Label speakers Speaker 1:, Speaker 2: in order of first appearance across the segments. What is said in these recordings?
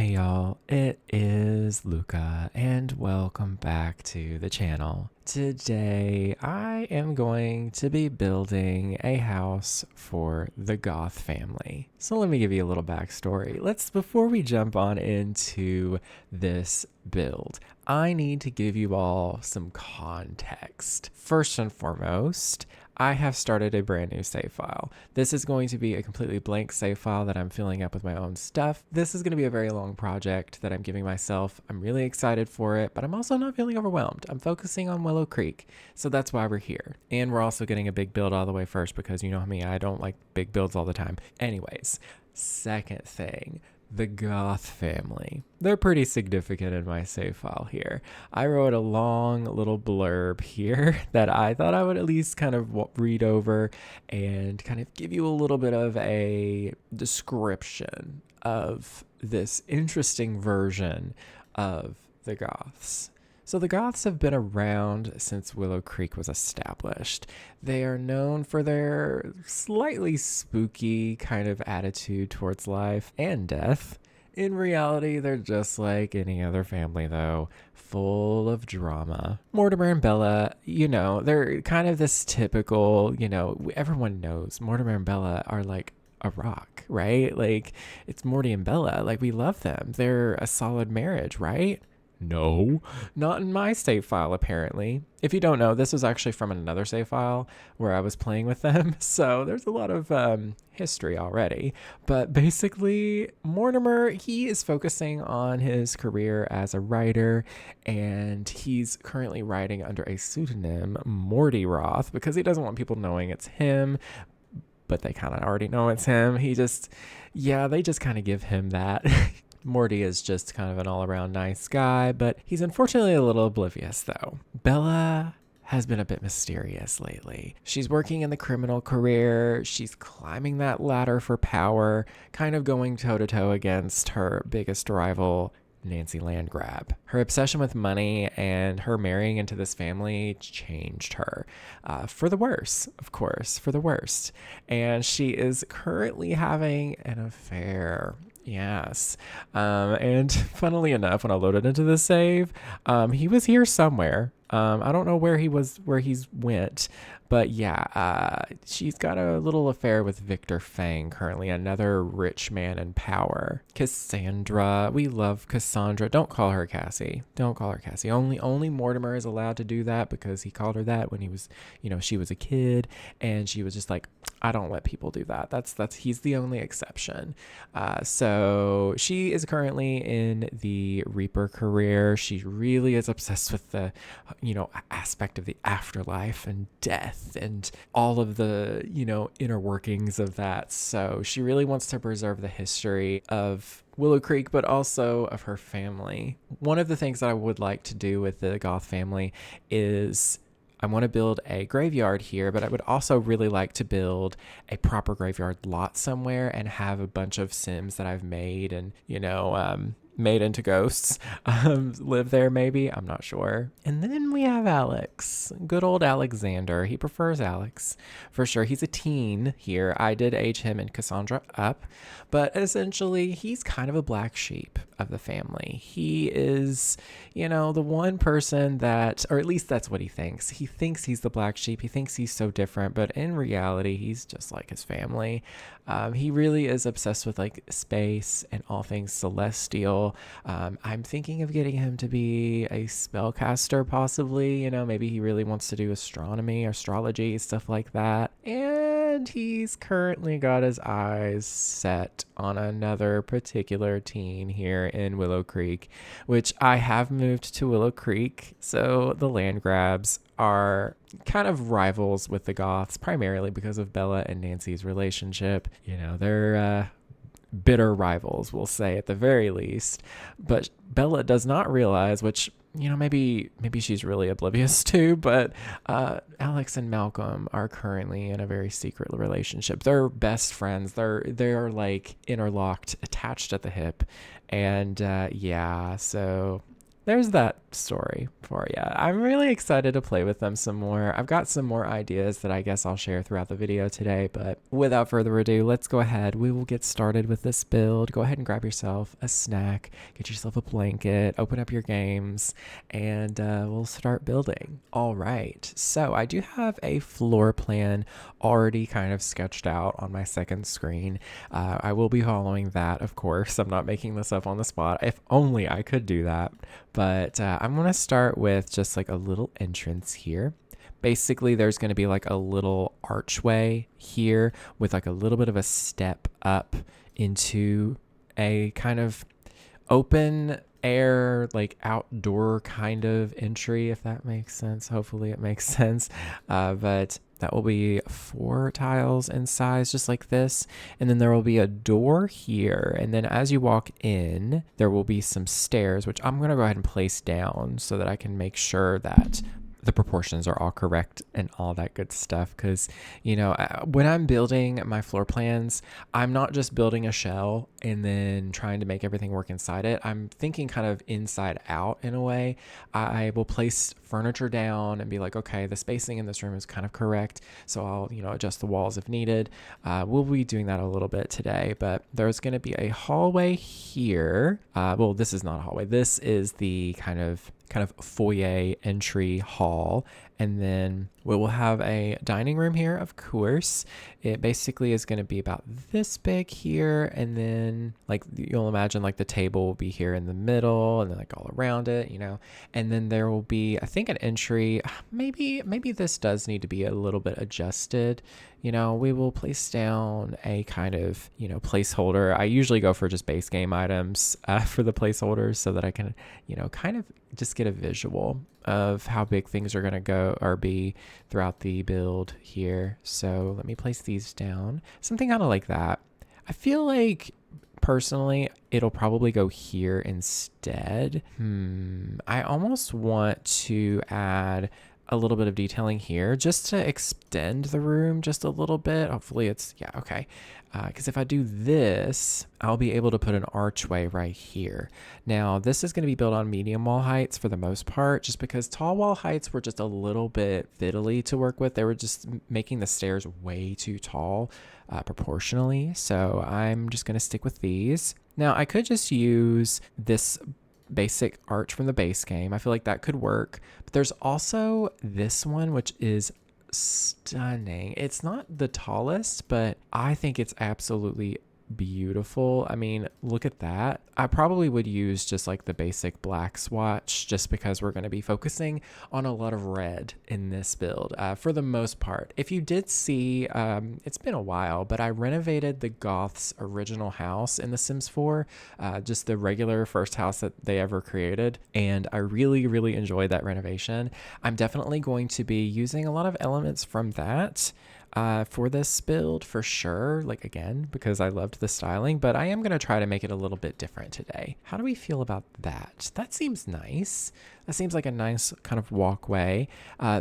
Speaker 1: Hey y'all, it is Lucca and welcome back to the channel. Today I am going to be building a house for the Goth family. So let me give you a little backstory. Before we jump on into this build, I need to give you all some context. First and foremost, I have started a brand new save file. This is going to be a completely blank save file that I'm filling up with my own stuff. This is going to be a very long project that I'm giving myself. I'm really excited for it, but I'm also not feeling overwhelmed. I'm focusing on Willow Creek, so that's why we're here. And we're also getting a big build all the way first because you know me, I don't like big builds all the time. Anyways, second thing. The Goth family. They're pretty significant in my save file here. I wrote a long little blurb here that I thought I would at least kind of read over and kind of give you a little bit of a description of this interesting version of the Goths. So the Goths have been around since Willow Creek was established. They are known for their slightly spooky kind of attitude towards life and death. In reality, they're just like any other family, though, full of drama. Mortimer and Bella, they're kind of this typical, everyone knows Mortimer and Bella are like a rock, right? Like, it's Morty and Bella. Like, we love them. They're a solid marriage, right? No, not in my save file, apparently. If you don't know, this was actually from another save file where I was playing with them. So there's a lot of history already. But basically, Mortimer, he is focusing on his career as a writer, and he's currently writing under a pseudonym, Morty Roth, because he doesn't want people knowing it's him. But they kind of already know it's him. They just kind of give him that. Morty is just kind of an all-around nice guy, but he's unfortunately a little oblivious, though. Bella has been a bit mysterious lately. She's working in the criminal career. She's climbing that ladder for power, kind of going toe-to-toe against her biggest rival, Nancy Landgrab. Her obsession with money and her marrying into this family changed her. For the worse, of course, for the worst. And she is currently having an affair. Yes. And funnily enough, when I loaded into the save, he was here somewhere. I don't know where he's went, but she's got a little affair with Victor Fang, currently another rich man in power. Cassandra, we love Cassandra. Don't call her Cassie. Don't call her Cassie. Only Mortimer is allowed to do that because he called her that when he was, she was a kid, and she was just like, I don't let people do that. He's the only exception. So she is currently in the Reaper career. She really is obsessed with the, aspect of the afterlife and death and all of the, inner workings of that. So she really wants to preserve the history of Willow Creek, but also of her family. One of the things that I would like to do with the Goth family is I want to build a graveyard here, but I would also really like to build a proper graveyard lot somewhere and have a bunch of Sims that I've made and, made into ghosts live there maybe. I'm not sure. And then we have Alex. Good old Alexander. He prefers Alex for sure. He's a teen here. I did age him and Cassandra up, but essentially he's kind of a black sheep of the family. He is, the one person that, or at least that's what he thinks. He thinks he's the black sheep. He thinks he's so different, but in reality, he's just like his family. He really is obsessed with like space and all things celestial. I'm thinking of getting him to be a spellcaster, possibly. Maybe he really wants to do astronomy, astrology, stuff like that. And he's currently got his eyes set on another particular teen here in Willow Creek, which I have moved to Willow Creek. So the Landgrabs are kind of rivals with the Goths, primarily because of Bella and Nancy's relationship. They're bitter rivals, we'll say at the very least. But Bella does not realize, which, maybe she's really oblivious to, but Alex and Malcolm are currently in a very secret relationship. They're best friends. They're like interlocked, attached at the hip. And so there's that story for you. I'm really excited to play with them some more. I've got some more ideas that I guess I'll share throughout the video today, but without further ado, let's go ahead. We will get started with this build. Go ahead and grab yourself a snack, get yourself a blanket, open up your games, and we'll start building. All right, so I do have a floor plan already kind of sketched out on my second screen. I will be following that, of course. I'm not making this up on the spot. If only I could do that. But I'm going to start with just like a little entrance here. Basically, there's going to be like a little archway here with like a little bit of a step up into a kind of open air, like outdoor kind of entry, if that makes sense. Hopefully it makes sense. But that will be 4 tiles in size, just like this. And then there will be a door here. And then as you walk in, there will be some stairs, which I'm going to go ahead and place down so that I can make sure that the proportions are all correct and all that good stuff. Because, you know, when I'm building my floor plans, I'm not just building a shell and then trying to make everything work inside it. I'm thinking kind of inside out in a way. I will place furniture down and be like, okay, the spacing in this room is kind of correct. So I'll, you know, adjust the walls if needed. We'll be doing that a little bit today, but there's going to be a hallway here. Well, this is not a hallway. This is the kind of foyer entry hall, and then we will have a dining room here, of course. It basically is going to be about this big here, and then like you'll imagine like the table will be here in the middle and then like all around it, you know. And then there will be, I think, an entry. Maybe this does need to be a little bit adjusted. You know, we will place down a kind of, you know, placeholder. I usually go for just base game items for the placeholders so that I can, you know, kind of just get a visual of how big things are going to go or be throughout the build here. So let me place these down. Something kind of like that. I feel like personally, it'll probably go here instead. I almost want to add a little bit of detailing here just to extend the room just a little bit. Hopefully it's, yeah, okay. Because if I do this, I'll be able to put an archway right here. Now, this is going to be built on medium wall heights for the most part, just because tall wall heights were just a little bit fiddly to work with. They were just making the stairs way too tall proportionally. So I'm just going to stick with these. Now, I could just use this basic arch from the base game. I feel like that could work. But there's also this one, which is stunning. It's not the tallest, but I think it's absolutely beautiful. I mean, look at that. I probably would use just like the basic black swatch just because we're going to be focusing on a lot of red in this build for the most part. If you did see, it's been a while, but I renovated the Goth's original house in The Sims 4, just the regular first house that they ever created. And I really, really enjoyed that renovation. I'm definitely going to be using a lot of elements from that for this build for sure, like again, because I loved the styling, but I am going to try to make it a little bit different today. How do we feel about that? That seems nice. That seems like a nice kind of walkway.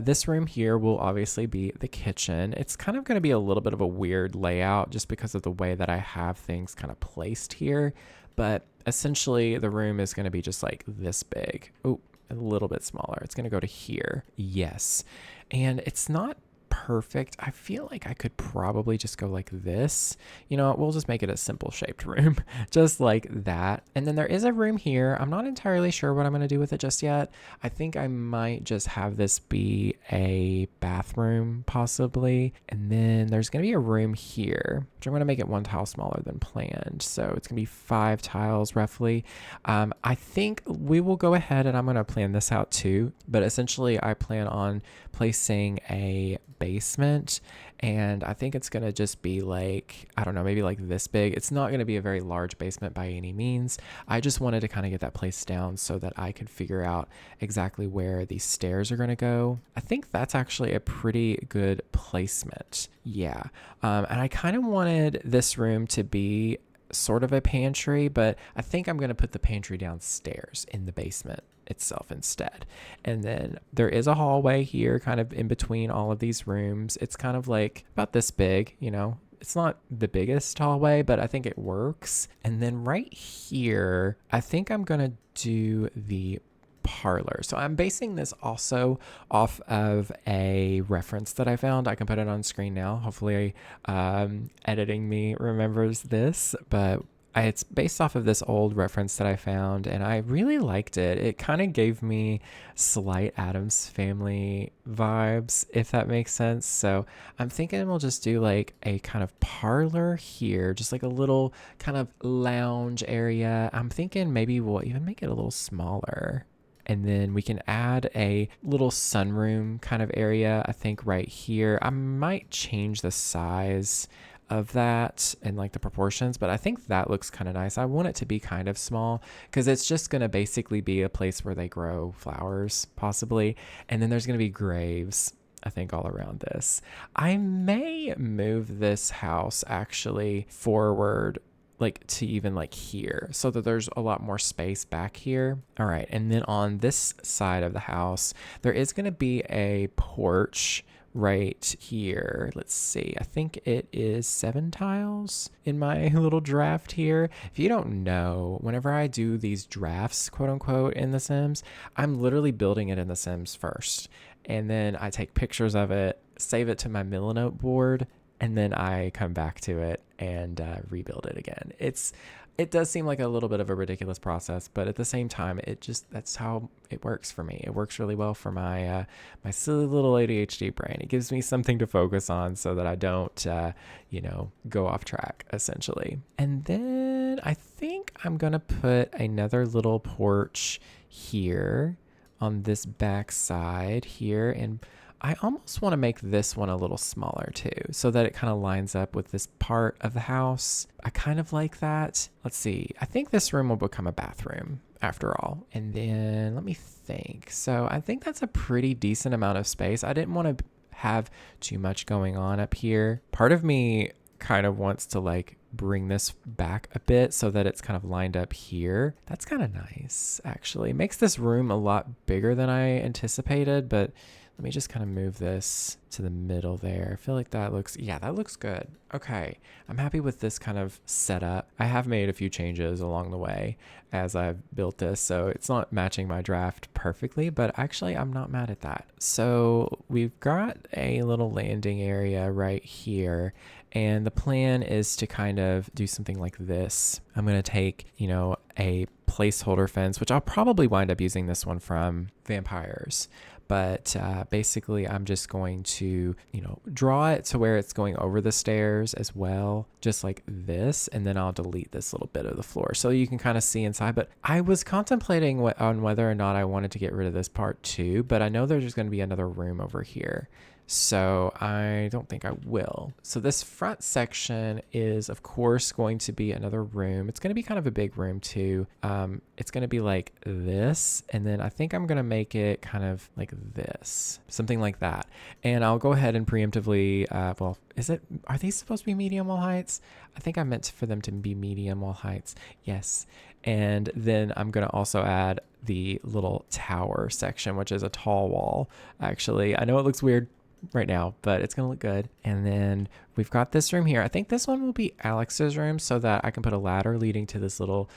Speaker 1: This room here will obviously be the kitchen. It's kind of going to be a little bit of a weird layout just because of the way that I have things kind of placed here, but essentially the room is going to be just like this big. Oh, a little bit smaller. It's going to go to here. Yes. And it's not perfect. I feel like I could probably just go like this. You know, we'll just make it a simple shaped room, just like that. And then there is a room here. I'm not entirely sure what I'm going to do with it just yet. I think I might just have this be a bathroom possibly. And then there's going to be a room here, which I'm going to make it 1 tile smaller than planned. So it's going to be 5 tiles roughly. I think we will go ahead and I'm going to plan this out too. But essentially I plan on placing a basement, and I think it's gonna just be like, I don't know, maybe like this big. It's not gonna be a very large basement by any means. I just wanted to kind of get that place down so that I could figure out exactly where these stairs are gonna go. I think that's actually a pretty good placement. Yeah, and I kind of wanted this room to be sort of a pantry, but I think I'm gonna put the pantry downstairs in the basement itself instead. And then there is a hallway here kind of in between all of these rooms. It's kind of like about this big, you know. It's not the biggest hallway, but I think it works. And then right here, I think I'm gonna do the parlor. So I'm basing this also off of a reference that I found. I can put it on screen now. Hopefully, editing me remembers this, but it's based off of this old reference that I found, and I really liked it. It kind of gave me slight Addams Family vibes, if that makes sense. So I'm thinking we'll just do like a kind of parlor here, just like a little kind of lounge area. I'm thinking maybe we'll even make it a little smaller. And then we can add a little sunroom kind of area, I think right here. I might change the size of that and like the proportions, but I think that looks kind of nice. I want it to be kind of small because it's just going to basically be a place where they grow flowers possibly. And then there's going to be graves, I think, all around this. I may move this house actually forward like to even like here so that there's a lot more space back here. All right. And then on this side of the house, there is going to be a porch right here. Let's see. I think it is 7 tiles in my little draft here. If you don't know, whenever I do these drafts, quote unquote, in The Sims, I'm literally building it in The Sims first. And then I take pictures of it, save it to my Milanote board, and then I come back to it and rebuild it again. It does seem like a little bit of a ridiculous process, but at the same time, that's how it works for me. It works really well for my my silly little ADHD brain. It gives me something to focus on so that I don't, go off track, essentially. And then I think I'm going to put another little porch here on this back side here, and I almost want to make this one a little smaller too, so that it kind of lines up with this part of the house. I kind of like that. Let's see. I think this room will become a bathroom after all. And then let me think. So I think that's a pretty decent amount of space. I didn't want to have too much going on up here. Part of me kind of wants to like bring this back a bit so that it's kind of lined up here. That's kind of nice, actually. It makes this room a lot bigger than I anticipated, but let me just kind of move this to the middle there. I feel like that looks good. Okay, I'm happy with this kind of setup. I have made a few changes along the way as I've built this, so it's not matching my draft perfectly, but actually I'm not mad at that. So we've got a little landing area right here, and the plan is to kind of do something like this. I'm going to take, a placeholder fence, which I'll probably wind up using this one from Vampires. But basically, I'm just going to, draw it to where it's going over the stairs as well, just like this. And then I'll delete this little bit of the floor so you can kind of see inside. But I was contemplating on whether or not I wanted to get rid of this part too. But I know there's going to be another room over here. So I don't think I will. So this front section is, of course, going to be another room. It's going to be kind of a big room too. It's going to be like this. And then I think I'm going to make it kind of like this, something like that. And I'll go ahead and preemptively, are these supposed to be medium wall heights? I think I meant for them to be medium wall heights. Yes. And then I'm going to also add the little tower section, which is a tall wall. Actually, I know it looks weird right now, but it's gonna look good. And then we've got this room here. I think this one will be Alex's room so that I can put a ladder leading to this little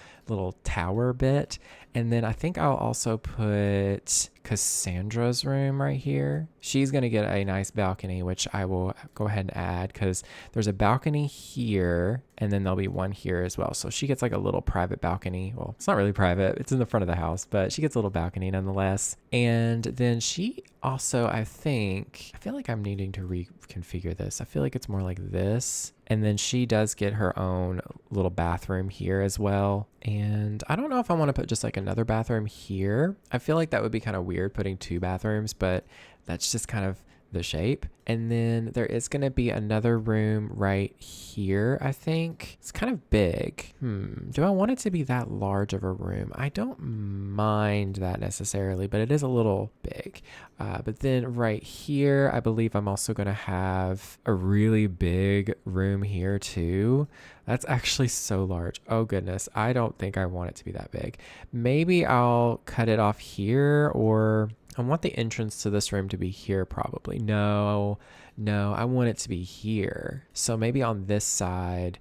Speaker 1: tower bit. And then I think I'll also put Cassandra's room right here. She's gonna get a nice balcony, which I will go ahead and add because there's a balcony here and then there'll be one here as well. So she gets like a little private balcony. Well, it's not really private, it's in the front of the house, but she gets a little balcony nonetheless. And then she also, I feel like I'm needing to reconfigure this. I feel like it's more like this. And then she does get her own little bathroom here as well. And I don't know if I want to put just like another bathroom here. I feel like that would be kind of weird putting 2 bathrooms, but that's just kind of the shape. And then there is going to be another room right here, I think. It's kind of big. Do I want it to be that large of a room? I don't mind that necessarily, but it is a little big. But then right here, I believe I'm also going to have a really big room here too. That's actually so large. Oh goodness. I don't think I want it to be that big. Maybe I'll cut it off here, or I want the entrance to this room to be here probably. No, I want it to be here. So maybe on this side,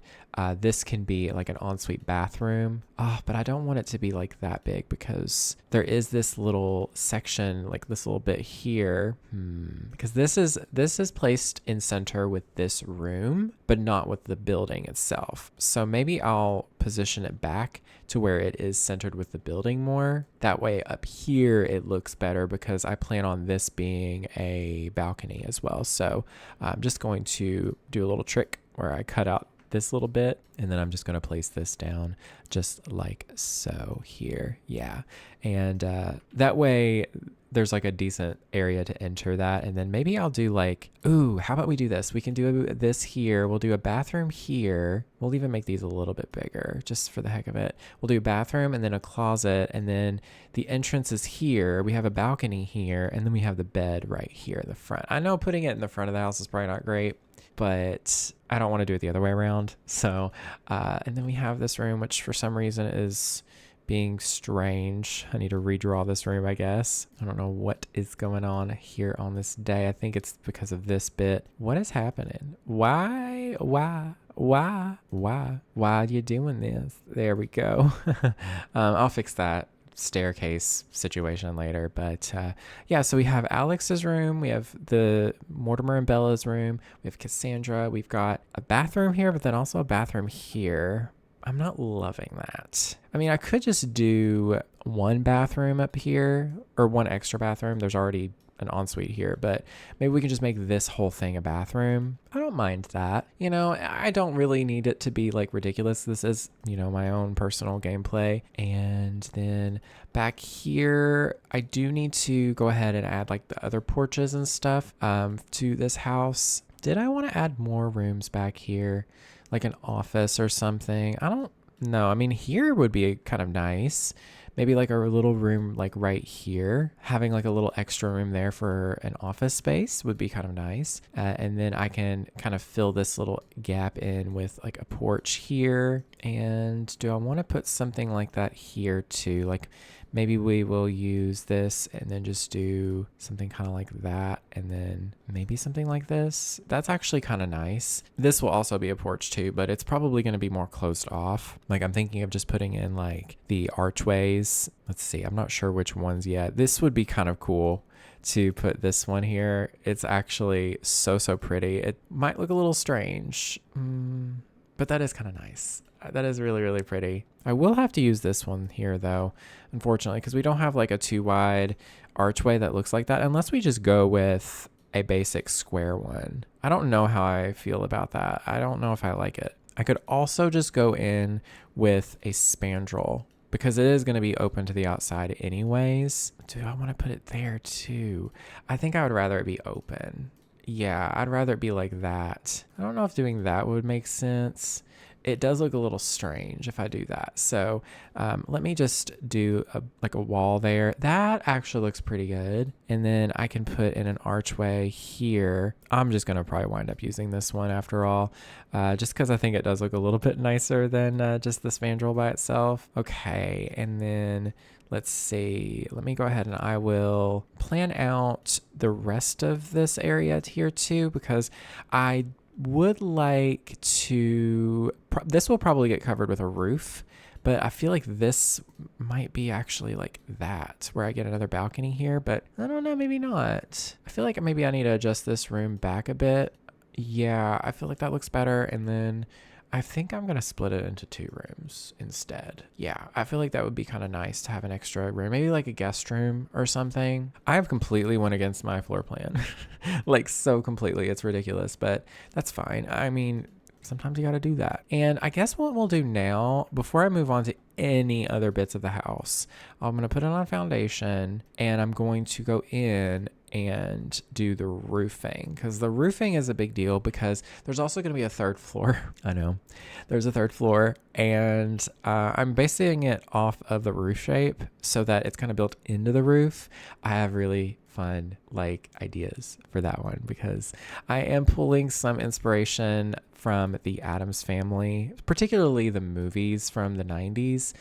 Speaker 1: this can be like an ensuite bathroom. Oh, but I don't want it to be like that big because there is this little section, like this little bit here. Because this is placed in center with this room, but not with the building itself. So maybe I'll position it back to where it is centered with the building more. That way up here it looks better because I plan on this being a balcony as well. So I'm just going to do a little trick where I cut out this little bit and then I'm just going to place this down just like so here. Yeah. And that way there's like a decent area to enter that. And then maybe I'll do like, ooh, how about we do this? We can do this here. We'll do a bathroom here. We'll even make these a little bit bigger just for the heck of it. We'll do a bathroom and then a closet. And then the entrance is here. We have a balcony here. And then we have the bed right here in the front. I know putting it in the front of the house is probably not great, but I don't want to do it the other way around. So, and then we have this room, which for some reason is being strange. I need to redraw this room, I guess. I don't know what is going on here on this day. I think it's because of this bit. What is happening? Why are you doing this? There we go. I'll fix that staircase situation later, but yeah, so we have Alex's room, we have the Mortimer and Bella's room, we have Cassandra, we've got a bathroom here, but then also a bathroom here. I'm not loving that. I mean, I could just do one bathroom up here or one extra bathroom. There's already an ensuite here, but maybe we can just make this whole thing a bathroom. I don't mind that. You know, I don't really need it to be like ridiculous. This is, you know, my own personal gameplay. And then back here, I do need to go ahead and add like the other porches and stuff to this house. Did I want to add more rooms back here? Like an office or something? I don't know. I mean, here would be kind of nice. Maybe like a little room like right here. Having like a little extra room there for an office space would be kind of nice. And then I can kind of fill this little gap in with like a porch here. And do I want to put something like that here too? Like maybe we will use this and then just do something kind of like that. And then maybe something like this. That's actually kind of nice. This will also be a porch too, but it's probably going to be more closed off. Like I'm thinking of just putting in like the archways. Let's see. I'm not sure which ones yet. This would be kind of cool to put this one here. It's actually so pretty. It might look a little strange, but that is kind of nice. That is really, really pretty. I will have to use this one here though, unfortunately, because we don't have like a too wide archway that looks like that unless we just go with a basic square one. I don't know how I feel about that. I don't know if I like it. I could also just go in with a spandrel because it is going to be open to the outside anyways. Do I want to put it there too? I think I would rather it be open. Yeah, I'd rather it be like that. I don't know if doing that would make sense. It does look a little strange if I do that. So let me just do like a wall there. That actually looks pretty good. And then I can put in an archway here. I'm just going to probably wind up using this one after all, just because I think it does look a little bit nicer than just the spandrel by itself. Okay, and then let's see. Let me go ahead and I will plan out the rest of this area here too, because I would like to, this will probably get covered with a roof, but I feel like this might be actually like that, where I get another balcony here, but I don't know, maybe not. I feel like maybe I need to adjust this room back a bit. Yeah, I feel like that looks better. And then I think I'm going to split it into 2 rooms instead. Yeah, I feel like that would be kind of nice to have an extra room, maybe like a guest room or something. I have completely went against my floor plan, like so completely. It's ridiculous, but that's fine. I mean, sometimes you got to do that. And I guess what we'll do now, before I move on to any other bits of the house, I'm going to put it on foundation and I'm going to go in and do the roofing, because the roofing is a big deal because there's also going to be a 3rd floor. I know there's a 3rd floor, and I'm basing it off of the roof shape so that it's kind of built into the roof. I have really fun like ideas for that one, because I am pulling some inspiration from the Addams Family, particularly the movies from the 90s,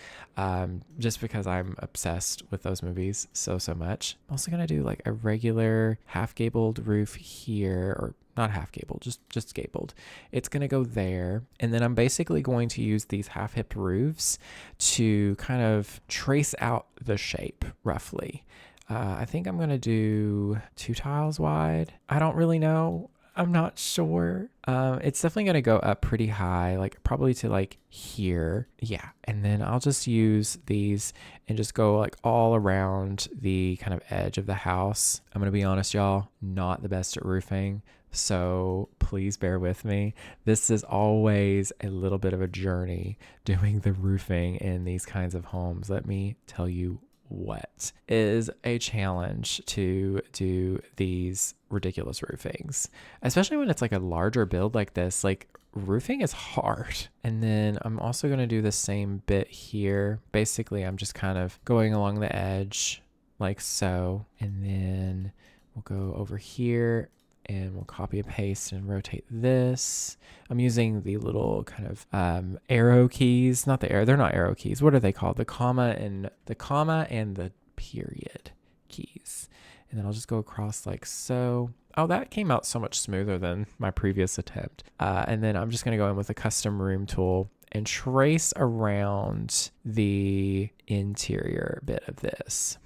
Speaker 1: just because I'm obsessed with those movies so much. I'm also going to do like a regular half-gabled roof here, or not half gabled, just gabled. It's going to go there. And then I'm basically going to use these half-hipped roofs to kind of trace out the shape roughly. I think I'm going to do 2 tiles wide. I don't really know. I'm not sure. It's definitely going to go up pretty high, like probably to like here. Yeah. And then I'll just use these and just go like all around the kind of edge of the house. I'm going to be honest, y'all, not the best at roofing. So please bear with me. This is always a little bit of a journey doing the roofing in these kinds of homes. Let me tell you what is a challenge to do these ridiculous roofings, especially when it's like a larger build like this. Like, roofing is hard. And then I'm also going to do the same bit here. Basically, I'm just kind of going along the edge like so, and then we'll go over here and we'll copy and paste and rotate this. I'm using the little kind of arrow keys, they're not arrow keys. What are they called? The comma and the period keys. And then I'll just go across like so. Oh, that came out so much smoother than my previous attempt. And then I'm just going to go in with a custom room tool and trace around the interior bit of this.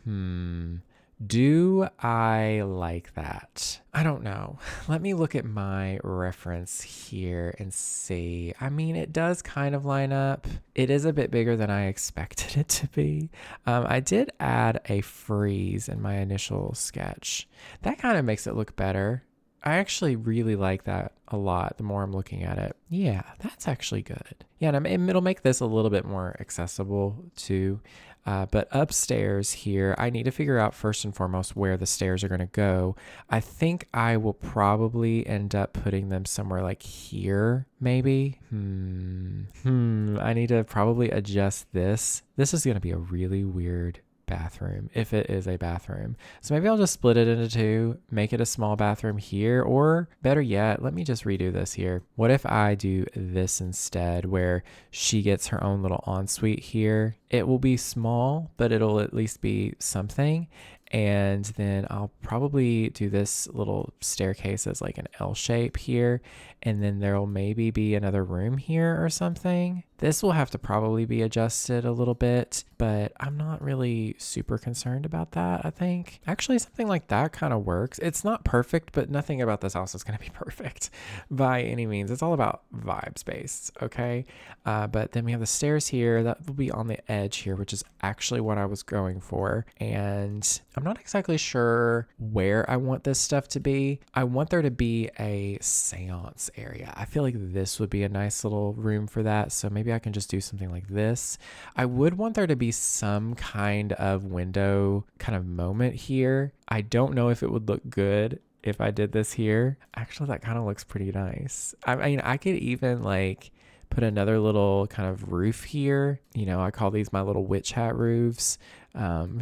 Speaker 1: Do I like that? I don't know. Let me look at my reference here and see. I mean, it does kind of line up. It is a bit bigger than I expected it to be. I did add a freeze in my initial sketch. That kind of makes it look better. I actually really like that a lot the more I'm looking at it. Yeah, that's actually good. Yeah, and it'll make this a little bit more accessible too. But upstairs here, I need to figure out first and foremost where the stairs are going to go. I think I will probably end up putting them somewhere like here, maybe. I need to probably adjust this. This is going to be a really weird bathroom, if it is a bathroom. So maybe I'll just split it into 2, make it a small bathroom here, or better yet, let me just redo this here. What if I do this instead, where she gets her own little ensuite here? It will be small, but it'll at least be something. And then I'll probably do this little staircase as like an L shape here. And then there'll maybe be another room here or something. This will have to probably be adjusted a little bit, but I'm not really super concerned about that, I think. Actually, something like that kind of works. It's not perfect, but nothing about this house is going to be perfect by any means. It's all about vibes based, okay? But then we have the stairs here. That will be on the edge here, which is actually what I was going for. And I'm not exactly sure where I want this stuff to be. I want there to be a seance area. I feel like this would be a nice little room for that. So maybe I can just do something like this. I would want there to be some kind of window kind of moment here. I don't know if it would look good if I did this here. Actually, that kind of looks pretty nice. I mean, I could even like put another little kind of roof here. You know, I call these my little witch hat roofs,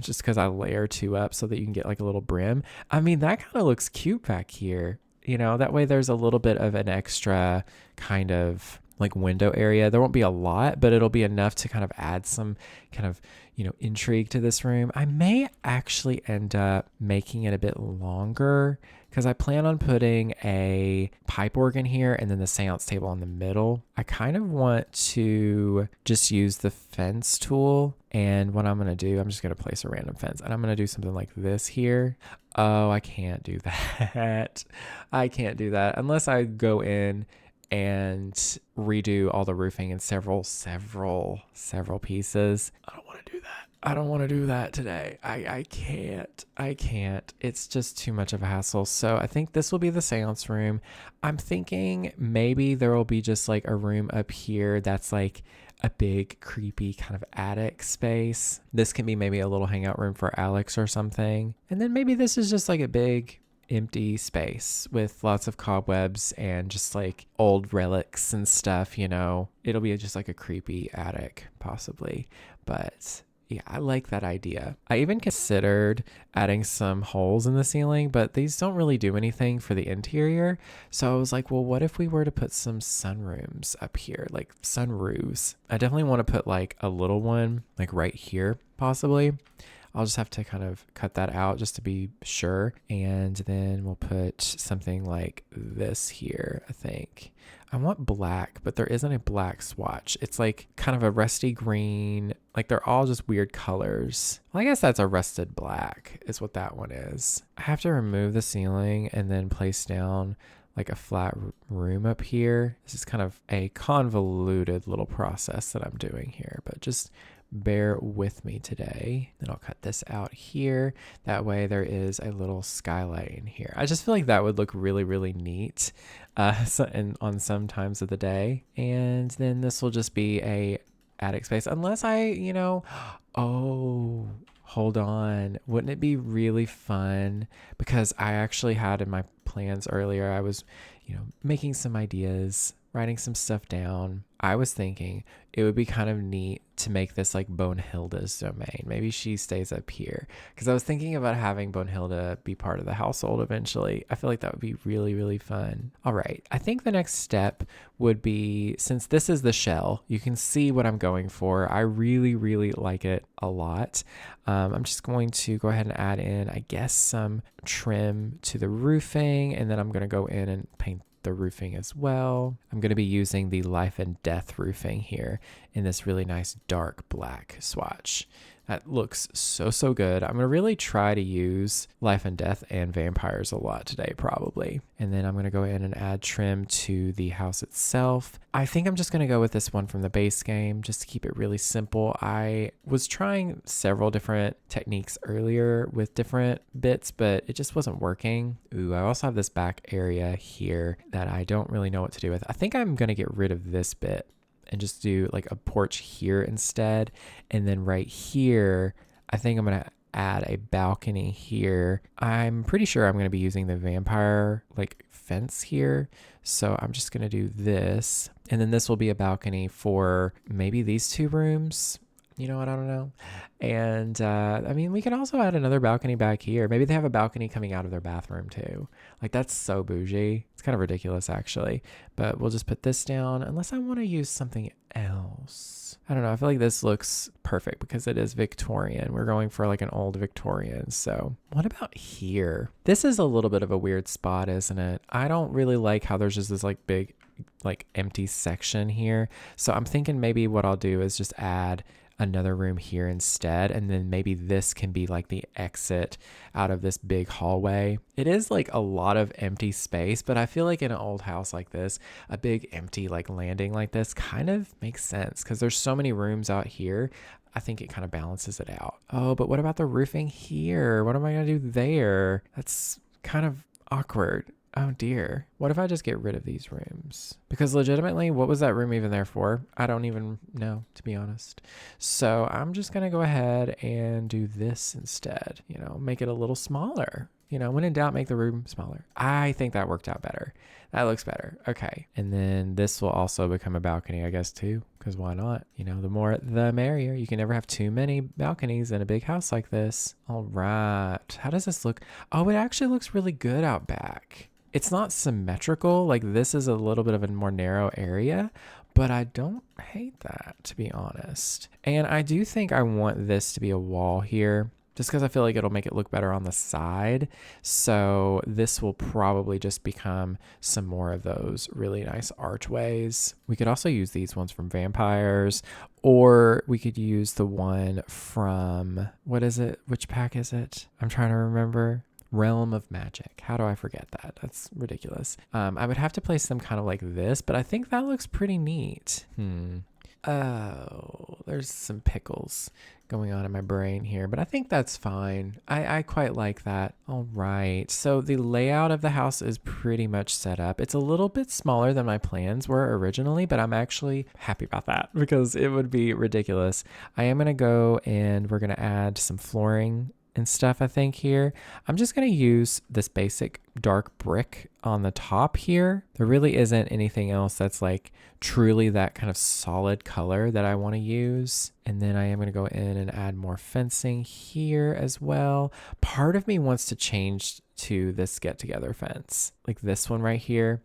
Speaker 1: just because I layer 2 up so that you can get like a little brim. I mean, that kind of looks cute back here. You know, that way there's a little bit of an extra kind of like window area. There won't be a lot, but it'll be enough to kind of add some kind of, you know, intrigue to this room. I may actually end up making it a bit longer because I plan on putting a pipe organ here and then the seance table in the middle. I kind of want to just use the fence tool. And what I'm going to do, I'm just going to place a random fence and I'm going to do something like this here. Oh, I can't do that. I can't do that unless I go in and redo all the roofing in several pieces. I don't want to do that. I don't want to do that today. I can't. It's just too much of a hassle. So I think this will be the seance room. I'm thinking maybe there will be just like a room up here that's like a big creepy kind of attic space. This can be maybe a little hangout room for Alex or something. And then maybe this is just like a big empty space with lots of cobwebs and just like old relics and stuff, you know. It'll be just like a creepy attic possibly. But Yeah, I like that idea. I even considered adding some holes in the ceiling, but these don't really do anything for the interior. So I was like, well, what if we were to put some sunrooms up here, like sunroofs? I definitely want to put like a little one, like right here, possibly. I'll just have to kind of cut that out just to be sure. And then we'll put something like this here, I think. I want black, but there isn't a black swatch. It's like kind of a rusty green. Like they're all just weird colors. Well, I guess that's a rusted black is what that one is. I have to remove the ceiling and then place down like a flat room up here. This is kind of a convoluted little process that I'm doing here, but just bear with me today. Then I'll cut this out here. That way there is a little skylight in here. I just feel like that would look really, really neat and on some times of the day. And then this will just be a attic space unless oh, hold on. Wouldn't it be really fun? Because I actually had in my plans earlier, I was, making some ideas, writing some stuff down. I was thinking it would be kind of neat to make this like Bonehilda's domain. Maybe she stays up here because I was thinking about having Bonehilda be part of the household eventually. I feel like that would be really, really fun. All right. I think the next step would be, since this is the shell, you can see what I'm going for. I really, really like it a lot. I'm just going to go ahead and add in, I guess, some trim to the roofing, and then I'm going to go in and paint the roofing as well. I'm going to be using the Life and Death roofing here in this really nice dark black swatch. That looks so, so good. I'm going to really try to use Life and Death and Vampires a lot today, probably. And then I'm going to go in and add trim to the house itself. I think I'm just going to go with this one from the base game just to keep it really simple. I was trying several different techniques earlier with different bits, but it just wasn't working. Ooh, I also have this back area here that I don't really know what to do with. I think I'm going to get rid of this bit and just do like a porch here instead. And then right here, I think I'm going to add a balcony here. I'm pretty sure I'm going to be using the vampire like fence here. So I'm just going to do this. And then this will be a balcony for maybe these two rooms. You know what? I don't know. And we could also add another balcony back here. Maybe they have a balcony coming out of their bathroom too. Like that's so bougie. It's kind of ridiculous actually. But we'll just put this down unless I want to use something else. I don't know. I feel like this looks perfect because it is Victorian. We're going for like an old Victorian. So what about here? This is a little bit of a weird spot, isn't it? I don't really like how there's just this like big like empty section here. So I'm thinking maybe what I'll do is just add another room here instead, and then maybe this can be like the exit out of this big hallway. It is like a lot of empty space, but I feel like in an old house like this, a big empty like landing like this kind of makes sense because there's so many rooms out here. I think it kind of balances it out. Oh, but what about the roofing here? What am I gonna do there? That's kind of awkward. Oh dear. What if I just get rid of these rooms? Because legitimately, what was that room even there for? I don't even know, to be honest. So I'm just going to go ahead and do this instead. Make it a little smaller. When in doubt, make the room smaller. I think that worked out better. That looks better. Okay. And then this will also become a balcony, I guess, too. Because why not? The more, the merrier. You can never have too many balconies in a big house like this. All right. How does this look? Oh, it actually looks really good out back. It's not symmetrical. Like this is a little bit of a more narrow area, but I don't hate that, to be honest. And I do think I want this to be a wall here just because I feel like it'll make it look better on the side. So this will probably just become some more of those really nice archways. We could also use these ones from Vampires, or we could use the one from, what is it? Which pack is it? I'm trying to remember. Realm of Magic. How do I forget that? That's ridiculous. I would have to place them kind of like this, but I think that looks pretty neat. Oh, there's some pickles going on in my brain here, but I think that's fine. I quite like that. All right. So the layout of the house is pretty much set up. It's a little bit smaller than my plans were originally, but I'm actually happy about that because it would be ridiculous. I am going to go and we're going to add some flooring and stuff, I think here. I'm just going to use this basic dark brick on the top here. There really isn't anything else that's like truly that kind of solid color that I want to use. And then I am going to go in and add more fencing here as well. Part of me wants to change to this get together fence, like this one right here.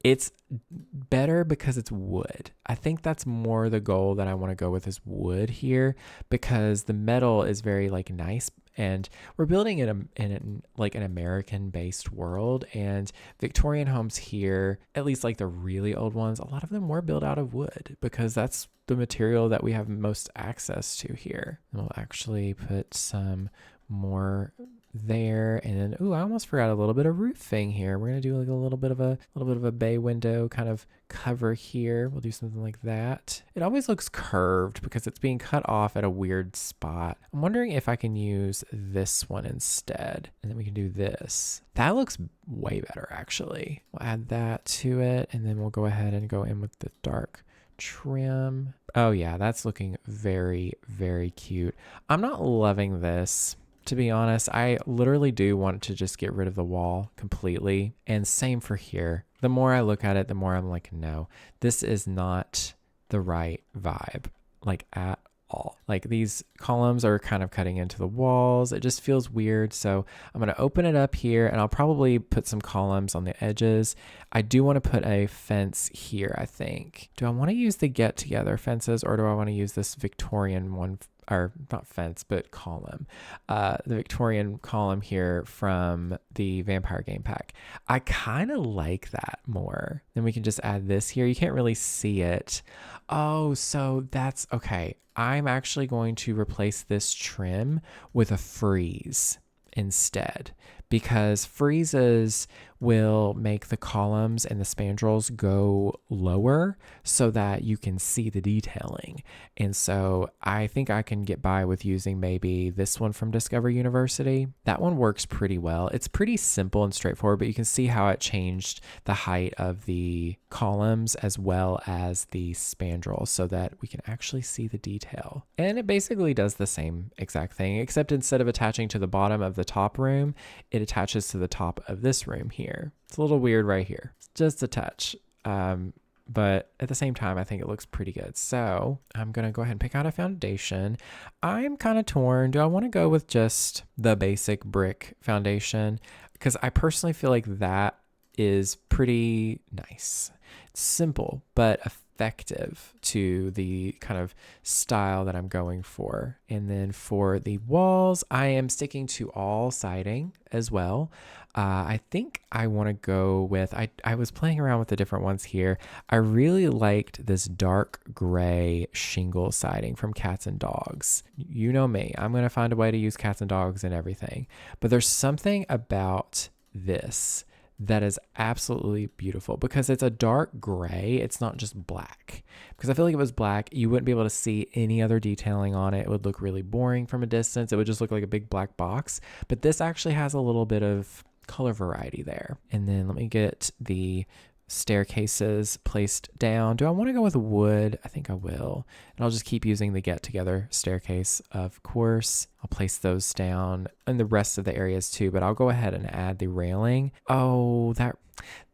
Speaker 1: It's better because it's wood. I think that's more the goal that I want to go with is wood here, because the metal is very like nice, and we're building in like an American based world, and Victorian homes here, at least like the really old ones, a lot of them were built out of wood because that's the material that we have most access to here. And we'll actually put some more there, and then I almost forgot a little bit of roofing here. We're gonna do like a little bit of a bay window kind of cover here. We'll do something like that. It always looks curved because it's being cut off at a weird spot. I'm wondering if I can use this one instead, and then we can do this. That looks way better actually. We'll add that to it, and then we'll go ahead and go in with the dark trim. Oh yeah, that's looking very, very cute. I'm not loving this, to be honest. I literally do want to just get rid of the wall completely. And same for here. The more I look at it, the more I'm like, no, this is not the right vibe, like at all. Like these columns are kind of cutting into the walls. It just feels weird. So I'm going to open it up here, and I'll probably put some columns on the edges. I do want to put a fence here, I think. Do I want to use the get together fences, or do I want to use this Victorian one? Or not fence, but column, the Victorian column here from the Vampire Game Pack. I kind of like that more. Then we can just add this here. You can't really see it. Oh, so that's okay. I'm actually going to replace this trim with a frieze instead, because friezes will make the columns and the spandrels go lower so that you can see the detailing. And so I think I can get by with using maybe this one from Discover University. That one works pretty well. It's pretty simple and straightforward, but you can see how it changed the height of the columns as well as the spandrels so that we can actually see the detail. And it basically does the same exact thing, except instead of attaching to the bottom of the top room, it attaches to the top of this room here. It's a little weird right here, just a touch. But at the same time, I think it looks pretty good. So I'm going to go ahead and pick out a foundation. I'm kind of torn. Do I want to go with just the basic brick foundation? Because I personally feel like that is pretty nice. It's simple, but effective to the kind of style that I'm going for. And then for the walls, I am sticking to all siding as well. I think I want to go with, I was playing around with the different ones here. I really liked this dark gray shingle siding from Cats and Dogs. You know me, I'm going to find a way to use Cats and Dogs and everything. But there's something about this that is absolutely beautiful because it's a dark gray. It's not just black, because I feel like if it was black, you wouldn't be able to see any other detailing on it. It would look really boring from a distance. It would just look like a big black box. But this actually has a little bit of color variety there. And then let me get the staircases placed down. Do I want to go with wood? I think I will. And I'll just keep using the get together staircase, of course. I'll place those down in the rest of the areas too, but I'll go ahead and add the railing. Oh,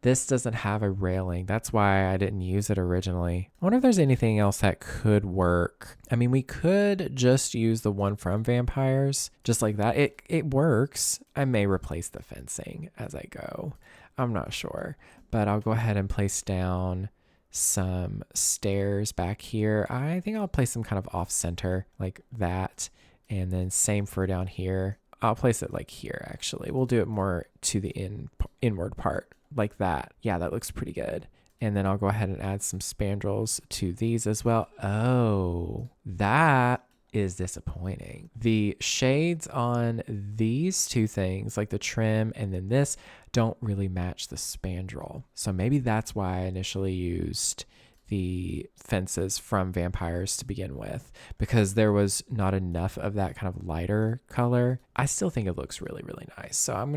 Speaker 1: this doesn't have a railing. That's why I didn't use it originally. I wonder if there's anything else that could work. I mean, we could just use the one from Vampires, just like that. It works. I may replace the fencing as I go. I'm not sure, but I'll go ahead and place down some stairs back here. I think I'll place them kind of off center like that. And then same for down here. I'll place it like here, actually. We'll do it more to the inward part like that. Yeah, that looks pretty good. And then I'll go ahead and add some spandrels to these as well. Oh, that is disappointing. The shades on these two things, like the trim and then this, don't really match the spandrel. So maybe that's why I initially used the fences from Vampires to begin with, because there was not enough of that kind of lighter color. I still think it looks really, really nice. So I'm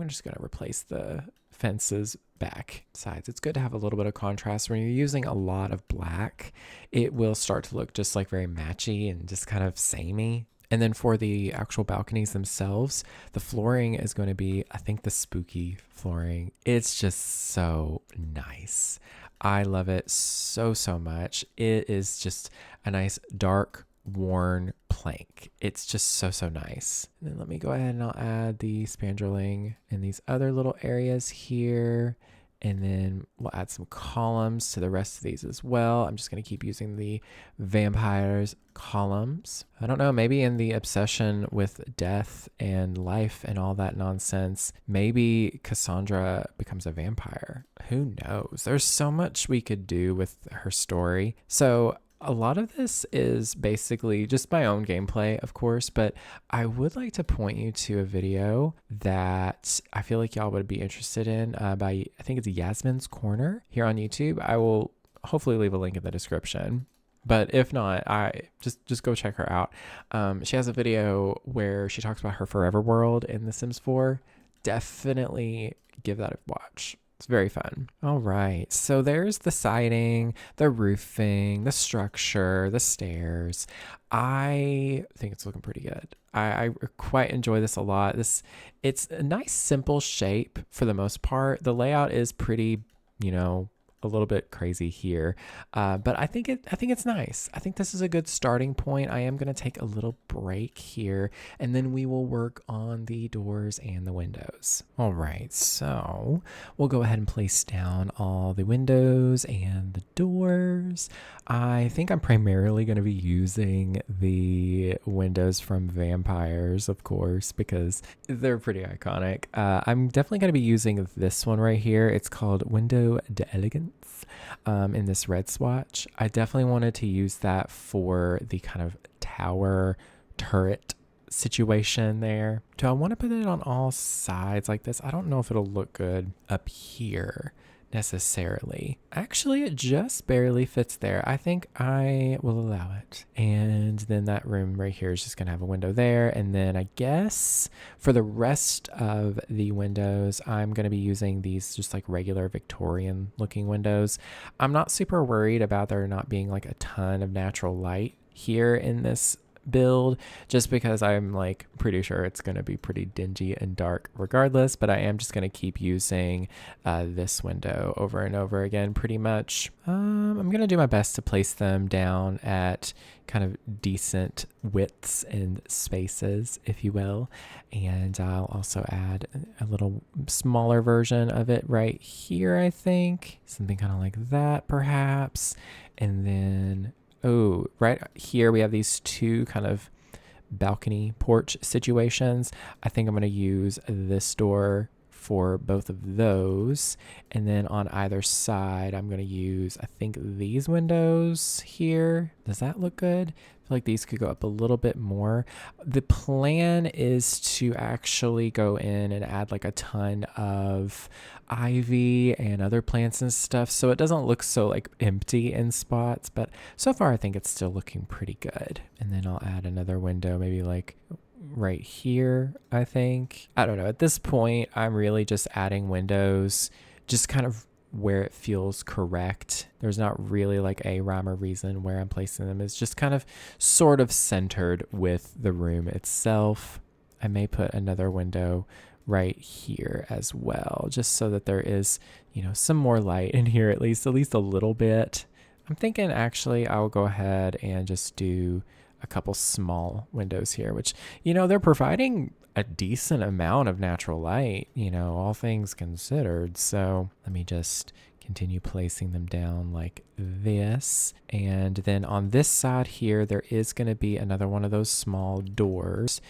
Speaker 1: just gonna replace the fences back sides. It's good to have a little bit of contrast. When you're using a lot of black, it will start to look just like very matchy and just kind of samey. And then for the actual balconies themselves, the flooring is going to be, I think, the spooky flooring. It's just so nice. I love it so, so much. It is just a nice dark, worn plank. It's just so, so nice. And then let me go ahead and I'll add the spandreling in these other little areas here. And then we'll add some columns to the rest of these as well. I'm just going to keep using the vampires columns. I don't know, maybe in the obsession with death and life and all that nonsense, maybe Cassandra becomes a vampire. Who knows? There's so much we could do with her story. So a lot of this is basically just my own gameplay, of course, but I would like to point you to a video that I feel like y'all would be interested in by, I think it's Yasmin's Corner here on YouTube. I will hopefully leave a link in the description. But if not, I just go check her out. She has a video where she talks about her forever world in The Sims 4. Definitely give that a watch. It's very fun. All right, so there's the siding, the roofing, the structure, the stairs. I think it's looking pretty good. I quite enjoy this a lot. It's a nice, simple shape for the most part. The layout is pretty, a little bit crazy here, but I think it's nice. I think this is a good starting point. I am going to take a little break here, and then we will work on the doors and the windows. All right, so we'll go ahead and place down all the windows and the doors. I think I'm primarily going to be using the windows from Vampires, of course, because they're pretty iconic. I'm definitely going to be using this one right here. It's called Window d'Elegance in this red swatch. I definitely wanted to use that for the kind of tower turret situation there. Do I want to put it on all sides like this? I don't know if it'll look good up here necessarily. Actually, it just barely fits there. I think I will allow it. And then that room right here is just gonna have a window there. And then I guess for the rest of the windows, I'm gonna be using these just like regular Victorian looking windows. I'm not super worried about there not being like a ton of natural light here in this build, just because I'm like pretty sure it's going to be pretty dingy and dark regardless, but I am just going to keep using this window over and over again pretty much. I'm going to do my best to place them down at kind of decent widths and spaces, if you will, and I'll also add a little smaller version of it right here, I think something kind of like that perhaps. And then right here we have these two kind of balcony porch situations. I think I'm going to use this door for both of those. And then on either side, I'm going to use, I think, these windows here. Does that look good? I feel like these could go up a little bit more. The plan is to actually go in and add like a ton of ivy and other plants and stuff, so it doesn't look so like empty in spots, but so far I think it's still looking pretty good. And then I'll add another window maybe like right here, I think. I don't know. At this point, I'm really just adding windows just kind of where it feels correct. There's not really like a rhyme or reason where I'm placing them. It's just kind of sort of centered with the room itself. I may put another window right here as well, just so that there is, some more light in here, at least a little bit. I'm thinking actually I'll go ahead and just do a couple small windows here, which, they're providing a decent amount of natural light, all things considered. So let me just continue placing them down like this. And then on this side here, there is going to be another one of those small doors,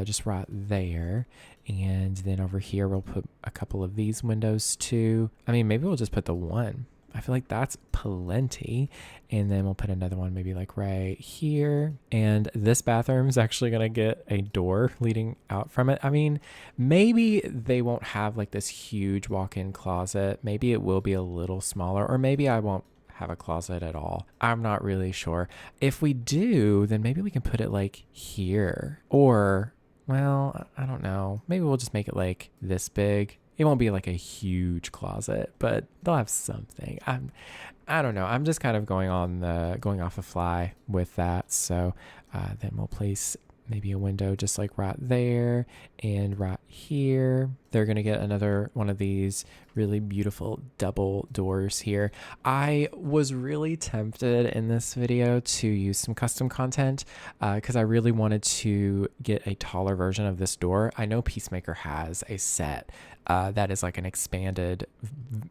Speaker 1: just right there. And then over here, we'll put a couple of these windows too. I mean, maybe we'll just put the one. I feel like that's plenty. And then we'll put another one maybe like right here. And this bathroom is actually going to get a door leading out from it. I mean, maybe they won't have like this huge walk-in closet. Maybe it will be a little smaller, or maybe I won't have a closet at all. I'm not really sure. If we do, then maybe we can put it like here, or, well, I don't know. Maybe we'll just make it like this big. It won't be like a huge closet, but they'll have something. I don't know. I'm just kind of going off the fly with that. So then we'll place maybe a window just like right there and right here. They're going to get another one of these really beautiful double doors here. I was really tempted in this video to use some custom content because I really wanted to get a taller version of this door. I know Peacemaker has a set that is like an expanded,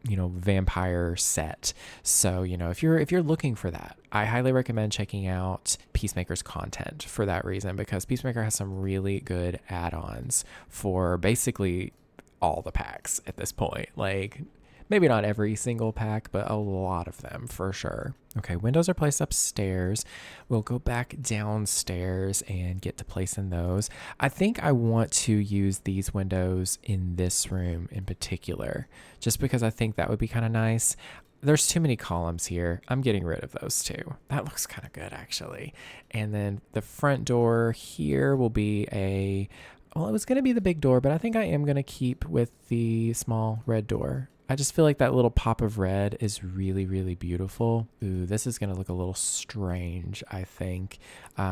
Speaker 1: vampire set. So, if you're looking for that, I highly recommend checking out Peacemaker's content for that reason, because Peacemaker has some really good add-ons for basically all the packs at this point. Like, maybe not every single pack, but a lot of them for sure. Okay, windows are placed upstairs. We'll go back downstairs and get to placing those. I think I want to use these windows in this room in particular, just because I think that would be kind of nice. There's too many columns here. I'm getting rid of those too. That looks kind of good actually. And then the front door here will be well, it was going to be the big door, but I think I am going to keep with the small red door. I just feel like that little pop of red is really, really beautiful. Ooh, this is going to look a little strange, I think.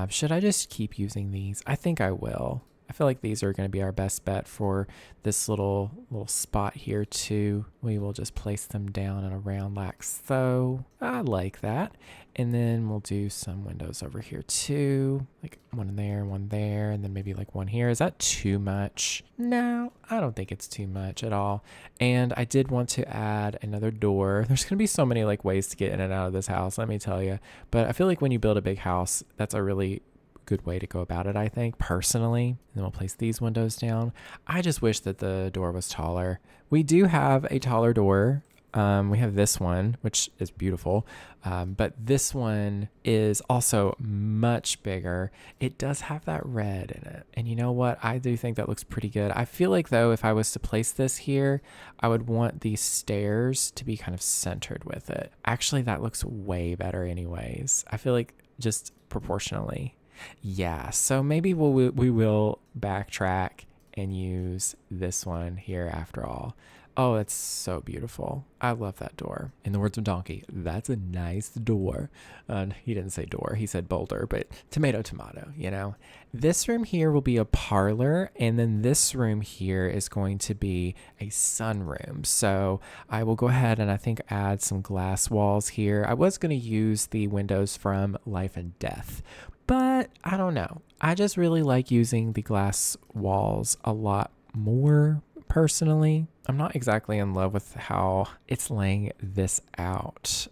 Speaker 1: Should I just keep using these? I think I will. I feel like these are going to be our best bet for this little spot here too. We will just place them down and around like so. I like that. And then we'll do some windows over here too. Like one there, and then maybe like one here. Is that too much? No, I don't think it's too much at all. And I did want to add another door. There's going to be so many like ways to get in and out of this house, let me tell you. But I feel like when you build a big house, that's a really good way to go about it, I think, personally. And then we'll place these windows down. I just wish that the door was taller. We do have a taller door. We have this one, which is beautiful, but this one is also much bigger. It does have that red in it, and you know what? I do think that looks pretty good. I feel like, though, if I was to place this here, I would want these stairs to be kind of centered with it. Actually, that looks way better anyways. I feel like just proportionally. Yeah, so maybe we will backtrack and use this one here after all. Oh, it's so beautiful. I love that door. In the words of Donkey, that's a nice door. He didn't say door, he said boulder, but tomato, This room here will be a parlor, and then this room here is going to be a sunroom. So I will go ahead and I think add some glass walls here. I was going to use the windows from Life and Death, but I don't know. I just really like using the glass walls a lot more personally. I'm not exactly in love with how it's laying this out.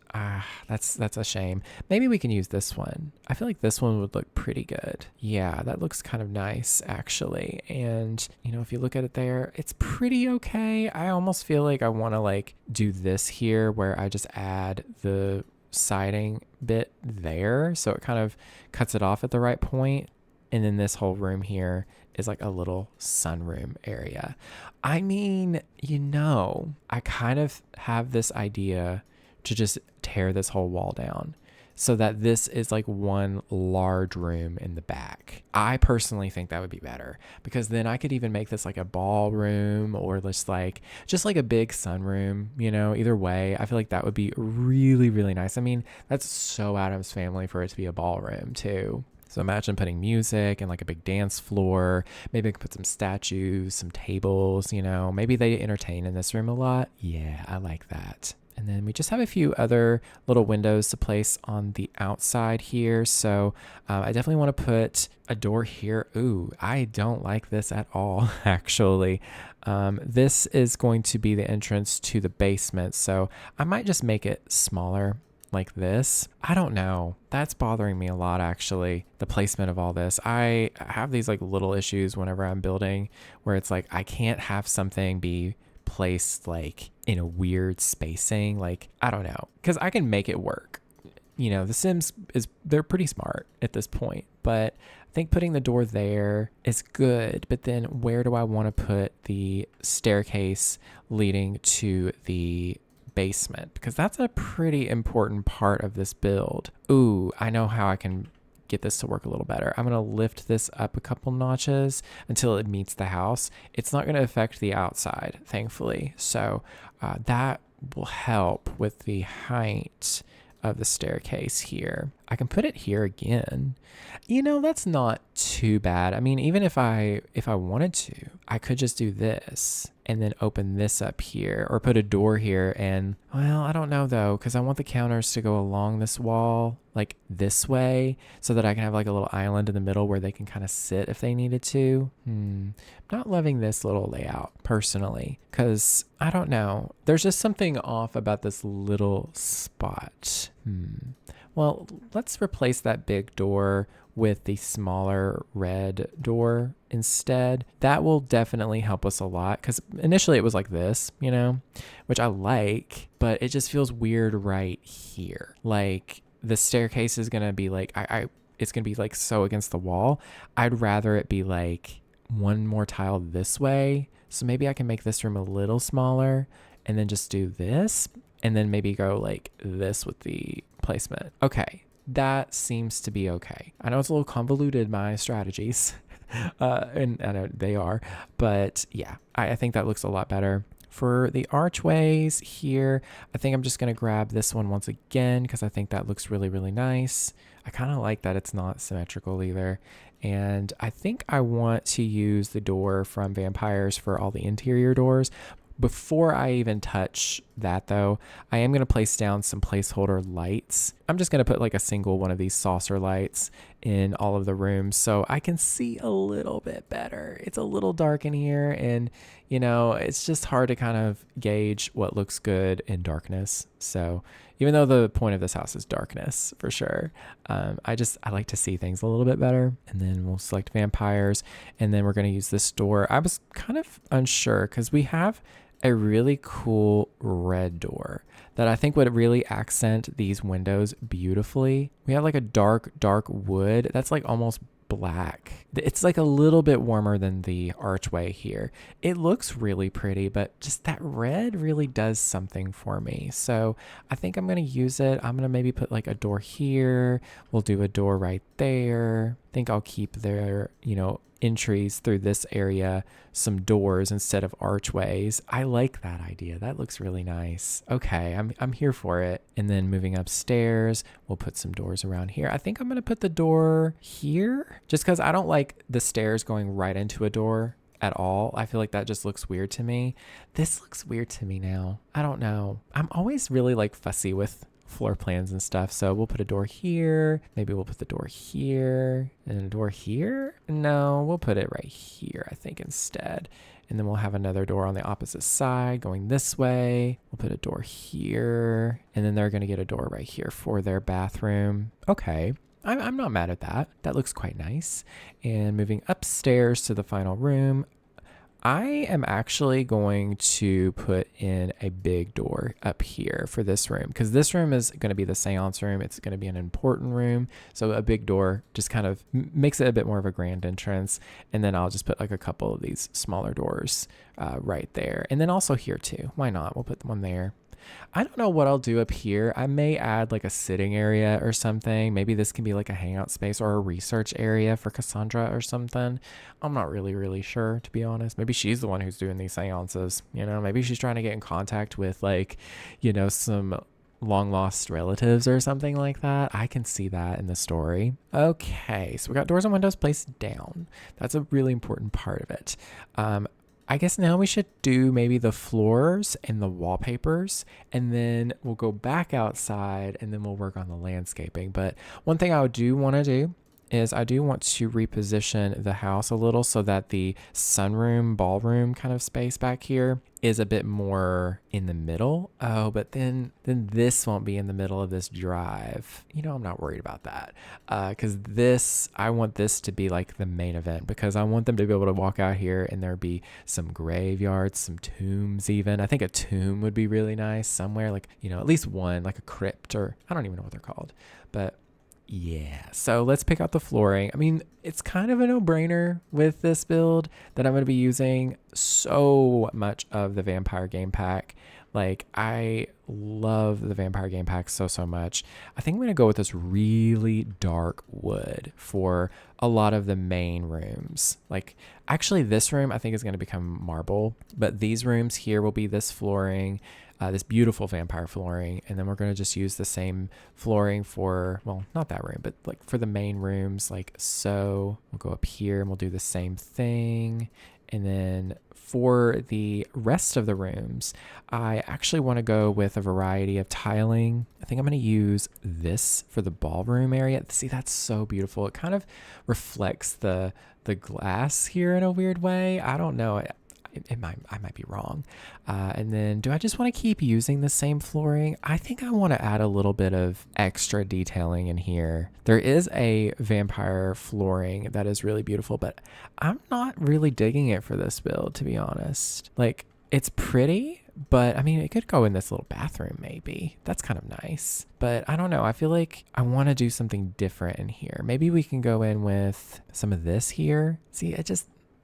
Speaker 1: That's a shame. Maybe we can use this one. I feel like this one would look pretty good. Yeah, that looks kind of nice actually. And if you look at it there, it's pretty okay. I almost feel like I want to like do this here where I just add the siding bit there, so it kind of cuts it off at the right point. And then this whole room here is like a little sunroom area. I mean, I kind of have this idea to just tear this whole wall down so that this is like one large room in the back. I personally think that would be better, because then I could even make this like a ballroom or just like a big sunroom, either way. I feel like that would be really, really nice. I mean, that's so Addams Family for it to be a ballroom too. So imagine putting music and like a big dance floor. Maybe I could put some statues, some tables, maybe they entertain in this room a lot. Yeah, I like that. And then we just have a few other little windows to place on the outside here. So I definitely want to put a door here. Ooh, I don't like this at all, actually. This is going to be the entrance to the basement. So I might just make it smaller like this. I don't know. That's bothering me a lot, actually, the placement of all this. I have these like little issues whenever I'm building where it's like I can't have something be placed like in a weird spacing. Like, I don't know, because I can make it work. The Sims they're pretty smart at this point, but I think putting the door there is good. But then where do I want to put the staircase leading to the basement? Because that's a pretty important part of this build. Ooh, I know how I can get this to work a little better. I'm going to lift this up a couple notches until it meets the house. It's not going to affect the outside, thankfully. So that will help with the height of the staircase here. I can put it here again. You know, that's not too bad. I mean, even if I wanted to, I could just do this and then open this up here or put a door here. And well, I don't know though, because I want the counters to go along this wall like this way so that I can have like a little island in the middle where they can kind of sit if they needed to. I'm not loving this little layout personally because I don't know. There's just something off about this little spot. Well, let's replace that big door with the smaller red door instead. That will definitely help us a lot because initially it was like this, you know, which I like, but it just feels weird right here. Like the staircase is going to be like, it's going to be like so against the wall. I'd rather it be like one more tile this way. So maybe I can make this room a little smaller and then just do this and then maybe go like this with the placement. Okay, that seems to be okay. I know it's a little convoluted, my strategies, and I know they are, but yeah, I think that looks a lot better. For the archways here, I think I'm just going to grab this one once again because I think that looks really, really nice. I kind of like that it's not symmetrical either. And I think I want to use the door from Vampires for all the interior doors. Before I even touch that though, I am going to place down some placeholder lights. I'm just going to put like a single one of these saucer lights in all of the rooms so I can see a little bit better. It's a little dark in here and you know, it's just hard to kind of gauge what looks good in darkness. So even though the point of this house is darkness for sure, I like to see things a little bit better. And then we'll select Vampires and then we're going to use this door. I was kind of unsure because we have a really cool red door that I think would really accent these windows beautifully. We have like a dark wood that's like almost black. It's like a little bit warmer than the archway here. It looks really pretty, but just that red really does something for me. So I think I'm going to use it. I'm going to maybe put like a door here. We'll do a door right there. I think I'll keep their, you know, entries through this area, some doors instead of archways. I like that idea. That looks really nice. Okay, I'm here for it. And then moving upstairs, we'll put some doors around here. I think I'm going to put the door here just because I don't like the stairs going right into a door at all. I feel like that just looks weird to me. This looks weird to me now. I don't know. I'm always really like fussy with floor plans and stuff. So we'll put a door here. Maybe we'll put the door here and a door here. No, we'll put it right here, I think, instead. And then we'll have another door on the opposite side going this way. We'll put a door here. And then they're going to get a door right here for their bathroom. Okay. I'm not mad at that. That looks quite nice. And moving upstairs to the final room, I am actually going to put in a big door up here for this room because this room is going to be the seance room. It's going to be an important room. So a big door just kind of makes it a bit more of a grand entrance. And then I'll just put like a couple of these smaller doors right there. And then also here too. Why not? We'll put one there. I don't know what I'll do up here. I may add like a sitting area or something. Maybe this can be like a hangout space or a research area for Cassandra or something. I'm not really sure, to be honest. Maybe she's the one who's doing these seances. You know, maybe she's trying to get in contact with like, you know, some long lost relatives or something like that. I can see that in the story. Okay, so we got doors and windows placed down. That's a really important part of it. I guess now we should do maybe the floors and the wallpapers, and then we'll go back outside and then we'll work on the landscaping. But one thing I do want to do is I do want to reposition the house a little so that the sunroom, ballroom kind of space back here is a bit more in the middle. Oh, but then this won't be in the middle of this drive. You know, I'm not worried about that because I want this to be like the main event because I want them to be able to walk out here and there be some graveyards, some tombs even. I think a tomb would be really nice somewhere, like, you know, at least one, like a crypt, or I don't even know what they're called. But yeah, so let's pick out the flooring. I mean, it's kind of a no-brainer with this build that I'm going to be using so much of the Vampire game pack. Like, I love the Vampire game pack so much. I think I'm going to go with this really dark wood for a lot of the main rooms. Like, actually, this room I think is going to become marble, but these rooms here will be this flooring. this beautiful vampire flooring. And then we're going to just use the same flooring for, well, not that room, but like for the main rooms, like so. We'll go up here and we'll do the same thing. And then for the rest of the rooms, I actually want to go with a variety of tiling. I think I'm going to use this for the ballroom area. See, that's so beautiful. It kind of reflects the glass here in a weird way. I don't know. I might be wrong. And then do I just want to keep using the same flooring? I think I want to add a little bit of extra detailing in here. There is a vampire flooring that is really beautiful, but I'm not really digging it for this build, to be honest. Like, it's pretty, but I mean, it could go in this little bathroom maybe. That's kind of nice. But I don't know. I feel like I want to do something different in here. Maybe we can go in with some of this here. See,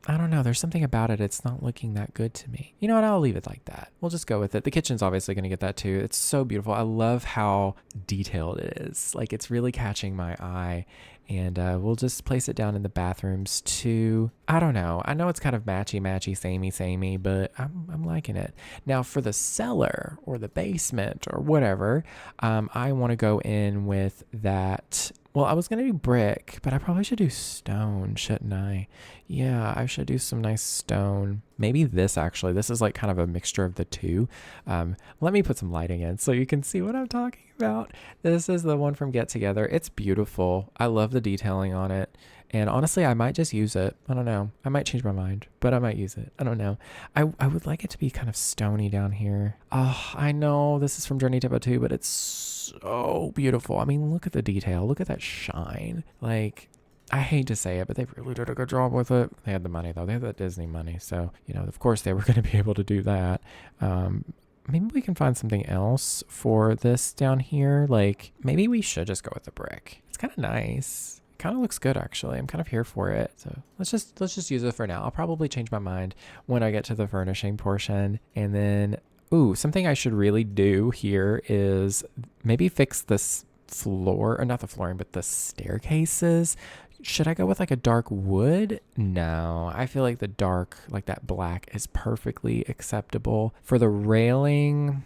Speaker 1: I don't know. There's something about it. It's not looking that good to me. You know what? I'll leave it like that. We'll just go with it. The kitchen's obviously going to get that too. It's so beautiful. I love how detailed it is. Like, it's really catching my eye. And we'll just place it down in the bathrooms too. I don't know. I know it's kind of matchy, samey, but I'm liking it. Now for the cellar or the basement or whatever, I want to go in with that. Well, I was going to do brick, but I probably should do stone, shouldn't I? Yeah, I should do some nice stone. Maybe this actually. This is like kind of a mixture of the two. Let me put some lighting in so you can see what I'm talking about. This is the one from Get Together. It's beautiful. I love the detailing on it. And honestly, I might just use it. I don't know. I might change my mind, but I might use it. I don't know. I would like it to be kind of stony down here. Oh, I know this is from Journey Tempo 2, but it's so beautiful. I mean, look at the detail. Look at that shine. Like, I hate to say it, but they really did a good job with it. They had the money, though. They had that Disney money. So, you know, of course they were going to be able to do that. Maybe we can find something else for this down here. Like, maybe we should just go with the brick. It's kind of nice. Kind of looks good, actually. I'm kind of here for it. So let's just use it for now. I'll probably change my mind when I get to the furnishing portion. And then, ooh, something I should really do here is maybe fix this floor, or not the flooring, but the staircases. Should I go with like a dark wood? No, I feel like the dark, like that black, is perfectly acceptable. For the railing,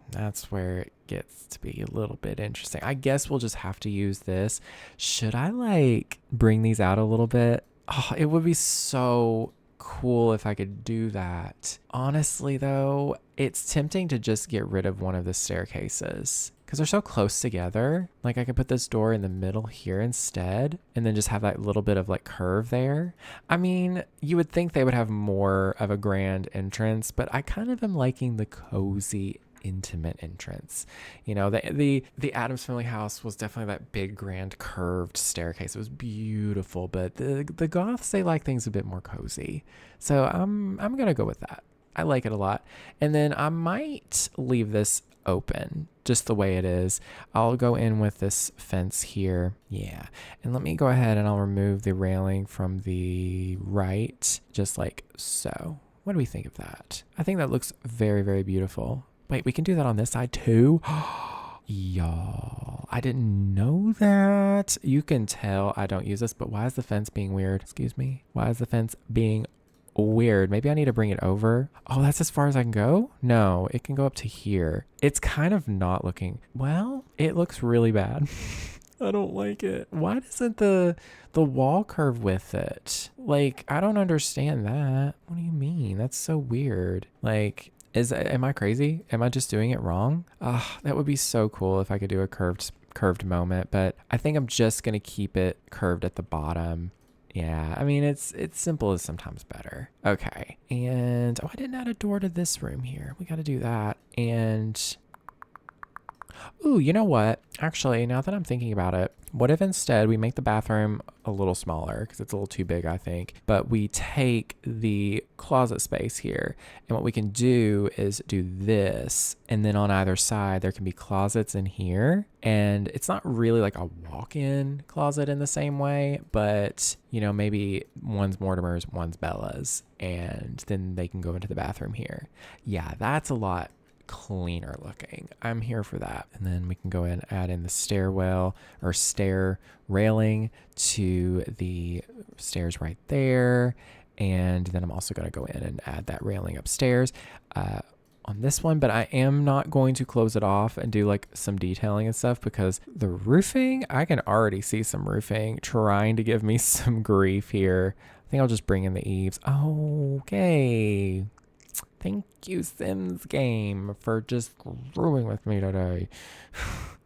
Speaker 1: that's where it gets to be a little bit interesting. I guess we'll just have to use this. Should I like bring these out a little bit? Oh, it would be so cool if I could do that. Honestly, though, it's tempting to just get rid of one of the staircases because they're so close together. Like, I could put this door in the middle here instead and then just have that little bit of like curve there. I mean, you would think they would have more of a grand entrance, but I kind of am liking the cozy, intimate entrance. You know, the Addams Family house was definitely that big, grand, curved staircase. It was beautiful, but the Goths, they like things a bit more cozy. So I'm gonna go with that. I like it a lot. And then I might leave this open just the way it is. I'll go in with this fence here. Yeah. And let me go ahead and I'll remove the railing from the right, just like so. What do we think of that? I think that looks very, very beautiful. Wait, we can do that on this side too? Y'all, I didn't know that. You can tell I don't use this, but why is the fence being weird? Excuse me. Why is the fence being weird? Maybe I need to bring it over. Oh, that's as far as I can go? No, it can go up to here. It's kind of not looking, well, it looks really bad. I don't like it. Why doesn't the wall curve with it? Like, I don't understand that. What do you mean? That's so weird. Like, am I crazy? Am I just doing it wrong? That would be so cool if I could do a curved moment, but I think I'm just going to keep it curved at the bottom. Yeah, I mean, it's simple is sometimes better. Okay, and I didn't add a door to this room here. We got to do that. And ooh, you know what? Actually, now that I'm thinking about it, what if instead we make the bathroom a little smaller because it's a little too big, I think, but we take the closet space here, and what we can do is do this, and then on either side there can be closets in here, and it's not really like a walk-in closet in the same way, but you know, maybe one's Mortimer's, one's Bella's, and then they can go into the bathroom here. Yeah, that's a lot cleaner looking. I'm here for that. And then we can go ahead and add in the stairwell or stair railing to the stairs right there. And then I'm also going to go in and add that railing upstairs. on this one, but I am not going to close it off and do like some detailing and stuff because the roofing, I can already see some roofing trying to give me some grief here. I think I'll just bring in the eaves. Okay. Thank you, Sims game, for just screwing with me today.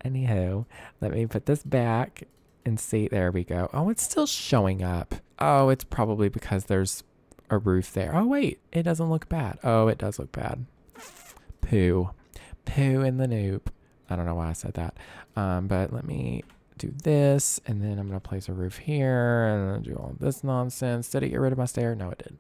Speaker 1: Anyhow, let me put this back and see. There we go. Oh, it's still showing up. Oh, it's probably because there's a roof there. Oh, wait. It doesn't look bad. Oh, it does look bad. Poo. Poo in the noob. I don't know why I said that. But let me do this, and then I'm going to place a roof here, and then do all this nonsense. Did it get rid of my stair? No, it did.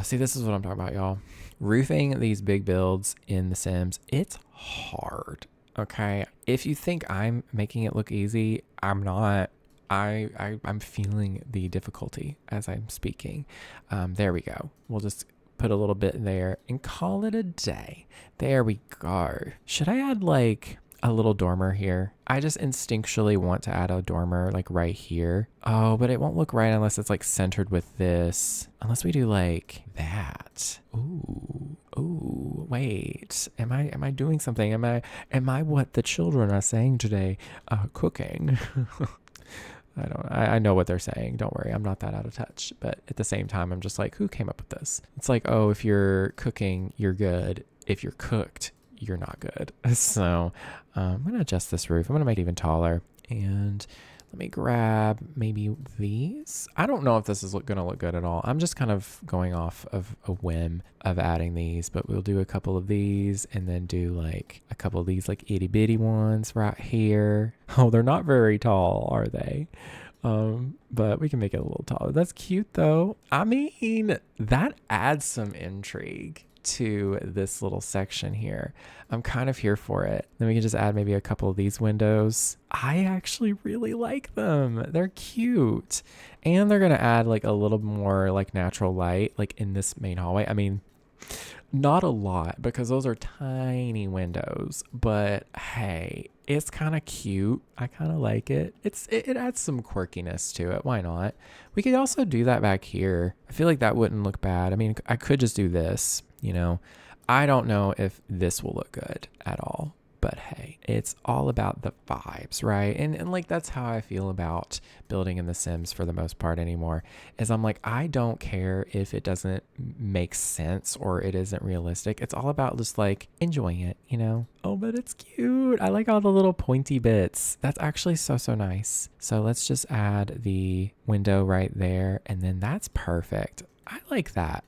Speaker 1: See, this is what I'm talking about, y'all. Roofing these big builds in The Sims, it's hard, okay? If you think I'm making it look easy, I'm not. I'm feeling the difficulty as I'm speaking. There we go. We'll just put a little bit there and call it a day. There we go. Should I add like a little dormer here? I just instinctually want to add a dormer like right here. Oh, but it won't look right unless it's like centered with this. Unless we do like that. Ooh, wait. Am I doing something? Am I what the children are saying today? Cooking. I know what they're saying. Don't worry. I'm not that out of touch. But at the same time, I'm just like, who came up with this? It's like, oh, if you're cooking, you're good. If you're cooked, you're not good. So I'm going to adjust this roof. I'm going to make it even taller. And let me grab maybe these. I don't know if this is going to look good at all. I'm just kind of going off of a whim of adding these, but we'll do a couple of these and then do like a couple of these like itty bitty ones right here. Oh, they're not very tall, are they? But we can make it a little taller. That's cute though. I mean, that adds some intrigue to this little section here. I'm kind of here for it. Then we can just add maybe a couple of these windows. I actually really like them. They're cute. And they're going to add like a little more like natural light like in this main hallway. I mean, not a lot because those are tiny windows, but hey, it's kind of cute. I kind of like it. It adds some quirkiness to it. Why not? We could also do that back here. I feel like that wouldn't look bad. I mean, I could just do this, you know. I don't know if this will look good at all, but hey, it's all about the vibes, right? And like, that's how I feel about building in The Sims for the most part anymore, is I'm like, I don't care if it doesn't make sense or it isn't realistic. It's all about just like enjoying it, you know? Oh, but it's cute. I like all the little pointy bits. That's actually so nice. So let's just add the window right there. And then that's perfect. I like that.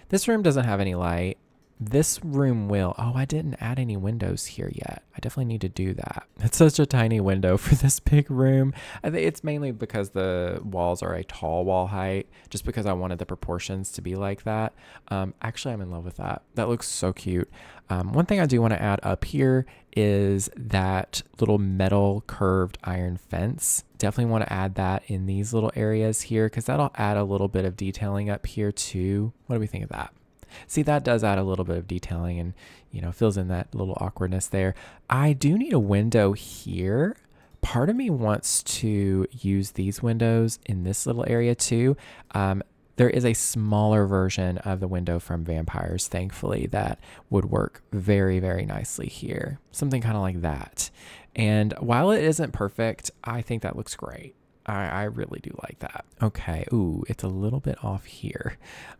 Speaker 1: This room doesn't have any light. This room will. Oh, I didn't add any windows here yet. I definitely need to do that. It's such a tiny window for this big room. I think it's mainly because the walls are a tall wall height, just because I wanted the proportions to be like that. Actually, I'm in love with that. That looks so cute. One thing I do want to add up here is that little metal curved iron fence. Definitely want to add that in these little areas here because that'll add a little bit of detailing up here too. What do we think of that? See, that does add a little bit of detailing and, you know, fills in that little awkwardness there. I do need a window here. Part of me wants to use these windows in this little area too. There is a smaller version of the window from Vampires, thankfully, that would work very, very nicely here. Something kind of like that. And while it isn't perfect, I think that looks great. I really do like that. Okay. Ooh, it's a little bit off here.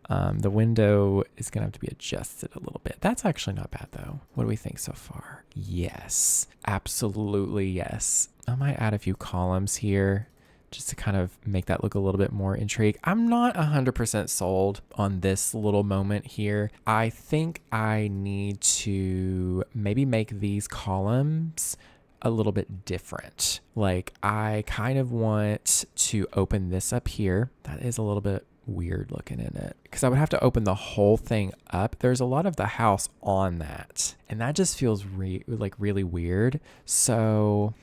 Speaker 1: The window is going to have to be adjusted a little bit. That's actually not bad though. What do we think so far? Yes, absolutely yes. I might add a few columns here just to kind of make that look a little bit more intrigue. I'm not 100% sold on this little moment here. I think I need to maybe make these columns a little bit different. Like, I kind of want to open this up here. That is a little bit weird looking in it because I would have to open the whole thing up. There's a lot of the house on that, and that just feels like really weird. So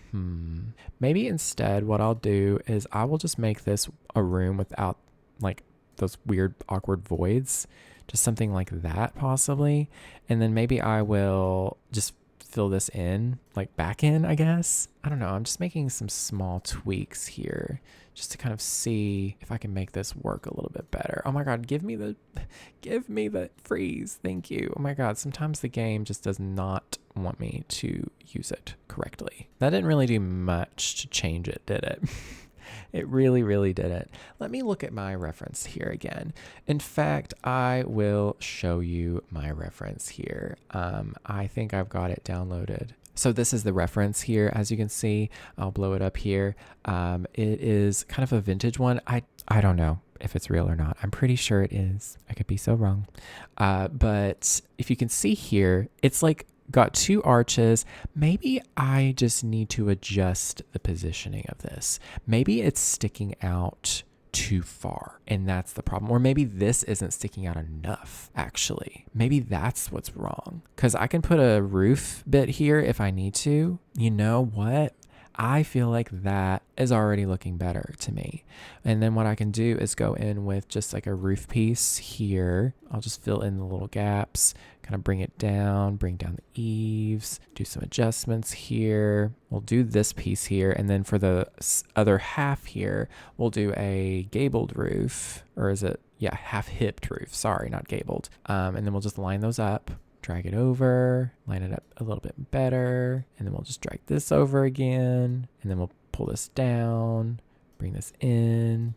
Speaker 1: maybe instead what I'll do is I will just make this a room without like those weird awkward voids, just something like that possibly. And then maybe I will just fill this in, like back in, I guess. I don't know. I'm just making some small tweaks here just to kind of see if I can make this work a little bit better. Oh my God, give me the freeze. Thank you. Oh my God, sometimes the game just does not want me to use it correctly. That didn't really do much to change it, did it? It really, really didn't. Let me look at my reference here again. In fact, I will show you my reference here. I think I've got it downloaded. So this is the reference here. As you can see, I'll blow it up here. It is kind of a vintage one. I don't know if it's real or not. I'm pretty sure it is. I could be so wrong. But if you can see here, it's like got two arches. Maybe I just need to adjust the positioning of this. Maybe it's sticking out too far, and that's the problem. Or maybe this isn't sticking out enough, actually. Maybe that's what's wrong. Because I can put a roof bit here if I need to. You know what? I feel like that is already looking better to me. And then what I can do is go in with just like a roof piece here. I'll just fill in the little gaps, kind of bring it down, bring down the eaves, do some adjustments here. We'll do this piece here. And then for the other half here, we'll do a gabled roof, or is it? Yeah, half-hipped roof. Sorry, not gabled. And then we'll just line those up. Drag it over, line it up a little bit better, and then we'll just drag this over again, and then we'll pull this down, bring this in,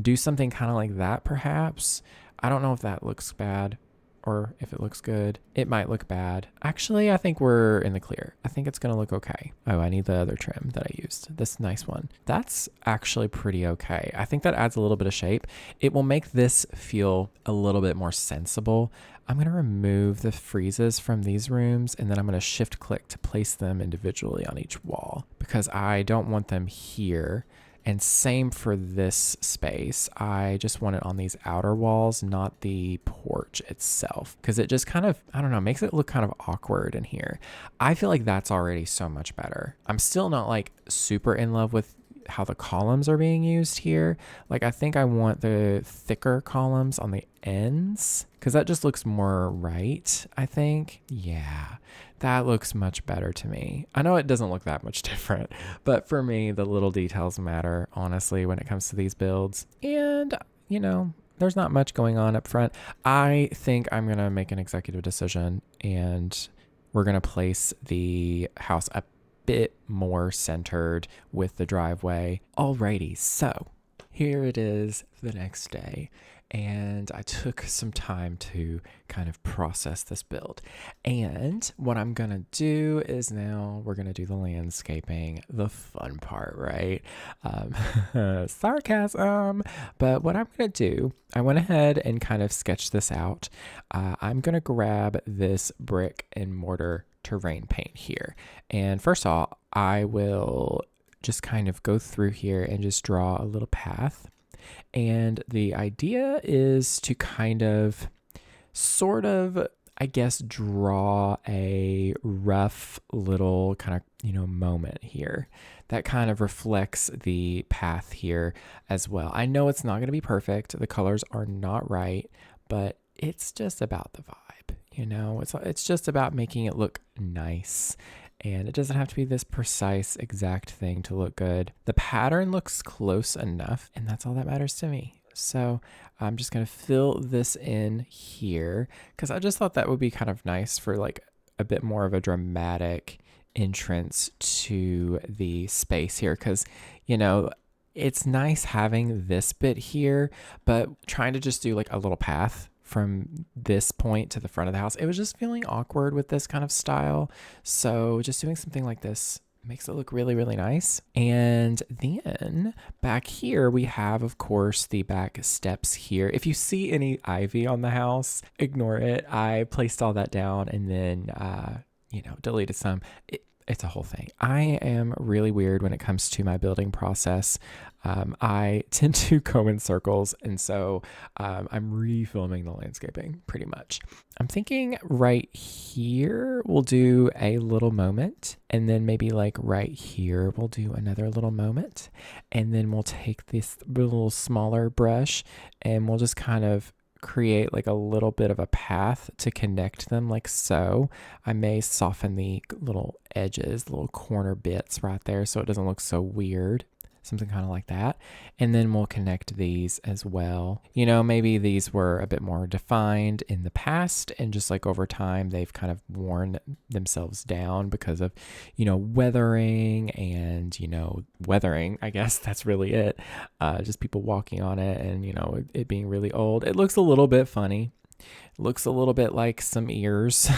Speaker 1: do something kind of like that perhaps. I don't know if that looks bad or if it looks good. It might look bad. Actually, I think we're in the clear. I think it's going to look okay. Oh, I need the other trim that I used, this nice one. That's actually pretty okay. I think that adds a little bit of shape. It will make this feel a little bit more sensible. I'm going to remove the freezes from these rooms, and then I'm going to shift click to place them individually on each wall because I don't want them here. And same for this space. I just want it on these outer walls, not the porch itself, because it just kind of, I don't know, makes it look kind of awkward in here. I feel like that's already so much better. I'm still not like super in love with how the columns are being used here. Like I think I want the thicker columns on the ends because that just looks more right, I think. Yeah, that looks much better to me. I know it doesn't look that much different, but for me, the little details matter, honestly, when it comes to these builds. And, you know, there's not much going on up front. I think I'm going to make an executive decision and we're going to place the house up bit more centered with the driveway. Alrighty, so here it is the next day, and I took some time to kind of process this build. And what I'm gonna do is now we're gonna do the landscaping, the fun part, right? Sarcasm. But what I'm gonna do, I went ahead and kind of sketched this out. I'm gonna grab this brick and mortar terrain paint here. And first of all, I will just kind of go through here and just draw a little path. And the idea is to kind of sort of, I guess, draw a rough little kind of, moment here that kind of reflects the path here as well. I know it's not going to be perfect. The colors are not right, but it's just about the vibe. It's just about making it look nice, and it doesn't have to be this precise exact thing to look good. The pattern looks close enough, and that's all that matters to me. So I'm just going to fill this in here because I just thought that would be kind of nice for like a bit more of a dramatic entrance to the space here because, it's nice having this bit here, but trying to just do like a little path from this point to the front of the house, it was just feeling awkward with this kind of style. So just doing something like this makes it look really, really nice. And then back here, we have, of course, the back steps here. If you see any ivy on the house, ignore it. I placed all that down and then, deleted some. It's a whole thing. I am really weird when it comes to my building process. I tend to go in circles, and so I'm refilming the landscaping pretty much. I'm thinking right here we'll do a little moment, and then maybe like right here we'll do another little moment, and then we'll take this little smaller brush and we'll just kind of create like a little bit of a path to connect them like so. I may soften the little edges, little corner bits right there so it doesn't look so weird. Something kind of like that. And then we'll connect these as well. You know, maybe these were a bit more defined in the past and just like over time they've kind of worn themselves down because of, you know, weathering and, you know, weathering, I guess that's really it. Just people walking on it and, you know, it being really old. It looks a little bit funny. It looks a little bit like some ears.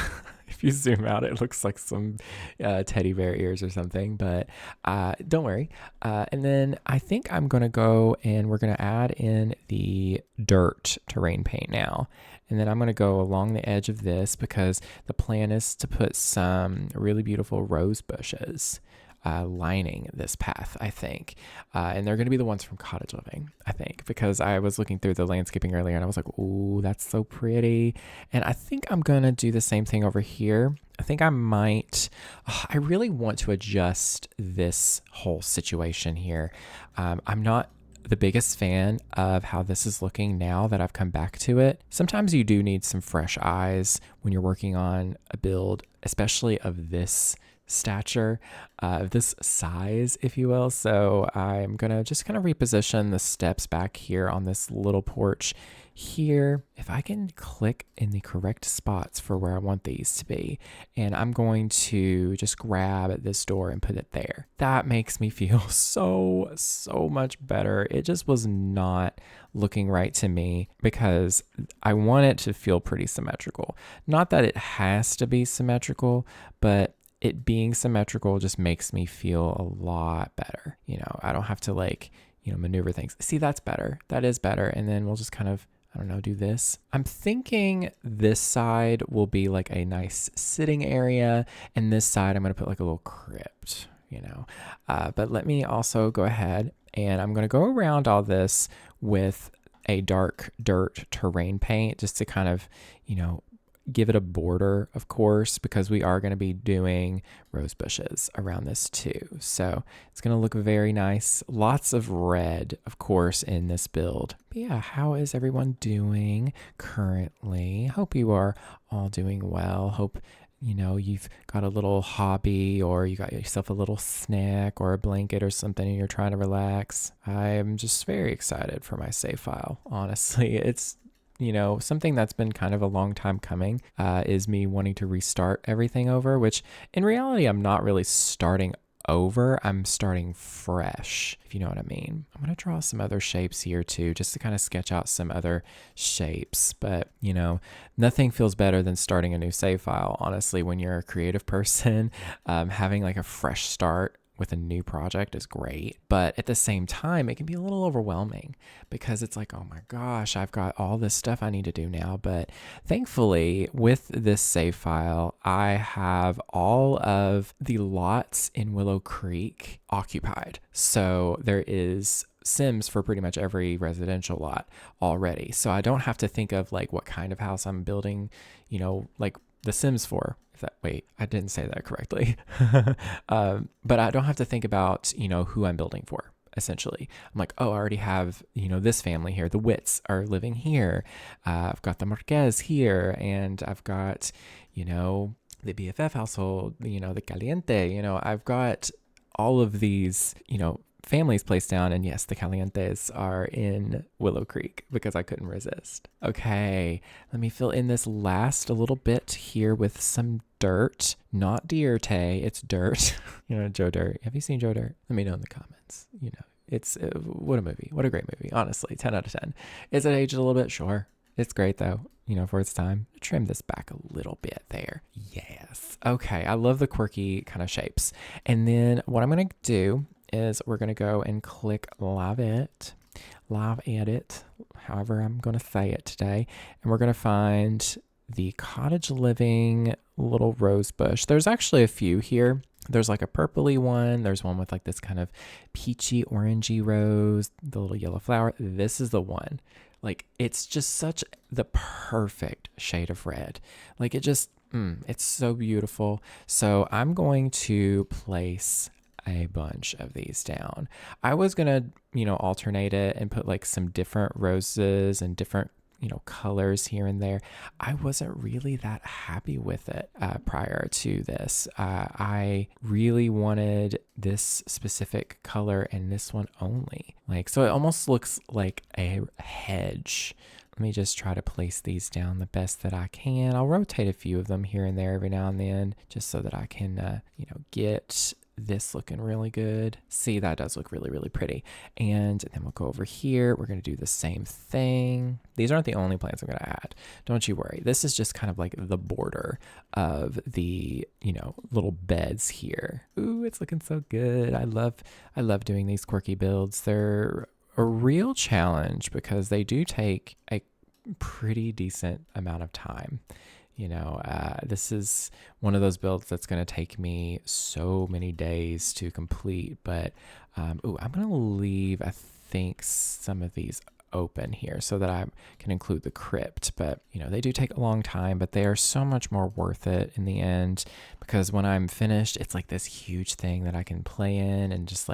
Speaker 1: If you zoom out, it looks like some teddy bear ears or something, but don't worry. And then I think I'm going to go and we're going to add in the dirt terrain paint now. And then I'm going to go along the edge of this because the plan is to put some really beautiful rose bushes lining this path, I think. And they're going to be the ones from Cottage Living, I think, because I was looking through the landscaping earlier and I was like, ooh, that's so pretty. And I think I'm going to do the same thing over here. I think I might, I really want to adjust this whole situation here. I'm not the biggest fan of how this is looking now that I've come back to it. Sometimes you do need some fresh eyes when you're working on a build, especially of this stature, this size, if you will. So I'm gonna just kind of reposition the steps back here on this little porch here. If I can click in the correct spots for where I want these to be, and I'm going to just grab this door and put it there. That makes me feel so much better. It just was not looking right to me because I want it to feel pretty symmetrical. Not that it has to be symmetrical, but it being symmetrical just makes me feel a lot better. You know, I don't have to like, you know, maneuver things. See, that's better. That is better. And then we'll just kind of, I don't know, do this. I'm thinking this side will be like a nice sitting area. And this side, I'm going to put like a little crypt, you know. But let me also go ahead and I'm going to go around all this with a dark dirt terrain paint just to kind of, you know, give it a border, of course, because we are going to be doing rose bushes around this too. So it's going to look very nice. Lots of red, of course, in this build. But yeah, how is everyone doing currently? Hope you are all doing well. Hope, you know, you've got a little hobby or you got yourself a little snack or a blanket or something and you're trying to relax. I'm just very excited for my save file. Honestly, it's, you know, something that's been kind of a long time coming is me wanting to restart everything over, which in reality, I'm not really starting over. I'm starting fresh, if you know what I mean. I'm going to draw some other shapes here too, just to kind of sketch out some other shapes. But, you know, nothing feels better than starting a new save file. Honestly, when you're a creative person, having like a fresh start with a new project is great, but at the same time, it can be a little overwhelming because it's like, oh my gosh, I've got all this stuff I need to do now. But thankfully, with this save file, I have all of the lots in Willow Creek occupied. So there is Sims for pretty much every residential lot already. So I don't have to think of like what kind of house I'm building, you know, like the Sims for. Wait, I didn't say that correctly. But I don't have to think about, you know, who I'm building for, essentially. I'm like, oh, I already have, you know, this family here. The Wits are living here. I've got the Marquez here. And I've got, you know, the BFF household, you know, the Caliente. You know, I've got all of these, you know, families placed down. And yes, the Calientes are in Willow Creek because I couldn't resist. Okay, let me fill in this last a little bit here with some dirt. Not dirt, it's dirt. You know, Joe Dirt. Have you seen Joe Dirt? Let me know in the comments. You know, it's what a movie. What a great movie. Honestly, 10 out of 10. Is it aged a little bit? Sure. It's great though, you know, for its time. Trim this back a little bit there. Yes. Okay, I love the quirky kind of shapes. And then what I'm going to do is we're going to go and click live edit, however I'm going to say it today. And we're going to find the Cottage Living little rose bush. There's actually a few here. There's like a purpley one. There's one with like this kind of peachy orangey rose, the little yellow flower. This is the one. Like, it's just such the perfect shade of red. Like, it just, it's so beautiful. So I'm going to place a bunch of these down. I was going to, you know, alternate it and put like some different roses and different colors here and there. I wasn't really that happy with it prior to this. I really wanted this specific color and this one only. So it almost looks like a hedge. Let me just try to place these down the best that I can. I'll rotate a few of them here and there every now and then just so that I can, get this looking really good. See, that does look really, really pretty. And then we'll go over here. We're going to do the same thing. These aren't the only plants I'm going to add. Don't you worry. This is just kind of like the border of the, little beds here. Ooh, it's looking so good. I love doing these quirky builds. They're a real challenge because they do take a pretty decent amount of time. This is one of those builds that's going to take me so many days to complete, but I'm going to leave, I think, some of these open here so that I can include the crypt. But, they do take a long time, but they are so much more worth it in the end because when I'm finished, it's like this huge thing that I can play in and just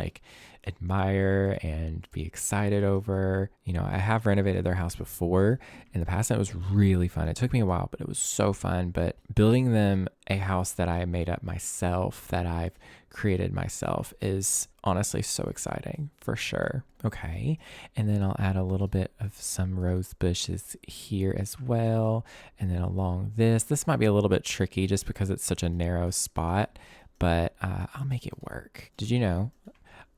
Speaker 1: admire and be excited over. I have renovated their house before in the past and it was really fun. It took me a while, but it was so fun. But building them a house that I made up myself, that I've created myself, is honestly so exciting for sure. Okay, and then I'll add a little bit of some rose bushes here as well. And then along this might be a little bit tricky just because it's such a narrow spot, but I'll make it work. Did you know?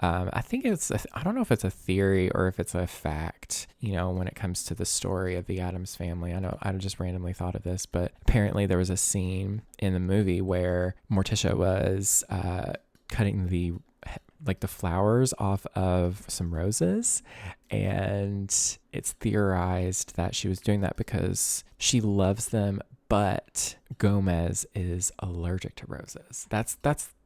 Speaker 1: I think I don't know if it's a theory or if it's a fact, when it comes to the story of the Addams family. I know I just randomly thought of this, but apparently there was a scene in the movie where Morticia was cutting the flowers off of some roses, and it's theorized that she was doing that because she loves them, but Gomez is allergic to roses. That's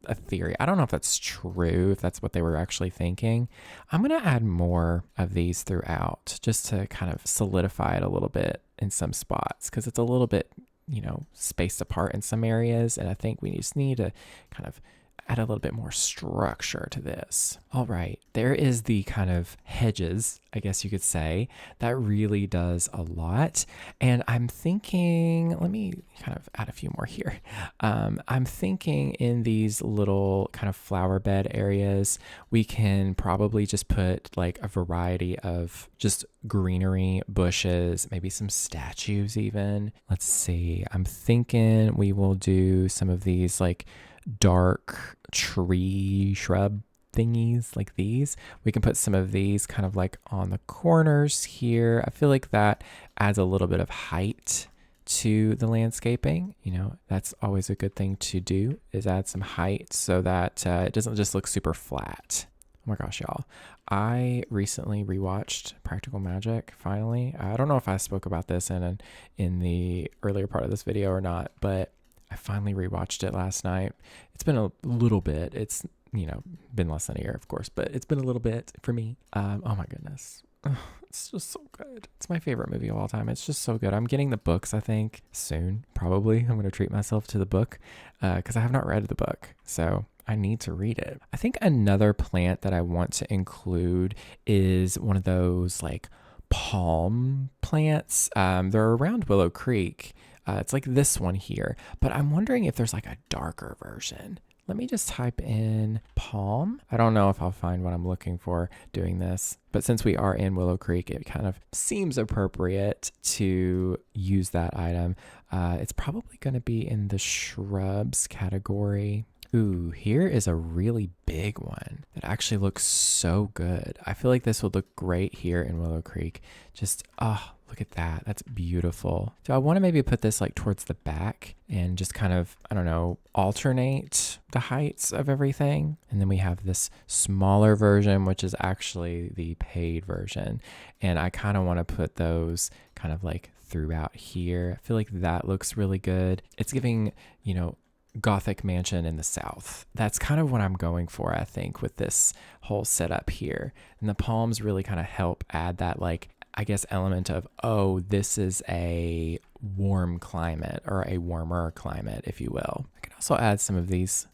Speaker 1: a theory. I don't know if that's true, if that's what they were actually thinking. I'm going to add more of these throughout just to kind of solidify it a little bit in some spots because it's a little bit, spaced apart in some areas. And I think we just need to kind of add a little bit more structure to this. All right, there is the kind of hedges, I guess you could say, that really does a lot. And I'm thinking, let me kind of add a few more here. I'm thinking in these little kind of flower bed areas, we can probably just put a variety of just greenery, bushes, maybe some statues even. Let's see, I'm thinking we will do some of these dark tree shrub thingies like these. We can put some of these kind of on the corners here. I feel like that adds a little bit of height to the landscaping. That's always a good thing to do, is add some height so that it doesn't just look super flat. Oh my gosh, y'all. I recently rewatched Practical Magic, finally. I don't know if I spoke about this in the earlier part of this video or not, but I finally rewatched it last night. It's been a little bit. It's, been less than a year, of course, but it's been a little bit for me. Oh my goodness. It's just so good. It's my favorite movie of all time. It's just so good. I'm getting the books, I think, soon, probably. I'm going to treat myself to the book because I have not read the book. So I need to read it. I think another plant that I want to include is one of those palm plants. They're around Willow Creek. It's like this one here, but I'm wondering if there's a darker version. Let me just type in palm. I don't know if I'll find what I'm looking for doing this, but since we are in Willow Creek, it kind of seems appropriate to use that item. It's probably going to be in the shrubs category. Ooh, here is a really big one that actually looks so good. I feel like this would look great here in Willow Creek. Just, look at that. That's beautiful. So I want to maybe put this towards the back and just kind of, I don't know, alternate the heights of everything. And then we have this smaller version, which is actually the paid version. And I kind of want to put those kind of throughout here. I feel like that looks really good. It's giving, Gothic mansion in the South. That's kind of what I'm going for, I think, with this whole setup here. And the palms really kind of help add that I guess element of, this is a warm climate or a warmer climate, if you will. I can also add some of these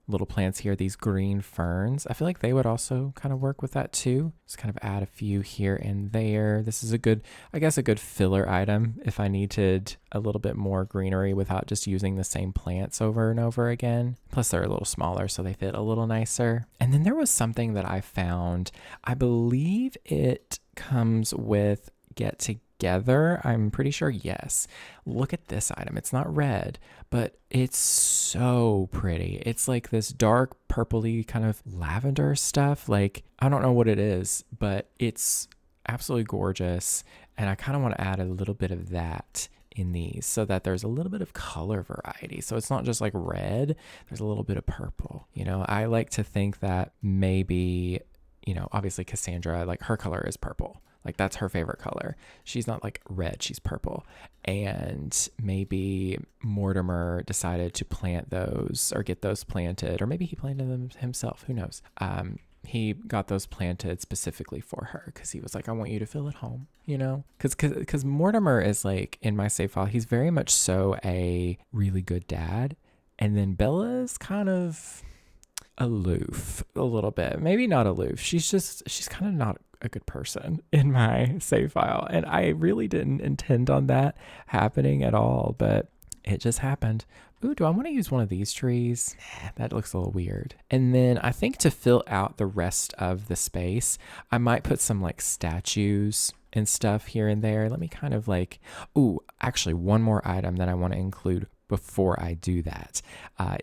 Speaker 1: little plants here, these green ferns. I feel like they would also kind of work with that too. Just kind of add a few here and there. This is a good, I guess, a good filler item if I needed a little bit more greenery without just using the same plants over and over again. Plus they're a little smaller, so they fit a little nicer. And then there was something that I found. I believe it comes with Get Together. I'm pretty sure, yes. Look at this item. It's not red, but it's so pretty. It's like this dark purpley kind of lavender stuff. Like, I don't know what it is, but it's absolutely gorgeous. And I kind of want to add a little bit of that in these so that there's a little bit of color variety. So it's not just like red, there's a little bit of purple. You know, I like to think that maybe, you know, obviously Cassandra, like her color is purple. Like that's her favorite color. She's not like red, she's purple. And maybe Mortimer decided to plant those or get those planted, or maybe he planted them himself, who knows? He got those planted specifically for her because he was like, I want you to feel at home, you know? Because Mortimer is like, in my save file, he's very much so a really good dad. And then Bella's kind of aloof a little bit. Maybe not aloof. She's kind of not a good person in my save file. And I really didn't intend on that happening at all, but it just happened. Ooh, do I want to use one of these trees? Nah, that looks a little weird. And then I think to fill out the rest of the space, I might put some like statues and stuff here and there. Let me kind of like, ooh, actually one more item that I want to include before I do that.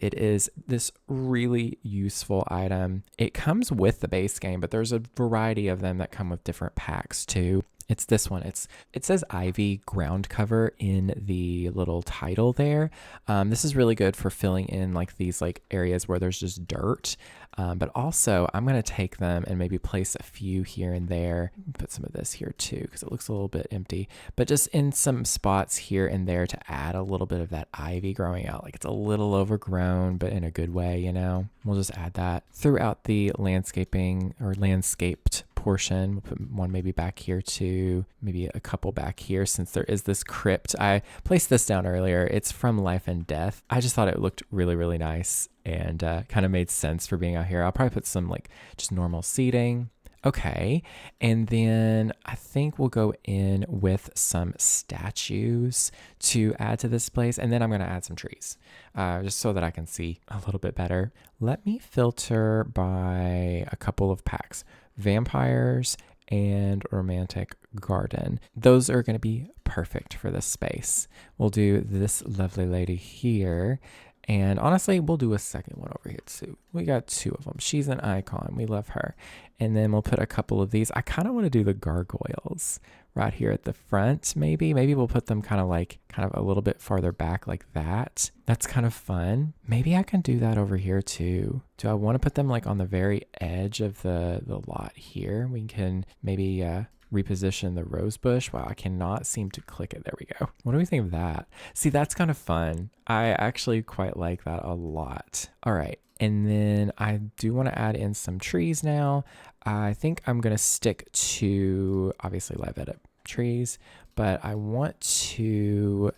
Speaker 1: It is this really useful item. It comes with the base game, but there's a variety of them that come with different packs too. It's this one. It says Ivy ground cover in the little title there. This is really good for filling in like these like areas where there's just dirt. But also I'm going to take them and maybe place a few here and there. Put some of this here too because it looks a little bit empty. But just in some spots here and there to add a little bit of that ivy growing out. Like it's a little overgrown, but in a good way, you know. We'll just add that throughout the landscaping or landscaped portion. We'll put one maybe back here too, maybe a couple back here since there is this crypt. I placed this down earlier. It's from Life and Death. I just thought it looked really, really nice and kind of made sense for being out here. I'll probably put some like just normal seating. Okay, and then I think we'll go in with some statues to add to this place, and then I'm going to add some trees just so that I can see a little bit better. Let me filter by a couple of packs. Vampires and romantic garden. Those are going to be perfect for this space. We'll do this lovely lady here. And honestly, we'll do a second one over here too. We got two of them. She's an icon. We love her. And then we'll put a couple of these. I kind of want to do the gargoyles right here at the front. Maybe we'll put them kind of a little bit farther back like that. That's kind of fun. Maybe I can do that over here too. Do I want to put them like on the very edge of the lot here? We can maybe reposition the rose bush. Wow, I cannot seem to click it. There we go. What do we think of that? See, that's kind of fun. I actually quite like that a lot. All right. And then I do want to add in some trees now. I think I'm going to stick to obviously live edit trees, but I want to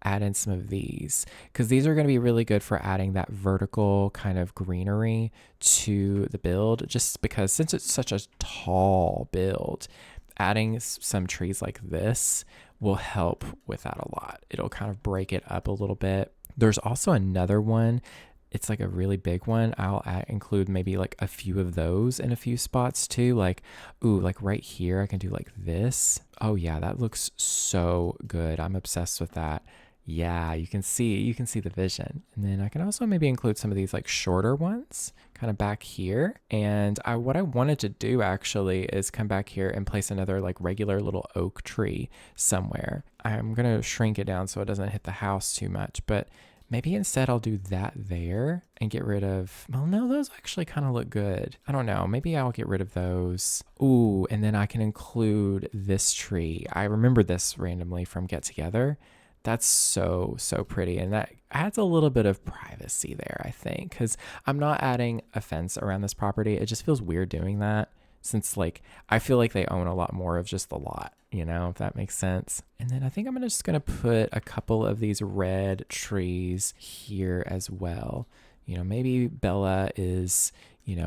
Speaker 1: add in some of these because these are going to be really good for adding that vertical kind of greenery to the build, just because since it's such a tall build, adding some trees like this will help with that a lot. It'll kind of break it up a little bit. There's also another one. It's like a really big one. I'll include maybe like a few of those in a few spots too. Like, ooh, like right here, I can do like this. Oh yeah, that looks so good. I'm obsessed with that. Yeah, you can see the vision. And then I can also maybe include some of these like shorter ones kind of back here. And what I wanted to do actually is come back here and place another like regular little oak tree somewhere. I'm going to shrink it down so it doesn't hit the house too much, but maybe instead I'll do that there and get rid of, well, no, those actually kind of look good. I don't know. Maybe I'll get rid of those. Ooh, and then I can include this tree. I remember this randomly from Get Together. That's so pretty. And that adds a little bit of privacy there, I think, because I'm not adding a fence around this property. It just feels weird doing that since like I feel like they own a lot more of just the lot, you know, if that makes sense. And then I think I'm just going to put a couple of these red trees here as well, Maybe Bella is,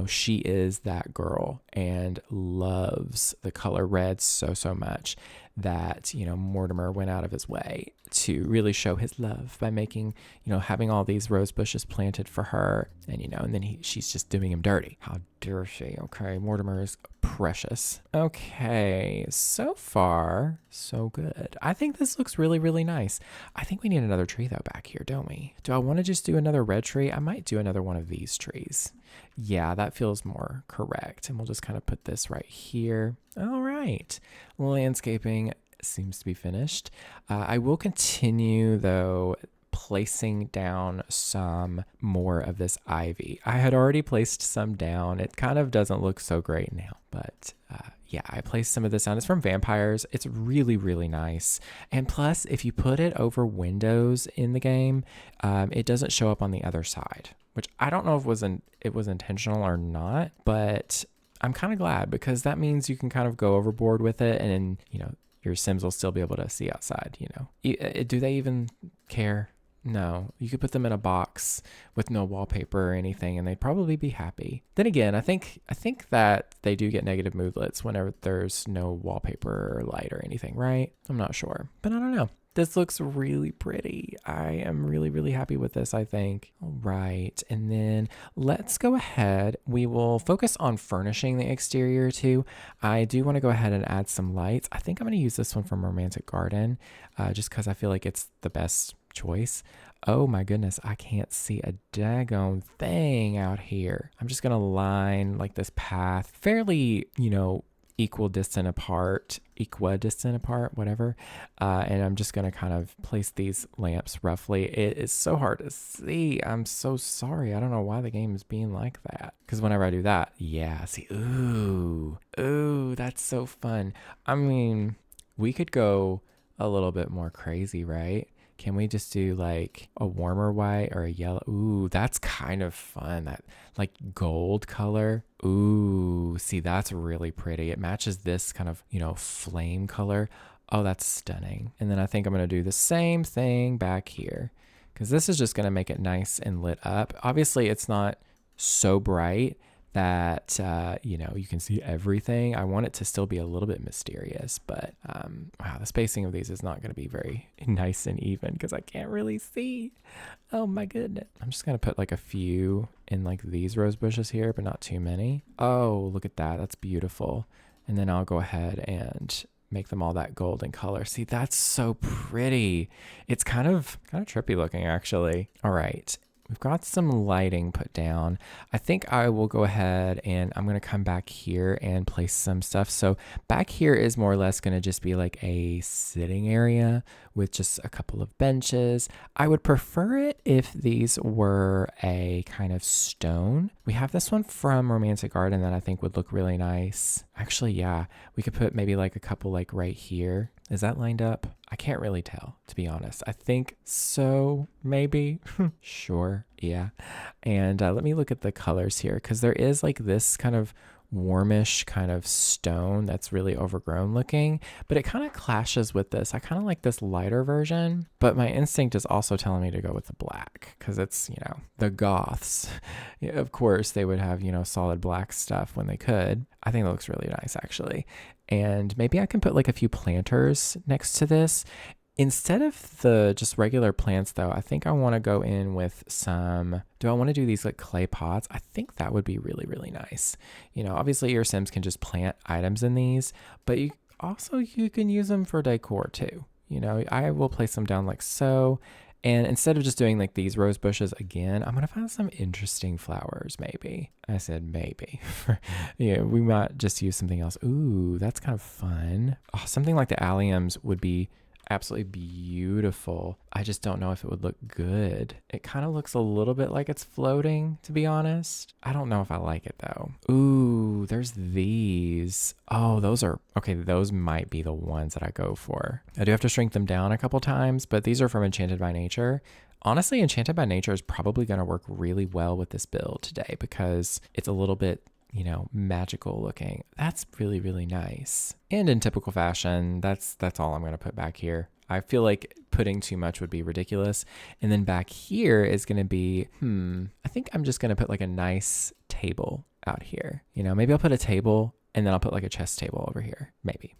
Speaker 1: she is that girl and loves the color red so much that, Mortimer went out of his way to really show his love by making, having all these rose bushes planted for her. And then she's just doing him dirty. How dare she? Okay, Mortimer is precious. Okay, so far, so good. I think this looks really, really nice. I think we need another tree though back here, don't we? Do I want to just do another red tree? I might do another one of these trees. Yeah, that feels more correct. And we'll just kind of put this right here. All right. Landscaping seems to be finished. I will continue though placing down some more of this ivy. I had already placed some down. It kind of doesn't look so great now, but yeah, I placed some of this down. It's from Vampires. It's really, really nice. And plus, if you put it over windows in the game, it doesn't show up on the other side, which I don't know if it was intentional or not, but I'm kind of glad because that means you can kind of go overboard with it and, your Sims will still be able to see outside, Do they even care? No, you could put them in a box with no wallpaper or anything and they'd probably be happy. Then again, I think that they do get negative moodlets whenever there's no wallpaper or light or anything, right? I'm not sure, but I don't know. This looks really pretty. I am really, really happy with this, I think. All right, and then let's go ahead. We will focus on furnishing the exterior too. I do want to go ahead and add some lights. I think I'm going to use this one from Romantic Garden just because I feel like it's the best choice. Oh my goodness, I can't see a daggone thing out here. I'm just going to line like this path fairly, equidistant apart, whatever. And I'm just going to kind of place these lamps roughly. It is so hard to see. I'm so sorry. I don't know why the game is being like that. Because whenever I do that, yeah, see, ooh, that's so fun. I mean, we could go a little bit more crazy, right? Can we just do like a warmer white or a yellow? Ooh, that's kind of fun. That like gold color. Ooh, see, that's really pretty. It matches this kind of, flame color. Oh, that's stunning. And then I think I'm going to do the same thing back here because this is just going to make it nice and lit up. Obviously, it's not so bright that, you can see everything. I want it to still be a little bit mysterious, but wow, the spacing of these is not going to be very nice and even because I can't really see. Oh my goodness. I'm just going to put like a few in like these rose bushes here, but not too many. Oh, look at that. That's beautiful. And then I'll go ahead and make them all that golden color. See, that's so pretty. It's kind of trippy looking actually. All right. We've got some lighting put down. I think I will go ahead and I'm going to come back here and place some stuff. So back here is more or less going to just be like a sitting area with just a couple of benches. I would prefer it if these were a kind of stone. We have this one from Romantic Garden that I think would look really nice. Actually, yeah, we could put maybe like a couple like right here. Is that lined up? I can't really tell, to be honest. I think so, maybe. Sure, yeah. And let me look at the colors here because there is like this kind of warmish kind of stone that's really overgrown looking, but it kind of clashes with this. I kind of like this lighter version, but my instinct is also telling me to go with the black because it's, the Goths. Yeah, of course, they would have, solid black stuff when they could. I think it looks really nice, actually. And maybe I can put like a few planters next to this. Instead of the just regular plants though, I think I want to go in with do I want to do these like clay pots? I think that would be really, really nice. Obviously your Sims can just plant items in these, but you can use them for decor too. I will place them down like so. And instead of just doing like these rose bushes again, I'm going to find some interesting flowers, maybe. I said maybe. Yeah, we might just use something else. Ooh, that's kind of fun. Oh, something like the alliums would be absolutely beautiful. I just don't know if it would look good. It kind of looks a little bit like it's floating, to be honest. I don't know if I like it though. Ooh, there's these. Oh, those might be the ones that I go for. I do have to shrink them down a couple times, but these are from Enchanted by Nature. Honestly, Enchanted by Nature is probably going to work really well with this build today because it's a little bit magical looking. That's really, really nice. And in typical fashion, that's all I'm going to put back here. I feel like putting too much would be ridiculous. And then back here is going to be, I think I'm just going to put like a nice table out here. You know, maybe I'll put a table and then I'll put like a chess table over here, maybe.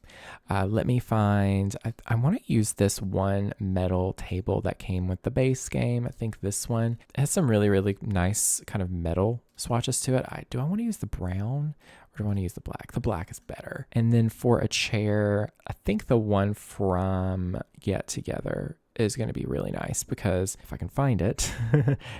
Speaker 1: Let me find, I want to use this one metal table that came with the base game. I think this one has some really, really nice kind of metal swatches to it. Do I want to use the brown or do I want to use the black? The black is better. And then for a chair, I think the one from Get Together is going to be really nice because if I can find it,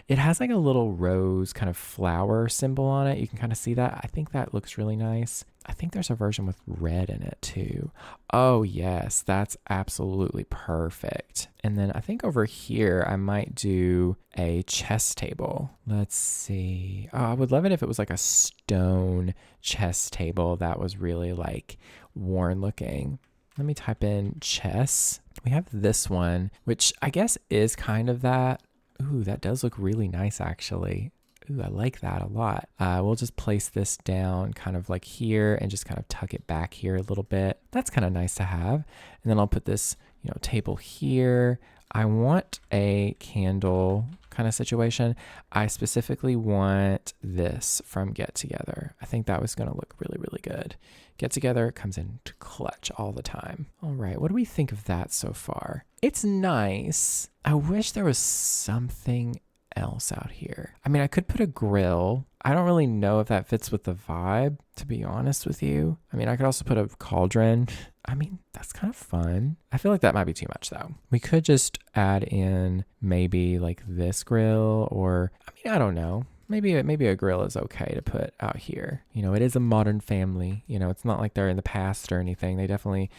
Speaker 1: it has like a little rose kind of flower symbol on it. You can kind of see that. I think that looks really nice. I think there's a version with red in it too. Oh yes, that's absolutely perfect. And then I think over here, I might do a chess table. Let's see. Oh, I would love it if it was like a stone chess table that was really like worn looking. Let me type in chess. We have this one, which I guess is kind of that. Ooh, that does look really nice, actually. Ooh, I like that a lot. We'll just place this down kind of like here and just kind of tuck it back here a little bit. That's kind of nice to have. And then I'll put this, table here. I want a candle kind of situation. I specifically want this from Get Together. I think that was going to look really, really good. Get Together comes in clutch all the time. All right, what do we think of that so far? It's nice. I wish there was something else out here. I mean, I could put a grill. I don't really know if that fits with the vibe, to be honest with you. I mean, I could also put a cauldron. I mean, that's kind of fun. I feel like that might be too much though. We could just add in maybe like this grill or, I don't know. Maybe a grill is okay to put out here. It is a modern family. It's not like they're in the past or anything. They definitely,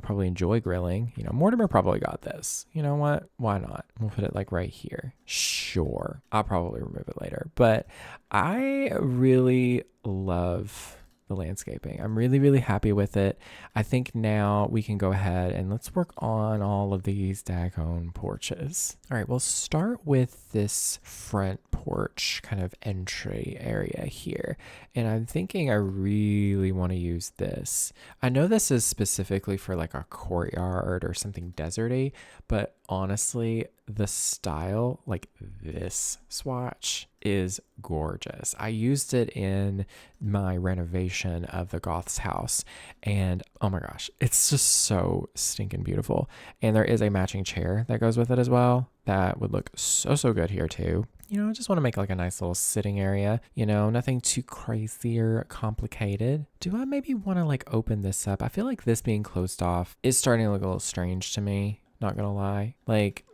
Speaker 1: probably enjoy grilling. Mortimer probably got this. You know what? Why not? We'll put it like right here. Sure. I'll probably remove it later. But I really love the landscaping. I'm really, really happy with it. I think now we can go ahead and let's work on all of these daggone porches. All right, we'll start with this front porch kind of entry area here. And I'm thinking I really want to use this. I know this is specifically for like a courtyard or something deserty, but honestly, the style, like this swatch, is gorgeous. I used it in my renovation of the Goth's house and oh my gosh, it's just so stinking beautiful. And there is a matching chair that goes with it as well. That would look so, so good here too. I just want to make like a nice little sitting area, nothing too crazy or complicated. Do I maybe want to like open this up? I feel like this being closed off is starting to look a little strange to me, not gonna lie. Like,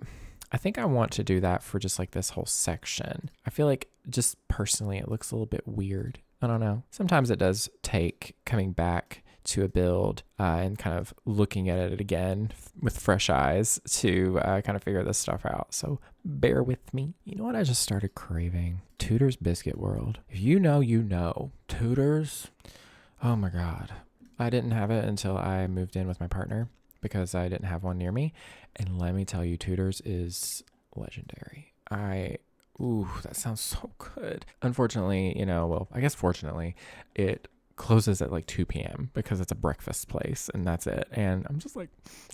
Speaker 1: I think I want to do that for just like this whole section. I feel like just personally, it looks a little bit weird. I don't know. Sometimes it does take coming back to a build and kind of looking at it again with fresh eyes to kind of figure this stuff out. So bear with me. You know what I just started craving? Tudor's Biscuit World. If you know, you know. Tudor's. Oh my God. I didn't have it until I moved in with my partner because I didn't have one near me. And let me tell you, Tudor's is legendary. Ooh, that sounds so good. Unfortunately, I guess fortunately, it closes at like 2 p.m. because it's a breakfast place and that's it. And I'm just like,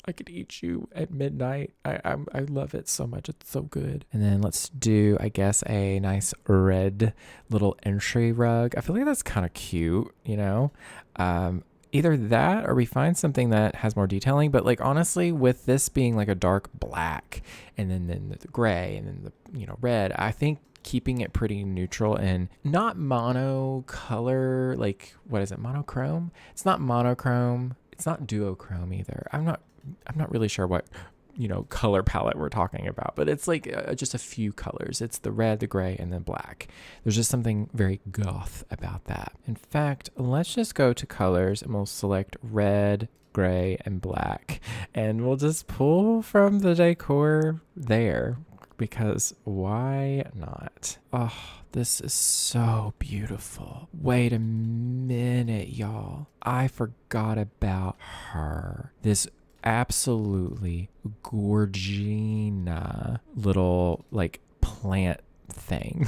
Speaker 1: I could eat you at midnight. I love it so much. It's so good. And then let's do, I guess, a nice red little entry rug. I feel like that's kind of cute, either that or we find something that has more detailing. But like, honestly, with this being like a dark black and then the gray and then the, red, I think keeping it pretty neutral and not monocolor, like, what is it, monochrome? It's not monochrome. It's not duochrome either. I'm not really sure what, color palette we're talking about, but it's like just a few colors. It's the red, the gray, and then black. There's just something very goth about that. In fact, let's just go to colors and we'll select red, gray, and black, and we'll just pull from the decor there. Because why not? Oh, this is so beautiful. Wait a minute, y'all. I forgot about her. This absolutely gorgina little like plant thing.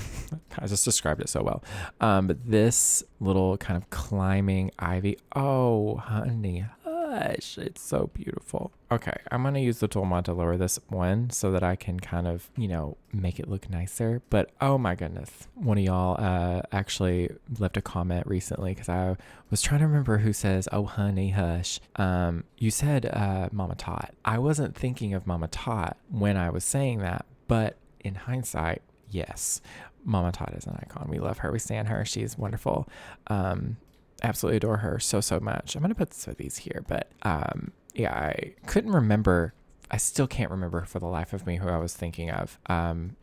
Speaker 1: I just described it so well. But this little kind of climbing ivy. Oh, honey. gosh, it's so beautiful. Okay, I'm going to use the tool mod to lower this one so that I can kind of, make it look nicer. But oh my goodness, one of y'all actually left a comment recently because I was trying to remember who says, oh honey, hush. You said Mama Tot. I wasn't thinking of Mama Tot when I was saying that, but in hindsight, yes, Mama Tot is an icon. We love her. We stand her. She's wonderful. Absolutely adore her so much. I'm going to put some of these here, but yeah, I couldn't remember. I still can't remember for the life of me who I was thinking of.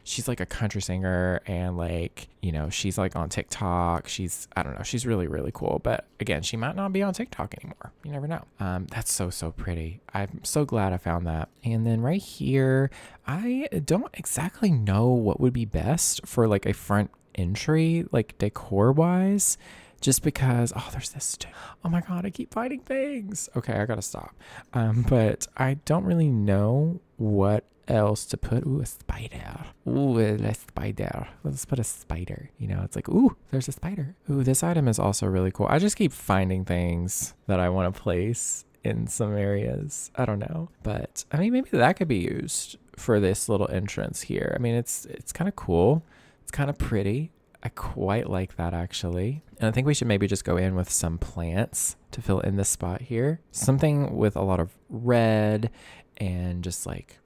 Speaker 1: She's like a country singer and like, she's like on TikTok. I don't know. She's really, really cool. But again, she might not be on TikTok anymore. You never know. That's so pretty. I'm so glad I found that. And then right here, I don't exactly know what would be best for like a front entry, like decor wise. Just because, there's this too. Oh my God, I keep finding things. Okay, I gotta stop. But I don't really know what else to put. Ooh, a spider. Ooh, a spider. Let's put a spider. It's like, ooh, there's a spider. Ooh, this item is also really cool. I just keep finding things that I want to place in some areas. I don't know. But, I mean, maybe that could be used for this little entrance here. I mean, it's kind of cool. It's kind of pretty. I quite like that actually. And I think we should maybe just go in with some plants to fill in this spot here. Something with a lot of red and just like,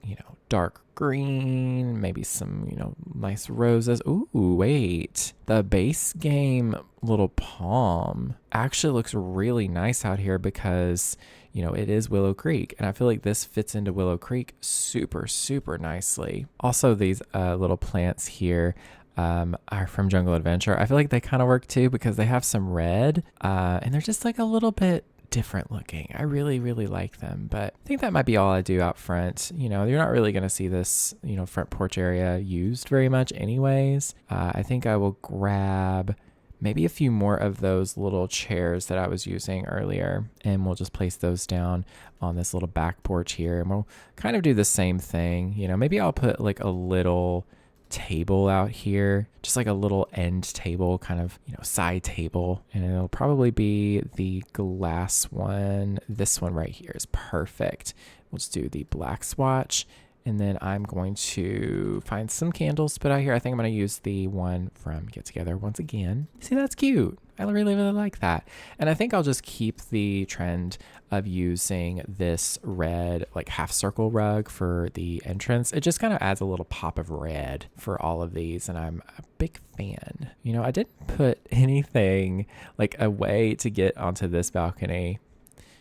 Speaker 1: dark green, maybe some, nice roses. Ooh, wait. The base game little palm actually looks really nice out here because, it is Willow Creek. And I feel like this fits into Willow Creek super nicely. Also, these little plants here are from Jungle Adventure. I feel like they kind of work too because they have some red and they're just like a little bit different looking. I really like them, but I think that might be all I do out front. You're not really going to see this, front porch area used very much anyways. I think I will grab maybe a few more of those little chairs that I was using earlier, and we'll just place those down on this little back porch here. And we'll kind of do the same thing. Maybe I'll put like a little table out here, just like a little end table, kind of, side table. And it'll probably be the glass one. This one right here is perfect. We'll just do the black swatch. And then I'm going to find some candles to put out here. I think I'm going to use the one from Get Together once again. See, that's cute. I really like that. And I think I'll just keep the trend of using this red like half circle rug for the entrance. It just kind of adds a little pop of red for all of these. And I'm a big fan. I didn't put anything like a way to get onto this balcony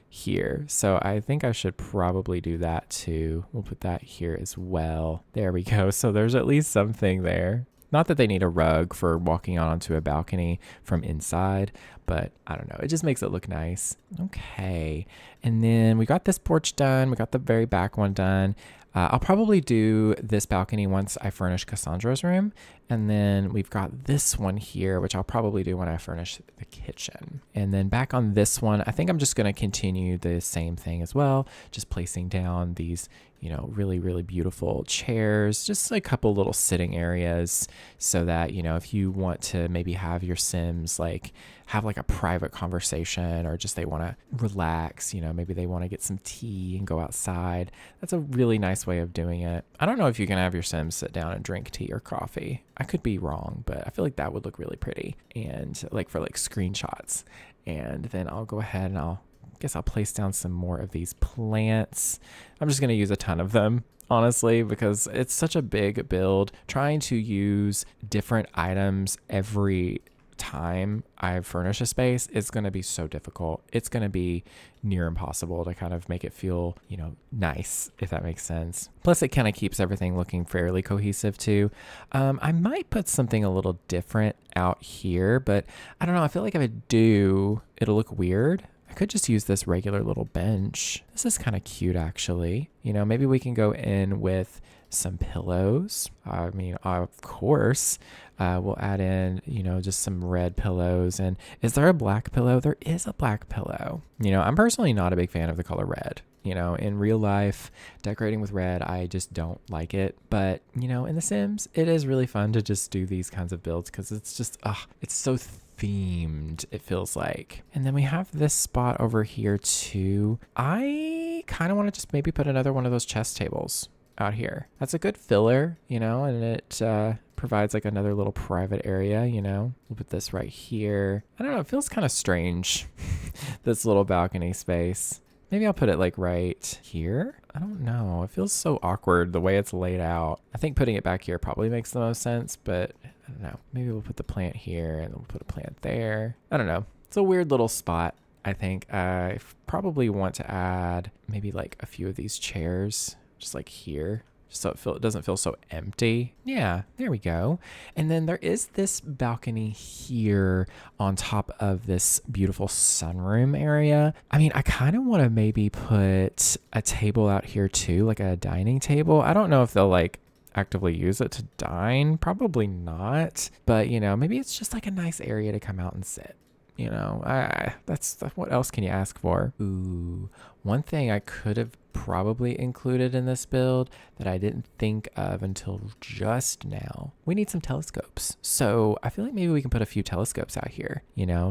Speaker 1: here. So I think I should probably do that too. We'll put that here as well. There we go. So there's at least something there. Not that they need a rug for walking onto a balcony from inside, but I don't know. It just makes it look nice. Okay. And then we got this porch done. We got the very back one done. I'll probably do this balcony once I furnish Cassandra's room. And then we've got this one here, which I'll probably do when I furnish the kitchen. And then back on this one, I think I'm just going to continue the same thing as well. Just placing down these, really beautiful chairs, just a couple little sitting areas so that, if you want to maybe have your Sims have a private conversation, or just they want to relax, maybe they want to get some tea and go outside. That's a really nice way of doing it. I don't know if you can have your Sims sit down and drink tea or coffee. I could be wrong, but I feel like that would look really pretty and for screenshots. And then I'll go ahead and I'll place down some more of these plants. I'm just going to use a ton of them, honestly, because it's such a big build. Trying to use different items every time I furnish a space is going to be so difficult. It's going to be near impossible to kind of make it feel, nice, if that makes sense. Plus, it kind of keeps everything looking fairly cohesive too. I might put something a little different out here, but I don't know. I feel like if I do, it'll look weird. I could just use this regular little bench. This is kind of cute, actually. Maybe we can go in with some pillows. I mean, of course, we'll add in, just some red pillows. And is there a black pillow? There is a black pillow. I'm personally not a big fan of the color red. In real life, decorating with red, I just don't like it. But, in The Sims, it is really fun to just do these kinds of builds because it's just, it's so themed, it feels like. And then we have this spot over here too. I kind of want to just maybe put another one of those chess tables out here. That's a good filler, and it provides like another little private area, We'll put this right here. I don't know, it feels kind of strange, this little balcony space. Maybe I'll put it like right here. I don't know. It feels so awkward the way it's laid out. I think putting it back here probably makes the most sense, but I don't know. Maybe we'll put the plant here and then we'll put a plant there. I don't know. It's a weird little spot. I think I probably want to add maybe like a few of these chairs just like here, just so it doesn't feel so empty. Yeah, there we go. And then there is this balcony here on top of this beautiful sunroom area. I mean, I kind of want to maybe put a table out here too, like a dining table. I don't know if they'll like actively use it to dine. Probably not. But, maybe it's just like a nice area to come out and sit. That's what else can you ask for? Ooh, one thing I could have probably included in this build that I didn't think of until just now. We need some telescopes. So I feel like maybe we can put a few telescopes out here,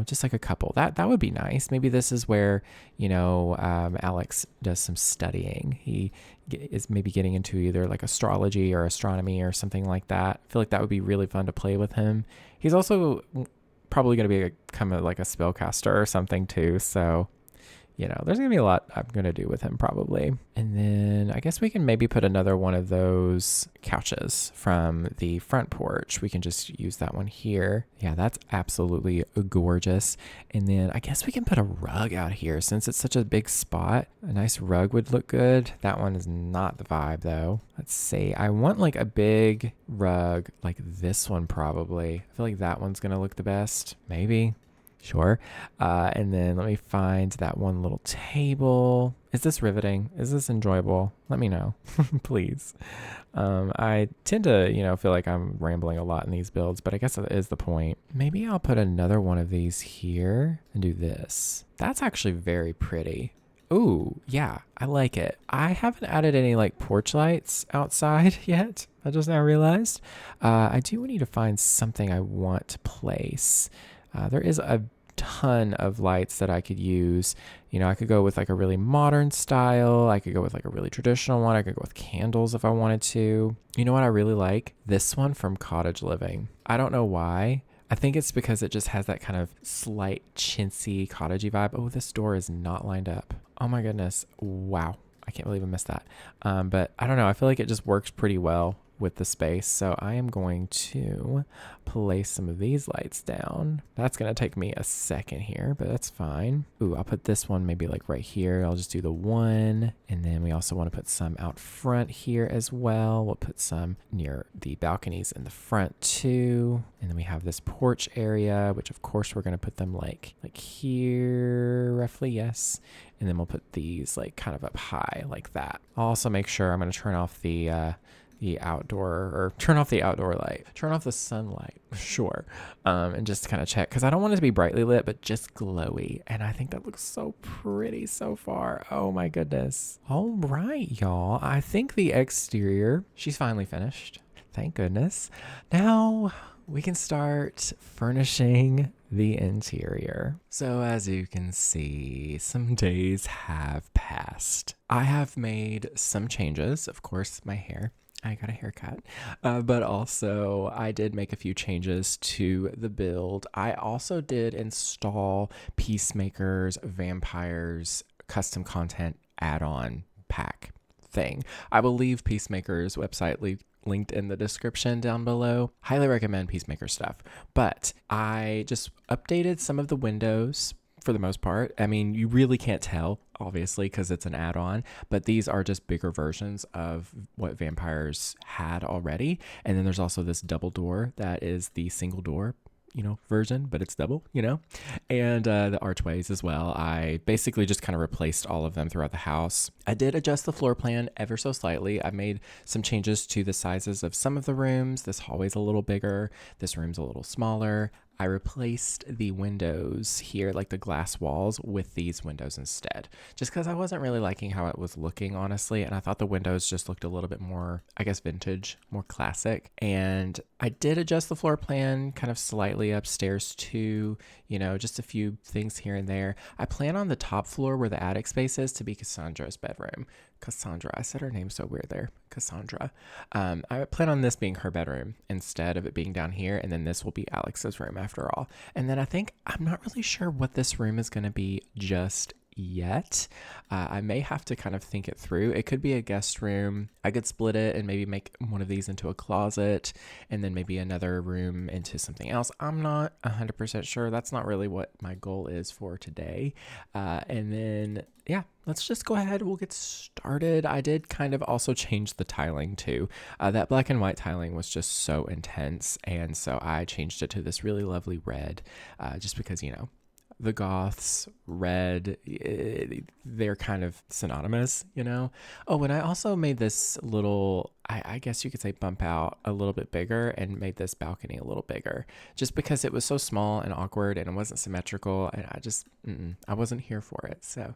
Speaker 1: just like a couple. That would be nice. Maybe this is where, Alex does some studying. He is maybe getting into either like astrology or astronomy or something like that. I feel like that would be really fun to play with him. He's also probably going to become like a spellcaster or something too. So, there's going to be a lot I'm going to do with him probably. And then I guess we can maybe put another one of those couches from the front porch. We can just use that one here. Yeah, that's absolutely gorgeous. And then I guess we can put a rug out here since it's such a big spot. A nice rug would look good. That one is not the vibe though. Let's see. I want like a big rug like this one probably. I feel like that one's going to look the best. Maybe. Sure. And then let me find that one little table. Is this riveting? Is this enjoyable? Let me know, please. I tend to, feel like I'm rambling a lot in these builds, but I guess that is the point. Maybe I'll put another one of these here and do this. That's actually very pretty. Ooh, yeah, I like it. I haven't added any like porch lights outside yet. I just now realized. I do need to find something I want to place. There is a ton of lights that I could use. I could go with like a really modern style. I could go with like a really traditional one. I could go with candles if I wanted to. You know what I really like? This one from Cottage Living. I don't know why. I think it's because it just has that kind of slight chintzy cottagey vibe. Oh, this door is not lined up. Oh my goodness. Wow. I can't believe I missed that. But I don't know. I feel like it just works pretty well with the space. So I am going to place some of these lights down. That's going to take me a second here, but that's fine. Ooh, I'll put this one maybe like right here. I'll just do the one. And then we also want to put some out front here as well. We'll put some near the balconies in the front too. And then we have this porch area, which of course we're going to put them like here roughly. Yes. And then we'll put these like kind of up high like that. I'll also make sure I'm going to turn off the outdoor, or turn off the outdoor light, turn off the sunlight, sure, and just kind of check, because I don't want it to be brightly lit but just glowy, and I think that looks so pretty so far. Oh my goodness. All right, y'all, I think the exterior, she's finally finished, thank goodness. Now we can start furnishing the interior. So as you can see, some days have passed. I have made some changes. Of course, my hair, I got a haircut, but also I did make a few changes to the build. I also did install Peacemaker's Vampires custom content add-on pack thing. I will leave Peacemaker's website linked in the description down below. Highly recommend Peacemaker stuff, but I just updated some of the windows for the most part. I mean, you really can't tell, obviously, because it's an add-on, but these are just bigger versions of what Vampires had already. And then there's also this double door that is the single door, version, but it's double, and the archways as well. I basically just kind of replaced all of them throughout the house. I did adjust the floor plan ever so slightly. I made some changes to the sizes of some of the rooms. This hallway's a little bigger. This room's a little smaller. I replaced the windows here, like the glass walls, with these windows instead, just because I wasn't really liking how it was looking, honestly. And I thought the windows just looked a little bit more, I guess, vintage, more classic. And I did adjust the floor plan kind of slightly upstairs too, just a few things here and there. I plan on the top floor where the attic space is to be Cassandra's bedroom. Cassandra, I said her name so weird there. Cassandra. I plan on this being her bedroom instead of it being down here, and then this will be Alex's room after all. And then I'm not really sure what this room is going to be just yet. I may have to kind of think it through. It could be a guest room. I could split it and maybe make one of these into a closet and then maybe another room into something else. I'm not 100% sure. That's not really what my goal is for today. And then, yeah, let's just go ahead. We'll get started. I did kind of also change the tiling too. That black and white tiling was just so intense. And so I changed it to this really lovely red, just because, the Goths, red, they're kind of synonymous, Oh, and I also made this little, I guess you could say, bump out a little bit bigger and made this balcony a little bigger just because it was so small and awkward and it wasn't symmetrical. And I wasn't here for it. So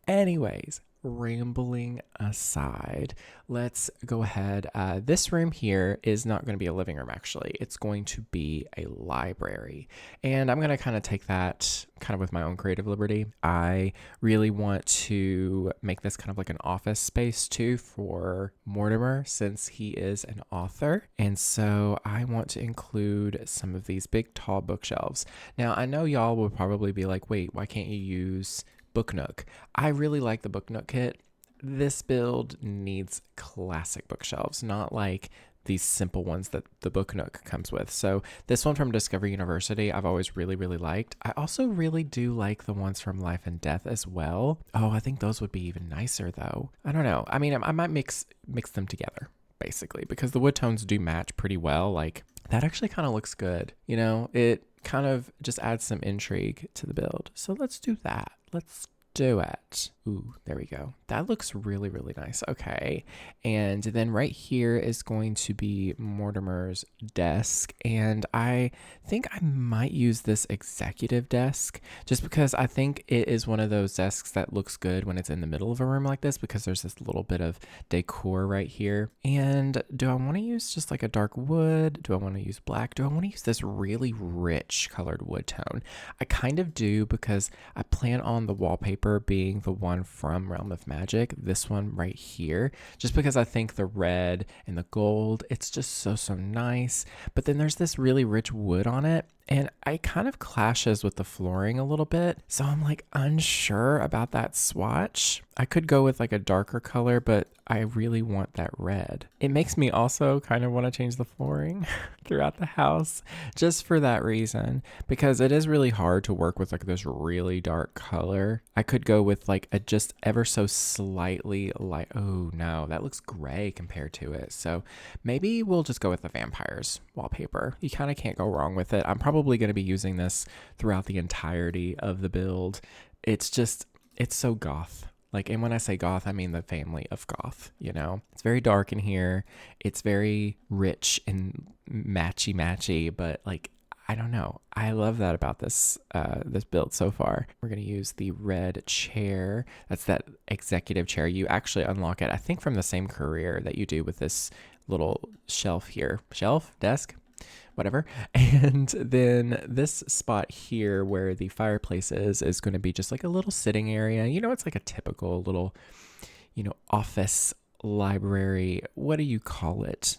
Speaker 1: anyways, rambling aside, let's go ahead. This room here is not going to be a living room, actually. It's going to be a library. And I'm going to kind of take that kind of with my own creative liberty. I really want to make this kind of like an office space too for Mortimer, since he is an author. And so I want to include some of these big, tall bookshelves. Now, I know y'all will probably be like, wait, why can't you use Book Nook? I really like the Book Nook kit. This build needs classic bookshelves, not like these simple ones that the Book Nook comes with. So this one from Discovery University, I've always really, really liked. I also really do like the ones from Life and Death as well. Oh, I think those would be even nicer though. I don't know. I mean, I might mix them together basically because the wood tones do match pretty well. Like that actually kind of looks good. It kind of just adds some intrigue to the build. So let's do that. Let's do it. Ooh, there we go. That looks really, really nice. Okay. And then right here is going to be Mortimer's desk. And I think I might use this executive desk just because I think it is one of those desks that looks good when it's in the middle of a room like this because there's this little bit of decor right here. And do I want to use just like a dark wood? Do I want to use black? Do I want to use this really rich colored wood tone? I kind of do because I plan on the wallpaper being the one from Realm of Magic, this one right here, just because I think the red and the gold, it's just so nice. But then there's this really rich wood on it, and it kind of clashes with the flooring a little bit. So I'm like unsure about that swatch. I could go with like a darker color, but I really want that red. It makes me also kind of want to change the flooring throughout the house just for that reason, because it is really hard to work with like this really dark color. I could go with like a just ever so slightly light. Oh no, that looks gray compared to it. So maybe we'll just go with the vampires wallpaper. You kind of can't go wrong with it. I'm probably going to be using this throughout the entirety of the build. It's so goth. Like, and when I say goth, I mean the family of goth, It's very dark in here. It's very rich and matchy, but like, I don't know. I love that about this build so far. We're going to use the red chair. That's that executive chair. You actually unlock it, I think, from the same career that you do with this little shelf here. Shelf? Desk? Whatever. And then this spot here where the fireplace is going to be just like a little sitting area. It's like a typical little, office, library, what do you call it,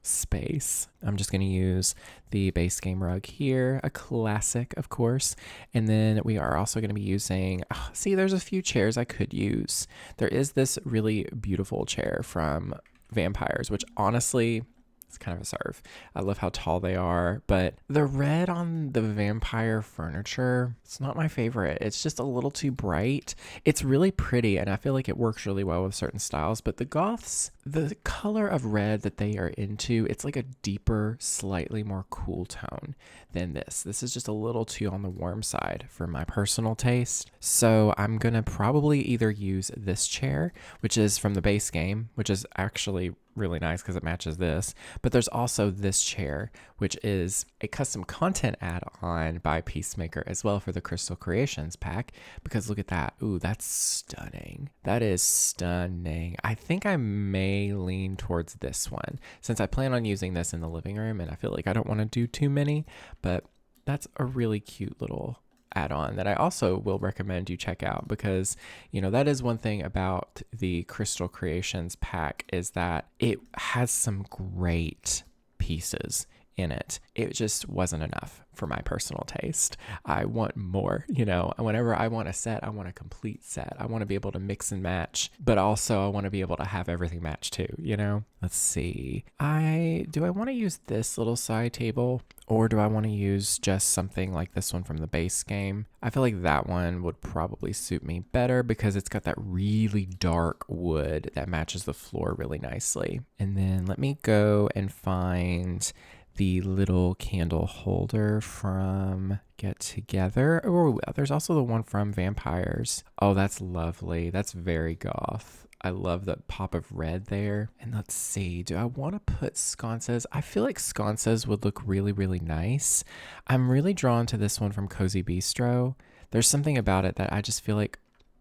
Speaker 1: space. I'm just going to use the base game rug here, a classic, of course. And then we are also going to be using, see, there's a few chairs I could use. There is this really beautiful chair from Vampires, which honestly, it's kind of a serve. I love how tall they are, but the red on the vampire furniture, it's not my favorite. It's just a little too bright. It's really pretty, and I feel like it works really well with certain styles, but the Goths, the color of red that they are into, it's like a deeper, slightly more cool tone than this. This is just a little too on the warm side for my personal taste. So I'm going to probably either use this chair, which is from the base game, which is actually really nice because it matches this. But there's also this chair, which is a custom content add-on by Peacemaker as well for the Crystal Creations pack. Because look at that. Ooh, that's stunning. That is stunning. I think I may lean towards this one since I plan on using this in the living room and I feel like I don't want to do too many, but that's a really cute little add-on that I also will recommend you check out because, you know, that is one thing about the Crystal Creations pack is that it has some great pieces in it. It just wasn't enough for my personal taste. I want more, you know, whenever I want a set, I want a complete set. I want to be able to mix and match, but also I want to be able to have everything match too, you know? Let's see. Do I want to use this little side table or do I want to use just something like this one from the base game? I feel like that one would probably suit me better because it's got that really dark wood that matches the floor really nicely. And then let me go and find the little candle holder from Get Together. Oh, there's also the one from Vampires. Oh, that's lovely. That's very goth. I love the pop of red there. And let's see, do I want to put sconces? I feel like sconces would look really, really nice. I'm really drawn to this one from Cozy Bistro. There's something about it that I just feel like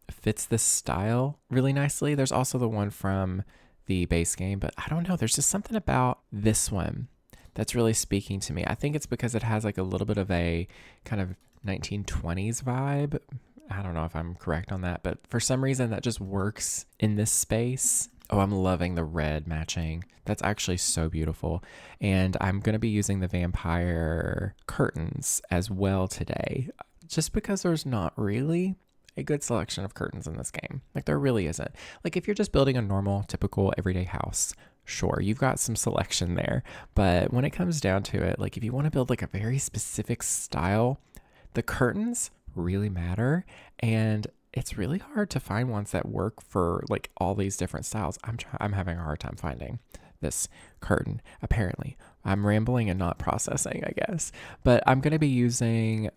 Speaker 1: fits this style really nicely. There's also the one from the base game, but I don't know. There's just something about this one that's really speaking to me. I think it's because it has like a little bit of a kind of 1920s vibe. I don't know if I'm correct on that, but for some reason that just works in this space. Oh, I'm loving the red matching. That's actually so beautiful. And I'm going to be using the vampire curtains as well today, just because there's not really a good selection of curtains in this game. Like there really isn't. Like if you're just building a normal, typical, everyday house, sure, you've got some selection there. But when it comes down to it, like if you want to build like a very specific style, the curtains really matter. And it's really hard to find ones that work for like all these different styles. I'm having a hard time finding this curtain, apparently. I'm rambling and not processing, I guess. But I'm going to be using,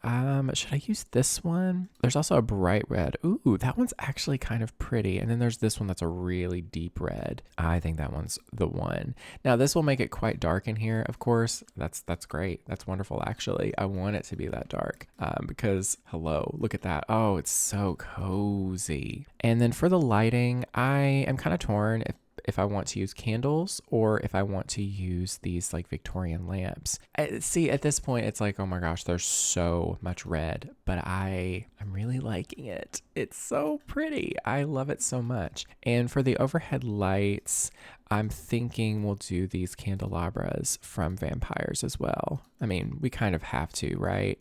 Speaker 1: should I use this one? There's also a bright red. Ooh, that one's actually kind of pretty. And then there's this one that's a really deep red. I think that one's the one. Now, this will make it quite dark in here, of course. That's great. That's wonderful, actually. I want it to be that dark because, hello, look at that. Oh, it's so cozy. And then for the lighting, I am kind of torn if I want to use candles or if I want to use these like Victorian lamps. See, at this point, it's like, oh my gosh, there's so much red, but I'm really liking it. It's so pretty. I love it so much. And for the overhead lights, I'm thinking we'll do these candelabras from Vampires as well. I mean, we kind of have to, right?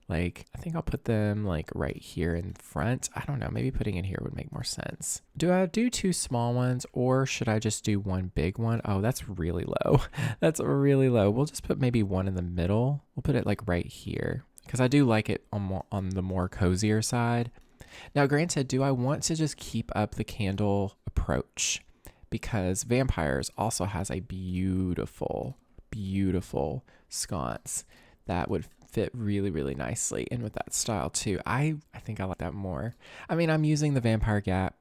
Speaker 1: Like, I think I'll put them like right here in front. I don't know, maybe putting it here would make more sense. Do I do two small ones or should I just do one big one? Oh, that's really low. That's really low. We'll just put maybe one in the middle. We'll put it like right here because I do like it on the more cozier side. Now, granted, do I want to just keep up the candle approach? Because Vampires also has a beautiful, beautiful sconce that would fit really, really nicely in with that style too. I think I like that more. I mean, I'm using the Vampire Gap.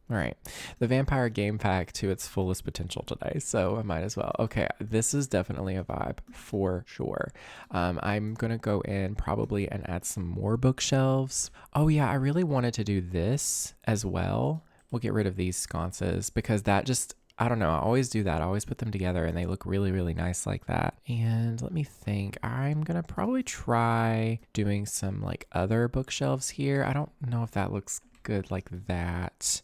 Speaker 1: All right, the Vampire Game Pack to its fullest potential today, so I might as well. Okay, this is definitely a vibe for sure. I'm gonna go in probably and add some more bookshelves. Oh yeah, I really wanted to do this as well. We'll get rid of these sconces because that just, I don't know, I always do that. I always put them together and they look really, really nice like that. And let me think. I'm going to probably try doing some like other bookshelves here. I don't know if that looks good like that.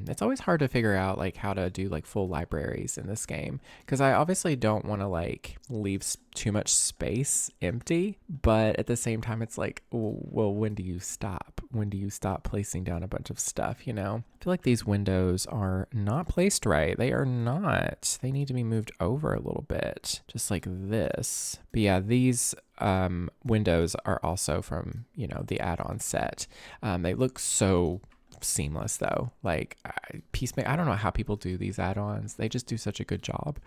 Speaker 1: It's always hard to figure out like how to do like full libraries in this game because I obviously don't want to like leave too much space empty, but at the same time it's like, well, when do you stop? When do you stop placing down a bunch of stuff, you know? I feel like these windows are not placed right. They are not. They need to be moved over a little bit, just like this. But yeah, these windows are also from, you know, the add-on set. They look so seamless though. Like Peacemaker, I don't know how people do these add-ons. They just do such a good job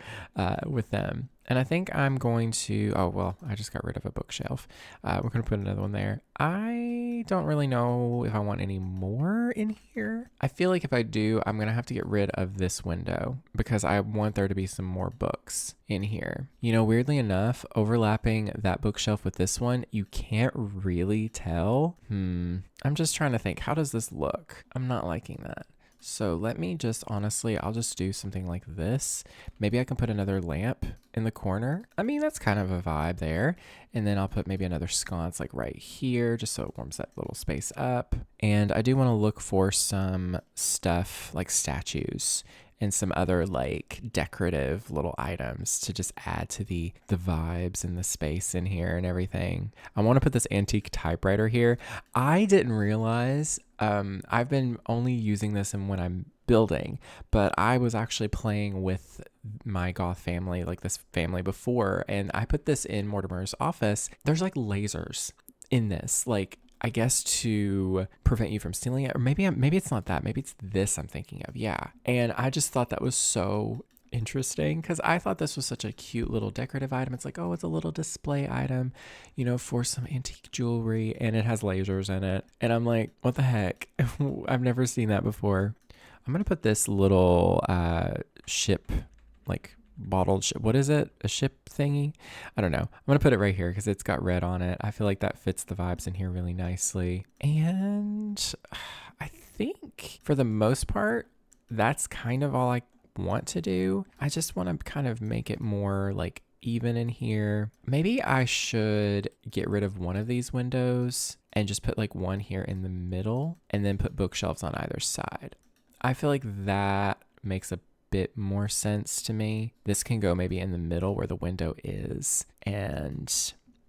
Speaker 1: with them. And I think I'm going to, oh, well, I just got rid of a bookshelf. We're going to put another one there. I don't really know if I want any more in here. I feel like if I do, I'm going to have to get rid of this window because I want there to be some more books in here. You know, weirdly enough, overlapping that bookshelf with this one, you can't really tell. I'm just trying to think, how does this look? I'm not liking that. So let me just, honestly, I'll just do something like this. Maybe I can put another lamp in the corner. I mean, that's kind of a vibe there. And then I'll put maybe another sconce like right here, just so it warms that little space up. And I do want to look for some stuff like statues and some other like decorative little items to just add to the vibes and the space in here and everything. I want to put this antique typewriter here. I didn't realize I've been only using this when I'm building, but I was actually playing with my Goth family, like this family before, and I put this in Mortimer's office. There's like lasers in this, like I guess to prevent you from stealing it, or maybe it's not that. Maybe it's this I'm thinking of. Yeah, and I just thought that was so interesting because I thought this was such a cute little decorative item. It's like, oh, it's a little display item, you know, for some antique jewelry, and it has lasers in it. And I'm like, what the heck? I've never seen that before. I'm gonna put this little ship, like bottled ship. What is it? A ship thingy? I don't know. I'm gonna put it right here because it's got red on it. I feel like that fits the vibes in here really nicely. And I think for the most part, that's kind of all I want to do. I just want to kind of make it more like even in here. Maybe I should get rid of one of these windows and just put like one here in the middle and then put bookshelves on either side. I feel like that makes a bit more sense to me. This can go maybe in the middle where the window is, and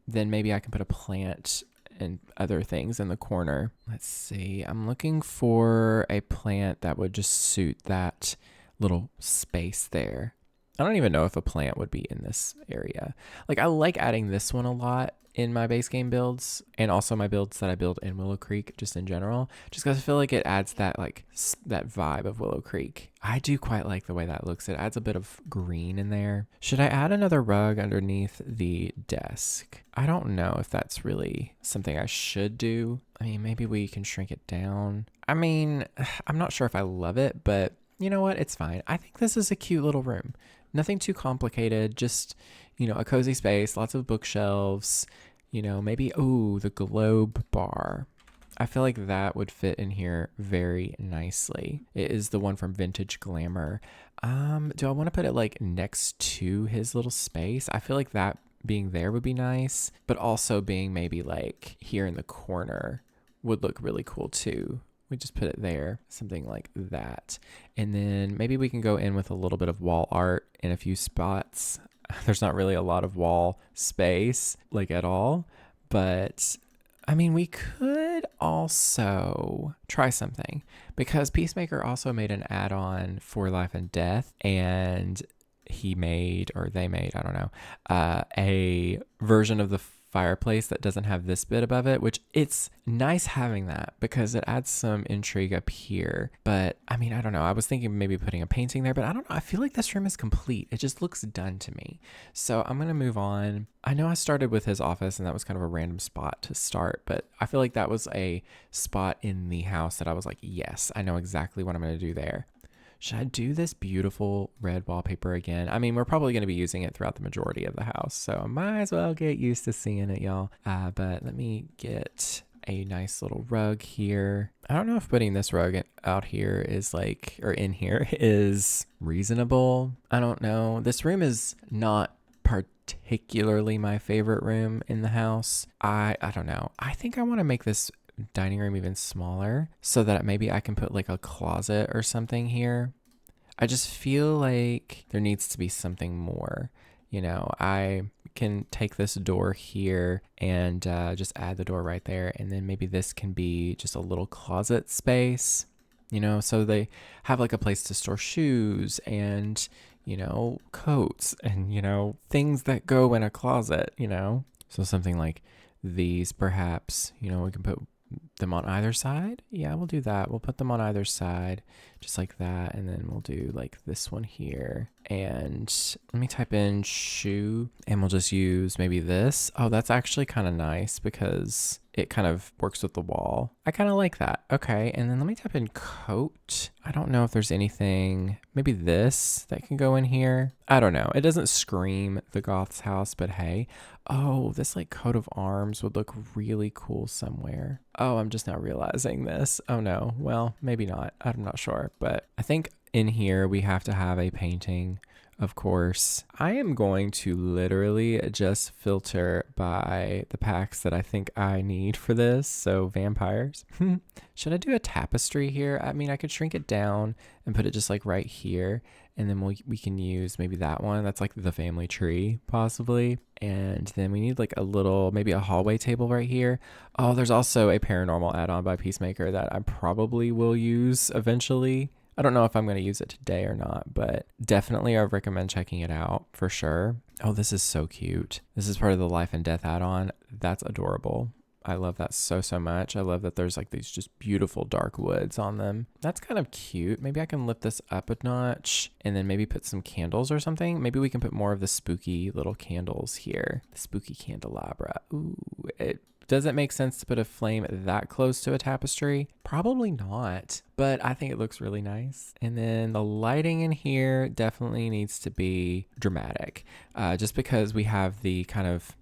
Speaker 1: then maybe I can put a plant and other things in the corner. Let's see. I'm looking for a plant that would just suit that little space there. I don't even know if a plant would be in this area. Like I like adding this one a lot in my base game builds and also my builds that I build in Willow Creek just in general, just because I feel like it adds that like that vibe of Willow Creek. I do quite like the way that looks. It adds a bit of green in there. Should I add another rug underneath the desk? I don't know if that's really something I should do. I mean, maybe we can shrink it down. I mean, I'm not sure if I love it, but you know what? It's fine. I think this is a cute little room. Nothing too complicated. Just, you know, a cozy space, lots of bookshelves, you know, maybe, oh, the globe bar. I feel like that would fit in here very nicely. It is the one from Vintage Glamour. Do I want to put it like next to his little space? I feel like that being there would be nice, but also being maybe like here in the corner would look really cool too. We just put it there, something like that. And then maybe we can go in with a little bit of wall art in a few spots. There's not really a lot of wall space, like at all. But I mean, we could also try something because Peacemaker also made an add-on for Life and Death, and he made, or they made, I don't know, a version of the fireplace that doesn't have this bit above it, which it's nice having that because it adds some intrigue up here. But I mean, I don't know. I was thinking maybe putting a painting there, but I don't know. I feel like this room is complete. It just looks done to me. So I'm going to move on. I know I started with his office and that was kind of a random spot to start, but I feel like that was a spot in the house that I was like, yes, I know exactly what I'm going to do there. Should I do this beautiful red wallpaper again? I mean, we're probably going to be using it throughout the majority of the house, so I might as well get used to seeing it, y'all. But let me get a nice little rug here. I don't know if putting this rug out here is like, or in here is reasonable. I don't know. This room is not particularly my favorite room in the house. I don't know. I think I want to make this dining room even smaller so that maybe I can put like a closet or something here. I just feel like there needs to be something more. You know, I can take this door here and just add the door right there, and then maybe this can be just a little closet space, you know, so they have like a place to store shoes and, you know, coats and, you know, things that go in a closet, you know. So something like these perhaps, you know, we can put them on either side. Yeah, we'll do that. We'll put them on either side just like that. And then we'll do like this one here. And let me type in shoe and we'll just use maybe this. Oh, that's actually kind of nice because it kind of works with the wall. I kind of like that. Okay, and then let me type in coat. I don't know if there's anything, maybe this that can go in here. I don't know. It doesn't scream the Goth's house, but hey. Oh, this like coat of arms would look really cool somewhere. Oh, I'm just now realizing this. Oh no, well, maybe not. I'm not sure, but I think in here we have to have a painting. Of course, I am going to literally just filter by the packs that I think I need for this. So vampires. Should I do a tapestry here? I mean, I could shrink it down and put it just like right here. And then we can use maybe that one. That's like the family tree possibly. And then we need like a little, maybe a hallway table right here. Oh, there's also a paranormal add-on by Peacemaker that I probably will use eventually. I don't know if I'm going to use it today or not, but definitely I recommend checking it out for sure. Oh, this is so cute. This is part of the life and death add-on. That's adorable. I love that so much. I love that there's like these just beautiful dark woods on them. That's kind of cute. Maybe I can lift this up a notch and then maybe put some candles or something. Maybe we can put more of the spooky little candles here. The spooky candelabra. Ooh, does it make sense to put a flame that close to a tapestry? Probably not, but I think it looks really nice. And then the lighting in here definitely needs to be dramatic, just because we have the kind of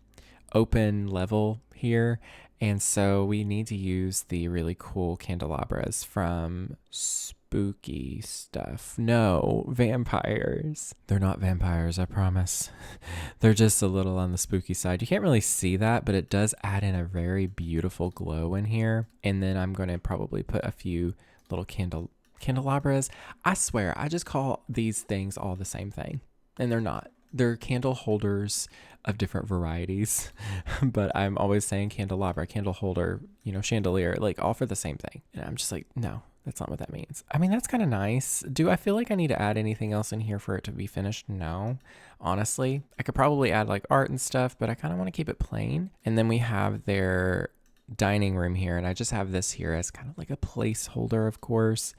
Speaker 1: open level here. And so we need to use the really cool candelabras from spooky stuff. No, vampires. They're not vampires, I promise. They're just a little on the spooky side. You can't really see that, but it does add in a very beautiful glow in here. And then I'm going to probably put a few little candelabras. I swear, I just call these things all the same thing. And they're not. They're candle holders of different varieties, but I'm always saying candelabra, candle holder, chandelier, like all for the same thing. And I'm just like, no, that's not what that means. I mean, that's kind of nice. Do I feel like I need to add anything else in here for it to be finished? No, honestly. I could probably add like art and stuff, but I kind of want to keep it plain. And then we have their dining room here, and I just have this here as kind of like a placeholder, of course.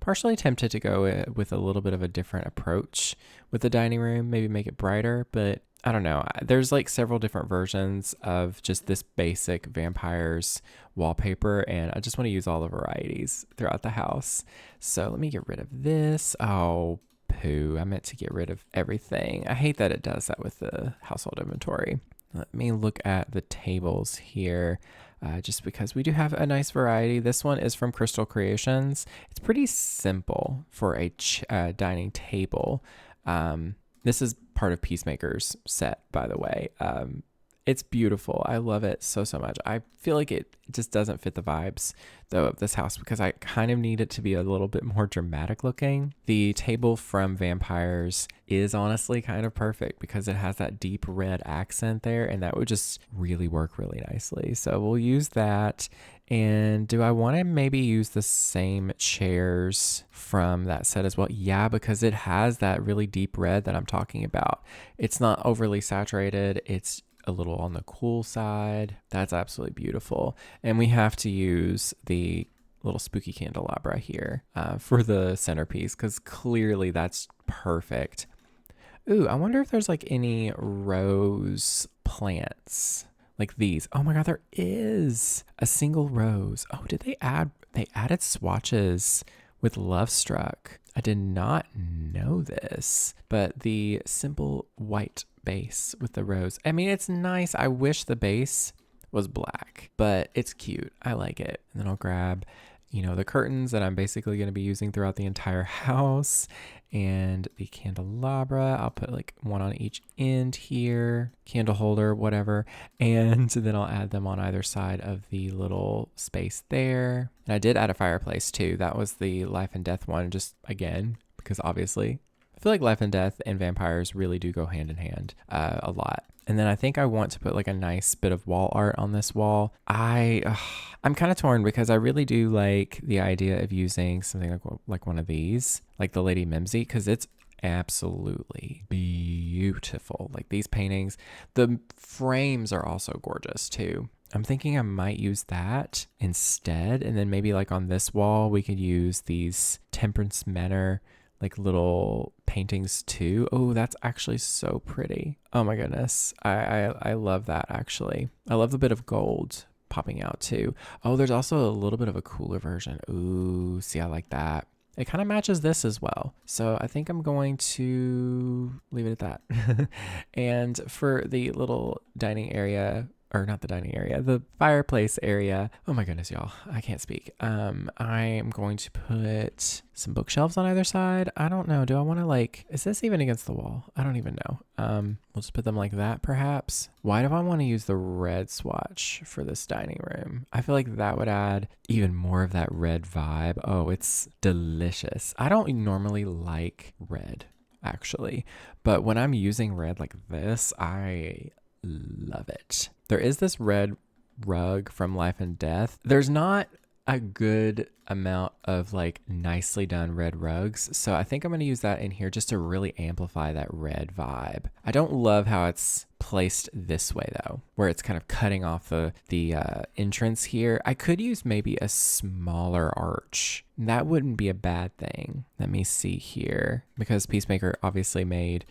Speaker 1: Partially tempted to go with a little bit of a different approach with the dining room, maybe make it brighter, but I don't know. There's like several different versions of just this basic vampires wallpaper, and I just want to use all the varieties throughout the house. So let me get rid of this. Oh, poo. I meant to get rid of everything. I hate that it does that with the household inventory. Let me look at the tables here. Just because we do have a nice variety. This one is from Crystal Creations. It's pretty simple for a dining table. This is part of Peacemaker's set, by the way. It's beautiful. I love it so much. I feel like it just doesn't fit the vibes, though, of this house because I kind of need it to be a little bit more dramatic looking. The table from Vampires is honestly kind of perfect because it has that deep red accent there, and that would just really work really nicely. So we'll use that. And do I want to maybe use the same chairs from that set as well? Yeah, because it has that really deep red that I'm talking about. It's not overly saturated. It's a little on the cool side. That's absolutely beautiful. And we have to use the little spooky candelabra here for the centerpiece because clearly that's perfect. Ooh, I wonder if there's like any rose plants like these. Oh my God, there is a single rose. Oh, did they added swatches with Love Struck. I did not know this, but the simple white base with the rose. I mean, it's nice. I wish the base was black, but it's cute. I like it. And then I'll grab, the curtains that I'm basically going to be using throughout the entire house, and the candelabra. I'll put like one on each end here, candle holder, whatever. And then I'll add them on either side of the little space there. And I did add a fireplace too. That was the life and death one, just again, because obviously I feel like life and death and vampires really do go hand in hand a lot. And then I think I want to put like a nice bit of wall art on this wall. I'm kind of torn because I really do like the idea of using something like one of these, like the Lady Mimsy, because it's absolutely beautiful. Like these paintings, the frames are also gorgeous too. I'm thinking I might use that instead. And then maybe like on this wall, we could use these Temperance Manor like little paintings too. Oh, that's actually so pretty. Oh my goodness. I love that actually. I love the bit of gold popping out too. Oh, there's also a little bit of a cooler version. Ooh, see, I like that. It kind of matches this as well. So I think I'm going to leave it at that. And for the little dining area, or not the dining area, the fireplace area. Oh my goodness, y'all. I can't speak. I am going to put some bookshelves on either side. I don't know. Do I want to like, is this even against the wall? I don't even know. We'll just put them like that perhaps. Why do I want to use the red swatch for this dining room? I feel like that would add even more of that red vibe. Oh, it's delicious. I don't normally like red actually, but when I'm using red like this, I love it. There is this red rug from Life and Death. There's not a good amount of like nicely done red rugs, so I think I'm going to use that in here just to really amplify that red vibe. I don't love how it's placed this way though, where it's kind of cutting off the entrance here. I could use maybe a smaller arch. That wouldn't be a bad thing. Let me see here, because Peacemaker obviously made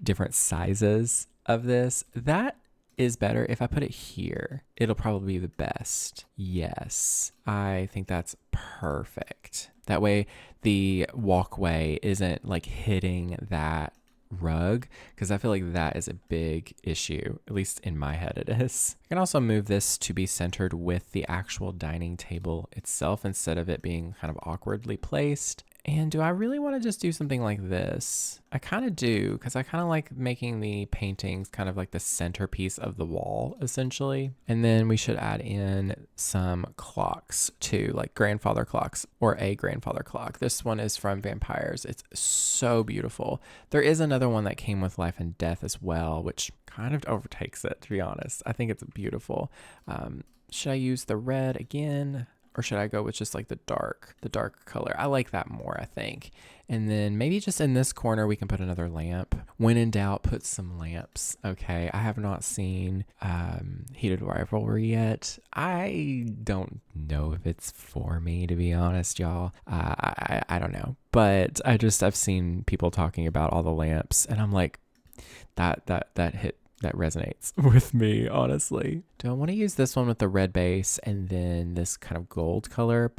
Speaker 1: different sizes of this. That is better. If I put it here, it'll probably be the best. Yes, I think that's perfect. That way the walkway isn't like hitting that rug, because I feel like that is a big issue, at least in my head it is. I can also move this to be centered with the actual dining table itself instead of it being kind of awkwardly placed. And do I really want to just do something like this? I kind of do, because I kind of like making the paintings kind of like the centerpiece of the wall, essentially. And then we should add in some clocks too, like grandfather clocks or a grandfather clock. This one is from Vampires. It's so beautiful. There is another one that came with Life and Death as well, which kind of overtakes it, to be honest. I think it's beautiful. Should I use the red again? Or should I go with just like the dark color? I like that more, I think. And then maybe just in this corner, we can put another lamp. When in doubt, put some lamps. Okay, I have not seen Heated Rivalry yet. I don't know if it's for me, to be honest, y'all. I don't know. But I've seen people talking about all the lamps, and I'm like, that resonates with me, honestly. Do I want to use this one with the red base and then this kind of gold color,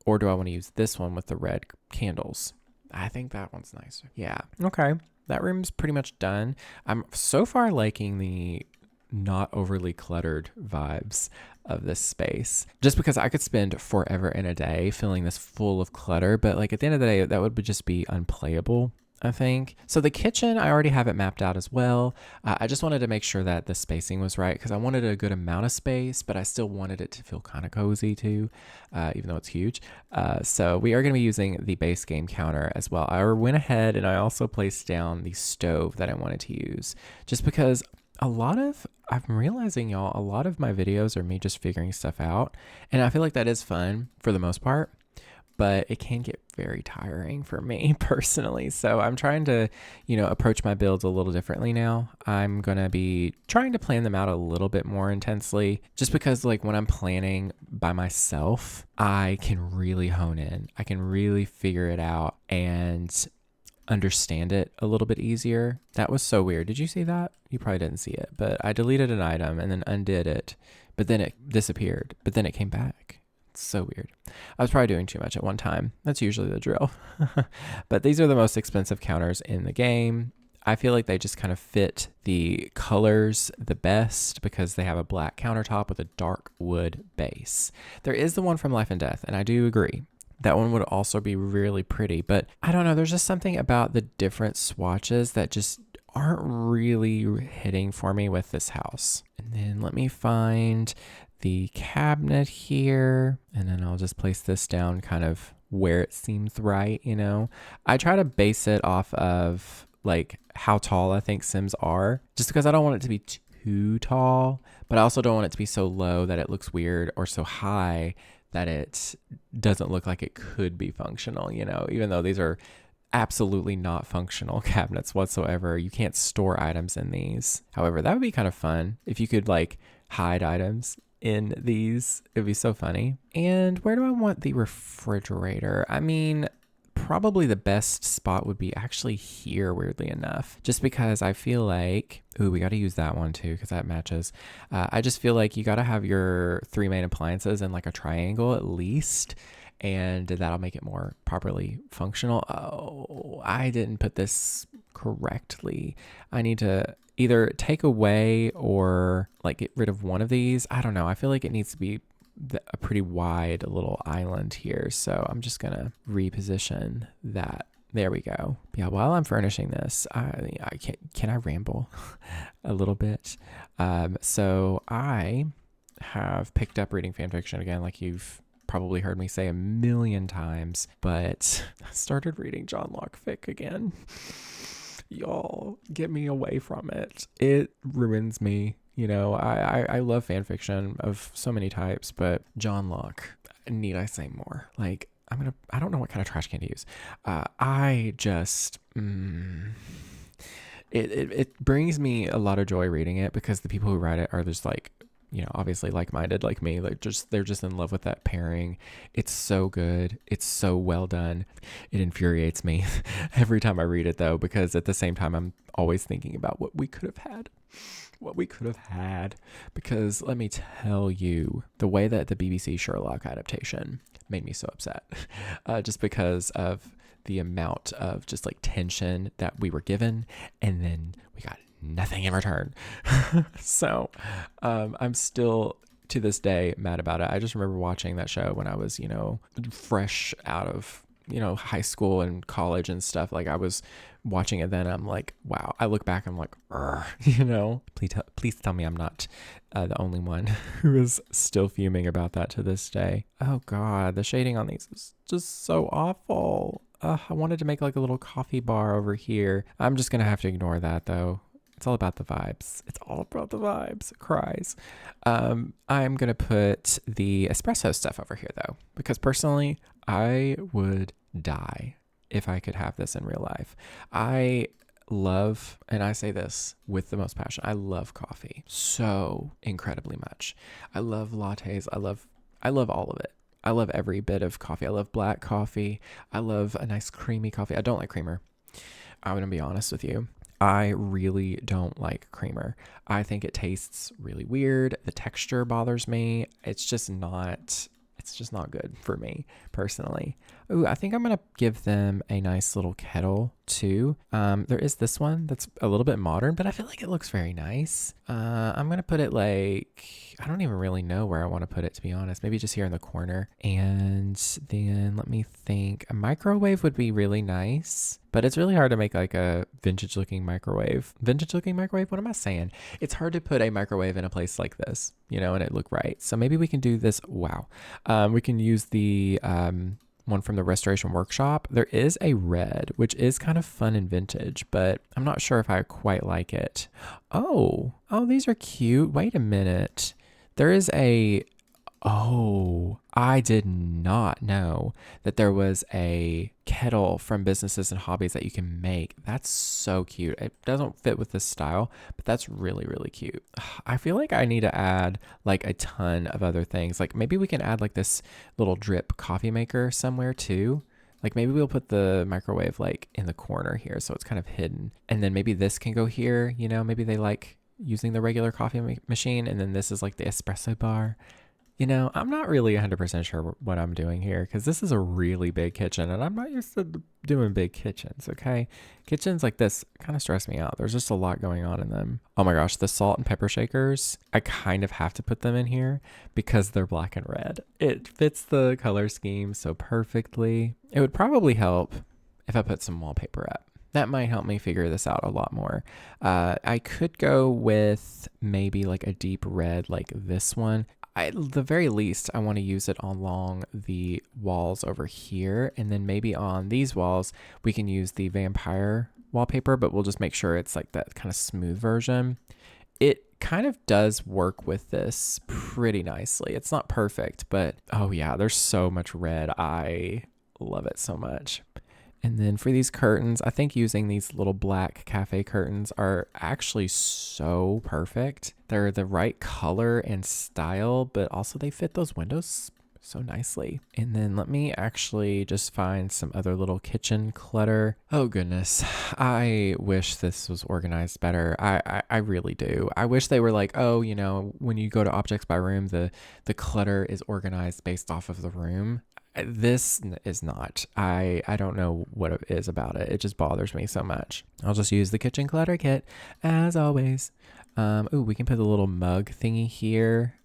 Speaker 1: or do I want to use this one with the red candles? I think that one's nicer. Yeah. Okay. That room's pretty much done. I'm so far liking the not overly cluttered vibes of this space, just because I could spend forever in a day filling this full of clutter, but like at the end of the day, that would just be unplayable, I think. So the kitchen, I already have it mapped out as well. I just wanted to make sure that the spacing was right, because I wanted a good amount of space, but I still wanted it to feel kind of cozy too, even though it's huge. So we are going to be using the base game counter as well. I went ahead and I also placed down the stove that I wanted to use, just because I'm realizing, y'all, a lot of my videos are me just figuring stuff out. And I feel like that is fun for the most part, but it can get very tiring for me personally. So I'm trying to, approach my builds a little differently now. I'm going to be trying to plan them out a little bit more intensely, just because like when I'm planning by myself, I can really hone in. I can really figure it out and understand it a little bit easier. That was so weird. Did you see that? You probably didn't see it, but I deleted an item and then undid it, but then it disappeared, but then it came back. So weird. I was probably doing too much at one time. That's usually the drill. But these are the most expensive counters in the game. I feel like they just kind of fit the colors the best because they have a black countertop with a dark wood base. There is the one from Life and Death, and I do agree. That one would also be really pretty, but I don't know. There's just something about the different swatches that just aren't really hitting for me with this house. And then let me find the cabinet here, and then I'll just place this down kind of where it seems right. I try to base it off of like how tall I think Sims are, just because I don't want it to be too tall, but I also don't want it to be so low that it looks weird, or so high that it doesn't look like it could be functional, even though these are absolutely not functional cabinets whatsoever. You can't store items in these. However, that would be kind of fun if you could like hide items in these. It'd be so funny. And where do I want the refrigerator? I mean, probably the best spot would be actually here, weirdly enough, just because I feel like, ooh, we got to use that one too because that matches. I just feel like you got to have your three main appliances in like a triangle at least, and that'll make it more properly functional. Oh, I didn't put this correctly. I need to either take away or like get rid of one of these. I don't know. I feel like it needs to be a pretty wide little island here. So I'm just going to reposition that. There we go. Yeah, while I'm furnishing this, can I ramble a little bit? So I have picked up reading fan fiction again, like you've probably heard me say a million times, but I started reading John Locke fic again. Y'all, get me away from it. It ruins me. You know, I love fan fiction of so many types, but John Locke, need I say more? Like, I don't know what kind of trash can to use. It brings me a lot of joy reading it because the people who write it are just like, you know, obviously like-minded like me. Like they're just in love with that pairing. It's so good. It's so well done. It infuriates me every time I read it though, because at the same time I'm always thinking about what we could have had. Because let me tell you, the way that the BBC Sherlock adaptation made me so upset, just because of the amount of just like tension that we were given, and then we got nothing in return. So I'm still to this day mad about it. I just remember watching that show when I was, you know, fresh out of, you know, high school and college and stuff. Like I was watching it then. I'm like, wow. I look back, I'm like, you know, please tell me I'm not the only one who is still fuming about that to this day. Oh God, the shading on these is just so awful. I wanted to make like a little coffee bar over here. I'm just going to have to ignore that though. It's all about the vibes. It's all about the vibes. Cries. I'm going to put the espresso stuff over here though, because personally, I would die if I could have this in real life. I love, and I say this with the most passion, I love coffee so incredibly much. I love lattes. I love all of it. I love every bit of coffee. I love black coffee. I love a nice creamy coffee. I don't like creamer. I'm going to be honest with you. I really don't like creamer. I think it tastes really weird. The texture bothers me. It's just not good for me personally. Ooh, I think I'm going to give them a nice little kettle too. There is this one that's a little bit modern, but I feel like it looks very nice. I'm going to put it like, I don't even really know where I want to put it, to be honest. Maybe just here in the corner. And then let me think. A microwave would be really nice, but it's really hard to make like a vintage looking microwave. What am I saying? It's hard to put a microwave in a place like this, you know, and it look right. So maybe we can do this. Wow. We can use the one from the Restoration Workshop. There is a red, which is kind of fun and vintage, but I'm not sure if I quite like it. Oh, these are cute. Wait a minute. There is I did not know that there was a kettle from Businesses and Hobbies that you can make. That's so cute. It doesn't fit with this style, but that's really, really cute. I feel like I need to add like a ton of other things. Like maybe we can add like this little drip coffee maker somewhere too. Like maybe we'll put the microwave like in the corner here so it's kind of hidden. And then maybe this can go here, you know, maybe they like using the regular coffee machine, and then this is like the espresso bar. You know, I'm not really 100% sure what I'm doing here because this is a really big kitchen and I'm not used to doing big kitchens, okay? Kitchens like this kind of stress me out. There's just a lot going on in them. Oh my gosh, the salt and pepper shakers, I kind of have to put them in here because they're black and red. It fits the color scheme so perfectly. It would probably help if I put some wallpaper up. That might help me figure this out a lot more. I could go with maybe like a deep red like this one. At the very least, I want to use it along the walls over here. And then maybe on these walls, we can use the vampire wallpaper, but we'll just make sure it's like that kind of smooth version. It kind of does work with this pretty nicely. It's not perfect, but oh yeah, there's so much red. I love it so much. And then for these curtains, I think using these little black cafe curtains are actually so perfect. They're the right color and style, but also they fit those windows so nicely. And then let me actually just find some other little kitchen clutter. Oh goodness, I wish this was organized better. I really do. I wish they were like, oh, you know, when you go to objects by room, the clutter is organized based off of the room. This is not. I don't know what it is about it. It just bothers me so much. I'll just use the kitchen clutter kit as always. Ooh, we can put a little mug thingy here.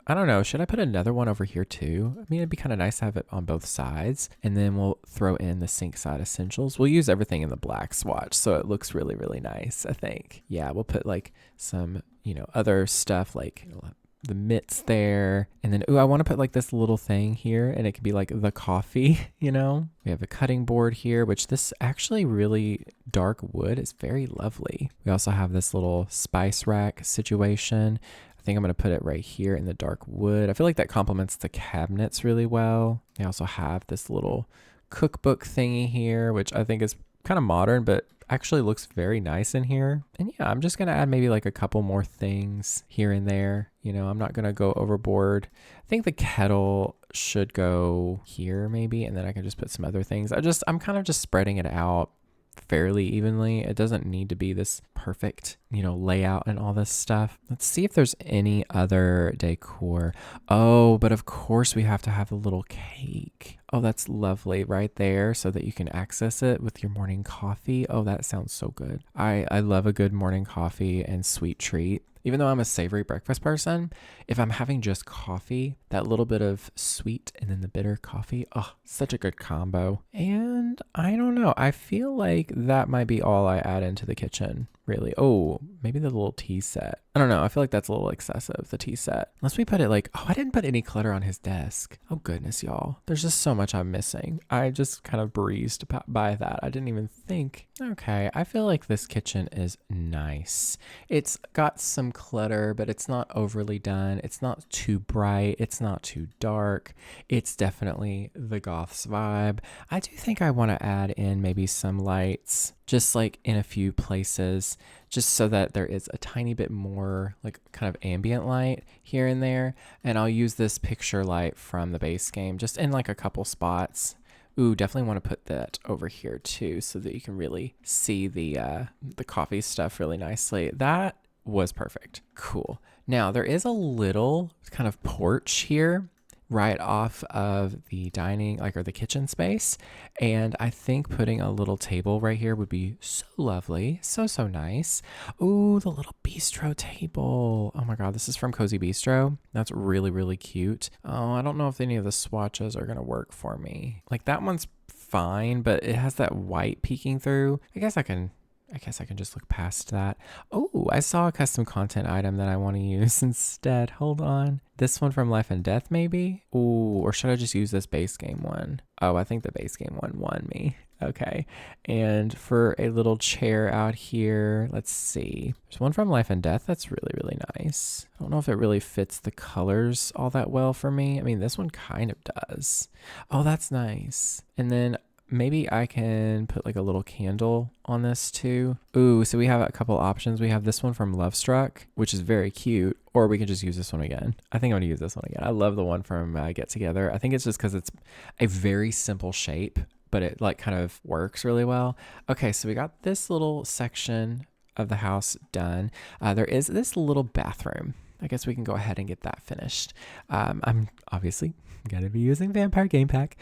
Speaker 1: I don't know. Should I put another one over here too? I mean, it'd be kind of nice to have it on both sides. And then we'll throw in the sink side essentials. We'll use everything in the black swatch so it looks really, really nice, I think. Yeah, we'll put like some, you know, other stuff like the mitts there. And then, ooh, I want to put like this little thing here and it could be like the coffee, you know? We have a cutting board here, which this actually really dark wood is very lovely. We also have this little spice rack situation. I think I'm going to put it right here in the dark wood. I feel like that complements the cabinets really well. They also have this little cookbook thingy here, which I think is kind of modern, but actually looks very nice in here. And yeah, I'm just going to add maybe like a couple more things here and there. You know, I'm not going to go overboard. I think the kettle should go here maybe, and then I can just put some other things. I'm kind of just spreading it out fairly evenly. It doesn't need to be this perfect, you know, layout and all this stuff. Let's see if there's any other decor. Oh, but of course we have to have a little cake. Oh, that's lovely right there so that you can access it with your morning coffee. Oh, that sounds so good. I love a good morning coffee and sweet treat. Even though I'm a savory breakfast person, if I'm having just coffee, that little bit of sweet and then the bitter coffee, oh, such a good combo. And I don't know, I feel like that might be all I add into the kitchen, really. Oh, maybe the little tea set. I don't know, I feel like that's a little excessive, the tea set. Unless we put it like, oh, I didn't put any clutter on his desk. Oh goodness, y'all. There's just so much I'm missing. I just kind of breezed by that. I didn't even think. Okay, I feel like this kitchen is nice. It's got some clutter, but it's not overly done. It's not too bright. It's not too dark. It's definitely the Goths vibe. I do think I want to add in maybe some lights, just like in a few places, just so that there is a tiny bit more like kind of ambient light here and there. And I'll use this picture light from the base game just in like a couple spots. Ooh, definitely want to put that over here too so that you can really see the coffee stuff really nicely. That was perfect. Cool. Now there is a little kind of porch here right off of the dining, like, or the kitchen space. And I think putting a little table right here would be so lovely. So nice. Ooh, the little bistro table. Oh my God, this is from Cozy Bistro. That's really, really cute. Oh, I don't know if any of the swatches are going to work for me. Like that one's fine, but it has that white peeking through. I guess I can just look past that. Oh, I saw a custom content item that I want to use instead. Hold on. This one from Life and Death, maybe? Ooh, or should I just use this base game one? Oh, I think the base game one won me. Okay. And for a little chair out here, let's see. There's one from Life and Death that's really, really nice. I don't know if it really fits the colors all that well for me. I mean, this one kind of does. Oh, that's nice. And then maybe I can put like a little candle on this too. Ooh, so we have a couple options. We have this one from Love Struck, which is very cute, or we can just use this one again. I think I'm gonna use this one again. I love the one from Get Together. I think it's just because it's a very simple shape, but it like kind of works really well. Okay, so we got this little section of the house done. There is this little bathroom. I guess we can go ahead and get that finished. I'm obviously going to be using Vampire Game Pack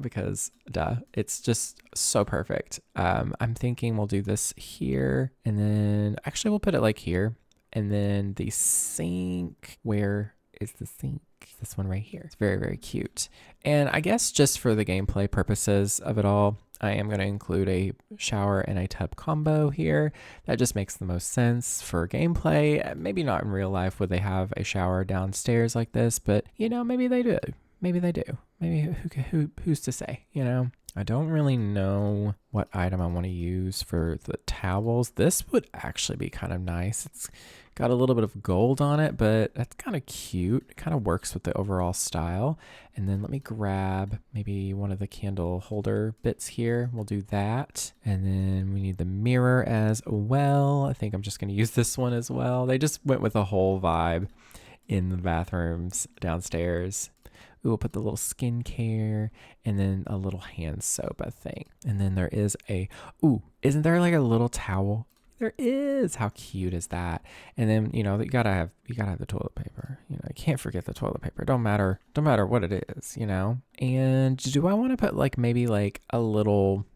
Speaker 1: because duh, it's just so perfect. I'm thinking we'll do this here, and then actually we'll put it like here, and then the sink, where is the sink? This one right here. It's very, very cute. And I guess just for the gameplay purposes of it all, I am going to include a shower and a tub combo here. That just makes the most sense for gameplay. Maybe not in real life would they have a shower downstairs like this, but you know, maybe they do. maybe they do. Maybe who's to say, you know? I don't really know what item I want to use for the towels. This would actually be kind of nice. It's got a little bit of gold on it, but that's kind of cute. It kind of works with the overall style. And then let me grab maybe one of the candle holder bits here. We'll do that. And then we need the mirror as well. I think I'm just going to use this one as well. They just went with a whole vibe in the bathrooms downstairs. We'll put the little skincare and then a little hand soap, I think. And then there is isn't there like a little towel? There is. How cute is that? And then, you gotta have the toilet paper. You can't forget the toilet paper. Don't matter what it is, And do I want to put like maybe like a little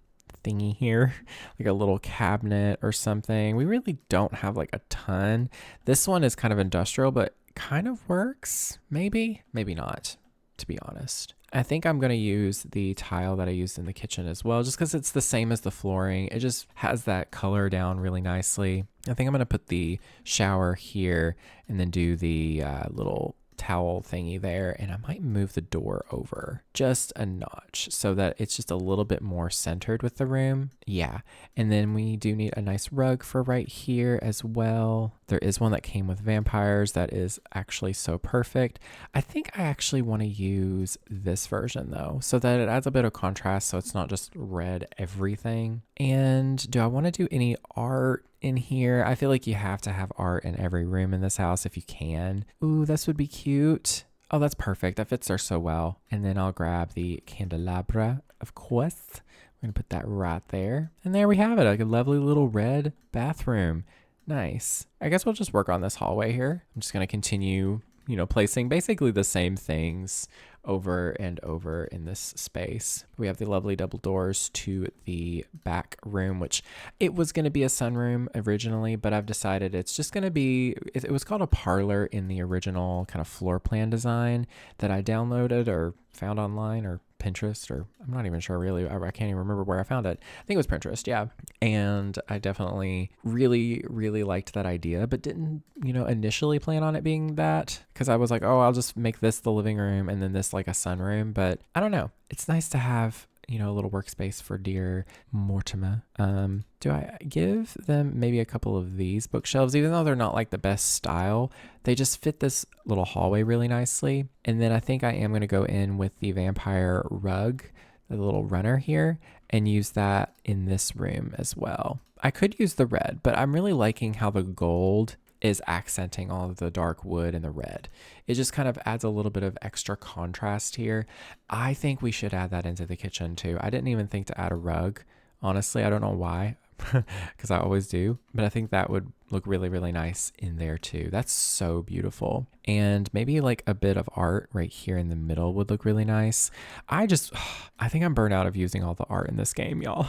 Speaker 1: thingy here, like a little cabinet or something? We really don't have like a ton. This one is kind of industrial, but kind of works. Maybe not, to be honest. I think I'm going to use the tile that I used in the kitchen as well, just because it's the same as the flooring. It just has that color down really nicely. I think I'm going to put the shower here and then do the little towel thingy there, and I might move the door over just a notch so that it's just a little bit more centered with the room. Yeah. And then we do need a nice rug for right here as well. There is one that came with vampires that is actually so perfect. I think I actually want to use this version though, so that it adds a bit of contrast so it's not just red everything. And do I want to do any art in here? I feel like you have to have art in every room in this house if you can. Ooh, this would be cute. Oh, that's perfect. That fits there so well. And then I'll grab the candelabra, of course. We're going to put that right there. And there we have it, like a lovely little red bathroom. Nice. I guess we'll just work on this hallway here. I'm just going to continue, placing basically the same things over and over in this space. We have the lovely double doors to the back room, which it was going to be a sunroom originally, but I've decided it's just going to be, it was called a parlor in the original kind of floor plan design that I downloaded or found online or Pinterest, or I'm not even sure really. I can't even remember where I found it. I think it was Pinterest, yeah. And I definitely really, really liked that idea, but didn't, initially plan on it being that, because I was like, oh, I'll just make this the living room and then this like a sunroom. But I don't know. It's nice to have, a little workspace for dear Mortimer. Do I give them maybe a couple of these bookshelves, even though they're not like the best style? They just fit this little hallway really nicely. And then I think I am going to go in with the vampire rug, the little runner here, and use that in this room as well. I could use the red, but I'm really liking how the gold is accenting all of the dark wood and the red. It just kind of adds a little bit of extra contrast here. I think we should add that into the kitchen too. I didn't even think to add a rug. Honestly, I don't know why, because I always do, but I think that would look really, really nice in there too. That's so beautiful. And maybe like a bit of art right here in the middle would look really nice. I think I'm burnt out of using all the art in this game, y'all.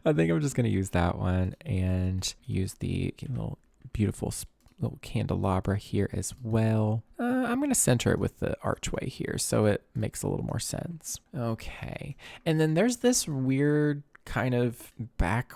Speaker 1: I think I'm just going to use that one and use the little beautiful little candelabra here as well. I'm going to center it with the archway here so it makes a little more sense. Okay. And then there's this weird kind of back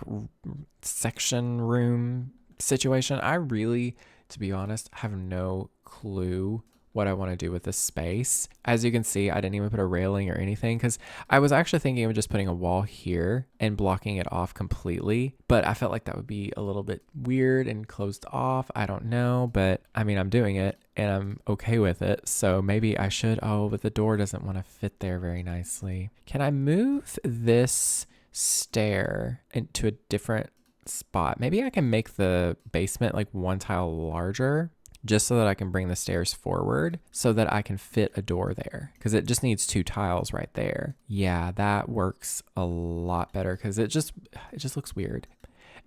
Speaker 1: section room situation. I really, to be honest, have no clue what I want to do with this space. As you can see, I didn't even put a railing or anything because I was actually thinking of just putting a wall here and blocking it off completely, but I felt like that would be a little bit weird and closed off. I don't know, but I mean, I'm doing it and I'm okay with it. So maybe I should, but the door doesn't want to fit there very nicely. Can I move this stair into a different spot? Maybe I can make the basement like one tile larger, just so that I can bring the stairs forward so that I can fit a door there, because it just needs 2 tiles right there. Yeah, that works a lot better because it just looks weird.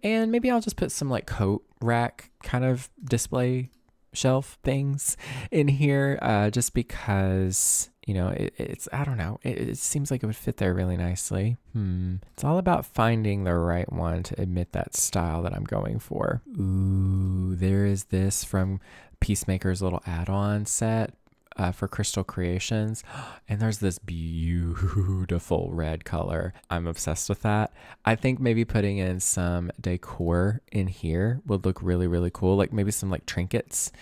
Speaker 1: And maybe I'll just put some like coat rack kind of display shelf things in here, just because, it's, I don't know, it seems like it would fit there really nicely. It's all about finding the right one to emit that style that I'm going for. Ooh, there is this from Peacemaker's little add-on set for Crystal Creations. And there's this beautiful red color. I'm obsessed with that. I think maybe putting in some decor in here would look really, really cool. Like maybe some like trinkets,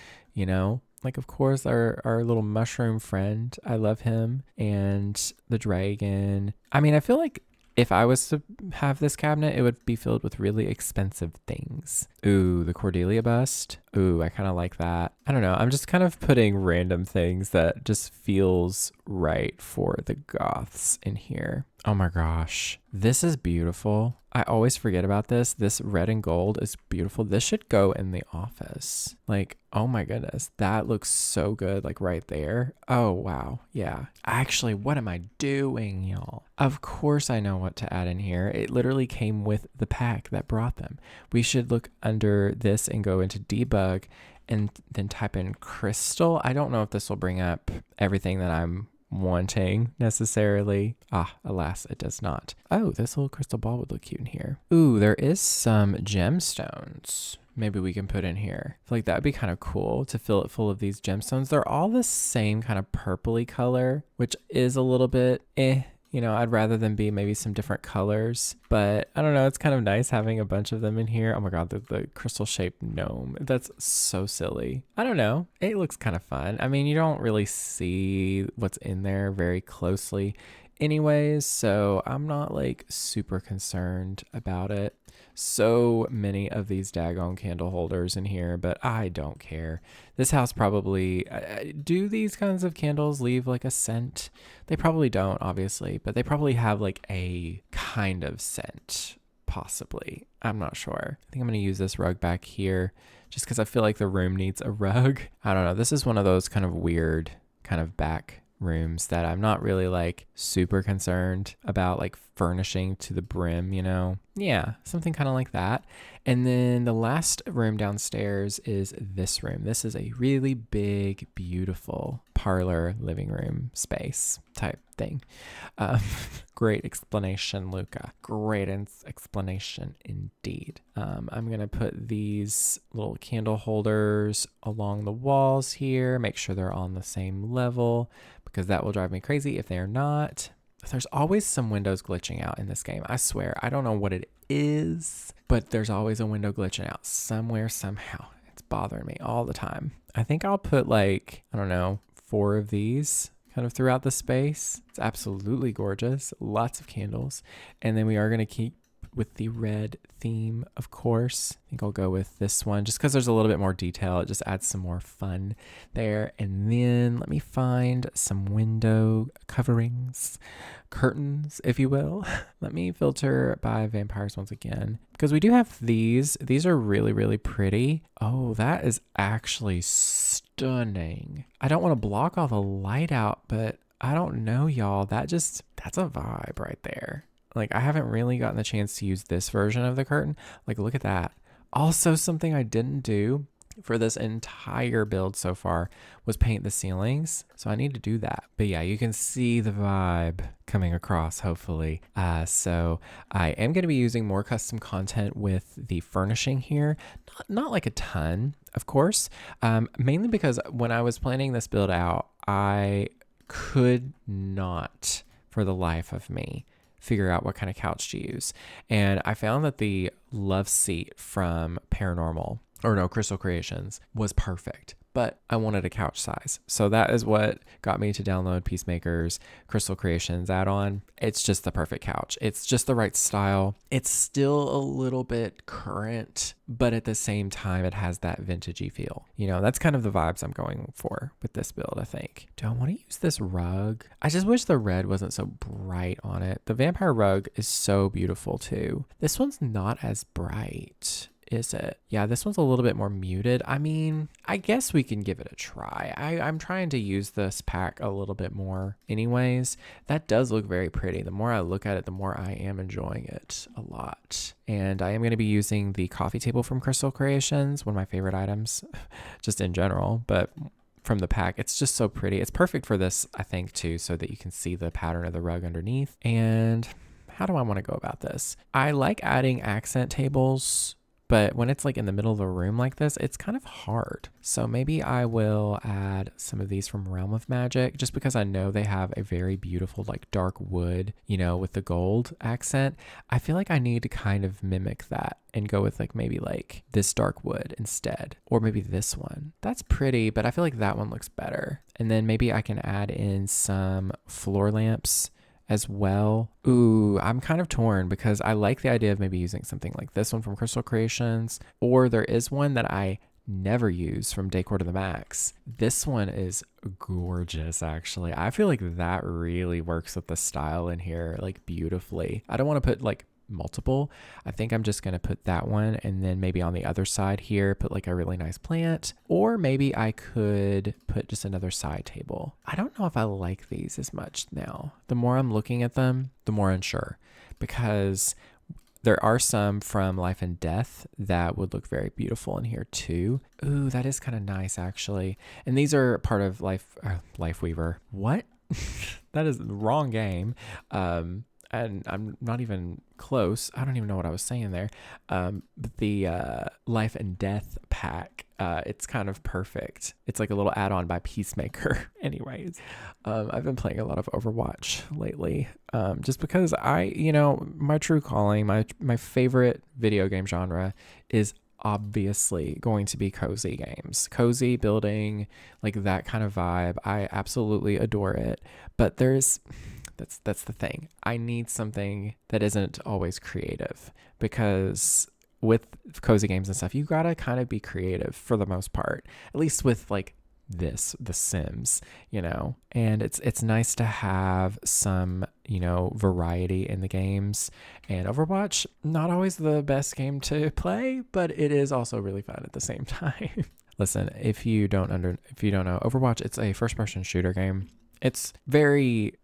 Speaker 1: Like, of course, our little mushroom friend. I love him. And the dragon. I mean, I feel like if I was to have this cabinet, it would be filled with really expensive things. Ooh, the Cordelia bust. Ooh, I kind of like that. I don't know. I'm just kind of putting random things that just feels right for the goths in here. Oh my gosh. This is beautiful. I always forget about this. This red and gold is beautiful. This should go in the office. Like, oh my goodness. That looks so good, like right there. Oh, wow. Yeah. Actually, what am I doing, y'all? Of course I know what to add in here. It literally came with the pack that brought them. We should look under this and go into debug and then type in crystal. I don't know if this will bring up everything that I'm wanting necessarily. Alas, it does not. Oh, this little crystal ball would look cute in here. Ooh, there is some gemstones maybe we can put in here. I feel like that would be kind of cool to fill it full of these gemstones. They're all the same kind of purpley color, which is a little bit You know, I'd rather them be maybe some different colors, but I don't know. It's kind of nice having a bunch of them in here. Oh my God, the crystal shaped gnome. That's so silly. I don't know. It looks kind of fun. I mean, you don't really see what's in there very closely anyways, so I'm not like super concerned about it. So many of these daggone candle holders in here, but I don't care. This house probably, do these kinds of candles leave like a scent? They probably don't, obviously, but they probably have like a kind of scent, possibly. I'm not sure. I think I'm going to use this rug back here just because I feel like the room needs a rug. I don't know. This is one of those kind of weird kind of back rooms that I'm not really like super concerned about like furnishing to the brim, you know? Yeah, something kind of like that. And then the last room downstairs is this room. This is a really big, beautiful parlor living room space type thing. Great explanation, Lucca. Great explanation indeed. I'm going to put these little candle holders along the walls here, make sure they're on the same level because that will drive me crazy if they're not. There's always some windows glitching out in this game. I swear, I don't know what it is, but there's always a window glitching out somewhere, somehow. It's bothering me all the time. I think I'll put like, I don't know, 4 of these kind of throughout the space. It's absolutely gorgeous. Lots of candles. And then we are going to keep with the red theme, of course. I think I'll go with this one just because there's a little bit more detail. It just adds some more fun there. And then let me find some window coverings, curtains, if you will. Let me filter by vampires once again because we do have these. These are really, really pretty. Oh, that is actually stunning. I don't want to block all the light out, but I don't know, y'all. That's a vibe right there. Like, I haven't really gotten the chance to use this version of the curtain. Like, look at that. Also, something I didn't do for this entire build so far was paint the ceilings. So I need to do that. But yeah, you can see the vibe coming across, hopefully. So I am going to be using more custom content with the furnishing here. Not like a ton, of course. Mainly because when I was planning this build out, I could not, for the life of me, figure out what kind of couch to use. And I found that the love seat from Crystal Creations was perfect, but I wanted a couch size. So that is what got me to download Peacemaker's Crystal Creations add-on. It's just the perfect couch. It's just the right style. It's still a little bit current, but at the same time, it has that vintagey feel. You know, that's kind of the vibes I'm going for with this build, I think. Do I want to use this rug? I just wish the red wasn't so bright on it. The vampire rug is so beautiful too. This one's not as bright, is it? Yeah, this one's a little bit more muted. I mean, I guess we can give it a try. I'm trying to use this pack a little bit more anyways. That does look very pretty. The more I look at it, the more I am enjoying it a lot. And I am going to be using the coffee table from Crystal Creations, one of my favorite items just in general, but from the pack, it's just so pretty. It's perfect for this, I think, too, so that you can see the pattern of the rug underneath. And how do I want to go about this? I like adding accent tables, But when it's like in the middle of a room like this, it's kind of hard. So maybe I will add some of these from Realm of Magic, just because I know they have a very beautiful like dark wood, you know, with the gold accent. I feel like I need to kind of mimic that and go with like maybe like this dark wood instead, or maybe this one. That's pretty, but I feel like that one looks better. And then maybe I can add in some floor lamps as well. Ooh, I'm kind of torn because I like the idea of maybe using something like this one from Crystal Creations, or there is one that I never use from Decor to the Max. This one is gorgeous, actually. I feel like that really works with the style in here like beautifully. I don't want to put like multiple. I think I'm just going to put that one, and then maybe on the other side here put like a really nice plant, or maybe I could put just another side table. I don't know if I like these as much now. The more I'm looking at them, the more unsure, because there are some from Life and Death that would look very beautiful in here too. Ooh, that is kind of nice actually. And these are part of Life Weaver. What? That is the wrong game. And I'm not even close. I don't even know what I was saying there. But the Life and Death pack, it's kind of perfect. It's like a little add-on by Peacemaker. Anyways, I've been playing a lot of Overwatch lately, just because my true calling, my favorite video game genre is obviously going to be cozy games, cozy building, like that kind of vibe. I absolutely adore it. But that's the thing. I need something that isn't always creative, because with cozy games and stuff, you gotta kind of be creative for the most part, at least with like The Sims, and it's nice to have some, variety in the games. And Overwatch, not always the best game to play, but it is also really fun at the same time. Listen, if you don't know Overwatch, it's a first person shooter game. It's very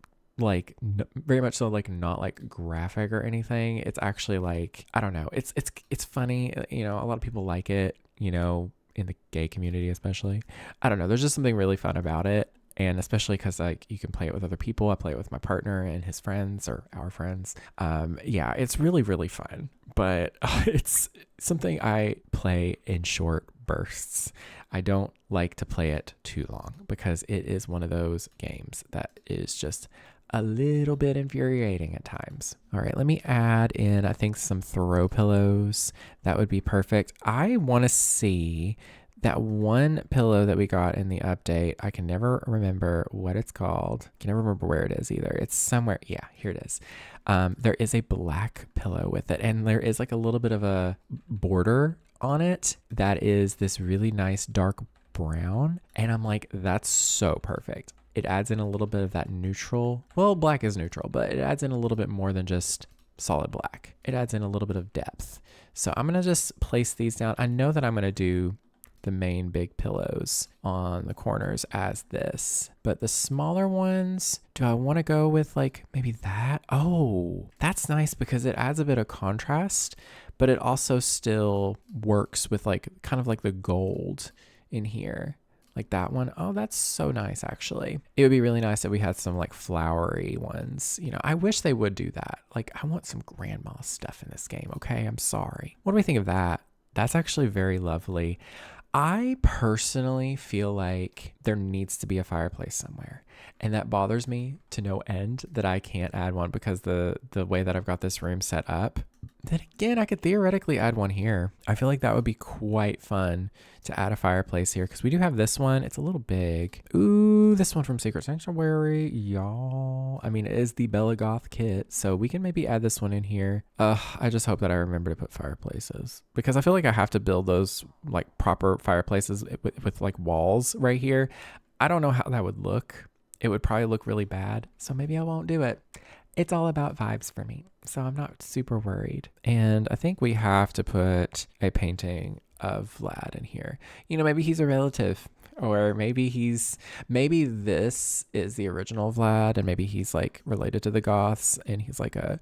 Speaker 1: very much so like not like graphic or anything. It's actually like, I don't know, it's funny. A lot of people like it, in the gay community especially. I don't know, there's just something really fun about it. And especially because like you can play it with other people. I play it with my partner and his friends, or our friends. Yeah, it's really, really fun. But it's something I play in short bursts. I don't like to play it too long, because it is one of those games that is just a little bit infuriating at times. All right, let me add in, I think, some throw pillows. That would be perfect. I want to see that one pillow that we got in the update. I can never remember what it's called. I can never remember where it is either. It's somewhere. Yeah, here it is. There is a black pillow with it, and there is like a little bit of a border on it that is this really nice dark brown. And I'm like, that's so perfect. It adds in a little bit of that neutral. Well, black is neutral, but it adds in a little bit more than just solid black. It adds in a little bit of depth. So I'm going to just place these down. I know that I'm going to do the main big pillows on the corners as this, but the smaller ones, do I want to go with like maybe that? Oh, that's nice, because it adds a bit of contrast, but it also still works with like kind of like the gold in here. Like that one. Oh, that's so nice, actually. It would be really nice if we had some like flowery ones. I wish they would do that. Like, I want some grandma stuff in this game, okay? I'm sorry. What do we think of that? That's actually very lovely. I personally feel like there needs to be a fireplace somewhere. And that bothers me to no end that I can't add one, because the way that I've got this room set up. Then again, I could theoretically add one here. I feel like that would be quite fun to add a fireplace here, because we do have this one. It's a little big. Ooh, this one from Secret Sanctuary, y'all. I mean, it is the Bella Goth kit, so we can maybe add this one in here. I just hope that I remember to put fireplaces, because I feel like I have to build those like proper fireplaces with like walls right here. I don't know how that would look. It would probably look really bad, so maybe I won't do it. It's all about vibes for me, so I'm not super worried. And I think we have to put a painting of Vlad in here. Maybe he's a relative, or maybe this is the original Vlad, and maybe he's like related to the Goths, and he's like a,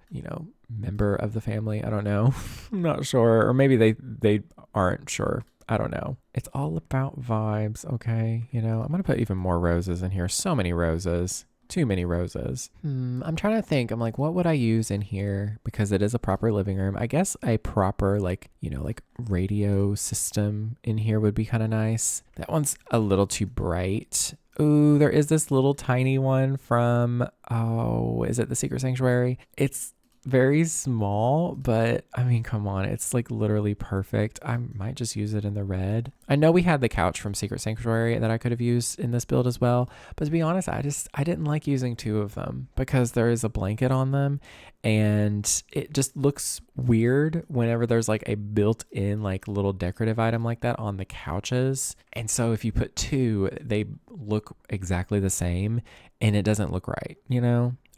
Speaker 1: member of the family. I don't know. I'm not sure. Or maybe they aren't sure. I don't know. It's all about vibes, okay? I'm going to put even more roses in here. So many roses. too many roses. I'm trying to think. I'm like, what would I use in here? Because it is a proper living room. I guess a proper, like, like radio system in here would be kind of nice. That one's a little too bright. Ooh, there is this little tiny one from, is it the Secret Sanctuary? It's very small, but I mean, come on, it's like literally perfect. I might just use it in the red. I know we had the couch from Secret Sanctuary that I could have used in this build as well, but to be honest, I didn't like using two of them because there is a blanket on them and it just looks weird whenever there's like a built-in like little decorative item like that on the couches. And so if you put two, they look exactly the same and it doesn't look right,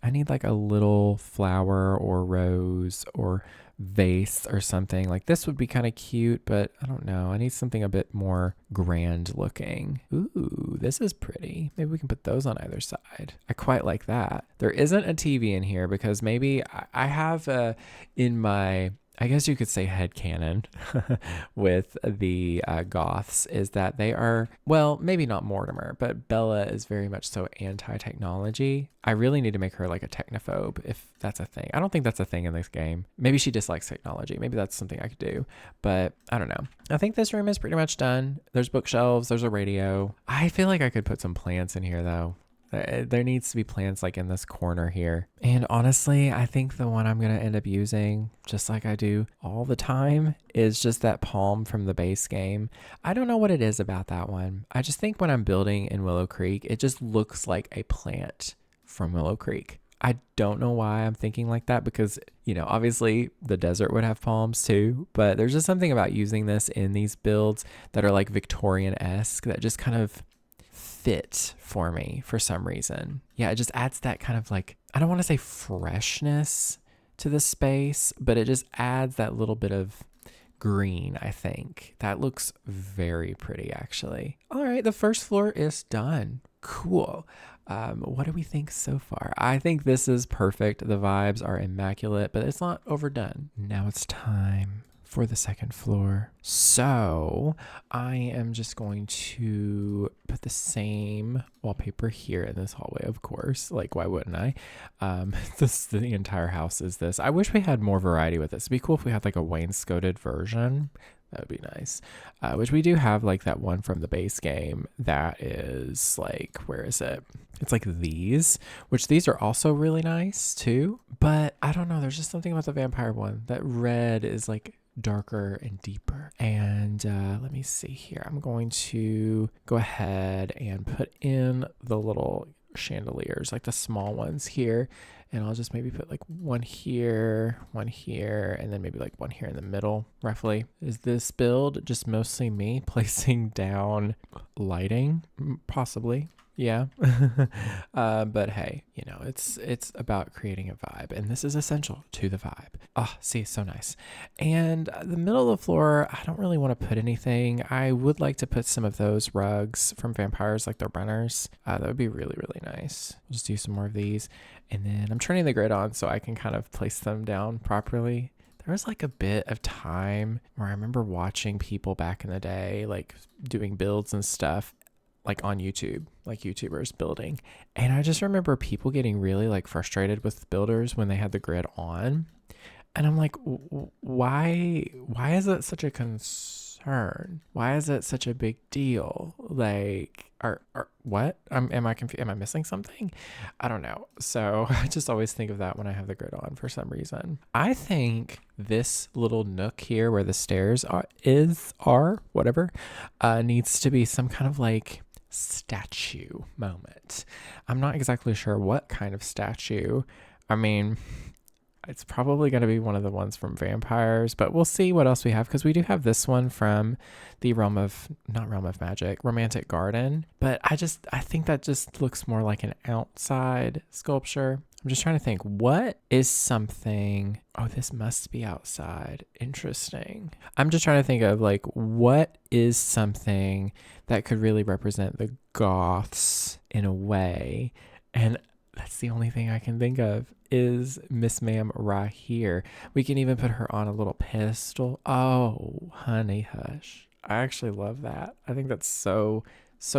Speaker 1: I need like a little flower or rose or vase or something. Like this would be kind of cute, but I don't know. I need something a bit more grand looking. Ooh, this is pretty. Maybe we can put those on either side. I quite like that. There isn't a TV in here because maybe I have in my, I guess you could say headcanon with the Goths is that they are, well, maybe not Mortimer, but Bella is very much so anti-technology. I really need to make her like a technophobe if that's a thing. I don't think that's a thing in this game. Maybe she dislikes technology. Maybe that's something I could do, but I don't know. I think this room is pretty much done. There's bookshelves, there's a radio. I feel like I could put some plants in here though. There needs to be plants like in this corner here. And honestly, I think the one I'm going to end up using, just like I do all the time, is just that palm from the base game. I don't know what it is about that one. I just think when I'm building in Willow Creek, it just looks like a plant from Willow Creek. I don't know why I'm thinking like that because, obviously the desert would have palms too, but there's just something about using this in these builds that are like Victorian-esque that just kind of fit for me for some reason. Yeah, it just adds that kind of like, I don't want to say freshness to the space, but it just adds that little bit of green, I think. That looks very pretty, actually. All right, the first floor is done. Cool. What do we think so far? I think this is perfect. The vibes are immaculate, but it's not overdone. Now it's time for the second floor. So I am just going to put the same wallpaper here in this hallway, of course. Like, why wouldn't I? The entire house is this. I wish we had more variety with this. It'd be cool if we had like a wainscoted version. That would be nice. Which we do have like that one from the base game that is like, where is it? It's like these, which these are also really nice too. But I don't know. There's just something about the vampire one. That red is like darker and deeper. And let me see here. I'm going to go ahead and put in the little chandeliers, like the small ones here. And I'll just maybe put like one here, and then maybe like one here in the middle, roughly. Is this build just mostly me placing down lighting? Possibly. Yeah. But hey, it's about creating a vibe, and this is essential to the vibe. Oh, see, so nice. And the middle of the floor, I don't really want to put anything. I would like to put some of those rugs from vampires, like the runners. That would be really, really nice. I'll just do some more of these. And then I'm turning the grid on so I can kind of place them down properly. There was like a bit of time where I remember watching people back in the day, like doing builds and stuff, like on YouTube, like YouTubers building. And I just remember people getting really like frustrated with builders when they had the grid on. And I'm like, why is it such a concern? Why is it such a big deal? Like, what? Am I missing something? I don't know. So I just always think of that when I have the grid on for some reason. I think this little nook here where the stairs are whatever, needs to be some kind of like statue moment. I'm not exactly sure what kind of statue. I mean, it's probably going to be one of the ones from vampires, but we'll see what else we have, because we do have this one from the not Realm of Magic, Romantic Garden. But I think that just looks more like an outside sculpture. I'm just trying to think, what is something, this must be outside. Interesting. I'm just trying to think of like, what is something that could really represent the Goths in a way. And that's the only thing I can think of is Miss Ma'am right here. We can even put her on a little pedestal. Oh, honey hush. I actually love that. I think that's so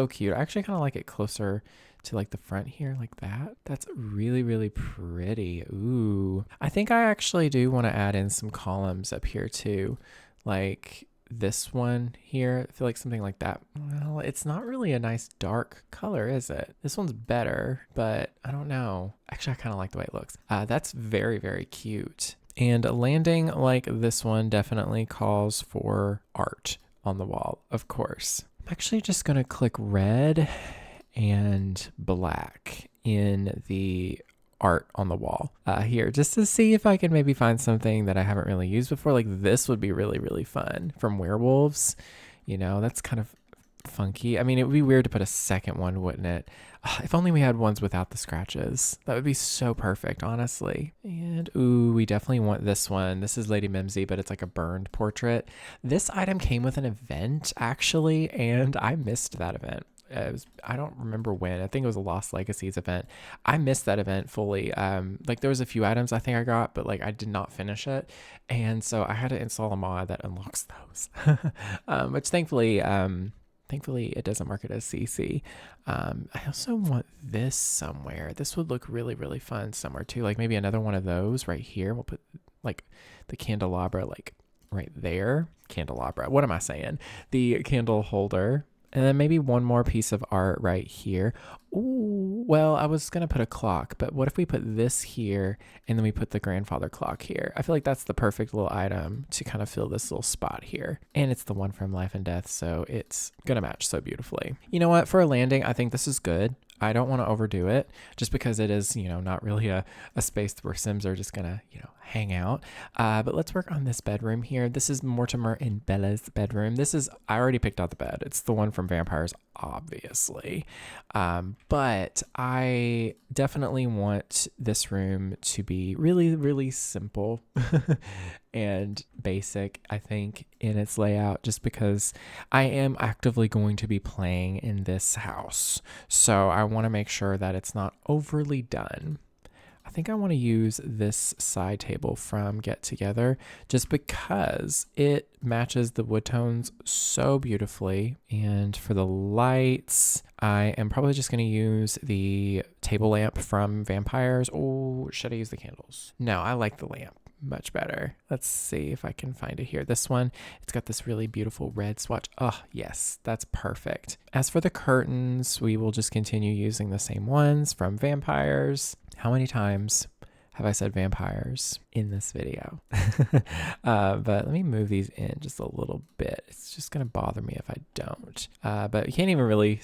Speaker 1: cute. I actually kind of like it closer to like the front here like that. That's really, really pretty. Ooh. I think I actually do want to add in some columns up here too. Like this one here. I feel like something like that. Well, it's not really a nice dark color, is it? This one's better, but I don't know. Actually, I kind of like the way it looks. That's very, very cute. And a landing like this one definitely calls for art on the wall, of course. I'm actually just going to click red and black in the art on the wall here, just to see if I can maybe find something that I haven't really used before. Like this would be really, really fun from Werewolves. You know, that's kind of funky. I mean, it would be weird to put a second one, wouldn't it? If only we had ones without the scratches. That would be so perfect, honestly. And ooh, we definitely want this one. This is Lady Mimsy, but it's like a burned portrait. This item came with an event, actually, and I missed that event. I don't remember when. I think it was a Lost Legacies event. I missed that event fully. Like there was a few items I think I got, but like I did not finish it, and so I had to install a mod that unlocks those. Which thankfully it doesn't mark it as CC. I also want this somewhere. This would look really, really fun somewhere too. Like maybe another one of those right here. We'll put like the candelabra like right there. Candelabra. What am I saying? The candle holder. And then maybe one more piece of art right here. Ooh, well, I was going to put a clock, but what if we put this here and then we put the grandfather clock here? I feel like that's the perfect little item to kind of fill this little spot here. And it's the one from Life and Death, so it's going to match so beautifully. You know what? For a landing, I think this is good. I don't want to overdo it just because it is, you know, not really a space where Sims are just going to, you know, hang out. But let's work on this bedroom here. This is Mortimer and Bella's bedroom. I already picked out the bed. It's the one from Vampires, obviously. But I definitely want this room to be really, really simple and basic, I think, in its layout, just because I am actively going to be playing in this house. So I want to make sure that it's not overly done. I think I want to use this side table from Get Together just because it matches the wood tones so beautifully. And for the lights, I am probably just going to use the table lamp from Vampires. Oh, should I use the candles? No, I like the lamp much better. Let's see if I can find it here. This one, it's got this really beautiful red swatch. Oh, yes, that's perfect. As for the curtains, we will just continue using the same ones from Vampires. How many times have I said vampires in this video? But let me move these in just a little bit. It's just going to bother me if I don't. But you can't even really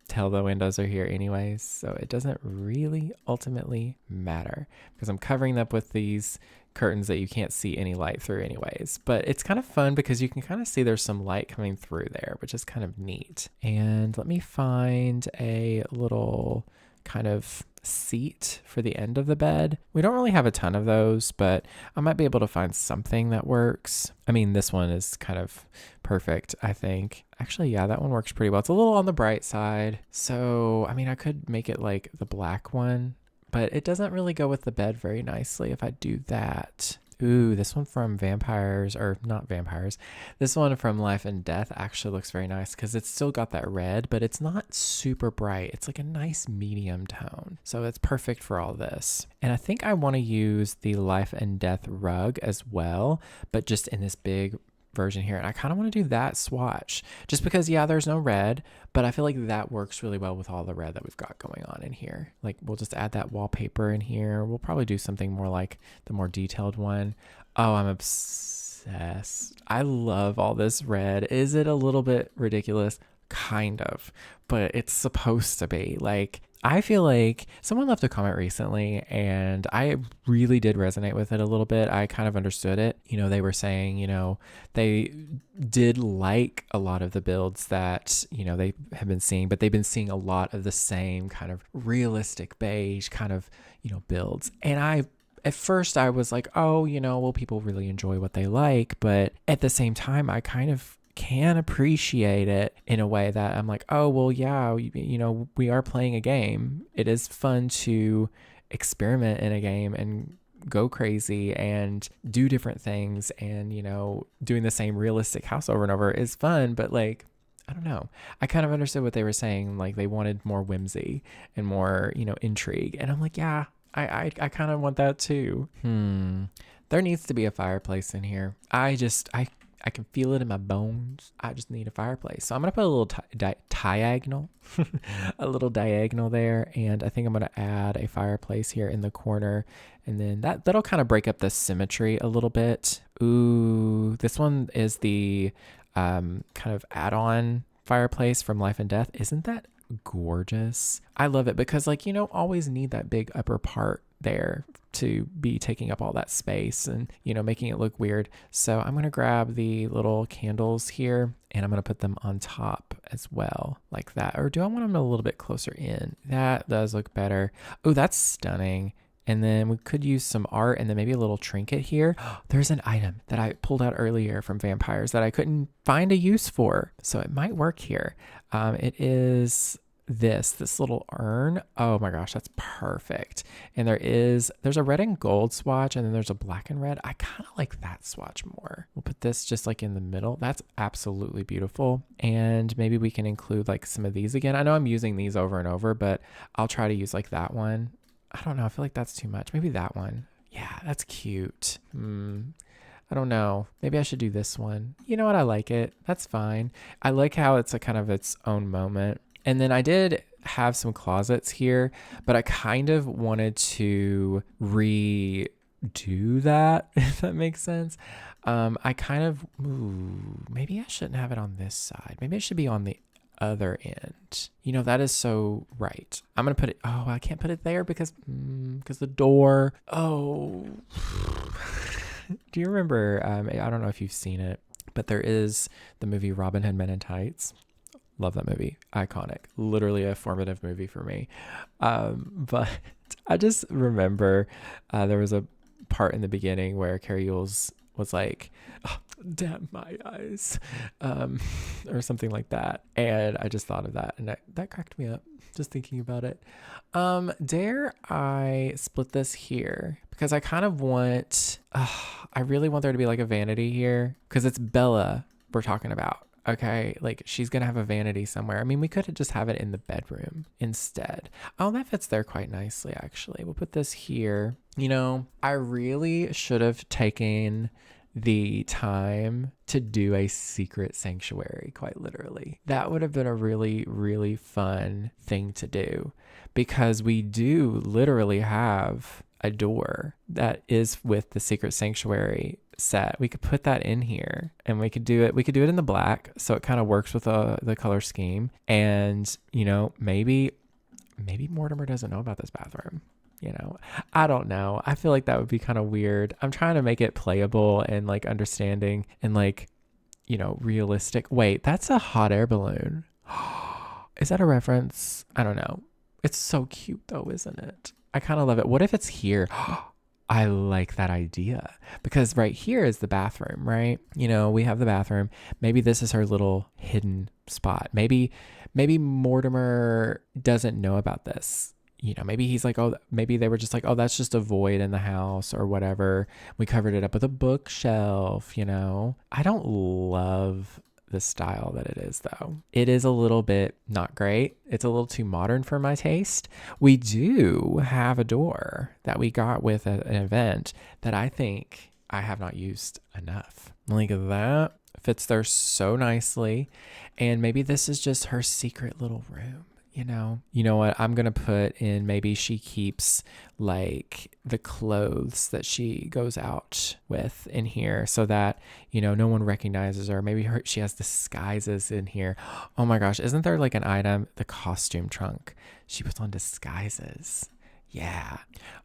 Speaker 1: tell the windows are here anyways, so it doesn't really ultimately matter because I'm covering up with these curtains that you can't see any light through anyways. But it's kind of fun because you can kind of see there's some light coming through there, which is kind of neat. And let me find a little kind of seat for the end of the bed. We don't really have a ton of those, but I might be able to find something that works. I mean, this one is kind of perfect, I think. Actually, yeah, that one works pretty well. It's a little on the bright side. So, I mean, I could make it like the black one, but it doesn't really go with the bed very nicely if I do that. Ooh, this one from Vampires, or not Vampires. This one from Life and Death actually looks very nice because it's still got that red, but it's not super bright. It's like a nice medium tone. So it's perfect for all this. And I think I want to use the Life and Death rug as well, but just in this big version here. And I kind of want to do that swatch just because, yeah, there's no red, but I feel like that works really well with all the red that we've got going on in here. Like we'll just add that wallpaper in here. We'll probably do something more like the more detailed one. Oh, I'm obsessed. I love all this red. Is it a little bit ridiculous? Kind of, but it's supposed to be. Like, I feel like someone left a comment recently and I really did resonate with it a little bit. I kind of understood it. You know, they were saying, you know, they did like a lot of the builds that, you know, they have been seeing, but they've been seeing a lot of the same kind of realistic beige kind of, you know, builds. And at first I was like, oh, you know, will people really enjoy what they like? But at the same time, I kind of can appreciate it in a way that I'm like, oh, well, yeah, you know, we are playing a game. It is fun to experiment in a game and go crazy and do different things. And, you know, doing the same realistic house over and over is fun. But like, I don't know. I kind of understood what they were saying. Like they wanted more whimsy and more, intrigue. And I'm like, yeah, I kind of want that too. There needs to be a fireplace in here. I can feel it in my bones. I just need a fireplace. So I'm going to put a little diagonal, a little diagonal there. And I think I'm going to add a fireplace here in the corner. And then that'll kind of break up the symmetry a little bit. Ooh, this one is the kind of add-on fireplace from Life and Death. Isn't that gorgeous? I love it because like, you don't always need that big upper part there to be taking up all that space and, making it look weird. So I'm going to grab the little candles here and I'm going to put them on top as well like that. Or do I want them a little bit closer in? That does look better. Oh, that's stunning. And then we could use some art and then maybe a little trinket here. There's an item that I pulled out earlier from Vampires that I couldn't find a use for. So it might work here. It is this little urn. Oh my gosh, that's perfect. And there's a red and gold swatch and then there's a black and red. I kind of like that swatch more. We'll put this just like in the middle. That's absolutely beautiful. And maybe we can include like some of these again. I know I'm using these over and over, but I'll try to use like that one. I don't know. I feel like that's too much. Maybe that one. Yeah, that's cute. I don't know. Maybe I should do this one. You know what? I like it. That's fine. I like how it's a kind of its own moment. And then I did have some closets here, but I kind of wanted to redo that, if that makes sense. Maybe I shouldn't have it on this side. Maybe it should be on the other end. That is so right. I'm going to put it, I can't put it there because the door. Oh, do you remember, I don't know if you've seen it, but there is the movie Robin Hood Men in Tights. Love that movie. Iconic. Literally a formative movie for me. But I just remember there was a part in the beginning where Carrie Yules was like, oh, damn my eyes, or something like that. And I just thought of that and that cracked me up just thinking about it. Dare I split this here? Because I kind of I really want there to be like a vanity here because it's Bella we're talking about. Okay, like she's gonna have a vanity somewhere. I mean, we could just have it in the bedroom instead. Oh, that fits there quite nicely, actually. We'll put this here. I really should have taken the time to do a secret sanctuary, quite literally. That would have been a really, really fun thing to do because we do literally have a door that is with the secret sanctuary set. We could put that in here and we could do it in the black so it kind of works with the color scheme. And maybe Mortimer doesn't know about this bathroom. I don't know. I feel like that would be kind of weird. I'm trying to make it playable and like understanding and like realistic. Wait, that's a hot air balloon. Is that a reference? I don't know. It's so cute though, isn't it? I kind of love it. What if it's here? I like that idea because right here is the bathroom, right? We have the bathroom. Maybe this is her little hidden spot. Maybe Mortimer doesn't know about this. Maybe he's like, oh, maybe they were just like, oh, that's just a void in the house or whatever. We covered it up with a bookshelf, I don't love the style that it is though. It is a little bit not great. It's a little too modern for my taste. We do have a door that we got with an event that I think I have not used enough. Look at that. Fits there so nicely. And maybe this is just her secret little room. You know what? I'm going to put in, maybe she keeps like the clothes that she goes out with in here so that, no one recognizes her. Maybe she has disguises in here. Oh my gosh. Isn't there like an item, the costume trunk? She puts on disguises. Yeah.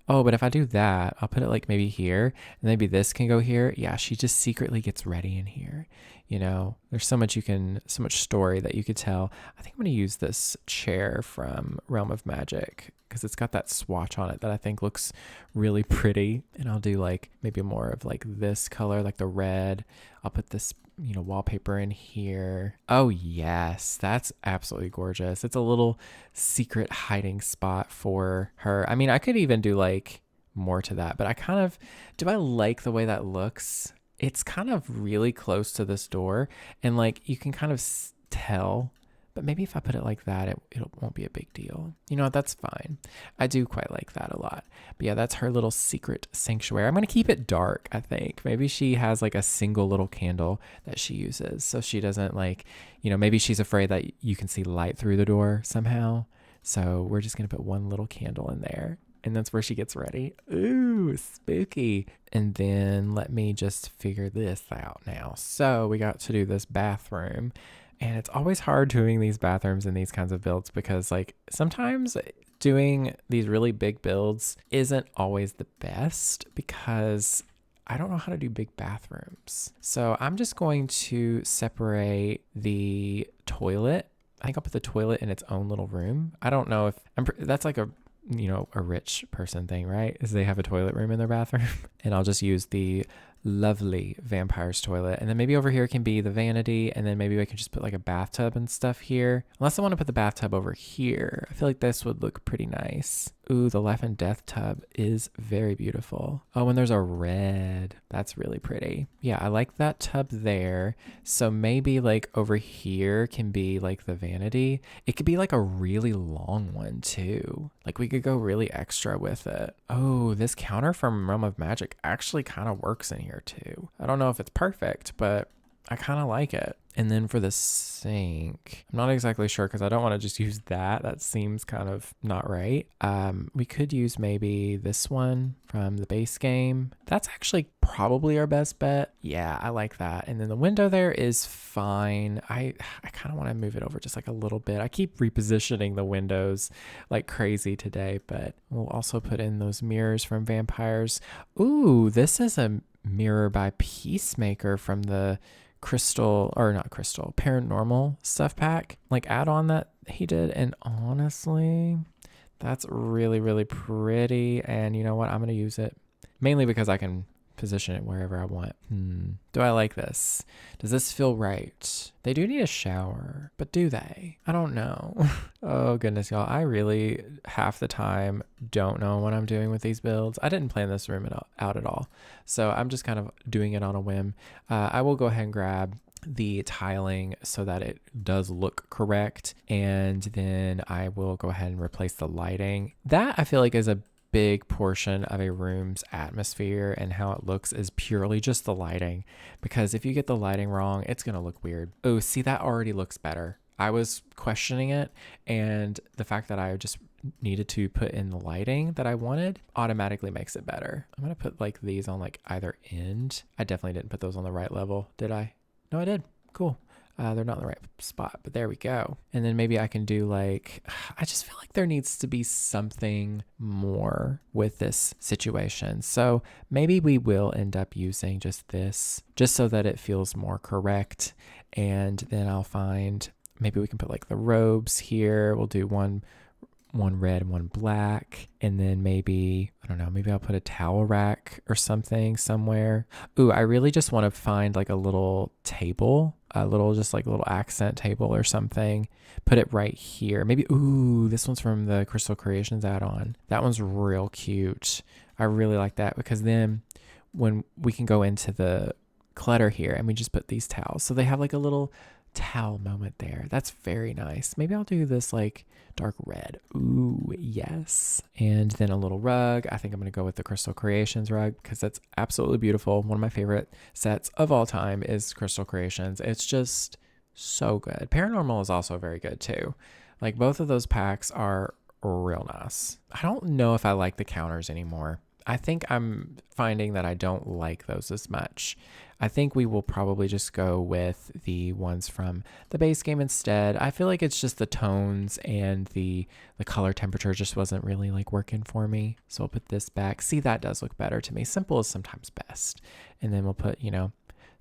Speaker 1: Oh, but if I do that, I'll put it like maybe here and maybe this can go here. Yeah. She just secretly gets ready in here. There's so much story that you could tell. I think I'm going to use this chair from Realm of Magic because it's got that swatch on it that I think looks really pretty. And I'll do like maybe more of like this color, like the red. I'll put this, wallpaper in here. Oh yes, that's absolutely gorgeous. It's a little secret hiding spot for her. I mean, I could even do like more to that, but do I like the way that looks? It's kind of really close to this door and like you can kind of tell. But maybe if I put it like that, it won't be a big deal. You know what? That's fine. I do quite like that a lot. But yeah, that's her little secret sanctuary. I'm going to keep it dark, I think. Maybe she has like a single little candle that she uses. So she doesn't like, maybe she's afraid that you can see light through the door somehow. So we're just going to put one little candle in there. And that's where she gets ready. Ooh, spooky. And then let me just figure this out now. So we got to do this bathroom. And it's always hard doing these bathrooms and these kinds of builds because like sometimes doing these really big builds isn't always the best because I don't know how to do big bathrooms. So I'm just going to separate the toilet. I think I'll put the toilet in its own little room. I don't know if that's like a rich person thing, right? Is they have a toilet room in their bathroom. And I'll just use the lovely vampire's toilet. And then maybe over here can be the vanity. And then maybe I can just put like a bathtub and stuff here. Unless I want to put the bathtub over here. I feel like this would look pretty nice. Ooh, the Life and Death tub is very beautiful. Oh, and there's a red. That's really pretty. Yeah, I like that tub there. So maybe like over here can be like the vanity. It could be like a really long one too. Like we could go really extra with it. Oh, this counter from Realm of Magic actually kind of works in here too. I don't know if it's perfect, but I kind of like it. And then for the sink, I'm not exactly sure because I don't want to just use that. That seems kind of not right. We could use maybe this one from the base game. That's actually probably our best bet. Yeah, I like that. And then the window there is fine. I kind of want to move it over just like a little bit. I keep repositioning the windows like crazy today, but we'll also put in those mirrors from Vampires. Ooh, this is a mirror by Peacemaker from the paranormal stuff pack, like add-on that he did. And honestly, that's really, really pretty. And you know what? I'm going to use it mainly because I can position it wherever I want. Do I like this? Does this feel right? They do need a shower, but do they? I don't know. Oh goodness, y'all. I really half the time don't know what I'm doing with these builds. I didn't plan this room out at all. So I'm just kind of doing it on a whim. I will go ahead and grab the tiling so that it does look correct. And then I will go ahead and replace the lighting. That I feel like is a big portion of a room's atmosphere and how it looks is purely just the lighting, because if you get the lighting wrong, it's going to look weird. Oh, see, that already looks better. I was questioning it, and the fact that I just needed to put in the lighting that I wanted automatically makes it better. I'm going to put like these on like either end. I definitely didn't put those on the right level, did I? No, I did. Cool. They're not in the right spot, but there we go. And then maybe I can do like, I just feel like there needs to be something more with this situation. So maybe we will end up using just this, just so that it feels more correct. And then I'll find, maybe we can put like the robes here. We'll do one red and one black. And then maybe, I don't know, maybe I'll put a towel rack or something somewhere. Ooh, I really just want to find like a little table, just like a little accent table or something. Put it right here. Maybe, ooh, this one's from the Crystal Creations add-on. That one's real cute. I really like that because then when we can go into the clutter here and we just put these towels. So they have like a little towel moment there. That's very nice. Maybe I'll do this like dark red. Ooh, yes. And then a little rug. I think I'm going to go with the Crystal Creations rug because that's absolutely beautiful. One of my favorite sets of all time is Crystal Creations. It's just so good. Paranormal is also very good too. Like both of those packs are real nice. I don't know if I like the counters anymore. I think I'm finding that I don't like those as much. I think we will probably just go with the ones from the base game instead. I feel like it's just the tones and the color temperature just wasn't really like working for me. So I'll put this back. See, that does look better to me. Simple is sometimes best. And then we'll put,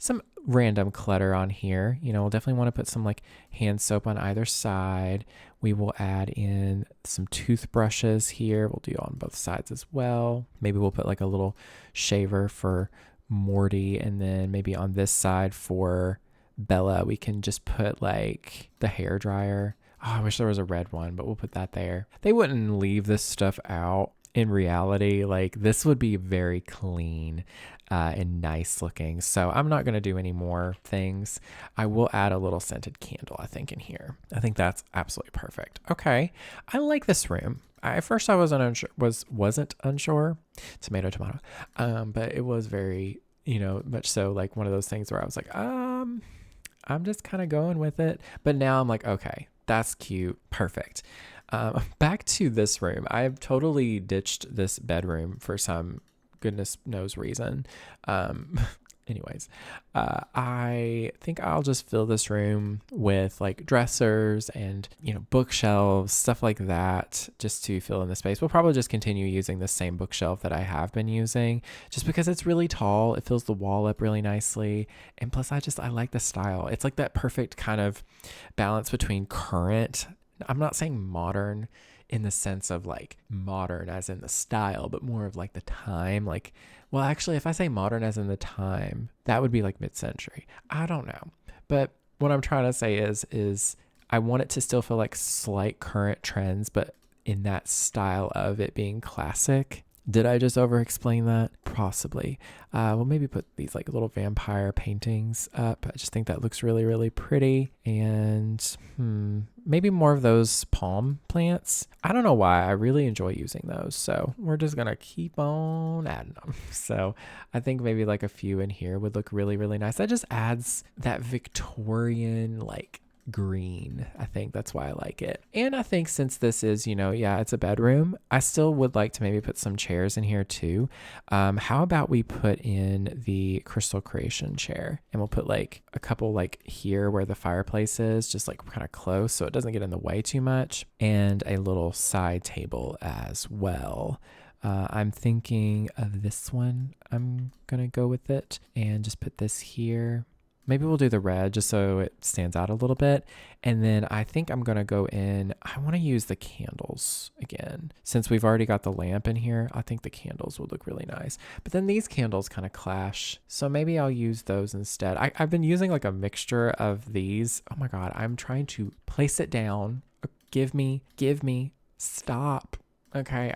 Speaker 1: some random clutter on here. We'll definitely want to put some like hand soap on either side. We will add in some toothbrushes here. We'll do on both sides as well. Maybe we'll put like a little shaver for Morty, and then maybe on this side for Bella, we can just put like the hair dryer. Oh, I wish there was a red one, but we'll put that there. They wouldn't leave this stuff out in reality, like this would be very clean and nice looking. So I'm not going to do any more things. I will add a little scented candle, I think, in here. I think that's absolutely perfect. Okay. I like this room. At first I wasn't unsure. Tomato. But it was very, much so like one of those things where I was like, I'm just kind of going with it. But now I'm like, okay, that's cute. Perfect. Back to this room. I've totally ditched this bedroom for some goodness knows reason. Anyways, I think I'll just fill this room with like dressers and, bookshelves, stuff like that, just to fill in the space. We'll probably just continue using the same bookshelf that I have been using just because it's really tall. It fills the wall up really nicely. And plus I like the style. It's like that perfect kind of balance between current. I'm not saying modern in the sense of like modern as in the style, but more of like the time. Like, well, actually, if I say modern as in the time, that would be like mid-century. I don't know. But what I'm trying to say is I want it to still feel like slight current trends, but in that style of it being classic. Did I just over explain that? Possibly. We'll maybe put these like little vampire paintings up. I just think that looks really, really pretty. And maybe more of those palm plants. I don't know why. I really enjoy using those. So we're just going to keep on adding them. So I think maybe like a few in here would look really, really nice. That just adds that Victorian like green. I think that's why I like it. And I think since this is, it's a bedroom, I still would like to maybe put some chairs in here too. How about we put in the Crystal Creation chair, and we'll put like a couple like here where the fireplace is, just like kind of close so it doesn't get in the way too much, and a little side table as well. I'm thinking of this one. I'm gonna go with it and just put this here. Maybe we'll do the red just so it stands out a little bit. And then I think I'm going to go in. I want to use the candles again. Since we've already got the lamp in here, I think the candles would look really nice. But then these candles kind of clash. So maybe I'll use those instead. I've been using like a mixture of these. Oh my God, I'm trying to place it down. Give me, stop. Okay,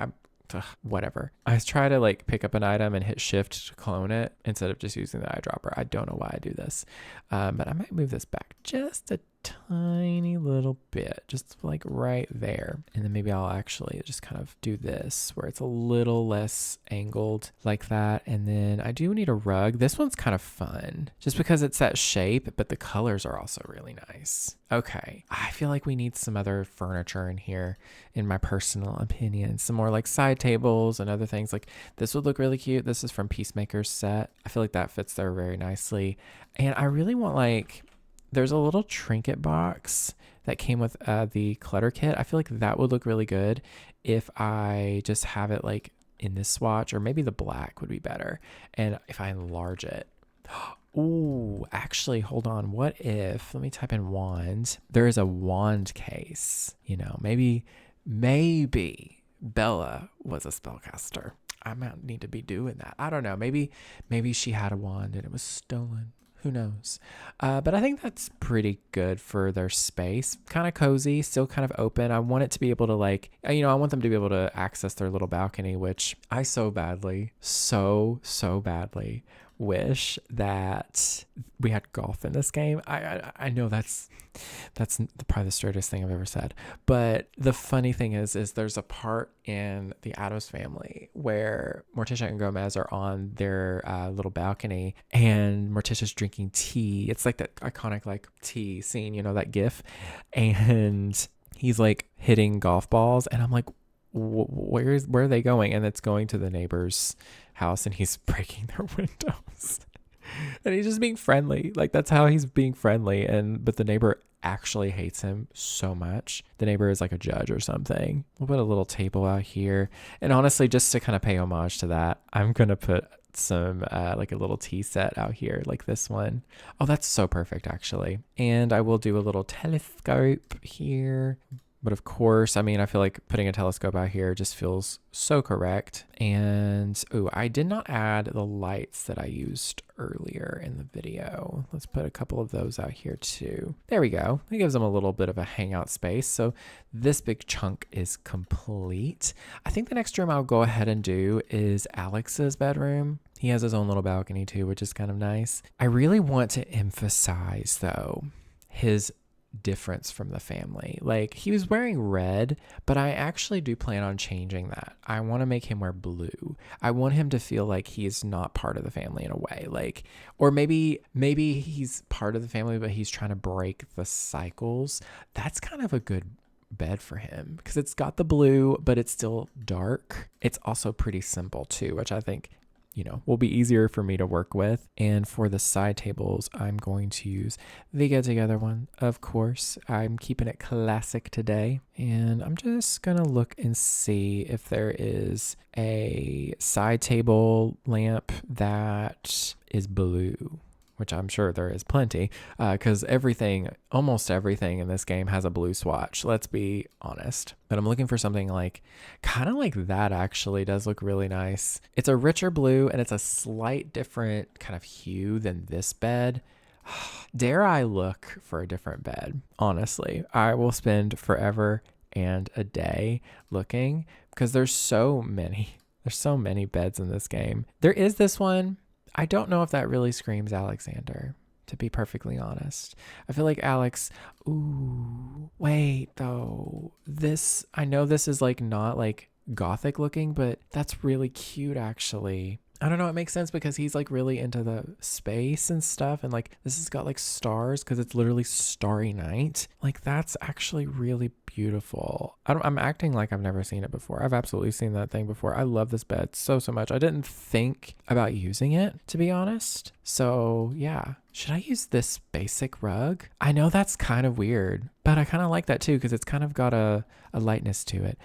Speaker 1: whatever. I try to like pick up an item and hit shift to clone it instead of just using the eyedropper. I don't know why I do this. But I might move this back just a tiny little bit, just like right there. And then maybe I'll actually just kind of do this where it's a little less angled like that. And then I do need a rug. This one's kind of fun just because it's that shape, but the colors are also really nice. Okay. I feel like we need some other furniture in here, in my personal opinion. Some more like side tables and other things. Like this would look really cute. This is from Peacemaker's set. I feel like that fits there very nicely. And I really want like, there's a little trinket box that came with the clutter kit. I feel like that would look really good if I just have it like in this swatch, or maybe the black would be better. And if I enlarge it. Ooh, actually, hold on. What if, let me type in wand. There is a wand case. Maybe Bella was a spellcaster. I might need to be doing that. I don't know. Maybe she had a wand and it was stolen. Who knows? But I think that's pretty good for their space. Kind of cozy, still kind of open. I want it to be able to like, I want them to be able to access their little balcony, which I so badly wish that we had golf in this game. I know that's probably the straightest thing I've ever said. But the funny thing is there's a part in the Addams Family where Morticia and Gomez are on their little balcony, and Morticia's drinking tea. It's like that iconic like tea scene, that GIF, and he's like hitting golf balls, and I'm like, where are they going? And it's going to the neighbor's house, and he's breaking their windows. And he's just being friendly. Like that's how he's being friendly. But the neighbor actually hates him so much. The neighbor is like a judge or something. We'll put a little table out here. And honestly, just to kind of pay homage to that, I'm going to put some like a little tea set out here, like this one. Oh, that's so perfect actually. And I will do a little telescope here. But of course, I mean, I feel like putting a telescope out here just feels so correct. And, oh, I did not add the lights that I used earlier in the video. Let's put a couple of those out here too. There we go. It gives them a little bit of a hangout space. So this big chunk is complete. I think the next room I'll go ahead and do is Alex's bedroom. He has his own little balcony too, which is kind of nice. I really want to emphasize though, his difference from the family. Like, he was wearing red, but I actually do plan on changing that. I want to make him wear blue. I want him to feel like he's not part of the family in a way. Like, or maybe he's part of the family, but he's trying to break the cycles. That's kind of a good bed for him because it's got the blue, but it's still dark. It's also pretty simple too, which I think, you know, will be easier for me to work with. And for the side tables, I'm going to use the Get Together one. Of course, I'm keeping it classic today. And I'm just going to look and see if there is a side table lamp that is blue, which I'm sure there is plenty, because almost everything in this game has a blue swatch, let's be honest. But I'm looking for something like, kind of like that actually does look really nice. It's a richer blue and it's a slight different kind of hue than this bed. Dare I look for a different bed? Honestly, I will spend forever and a day looking because there's so many beds in this game. There is this one. I don't know if that really screams Alexander, to be perfectly honest. I feel like Alex, ooh, wait though. I know this is like not like gothic looking, but that's really cute actually. I don't know, it makes sense because he's like really into the space and stuff, and like this has got like stars because it's literally starry night. Like that's actually really beautiful. I'm acting like I've never seen it before. I've absolutely seen that thing before. I love this bed so much. I didn't think about using it, to be honest. So yeah, should I use this basic rug? I know that's kind of weird, but I kind of like that too because it's kind of got a lightness to it.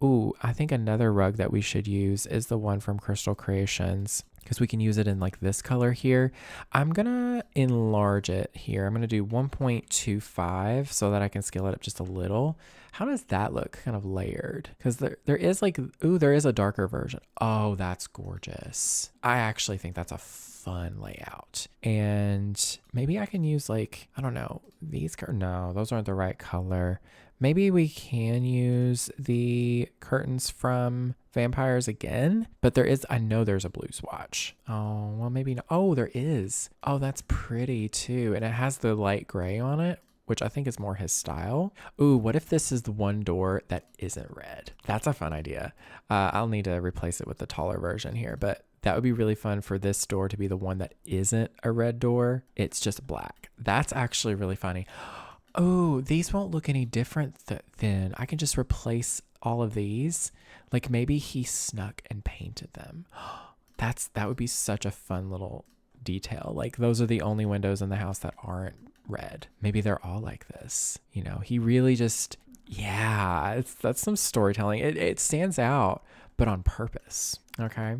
Speaker 1: Ooh, I think another rug that we should use is the one from Crystal Creations because we can use it in like this color here. I'm gonna enlarge it here. I'm gonna do 1.25 so that I can scale it up just a little. How does that look? Kind of layered, because there is like, ooh, there is a darker version. Oh, that's gorgeous. I actually think that's a fun layout. And maybe I can use like, I don't know, no, those aren't the right color. Maybe we can use the curtains from Vampires again, but I know there's a blue swatch. Oh, well, maybe not. Oh, there is. Oh, that's pretty too. And it has the light gray on it, which I think is more his style. Ooh, what if this is the one door that isn't red? That's a fun idea. I'll need to replace it with the taller version here, but that would be really fun for this door to be the one that isn't a red door. It's just black. That's actually really funny. Oh, these won't look any different then. I can just replace all of these. Like maybe he snuck and painted them. That would be such a fun little detail. Like those are the only windows in the house that aren't red. Maybe they're all like this. You know, he really just, yeah, that's some storytelling. It stands out, but on purpose. Okay.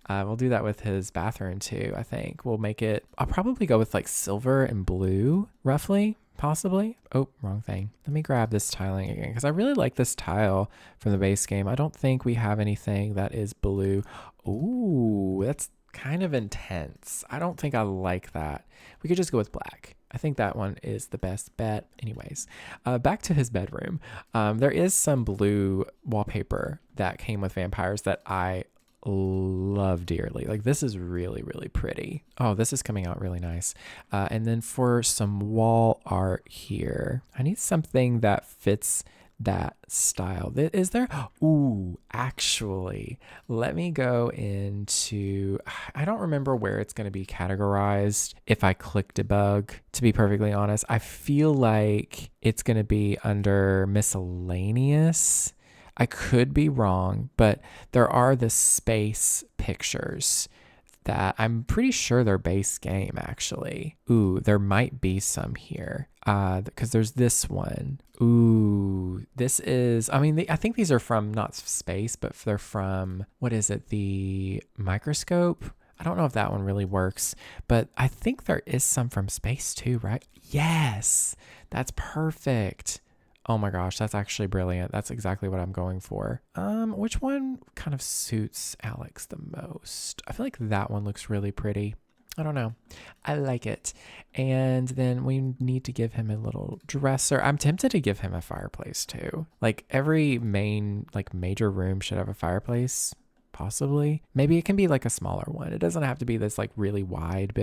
Speaker 1: We'll do that with his bathroom too. I think I'll probably go with like silver and blue roughly. Possibly. Oh, wrong thing. Let me grab this tiling again because I really like this tile from the base game. I don't think we have anything that is blue. Ooh, that's kind of intense. I don't think I like that. We could just go with black. I think that one is the best bet. Anyways, back to his bedroom. There is some blue wallpaper that came with Vampires that I love dearly. Like this is really, really pretty. Oh, this is coming out really nice. And then for some wall art here, I need something that fits that style. Is there? Ooh, actually, let me go into, I don't remember where it's going to be categorized if I click debug, to be perfectly honest. I feel like it's going to be under miscellaneous. I could be wrong, but there are the space pictures that I'm pretty sure they're base game actually. Ooh, there might be some here because there's this one. Ooh, this is, I mean, I think these are from not space, but they're from, what is it? The microscope? I don't know if that one really works, but I think there is some from space too, right? Yes, that's perfect. Oh my gosh, that's actually brilliant. That's exactly what I'm going for. Which one kind of suits Alex the most? I feel like that one looks really pretty. I don't know. I like it. And then we need to give him a little dresser. I'm tempted to give him a fireplace too. Like every major room should have a fireplace, possibly. Maybe it can be like a smaller one. It doesn't have to be this like really wide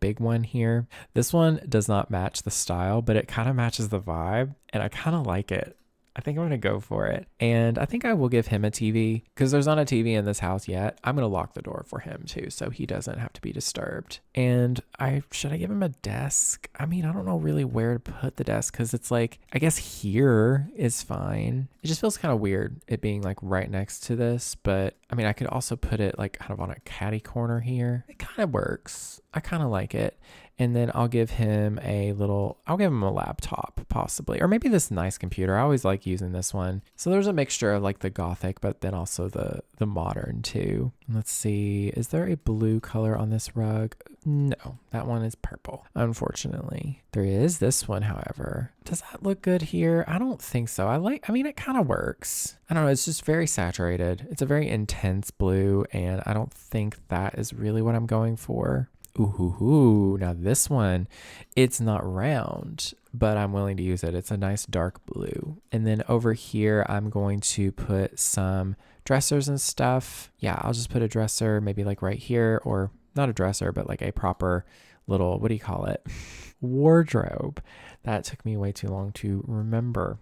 Speaker 1: big one here. This one does not match the style, but it kind of matches the vibe and I kind of like it. I think I'm going to go for it. And I think I will give him a TV because there's not a TV in this house yet. I'm going to lock the door for him too, so he doesn't have to be disturbed. And should I give him a desk? I mean, I don't know really where to put the desk because it's like, I guess here is fine. It just feels kind of weird it being like right next to this, but I mean, I could also put it like kind of on a catty corner here. It kind of works. I kind of like it. And then I'll give him a laptop possibly, or maybe this nice computer. I always like using this one. So there's a mixture of like the Gothic, but then also the modern too. Let's see, is there a blue color on this rug? No, that one is purple, unfortunately. There is this one, however. Does that look good here? I don't think so. I mean, it kind of works. I don't know. It's just very saturated. It's a very intense blue, and I don't think that is really what I'm going for. Ooh, now this one, it's not round, but I'm willing to use it. It's a nice dark blue. And then over here, I'm going to put some dressers and stuff. Yeah, I'll just put a dresser maybe like right here, or not a dresser, but like a proper little, what do you call it? Wardrobe. That took me way too long to remember.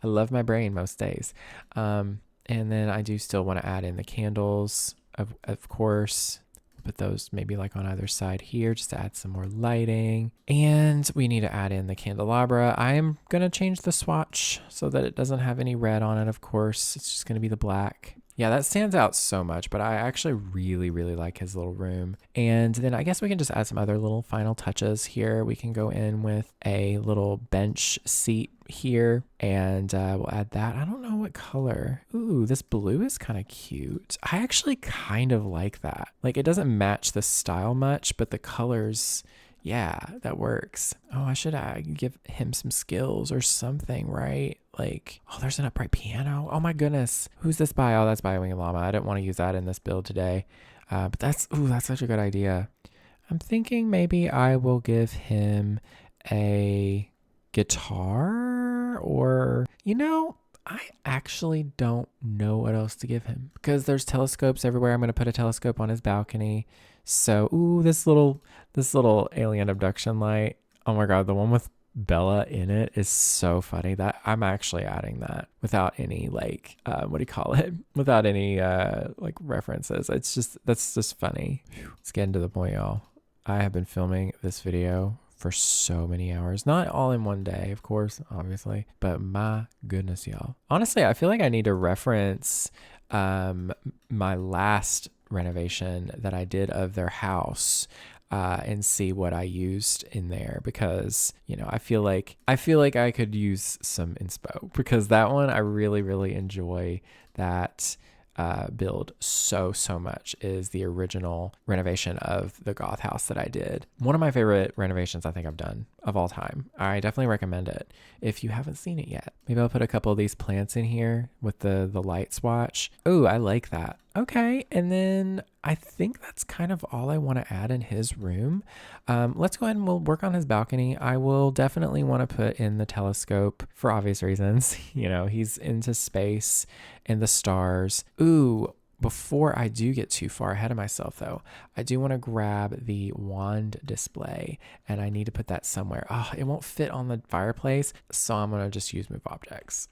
Speaker 1: I love my brain most days. And then I do still want to add in the candles, of course. Put those maybe like on either side here just to add some more lighting. And we need to add in the candelabra. I am going to change the swatch so that it doesn't have any red on it, of course. It's just going to be the black. Yeah, that stands out so much, but I actually really, really like his little room. And then I guess we can just add some other little final touches here. We can go in with a little bench seat here, and we'll add that. I don't know what color. Ooh, this blue is kind of cute. I actually kind of like that. Like, it doesn't match the style much, but the colors, yeah, that works. Oh, I should give him some skills or something, right? Like, oh, there's an upright piano. Oh my goodness. Who's this by? Oh, that's by Wing Llama. I didn't want to use that in this build today. But that's such a good idea. I'm thinking maybe I will give him a guitar, or, I actually don't know what else to give him because there's telescopes everywhere. I'm going to put a telescope on his balcony. So, this little alien abduction light. Oh my God, the one with Bella in it is so funny that I'm actually adding that without any without any references. That's just funny. Let's get into the point, y'all. I have been filming this video for so many hours, not all in one day, of course, obviously, but my goodness, y'all. Honestly, I feel like I need to reference my last renovation that I did of their house and see what I used in there, because I feel like I could use some inspo, because that one I really, really enjoy. That build so much is the original renovation of the Goth house that I did. One of my favorite renovations I think I've done of all time. I definitely recommend it if you haven't seen it yet. Maybe I'll put a couple of these plants in here with the light swatch. Oh, I like that. Okay, and then I think that's kind of all I want to add in his room. Let's go ahead and we'll work on his balcony. I will definitely want to put in the telescope for obvious reasons. He's into space and the stars. Ooh, before I do get too far ahead of myself though, I do want to grab the wand display, and I need to put that somewhere. Oh, it won't fit on the fireplace, so I'm going to just use move objects.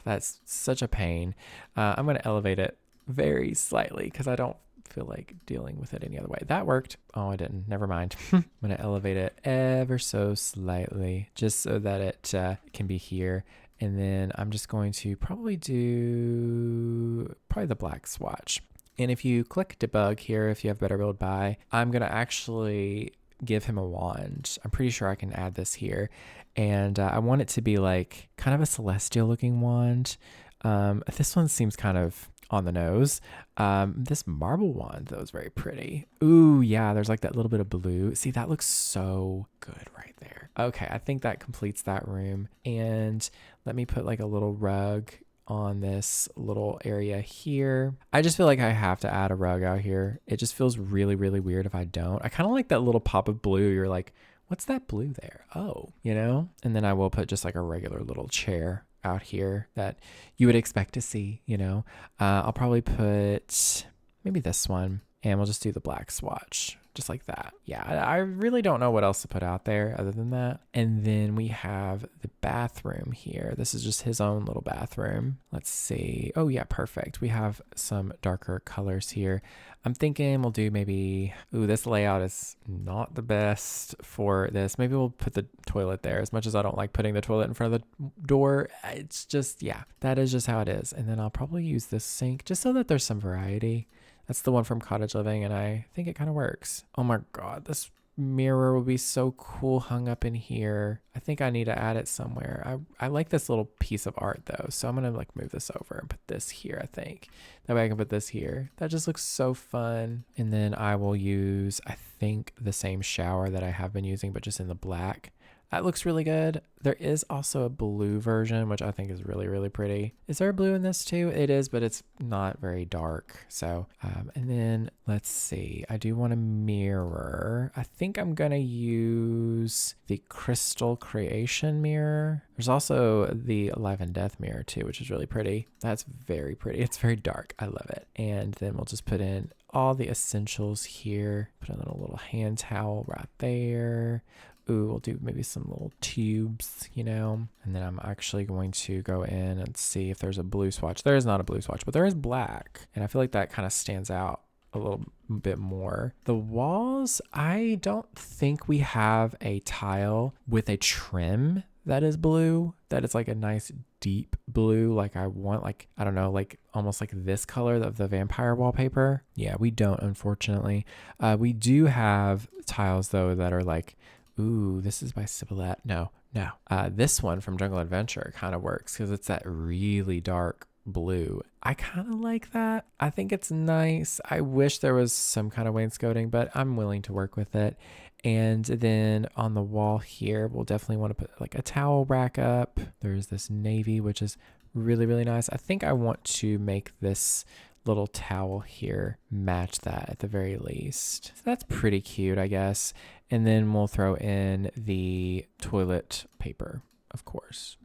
Speaker 1: That's such a pain. I'm going to elevate it very slightly because I don't feel like dealing with it any other way. That worked. Oh, I didn't. Never mind. I'm going to elevate it ever so slightly just so that it can be here. And then I'm just going to probably do the black swatch. And if you click debug here, if you have Better Build By, I'm going to actually give him a wand. I'm pretty sure I can add this here. And I want it to be like kind of a celestial looking wand. This one seems kind of on the nose. This marble one, though, is very pretty. Ooh, yeah, there's like that little bit of blue. See, that looks so good right there. Okay, I think that completes that room. And let me put like a little rug on this little area here. I just feel like I have to add a rug out here. It just feels really, really weird if I don't. I kind of like that little pop of blue. You're like, what's that blue there? Oh, you know? And then I will put just like a regular little chair out here that you would expect to see, you know? I'll probably put maybe this one, and we'll just do the black swatch. Just like that. Yeah, I really don't know what else to put out there other than that. And then we have the bathroom here. This is just his own little bathroom. Let's see. Oh yeah, perfect. We have some darker colors here. I'm thinking we'll do maybe, ooh, this layout is not the best for this. Maybe we'll put the toilet there. As much as I don't like putting the toilet in front of the door, it's just, yeah, that is just how it is. And then I'll probably use this sink just so that there's some variety. That's the one from Cottage Living, and I think it kind of works. Oh my God, this mirror would be so cool hung up in here. I think I need to add it somewhere. I like this little piece of art though, so I'm gonna like move this over and put this here, I think. That way I can put this here. That just looks so fun. And then I will use, I think, the same shower that I have been using, but just in the black. That looks really good. There is also a blue version, which I think is really, really pretty. Is there a blue in this too? It is, but it's not very dark. So, and then let's see. I do want a mirror. I think I'm going to use the Crystal Creation mirror. There's also the Alive and Death mirror too, which is really pretty. That's very pretty. It's very dark. I love it. And then we'll just put in all the essentials here. Put in a little hand towel right there. Ooh, we'll do maybe some little tubes, you know, and then I'm actually going to go in and see if there's a blue swatch. There is not a blue swatch, but there is black. And I feel like that kind of stands out a little bit more. The walls, I don't think we have a tile with a trim that is blue, that is like a nice deep blue. Like I want, like, I don't know, like almost like this color of the vampire wallpaper. Yeah, we don't, unfortunately. We do have tiles though that are like, ooh, this is by Sibilette. No. This one from Jungle Adventure kind of works because it's that really dark blue. I kind of like that. I think it's nice. I wish there was some kind of wainscoting, but I'm willing to work with it. And then on the wall here, we'll definitely want to put like a towel rack up. There's this navy, which is really, really nice. I think I want to make this little towel here match that at the very least. So that's pretty cute, I guess. And then we'll throw in the toilet paper, of course.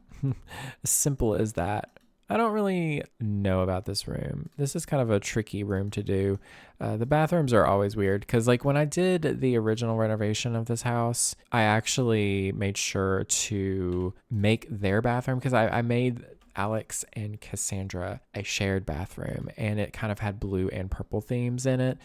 Speaker 1: As simple as that. I don't really know about this room. This is kind of a tricky room to do. The bathrooms are always weird because like when I did the original renovation of this house, I actually made sure to make their bathroom because I made Alex and Cassandra a shared bathroom, and it kind of had blue and purple themes in it.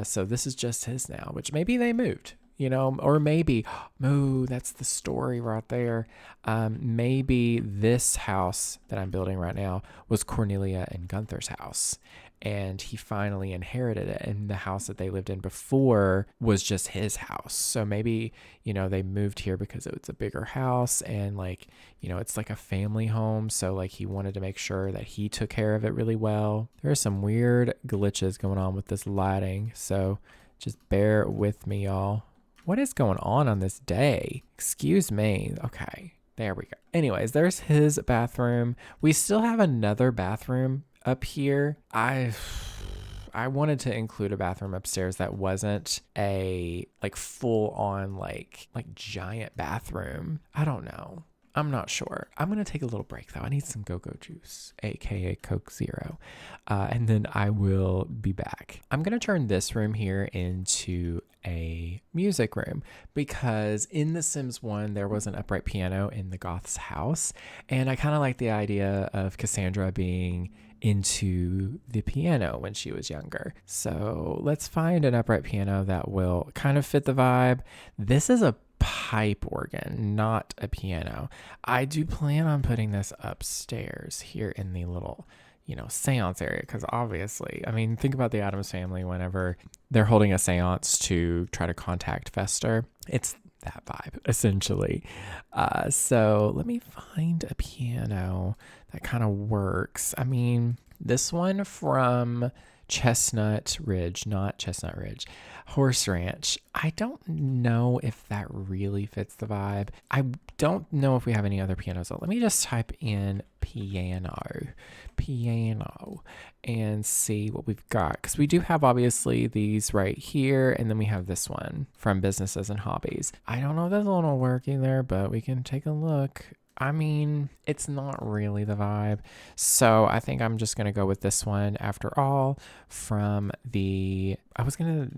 Speaker 1: So this is just his now, which maybe they moved, you know, or maybe, oh, that's the story right there. Maybe this house that I'm building right now was Cornelia and Gunther's house, and he finally inherited it, and the house that they lived in before was just his house. So maybe, you know, they moved here because it was a bigger house, and like, you know, it's like a family home, so like he wanted to make sure that he took care of it really well. There are some weird glitches going on with this lighting, so just bear with me, y'all. What is going on this day? Excuse me. Okay, there we go. Anyways, there's his bathroom. We still have another bathroom up here. I wanted to include a bathroom upstairs that wasn't a like full on like giant bathroom. I don't know. I'm not sure. I'm going to take a little break though. I need some go-go juice, aka Coke Zero. And then I will be back. I'm going to turn this room here into a music room because in The Sims 1, there was an upright piano in the Goth's house. And I kind of like the idea of Cassandra being into the piano when she was younger. So let's find an upright piano that will kind of fit the vibe. This is a pipe organ, not a piano. I do plan on putting this upstairs here in the little, you know, seance area because obviously, I mean, think about the Addams Family whenever they're holding a seance to try to contact Fester. It's that vibe, essentially. So let me find a piano that kind of works. I mean, This one from Chestnut Ridge, not Chestnut Ridge, Horse Ranch. I don't know if that really fits the vibe. I don't know if we have any other pianos. So let me just type in piano, and see what we've got. Because we do have obviously these right here, and then we have this one from Businesses and Hobbies. I don't know if this one will work either, but we can take a look. I mean, it's not really the vibe. So I think I'm just going to go with this one after all I was going to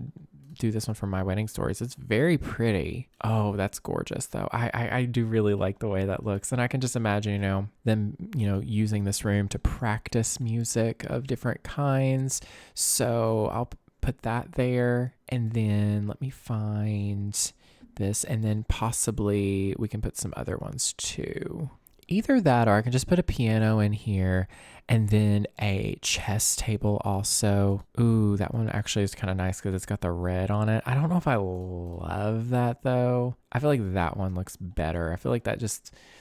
Speaker 1: do this one from My Wedding Stories. It's very pretty. Oh, that's gorgeous though. I do really like the way that looks. And I can just imagine, them, using this room to practice music of different kinds. So I'll put that there. And then let me find this, and then possibly we can put some other ones too. Either that, or I can just put a piano in here and then a chess table also. Ooh, that one actually is kind of nice because it's got the red on it. I don't know if I love that though. I feel like that one looks better. I feel like that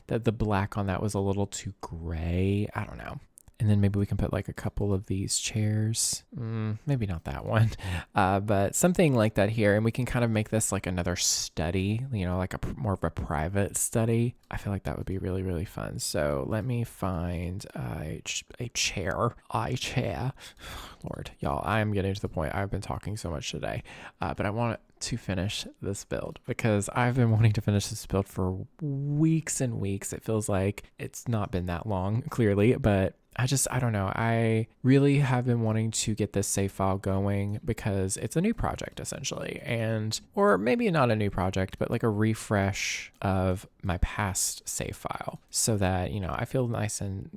Speaker 1: the black on that was a little too gray. I don't know. And then maybe we can put like a couple of these chairs. Maybe not that one, but something like that here. And we can kind of make this like another study, like more of a private study. I feel like that would be really, really fun. So let me find a chair. Lord, y'all, I am getting to the point. I've been talking so much today, but I want to finish this build because I've been wanting to finish this build for weeks and weeks. It feels like it's not been that long, clearly, but I don't know. I really have been wanting to get this save file going because it's a new project essentially, or maybe not a new project, but like a refresh of my past save file so that, I feel nice and,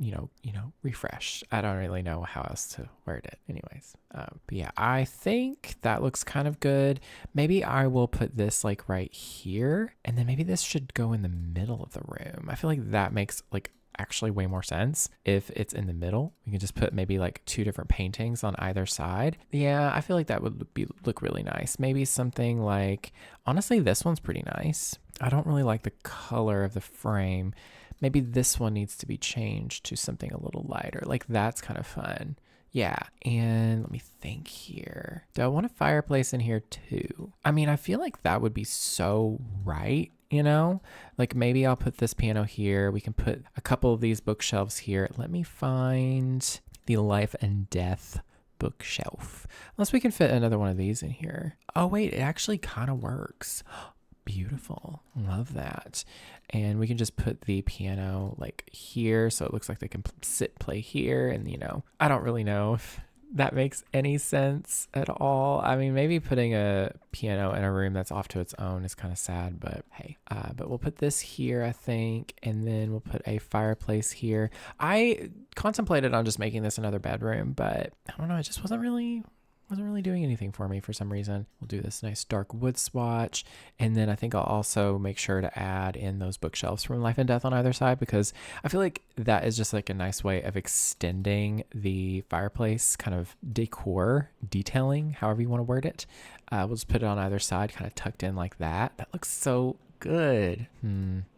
Speaker 1: refreshed. I don't really know how else to word it anyways. But yeah, I think that looks kind of good. Maybe I will put this like right here, and then maybe this should go in the middle of the room. I feel like that makes like actually way more sense if it's in the middle. We can just put maybe like two different paintings on either side. Yeah, I feel like that would look really nice. Maybe something like, honestly, this one's pretty nice. I don't really like the color of the frame. Maybe this one needs to be changed to something a little lighter. Like that's kind of fun. Yeah, and let me think here. Do I want a fireplace in here too? I mean, I feel like that would be so right, Like maybe I'll put this piano here. We can put a couple of these bookshelves here. Let me find the Life and Death bookshelf. Unless we can fit another one of these in here. Oh wait, it actually kind of works. Beautiful. Love that. And we can just put the piano like here so it looks like they can play here. And, I don't really know if that makes any sense at all. I mean, maybe putting a piano in a room that's off to its own is kind of sad, but hey. But we'll put this here, I think, and then we'll put a fireplace here. I contemplated on just making this another bedroom, but I don't know. It just wasn't really doing anything for me for some reason. We'll do this nice dark wood swatch. And then I think I'll also make sure to add in those bookshelves from Life and Death on either side, because I feel like that is just like a nice way of extending the fireplace kind of detailing, however you want to word it. We'll just put it on either side, kind of tucked in like that. That looks so good.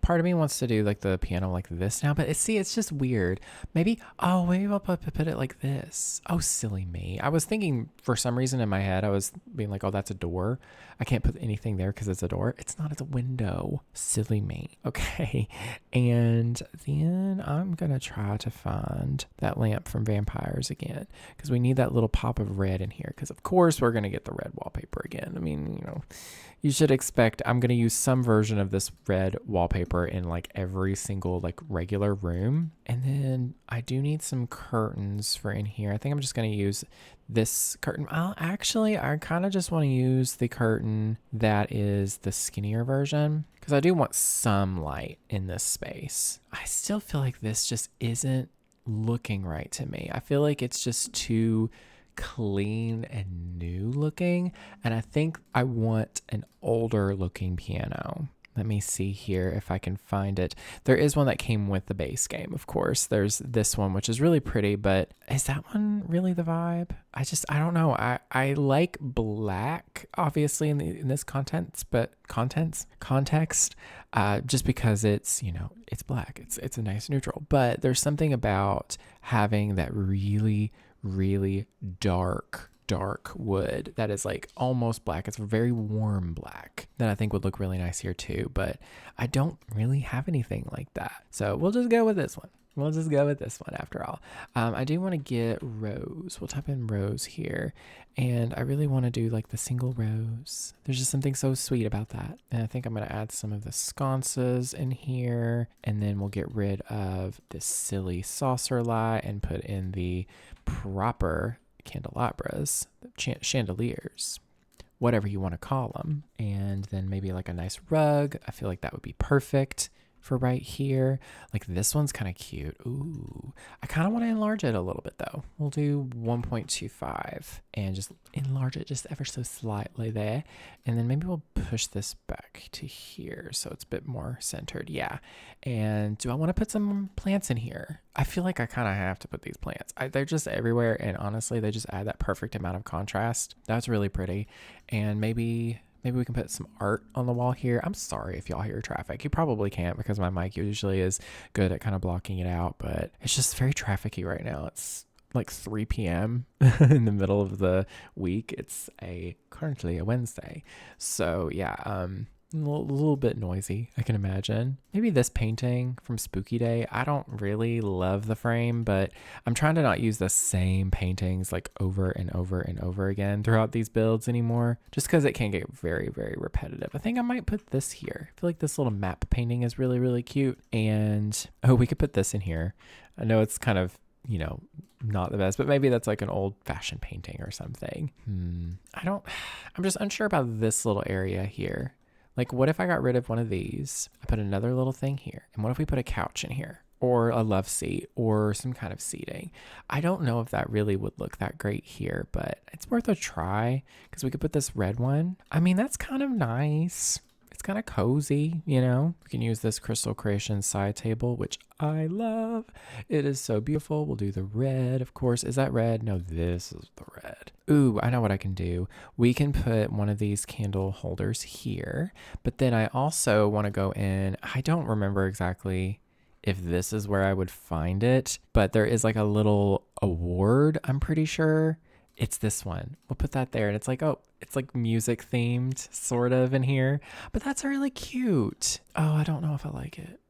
Speaker 1: Part of me wants to do like the piano like this now, but it's just weird. Maybe I'll put it like this. Oh, silly me. I was thinking for some reason in my head, I was being like, oh, that's a door. I can't put anything there because it's a door. It's not, it's a window. Silly me. Okay. And then I'm going to try to find that lamp from Vampires again, because we need that little pop of red in here. Because of course we're going to get the red wallpaper again. I mean, you should expect I'm going to use some version of this red wallpaper in like every single like regular room. And then I do need some curtains for in here. I think I'm just going to use this curtain. Actually, I kind of just want to use the curtain that is the skinnier version, because I do want some light in this space. I still feel like this just isn't looking right to me. I feel like it's just too clean and new looking, and I think I want an older looking piano. Let me see here if I can find it. There is one that came with the base game, of course. There's this one, which is really pretty, but is that one really the vibe? I don't know. I like black, obviously, in this context, just because it's, it's black. It's a nice neutral. But there's something about having that really, really dark wood that is like almost black. It's a very warm black that I think would look really nice here too, but I don't really have anything like that. So we'll just go with this one. After all. I do want to get rows. We'll type in rows here. And I really want to do like the single rows. There's just something so sweet about that. And I think I'm going to add some of the sconces in here. And then we'll get rid of this silly saucer light and put in the proper candelabras, chandeliers, whatever you want to call them. And then maybe like a nice rug. I feel like that would be perfect for right here. Like this one's kind of cute. Ooh, I kind of want to enlarge it a little bit though. We'll do 1.25 and just enlarge it just ever so slightly there. And then maybe we'll push this back to here so it's a bit more centered. Yeah. And do I want to put some plants in here? I feel like I kind of have to put these plants. They're just everywhere. And honestly, they just add that perfect amount of contrast. That's really pretty. And maybe we can put some art on the wall here. I'm sorry if y'all hear traffic. You probably can't because my mic usually is good at kind of blocking it out, but it's just very trafficy right now. It's like 3 p.m. in the middle of the week. It's currently a Wednesday. So yeah, a little bit noisy, I can imagine. Maybe this painting from Spooky Day. I don't really love the frame, but I'm trying to not use the same paintings like over and over and over again throughout these builds anymore, just because it can get very, very repetitive. I think I might put this here. I feel like this little map painting is really, really cute. And, oh, we could put this in here. I know it's kind of, not the best, but maybe that's like an old fashioned painting or something. I'm just unsure about this little area here. Like, what if I got rid of one of these? I put another little thing here. And what if we put a couch in here? Or a love seat or some kind of seating? I don't know if that really would look that great here, but it's worth a try because we could put this red one. I mean, that's kind of nice. It's kind of cozy, We can use this Crystal Creations side table, which I love. It is so beautiful. We'll do the red, of course. Is that red? No, this is the red. Ooh, I know what I can do. We can put one of these candle holders here, but then I also want to go in. I don't remember exactly if this is where I would find it, but there is like a little award, I'm pretty sure. It's this one. We'll put that there. And it's like, oh, it's like music themed sort of in here, but that's really cute. Oh, I don't know if I like it.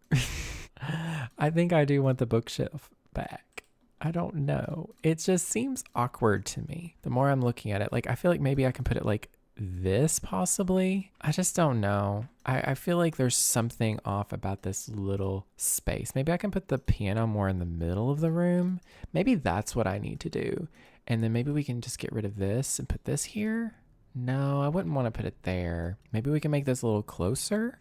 Speaker 1: I think I do want the bookshelf back. I don't know. It just seems awkward to me. The more I'm looking at it, like, I feel like maybe I can put it like this possibly. I just don't know. I feel like there's something off about this little space. Maybe I can put the piano more in the middle of the room. Maybe that's what I need to do. And then maybe we can just get rid of this and put this here. No, I wouldn't want to put it there. Maybe we can make this a little closer.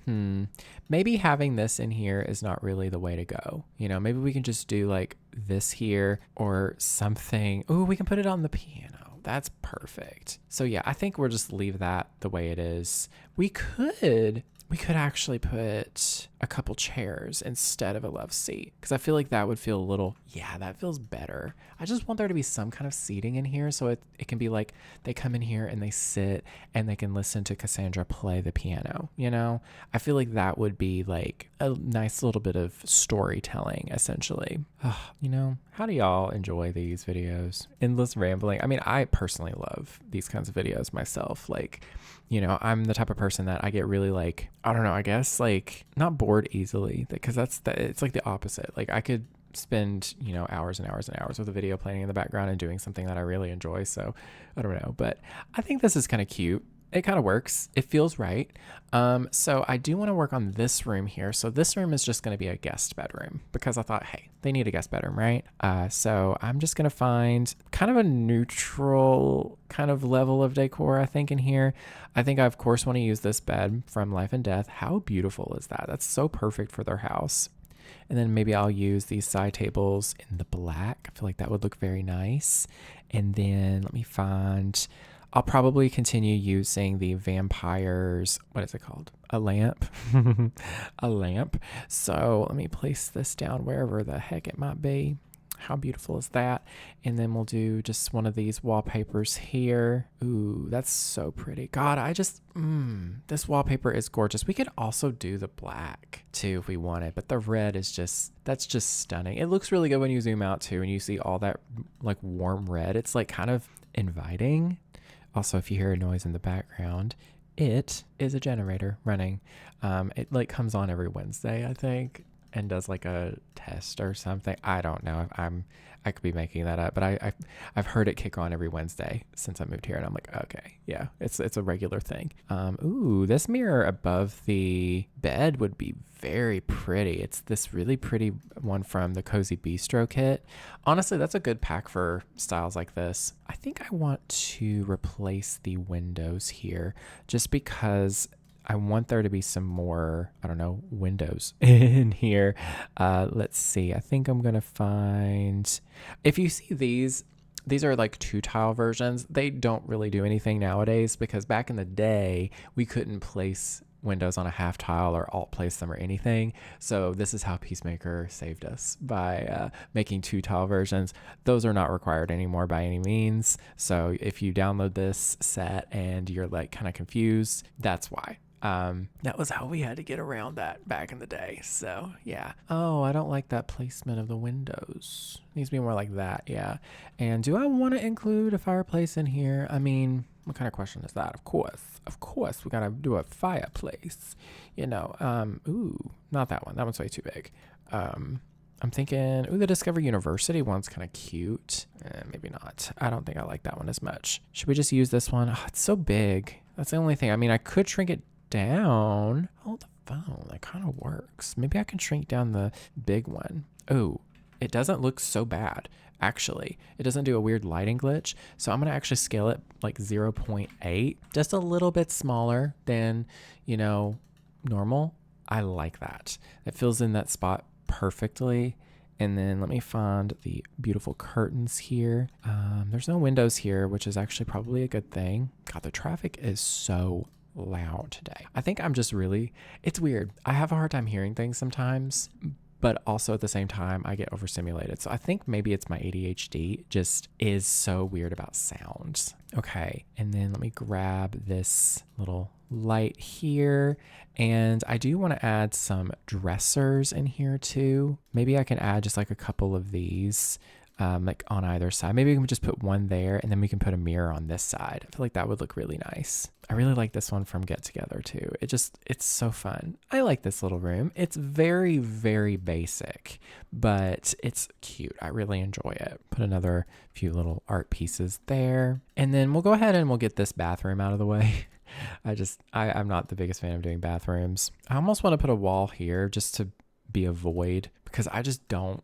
Speaker 1: Maybe having this in here is not really the way to go. Maybe we can just do like this here or something. Ooh, we can put it on the piano. That's perfect. So yeah, I think we'll just leave that the way it is. We could actually put a couple chairs instead of a love seat because I feel like that would feel a little, that feels better. I just want there to be some kind of seating in here so it can be like they come in here and they sit and they can listen to Cassandra play the piano, I feel like that would be like a nice little bit of storytelling essentially. How do y'all enjoy these videos? Endless rambling. I mean, I personally love these kinds of videos myself. Like, I'm the type of person that I get really like, I don't know, I guess like not bored easily because it's like the opposite. Like I could spend, hours and hours and hours with a video playing in the background and doing something that I really enjoy. So I don't know, but I think this is kind of cute. It kind of works. It feels right. So I do want to work on this room here. So this room is just going to be a guest bedroom because I thought, hey, they need a guest bedroom, right? So I'm just going to find kind of a neutral kind of level of decor, I think, in here. I think I, of course, want to use this bed from Life and Death. How beautiful is that? That's so perfect for their house. And then maybe I'll use these side tables in the black. I feel like that would look very nice. And then let me find... I'll probably continue using the vampires, what is it called? A lamp. A lamp. So let me place this down wherever the heck it might be. How beautiful is that? And then we'll do just one of these wallpapers here. Ooh, that's so pretty. God, this wallpaper is gorgeous. We could also do the black too if we wanted, but the red is that's just stunning. It looks really good when you zoom out too, and you see all that like warm red. It's like kind of inviting. Also, if you hear a noise in the background, it is a generator running. It like comes on every Wednesday, I think, and does like a test or something. I don't know. I could be making that up, but I've heard it kick on every Wednesday since I moved here, and I'm like, okay, yeah, it's a regular thing. Ooh, this mirror above the bed would be very pretty. It's this really pretty one from the Cozy Bistro kit. Honestly, that's a good pack for styles like this. I think I want to replace the windows here just because I want there to be some more, I don't know, windows in here. Let's see. I think I'm going to find, if you see these are like 2-tile versions. They don't really do anything nowadays because back in the day, we couldn't place windows on a half tile or alt place them or anything. So this is how Peacemaker saved us by making 2-tile versions. Those are not required anymore by any means. So if you download this set and you're like kind of confused, that's why. That was how we had to get around that back in the day. So yeah. Oh, I don't like that placement of the windows. Needs to be more like that. Yeah. And do I want to include a fireplace in here? I mean, what kind of question is that? Of course, we gotta do a fireplace. Ooh, not that one. That one's way too big. I'm thinking, the Discover University one's kind of cute. Maybe not. I don't think I like that one as much. Should we just use this one? Oh, it's so big. That's the only thing. I mean, I could shrink it down. Oh, the phone. That kind of works. Maybe I can shrink down the big one. Oh, it doesn't look so bad. Actually, it doesn't do a weird lighting glitch. So I'm going to actually scale it like 0.8, just a little bit smaller than, normal. I like that. It fills in that spot perfectly. And then let me find the beautiful curtains here. There's no windows here, which is actually probably a good thing. God, the traffic is so loud today. I think I'm just it's weird. I have a hard time hearing things sometimes, but also at the same time, I get overstimulated. So I think maybe it's my ADHD just is so weird about sounds. Okay, and then let me grab this little light here. And I do want to add some dressers in here too. Maybe I can add just like a couple of these like on either side. Maybe we can just put one there and then we can put a mirror on this side. I feel like that would look really nice. I really like this one from Get Together too. It's so fun. I like this little room. It's very, very basic, but it's cute. I really enjoy it. Put another few little art pieces there. And then we'll go ahead and we'll get this bathroom out of the way. I'm not the biggest fan of doing bathrooms. I almost want to put a wall here just to be a void because I just don't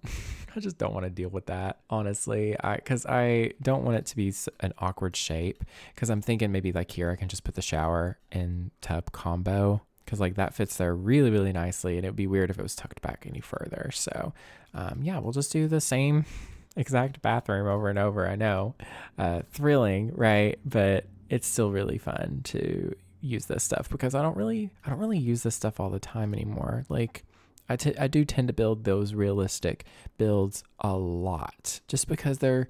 Speaker 1: want to deal with that, honestly. Because I don't want it to be an awkward shape, because I'm thinking maybe like here I can just put the shower and tub combo, because like that fits there really, really nicely, and it would be weird if it was tucked back any further. So yeah, we'll just do the same exact bathroom over and over. I know, thrilling, right? But it's still really fun to use this stuff because I don't really use this stuff all the time anymore. Like I do tend to build those realistic builds a lot just because they're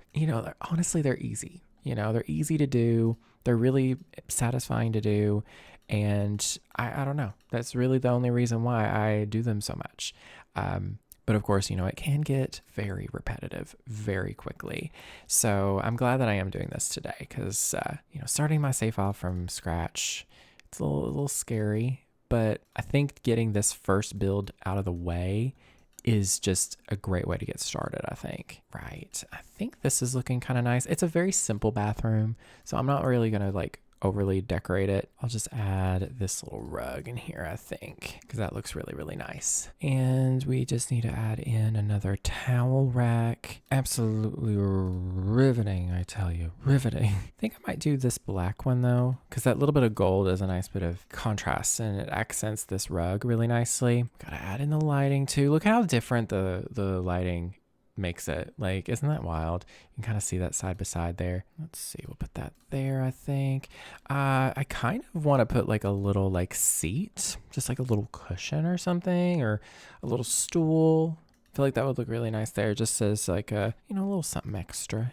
Speaker 1: honestly, they're easy. They're easy to do. They're really satisfying to do. And I don't know. That's really the only reason why I do them so much. But of course, it can get very repetitive very quickly. So I'm glad that I am doing this today because, starting my safe file from scratch, it's a little scary. But I think getting this first build out of the way is just a great way to get started, I think. Right. I think this is looking kind of nice. It's a very simple bathroom, so I'm not really going to like overly decorate it. I'll just add this little rug in here, I think, because that looks really, really nice. And we just need to add in another towel rack. Absolutely riveting, I tell you, riveting. I think I might do this black one though, because that little bit of gold is a nice bit of contrast and it accents this rug really nicely. Gotta add in the lighting too. Look how different the lighting makes it. Like, isn't that wild? You can kind of see that side by side there. Let's see, we'll put that there, I think. I kind of want to put like a little like seat, just like a little cushion or something, or a little stool. I feel like that would look really nice there, just as like a, a little something extra,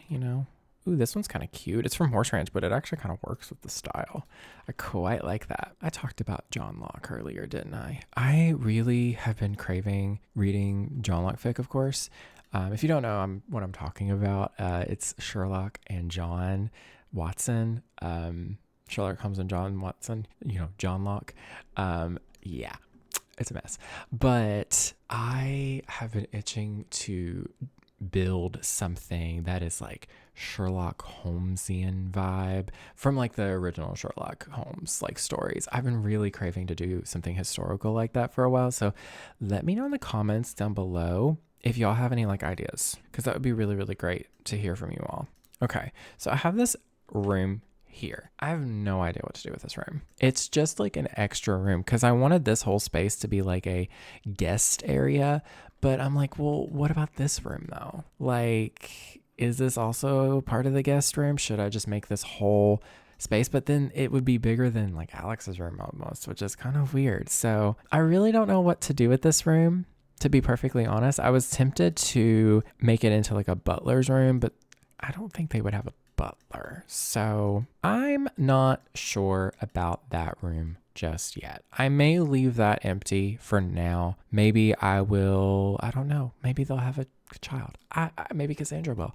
Speaker 1: Ooh, this one's kind of cute. It's from Horse Ranch, but it actually kind of works with the style. I quite like that. I talked about John Locke earlier, didn't I? I really have been craving reading John Locke fic, of course. If you don't know what I'm talking about, it's Sherlock and John Watson. Sherlock Holmes and John Watson, John Locke. Yeah, it's a mess. But I have been itching to build something that is like Sherlock Holmesian vibe from like the original Sherlock Holmes like stories. I've been really craving to do something historical like that for a while. So let me know in the comments down below if y'all have any like ideas, because that would be really, really great to hear from you all. Okay, so I have this room here. I have no idea what to do with this room. It's just like an extra room because I wanted this whole space to be like a guest area, but I'm like, well, what about this room though? Like, is this also part of the guest room? Should I just make this whole space? But then it would be bigger than like Alex's room almost, which is kind of weird. So I really don't know what to do with this room, to be perfectly honest. I was tempted to make it into like a butler's room, but I don't think they would have a butler. So I'm not sure about that room just yet. I may leave that empty for now. Maybe I will, I don't know. Maybe they'll have a child. Maybe Cassandra will.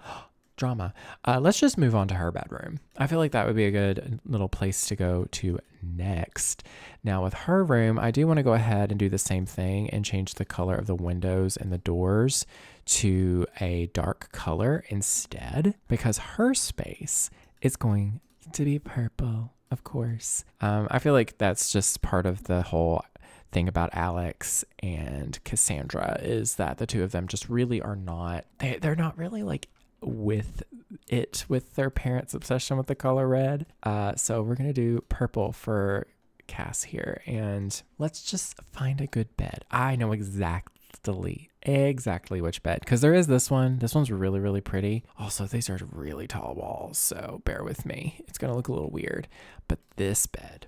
Speaker 1: Drama. Let's just move on to her bedroom. I feel like that would be a good little place to go to next. Now with her room, I do want to go ahead and do the same thing and change the color of the windows and the doors to a dark color instead, because her space is going to be purple, of course. I feel like that's just part of the whole thing about Alex and Cassandra, is that the two of them just really are not, they're not really like with their parents' obsession with the color red. So we're gonna do purple for Cass here, and let's just find a good bed. I know exactly which bed, because there is this one's really, really pretty. Also, these are really tall walls, so bear with me, it's gonna look a little weird. But this bed,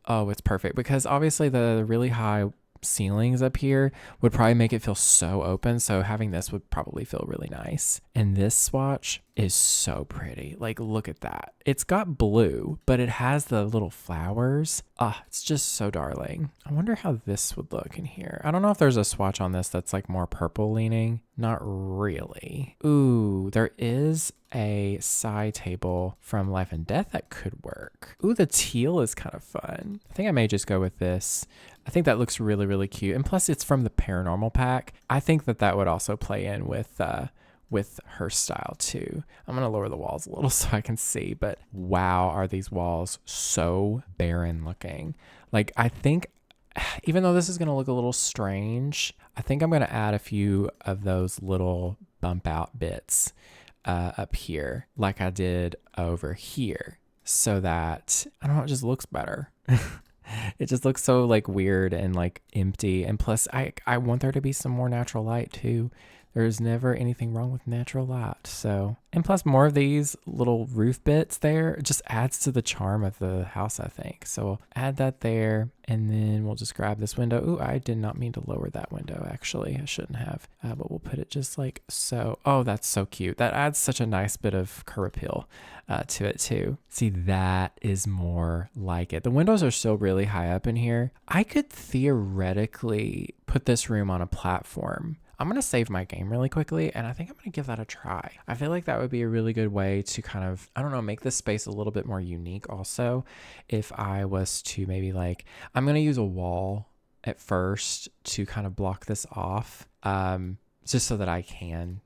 Speaker 1: oh, it's perfect, because obviously the really high ceilings up here would probably make it feel so open, so having this would probably feel really nice. And this swatch is so pretty. Like, look at that. It's got blue, but it has the little flowers. It's just so darling. I wonder how this would look in here. I don't know if there's a swatch on this that's like more purple leaning. Not really. Ooh, there is a side table from Life and Death that could work. Ooh, the teal is kind of fun. I think I may just go with this. I think that looks really, really cute. And plus it's from the Paranormal pack. I think that would also play in with her style too. I'm going to lower the walls a little so I can see, but wow, are these walls so barren looking. Like, I think even though this is going to look a little strange, I think I'm going to add a few of those little bump out bits up here like I did over here, so that, I don't know, it just looks better. It just looks so like weird and like empty. And plus I want there to be some more natural light too. There's never anything wrong with natural light. So, and plus more of these little roof bits there just adds to the charm of the house, I think. So we'll add that there, and then we'll just grab this window. Ooh, I did not mean to lower that window, actually. I shouldn't have, but we'll put it just like so. Oh, that's so cute. That adds such a nice bit of curb appeal to it too. See, that is more like it. The windows are still really high up in here. I could theoretically put this room on a platform. I'm going to save my game really quickly, and I think I'm going to give that a try. I feel like that would be a really good way to kind of, I don't know, make this space a little bit more unique also. If I was to maybe like, I'm going to use a wall at first to kind of block this off, just so that I can,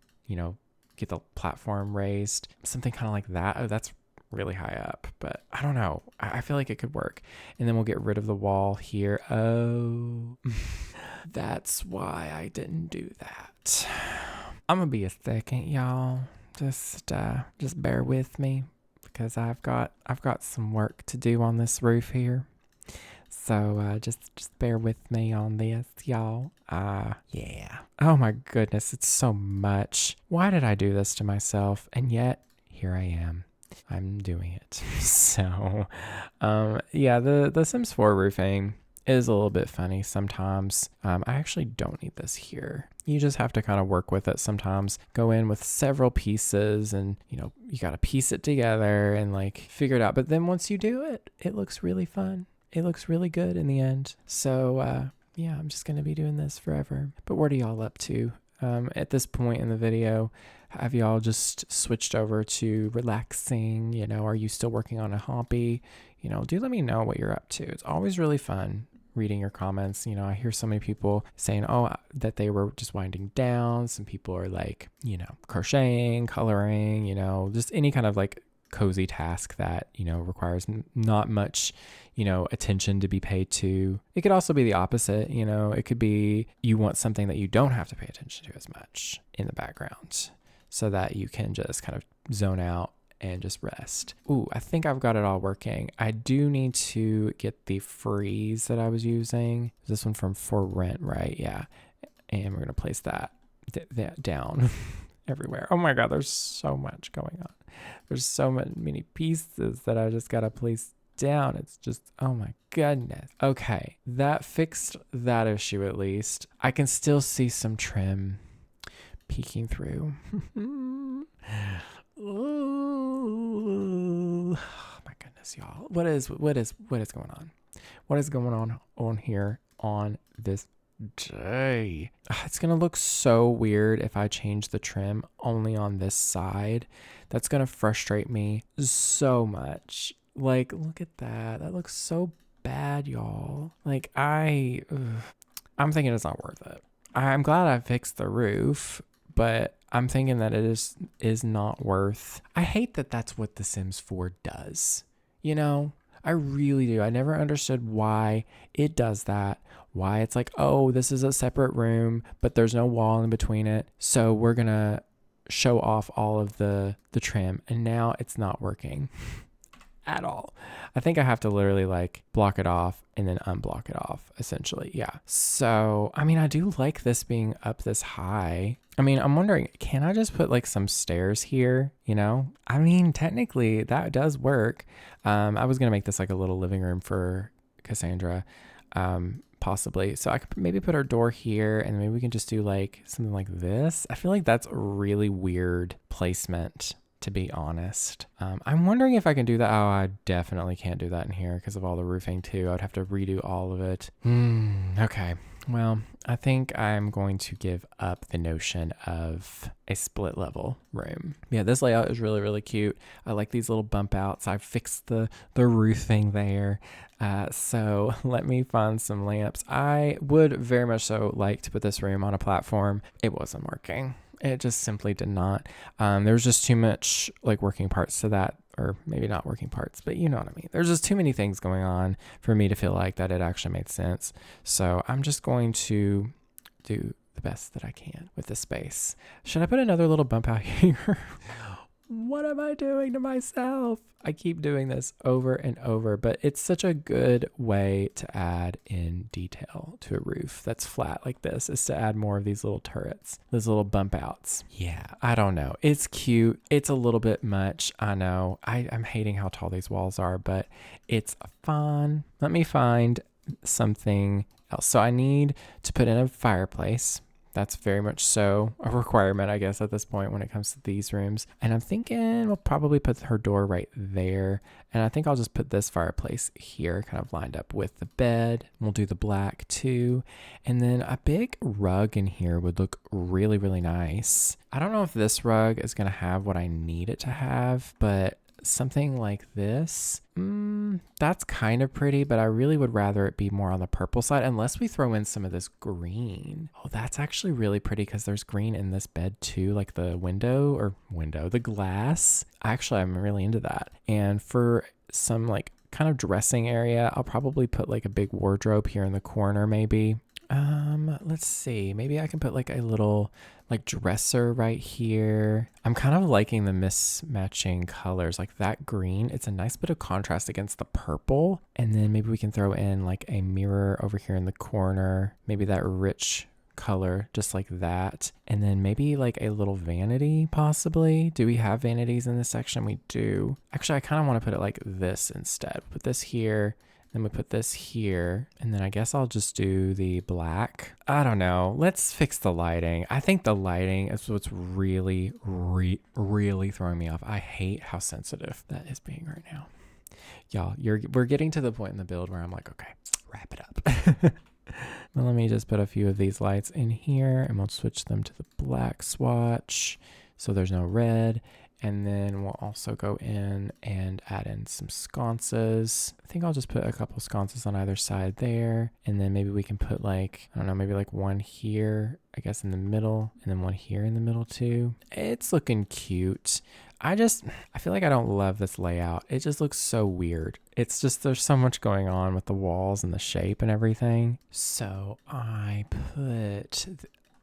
Speaker 1: get the platform raised. Something kind of like that. Oh, that's really high up, but I don't know. I feel like it could work. And then we'll get rid of the wall here. Oh, that's why I didn't do that. I'm gonna be a second, y'all. Just bear with me, because I've got some work to do on this roof here. So just bear with me on this, y'all. Yeah. Oh my goodness, it's so much. Why did I do this to myself? And yet, here I am. I'm doing it. So, yeah, the Sims 4 roofing is a little bit funny sometimes. I actually don't need this here. You just have to kind of work with it sometimes. Go in with several pieces and, you got to piece it together and like figure it out. But then once you do it, it looks really fun. It looks really good in the end. So, yeah, I'm just going to be doing this forever. But what are y'all up to? At this point in the video, have y'all just switched over to relaxing? Are you still working on a hobby? Do let me know what you're up to. It's always really fun reading your comments. I hear so many people saying, that they were just winding down. Some people are like, crocheting, coloring, just any kind of like cozy task that, requires not much, attention to be paid to. It could also be the opposite. It could be you want something that you don't have to pay attention to as much in the background so that you can just kind of zone out and just rest. Ooh, I think I've got it all working. I do need to get the freeze that I was using. This one from For Rent, right? Yeah. And we're going to place that down everywhere. Oh my God, there's so much going on. There's so many pieces that I just got to place down. It's just, oh my goodness. Okay, that fixed that issue at least. I can still see some trim peeking through. Ooh, oh my goodness, y'all. What is going on? What is going on here on this day? It's gonna look so weird if I change the trim only on this side. That's gonna frustrate me so much. Like, look at that. That looks so bad, y'all. Like, I'm thinking it's not worth it. I'm glad I fixed the roof, but I'm thinking that it is not worth. I hate that that's what The Sims 4 does. I really do. I never understood why it does that. Why it's like, oh, this is a separate room, but there's no wall in between it. So we're going to show off all of the trim. And now it's not working at all. I think I have to literally like block it off and then unblock it off, essentially. Yeah. So, I do like this being up this high. I'm wondering, can I just put like some stairs here? Technically that does work. I was going to make this like a little living room for Cassandra, possibly. So I could maybe put our door here and maybe we can just do like something like this. I feel like that's a really weird placement, to be honest. I'm wondering if I can do that. Oh, I definitely can't do that in here because of all the roofing too. I'd have to redo all of it. Okay. Well, I think I'm going to give up the notion of a split level room. Yeah, this layout is really, really cute. I like these little bump outs. I fixed the roofing there. So let me find some lamps. I would very much so like to put this room on a platform. It wasn't working. It just simply did not. There was just too much like working parts to that, or maybe not working parts, but you know what I mean. There's just too many things going on for me to feel like that it actually made sense. So I'm just going to do the best that I can with this space. Should I put another little bump out here? What am I doing to myself? I keep doing this over and over, but it's such a good way to add in detail to a roof that's flat like this, is to add more of these little turrets, these little bump outs. Yeah, I don't know. It's cute. It's a little bit much. I know. I'm hating how tall these walls are, but it's fun. Let me find something else. So I need to put in a fireplace. That's very much so a requirement, I guess, at this point when it comes to these rooms. And I'm thinking we'll probably put her door right there. And I think I'll just put this fireplace here, kind of lined up with the bed. We'll do the black too. And then a big rug in here would look really, really nice. I don't know if this rug is going to have what I need it to have, but something like this, that's kind of pretty, but I really would rather it be more on the purple side, unless we throw in some of this green. Oh, that's actually really pretty because there's green in this bed too, like the the glass. Actually, I'm really into that. And for some like kind of dressing area, I'll probably put like a big wardrobe here in the corner maybe. Let's see. Maybe I can put like a little like dresser right here. I'm kind of liking the mismatching colors, like that green. It's a nice bit of contrast against the purple. And then maybe we can throw in like a mirror over here in the corner. Maybe that rich color, just like that. And then maybe like a little vanity possibly. Do we have vanities in this section? We do. Actually, I kind of want to put it like this instead. Put this here. Then we put this here, and then I guess I'll just do the black. I don't know. Let's fix the lighting. I think the lighting is what's really, really throwing me off. I hate how sensitive that is being right now. Y'all, we're getting to the point in the build where I'm like, okay, wrap it up. Well, let me just put a few of these lights in here, and we'll switch them to the black swatch so there's no red. And then we'll also go in and add in some sconces. I think I'll just put a couple sconces on either side there. And then maybe we can put like, I don't know, maybe like one here, I guess in the middle, and then one here in the middle too. It's looking cute. I feel like I don't love this layout. It just looks so weird. It's just, there's so much going on with the walls and the shape and everything. So I put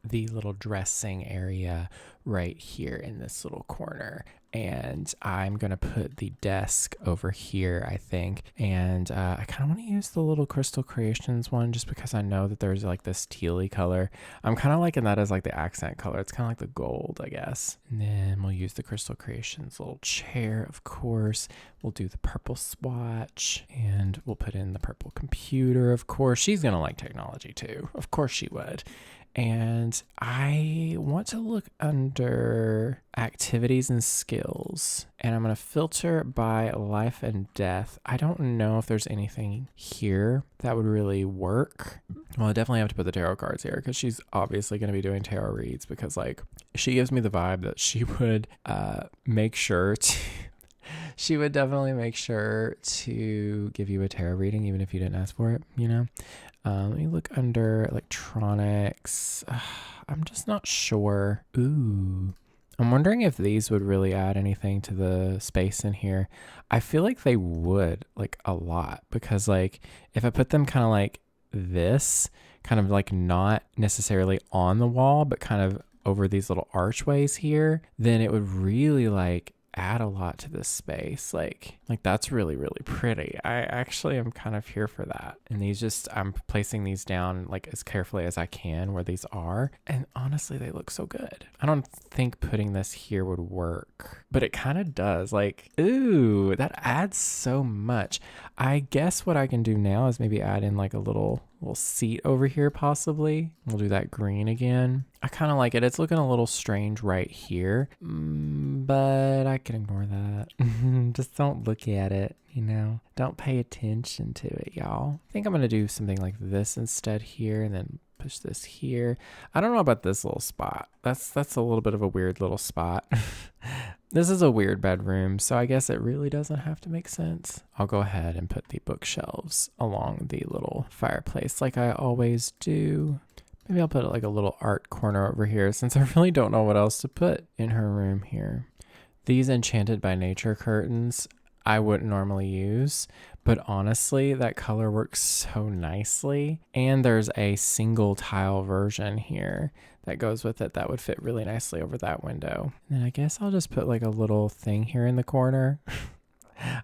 Speaker 1: the little dressing area right here in this little corner, and I'm gonna put the desk over here, I think. And I kind of want to use the little Crystal Creations one just because I know that there's like this tealy color. I'm kind of liking that as like the accent color. It's kind of like the gold, I guess. And then we'll use the Crystal Creations little chair, of course. We'll do the purple swatch, and we'll put in the purple computer, of course. She's gonna like technology too. Of course she would. And I want to look under activities and skills, and I'm going to filter by life and death. I don't know if there's anything here that would really work. Well, I definitely have to put the tarot cards here because she's obviously going to be doing tarot reads, because like she gives me the vibe that she would make sure to she would definitely make sure to give you a tarot reading even if you didn't ask for it, you know? Let me look under electronics. I'm just not sure. Ooh. I'm wondering if these would really add anything to the space in here. I feel like they would, like a lot, because like if I put them kind of like this, kind of like not necessarily on the wall, but kind of over these little archways here, then it would really like add a lot to this space. Like that's really, really pretty. I actually am kind of here for that. And these just, I'm placing these down like as carefully as I can where these are. And honestly, they look so good. I don't think putting this here would work, but it kind of does. Like, ooh, that adds so much. I guess what I can do now is maybe add in like a little seat over here possibly. We'll do that green again. I kind of like it. It's looking a little strange right here, but I can ignore that. Just don't look at it, you know? Don't pay attention to it, y'all. I think I'm going to do something like this instead here, and then push this here. I don't know about this little spot. That's a little bit of a weird little spot. This is a weird bedroom, so I guess it really doesn't have to make sense. I'll go ahead and put the bookshelves along the little fireplace like I always do. Maybe I'll put like a little art corner over here since I really don't know what else to put in her room here. These Enchanted by Nature curtains I wouldn't normally use, but honestly, that color works so nicely. And there's a single tile version here that goes with it that would fit really nicely over that window. And then I guess I'll just put like a little thing here in the corner.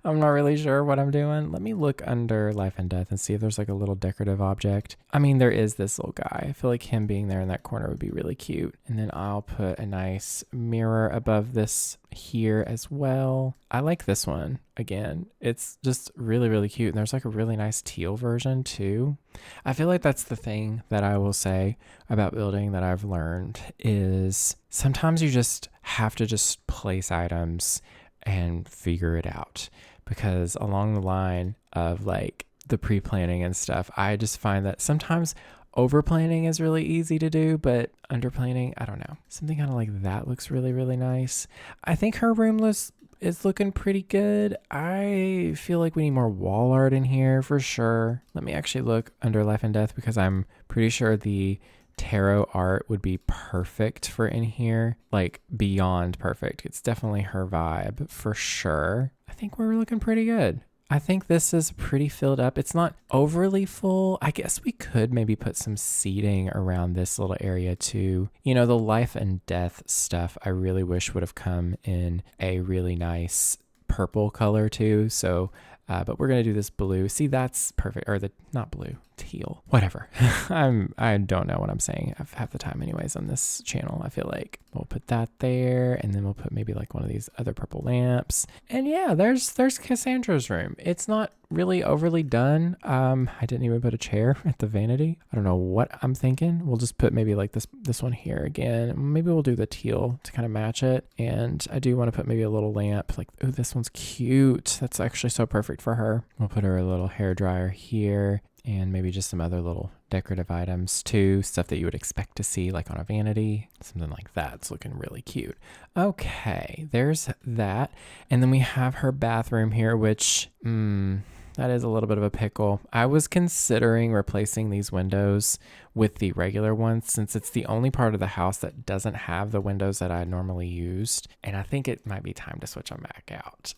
Speaker 1: I'm not really sure what I'm doing. Let me look under life and death and see if there's like a little decorative object. I mean, there is this little guy. I feel like him being there in that corner would be really cute. And then I'll put a nice mirror above this here as well. I like this one. Again, it's just really, really cute. And there's like a really nice teal version too. I feel like that's the thing that I will say about building that I've learned is sometimes you just have to just place items and figure it out, because along the line of like the pre-planning and stuff, I just find that sometimes over planning is really easy to do, but under planning, I don't know, something kind of like that looks really, really nice. I think her room is looking pretty good. I feel like we need more wall art in here for sure. Let me actually look under life and death, because I'm pretty sure the tarot art would be perfect for in here, like beyond perfect. It's definitely her vibe for sure. I think we're looking pretty good. I think this is pretty filled up. It's not overly full. I guess we could maybe put some seating around this little area too. You know, the life and death stuff I really wish would have come in a really nice purple color too. So, but we're going to do this blue. See, that's perfect. Or not blue, teal, whatever. I don't know what I'm saying half the time anyways on this channel. I feel like we'll put that there, and then we'll put maybe like one of these other purple lamps. And yeah, there's Cassandra's room. It's not really overly done. I didn't even put a chair at the vanity. I don't know what I'm thinking. We'll just put maybe like this one here again. Maybe we'll do the teal to kind of match it. And I do want to put maybe a little lamp. Like, oh, this one's cute. That's actually so perfect for her. We'll put her a little hair dryer here, and maybe just some other little decorative items too, stuff that you would expect to see like on a vanity, something like that. It's looking really cute. Okay, there's that. And then we have her bathroom here, which, that is a little bit of a pickle. I was considering replacing these windows with the regular ones since it's the only part of the house that doesn't have the windows that I normally used. And I think it might be time to switch them back out.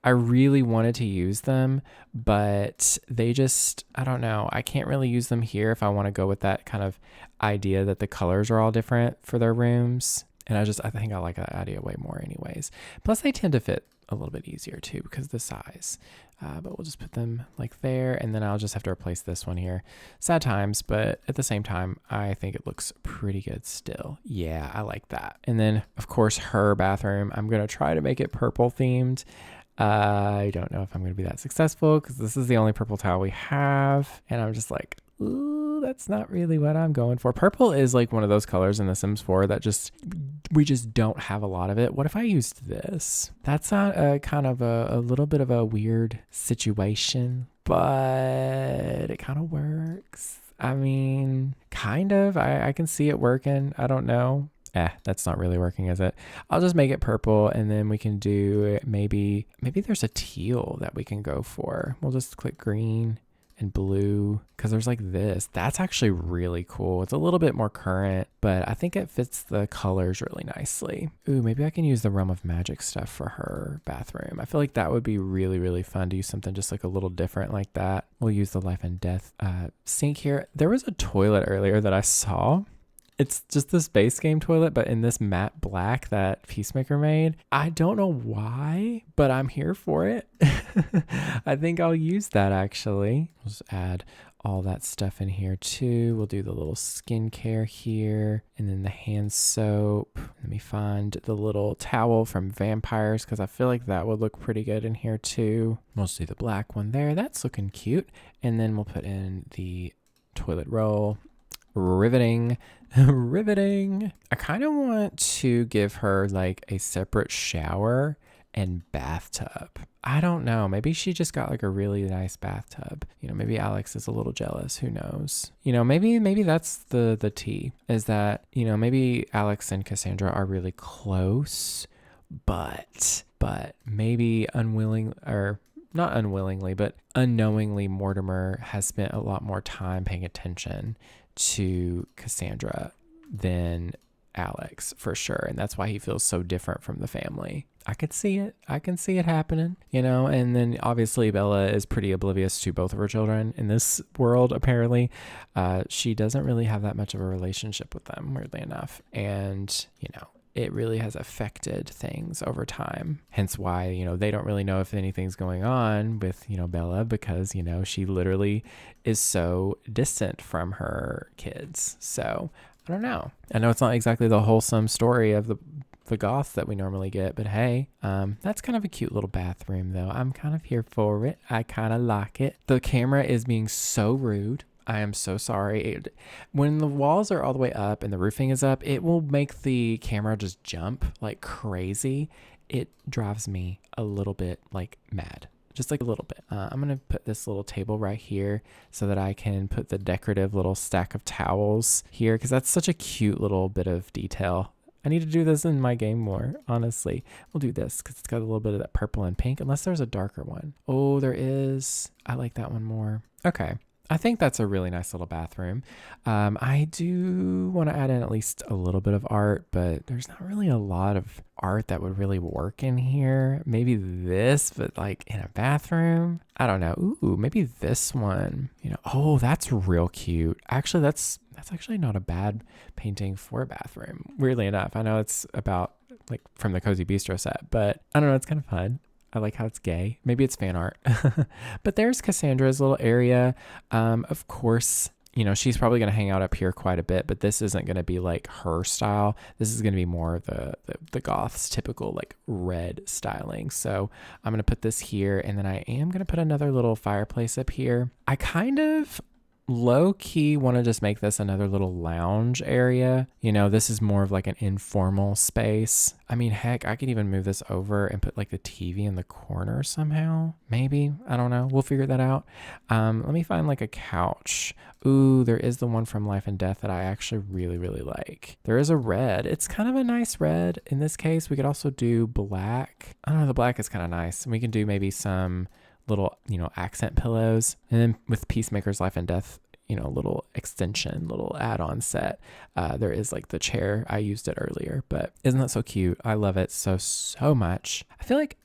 Speaker 1: I really wanted to use them, but I don't know. I can't really use them here if I want to go with that kind of idea that the colors are all different for their rooms. And I think I like that idea way more anyways. Plus they tend to fit a little bit easier too because of the size. But we'll just put them like there, and then I'll just have to replace this one here. Sad times, but at the same time, I think it looks pretty good still. Yeah, I like that. And then of course her bathroom, I'm going to try to make it purple themed. I don't know if I'm going to be that successful because this is the only purple tile we have. And I'm just like, ooh, that's not really what I'm going for. Purple is like one of those colors in The Sims 4 that we just don't have a lot of it. What if I used this? That's not a kind of a little bit of a weird situation, but it kind of works. I mean, kind of. I can see it working. I don't know. That's not really working, is it? I'll just make it purple, and then we can do maybe there's a teal that we can go for. We'll just click green and blue because there's like this. That's actually really cool. It's a little bit more current, but I think it fits the colors really nicely. Ooh, maybe I can use the Realm of Magic stuff for her bathroom. I feel like that would be really, really fun to use something just like a little different like that. We'll use the Life and Death sink here. There was a toilet earlier that I saw. It's just this base game toilet, but in this matte black that Peacemaker made. I don't know why, but I'm here for it. I think I'll use that actually. We'll just add all that stuff in here too. We'll do the little skincare here, and then the hand soap. Let me find the little towel from Vampires because I feel like that would look pretty good in here too. We'll just do the black one there. That's looking cute. And then we'll put in the toilet roll. Riveting. I kind of want to give her like a separate shower and bathtub. I don't know. Maybe she just got like a really nice bathtub. You know, maybe Alex is a little jealous. Who knows? You know, maybe that's the tea, is that, you know, maybe Alex and Cassandra are really close, but maybe not unwillingly, but unknowingly, Mortimer has spent a lot more time paying attention to Cassandra than Alex for sure. And that's why he feels so different from the family. I could see it. I can see it happening, you know. And then obviously Bella is pretty oblivious to both of her children in this world, apparently. She doesn't really have that much of a relationship with them, weirdly enough. And, you know, it really has affected things over time. Hence why, you know, they don't really know if anything's going on with, you know, Bella, because, you know, she literally is so distant from her kids. So I don't know. I know it's not exactly the wholesome story of the goth that we normally get, but hey, that's kind of a cute little bathroom though. I'm kind of here for it. I kind of like it. The camera is being so rude. I am so sorry. When the walls are all the way up and the roofing is up, it will make the camera just jump like crazy. It drives me a little bit like mad, just like a little bit. I'm going to put this little table right here so that I can put the decorative little stack of towels here because that's such a cute little bit of detail. I need to do this in my game more, honestly. We'll do this because it's got a little bit of that purple and pink, unless there's a darker one. Oh, there is. I like that one more. Okay. I think that's a really nice little bathroom. I do want to add in at least a little bit of art, but there's not really a lot of art that would really work in here. Maybe this, but like in a bathroom. I don't know. Ooh, maybe this one. Oh, that's real cute. Actually, that's actually not a bad painting for a bathroom. Weirdly enough, I know it's about like from the Cozy Bistro set, but I don't know. It's kind of fun. I like how it's gay. Maybe it's fan art. But there's Cassandra's little area. Of course, she's probably going to hang out up here quite a bit, but this isn't going to be like her style. This is going to be more of the Goth's typical like red styling. So I'm going to put this here, and then I am going to put another little fireplace up here. I kind of low key want to just make this another little lounge area. This is more of like an informal space. I mean, heck, I could even move this over and put like the TV in the corner somehow. Maybe. I don't know. We'll figure that out. Let me find like a couch. Ooh, there is the one from Life and Death that I actually really, really like. There is a red. It's kind of a nice red. In this case, we could also do black. I don't know. The black is kind of nice. And we can do maybe some little, accent pillows. And then with Peacemaker's Life and Death, little extension, little add-on set. There is like the chair. I used it earlier, but isn't that so cute? I love it so much. I feel like,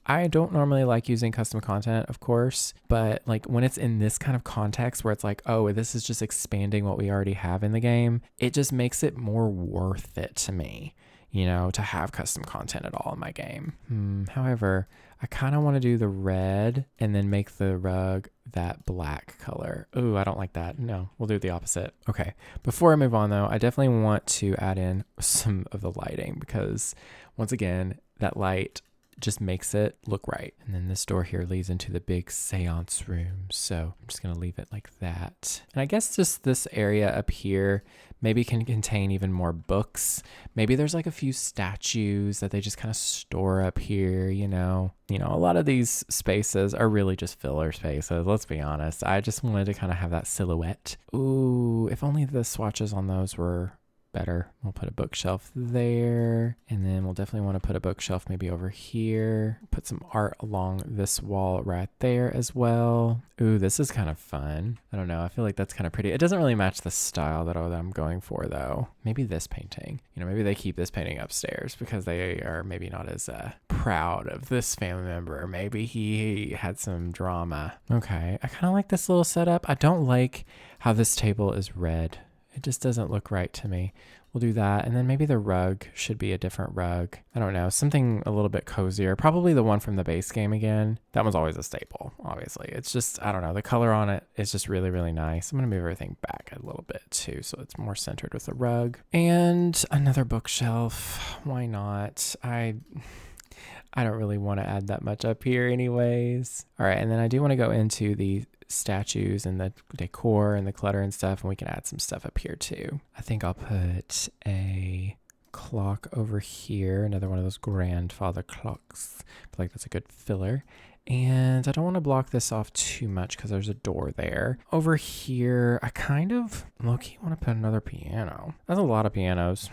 Speaker 1: I don't normally like using custom content, of course, but like when it's in this kind of context where it's like, oh, this is just expanding what we already have in the game, it just makes it more worth it to me, to have custom content at all in my game. However, I kind of want to do the red and then make the rug that black color. Ooh, I don't like that. No, we'll do the opposite. Okay. Before I move on though, I definitely want to add in some of the lighting because once again, that light just makes it look right. And then this door here leads into the big seance room. So I'm just going to leave it like that. And I guess just this area up here maybe can contain even more books. Maybe there's like a few statues that they just kind of store up here, a lot of these spaces are really just filler spaces. Let's be honest. I just wanted to kind of have that silhouette. Ooh, if only the swatches on those were better. We'll put a bookshelf there, and then we'll definitely want to put a bookshelf maybe over here. Put some art along this wall right there as well. Ooh, this is kind of fun. I don't know. I feel like that's kind of pretty. It doesn't really match the style that I'm going for though. Maybe this painting. Maybe they keep this painting upstairs because they are maybe not as proud of this family member. Maybe he had some drama. Okay, I kind of like this little setup. I don't like how this table is red. It just doesn't look right to me. We'll do that. And then maybe the rug should be a different rug. I don't know. Something a little bit cozier. Probably the one from the base game again. That one's always a staple, obviously. It's just, I don't know. The color on it is just really, really nice. I'm going to move everything back a little bit too, so it's more centered with the rug. And another bookshelf. Why not? I don't really want to add that much up here anyways. All right. And then I do want to go into the statues and the decor and the clutter and stuff, and we can add some stuff up here too. I think I'll put a clock over here, another one of those grandfather clocks. I feel like that's a good filler. And I don't want to block this off too much because there's a door there. Over here, I kind of low-key want to put another piano. That's a lot of pianos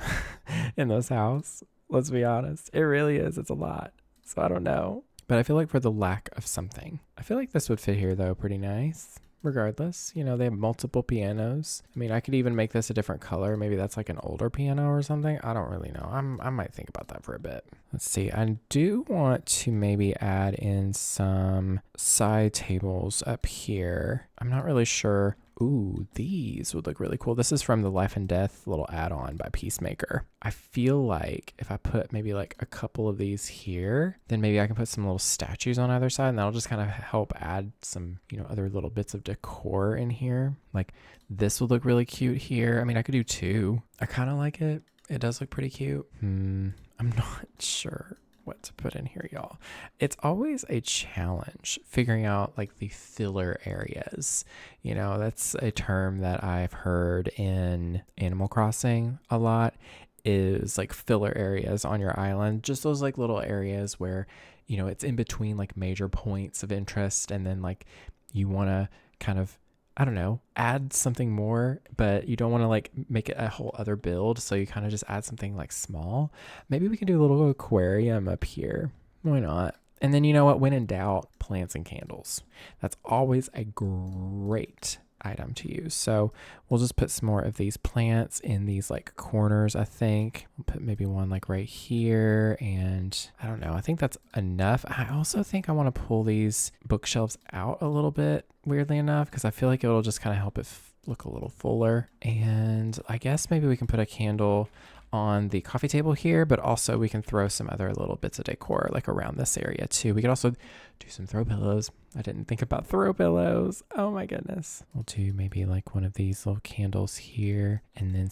Speaker 1: in this house. Let's be honest. It really is. It's a lot. So I don't know. But I feel like for the lack of something, I feel like this would fit here though pretty nice. Regardless, they have multiple pianos. I mean, I could even make this a different color. Maybe that's like an older piano or something. I don't really know. I might think about that for a bit. Let's see. I do want to maybe add in some side tables up here. I'm not really sure. Ooh, these would look really cool. This is from the Life and Death little add-on by Peacemaker. I feel like if I put maybe like a couple of these here, then maybe I can put some little statues on either side, and that'll just kind of help add some, other little bits of decor in here. Like this would look really cute here. I mean, I could do two. I kind of like it. It does look pretty cute. I'm not sure what to put in here, y'all. It's always a challenge figuring out like the filler areas. That's a term that I've heard in Animal Crossing a lot, is like filler areas on your island. Just those like little areas where, it's in between like major points of interest, and then like you want to kind of, I don't know, add something more, but you don't want to like make it a whole other build. So you kind of just add something like small. Maybe we can do a little aquarium up here. Why not? And then you know what? When in doubt, plants and candles. That's always a great item to use. So we'll just put some more of these plants in these like corners, I think. We'll put maybe one like right here, and I don't know. I think that's enough. I also think I want to pull these bookshelves out a little bit, weirdly enough, because I feel like it'll just kind of help it look a little fuller. And I guess maybe we can put a candle on the coffee table here, but also we can throw some other little bits of decor like around this area too. We could also do some throw pillows. I didn't think about throw pillows. Oh my goodness. We'll do maybe like one of these little candles here, and then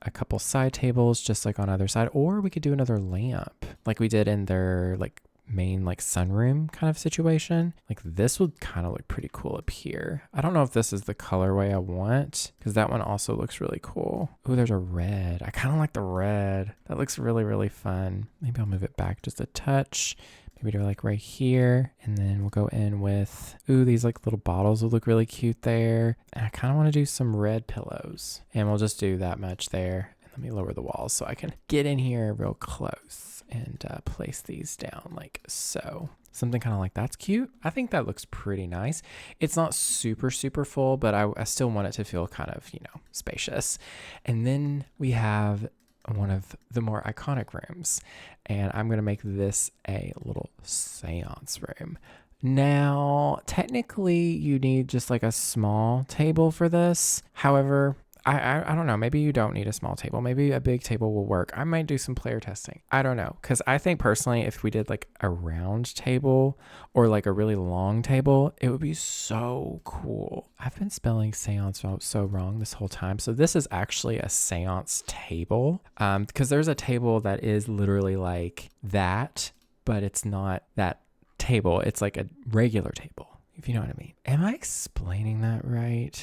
Speaker 1: a couple side tables just like on either side. Or we could do another lamp like we did in their like main like sunroom kind of situation. Like this would kind of look pretty cool up here. I don't know if this is the colorway I want, because that one also looks really cool. Oh, there's a red. I kind of like the red. That looks really, really fun. Maybe I'll move it back just a touch. Maybe do like right here, and then we'll go in with, ooh, these like little bottles will look really cute there. And I kind of want to do some red pillows, and we'll just do that much there. And let me lower the walls so I can get in here real close and place these down like so. Something kind of like that's cute. I think that looks pretty nice. It's not super, super full, but I still want it to feel kind of, spacious. And then we have one of the more iconic rooms, and I'm going to make this a little seance room. Now, technically you need just like a small table for this. However, I don't know. Maybe you don't need a small table. Maybe a big table will work. I might do some player testing. I don't know. Because I think personally, if we did like a round table or like a really long table, it would be so cool. I've been spelling seance so wrong this whole time. So this is actually a seance table. Because there's a table that is literally like that, but it's not that table. It's like a regular table, if you know what I mean. Am I explaining that right?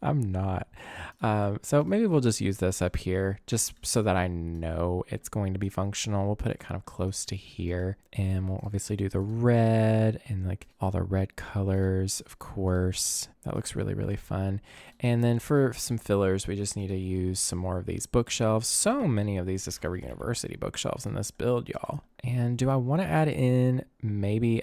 Speaker 1: I'm not. So maybe we'll just use this up here just so that I know it's going to be functional. We'll put it kind of close to here, and we'll obviously do the red and like all the red colors, of course. That looks really, really fun. And then for some fillers, we just need to use some more of these bookshelves. So many of these Discovery University bookshelves in this build, y'all. And do I want to add in maybe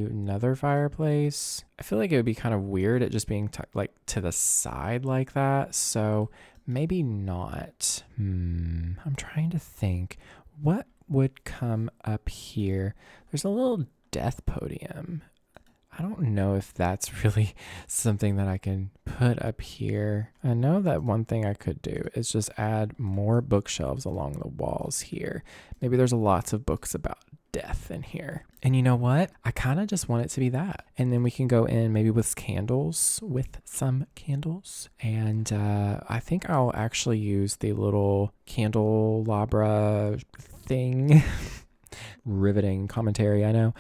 Speaker 1: another fireplace? I feel like it would be kind of weird it just being like to the side like that. So maybe not. I'm trying to think what would come up here. There's a little death podium. I don't know if that's really something that I can put up here. I know that one thing I could do is just add more bookshelves along the walls here. Maybe there's lots of books about death in here. And you know what? I kind of just want it to be that. And then we can go in maybe with some candles. And I think I'll actually use the little candelabra thing. Riveting commentary, I know,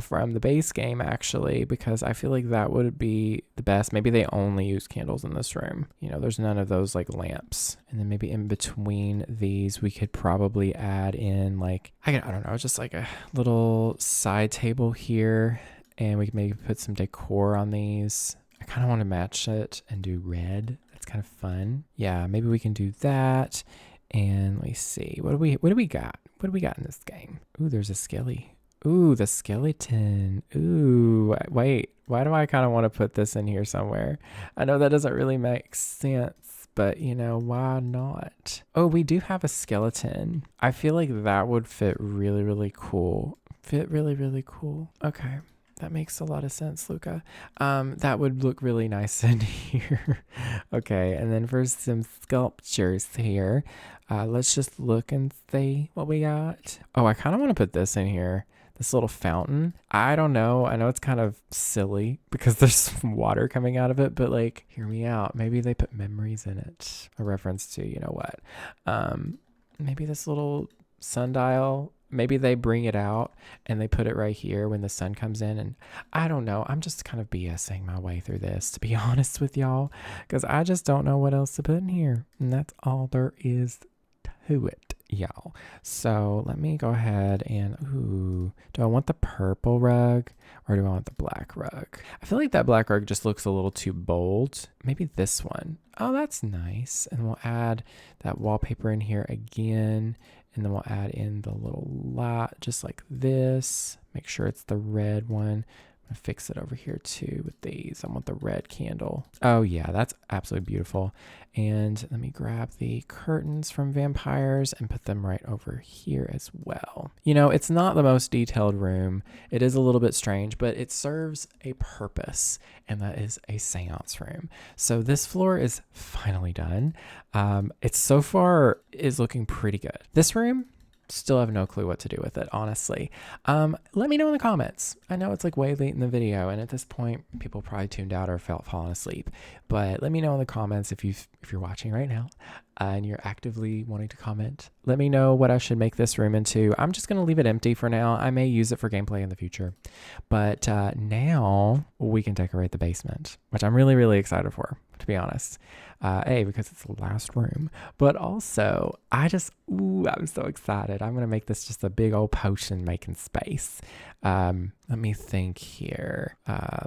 Speaker 1: from the base game actually, because I feel like that would be the best. Maybe they only use candles in this room. There's none of those like lamps. And then maybe in between these, we could probably add in like, I don't know, just like a little side table here. And we could maybe put some decor on these. I kind of want to match it and do red. That's kind of fun. Yeah, maybe we can do that. And let me see, what do we got? What do we got in this game? Ooh, there's a skelly. Ooh, the skeleton. Ooh, wait, why do I kind of want to put this in here somewhere? I know that doesn't really make sense, but why not? Oh, we do have a skeleton. I feel like that would fit really, really cool. Okay. That makes a lot of sense, Lucca. That would look really nice in here. Okay, and then for some sculptures here, let's just look and see what we got. Oh, I kind of want to put this in here. This little fountain. I don't know. I know it's kind of silly because there's some water coming out of it, but like, hear me out. Maybe they put memories in it. A reference to, what? Maybe this little sundial. Maybe they bring it out and they put it right here when the sun comes in. And I don't know. I'm just kind of BSing my way through this, to be honest with y'all, because I just don't know what else to put in here. And that's all there is to it, y'all. So let me go ahead and, do I want the purple rug or do I want the black rug? I feel like that black rug just looks a little too bold. Maybe this one. Oh, that's nice. And we'll add that wallpaper in here again. And then we'll add in the little light just like this. Make sure it's the red one. I'm gonna fix it over here too with these. I want the red candle. Oh yeah, that's absolutely beautiful. And let me grab the curtains from Vampires and put them right over here as well. You know, it's not the most detailed room. It is a little bit strange, but it serves a purpose, and that is a seance room. So this floor is finally done. It's so far is looking pretty good. This room, still have no clue what to do with it, honestly. Let me know in the comments. I know it's like way late in the video, and at this point, people probably tuned out or fallen asleep. But let me know in the comments if you're watching right now and you're actively wanting to comment. Let me know what I should make this room into. I'm just gonna leave it empty for now. I may use it for gameplay in the future, but now we can decorate the basement, which I'm really, really excited for, to be honest. Because it's the last room, but also I'm so excited. I'm gonna make this just a big old potion making space. Let me think here.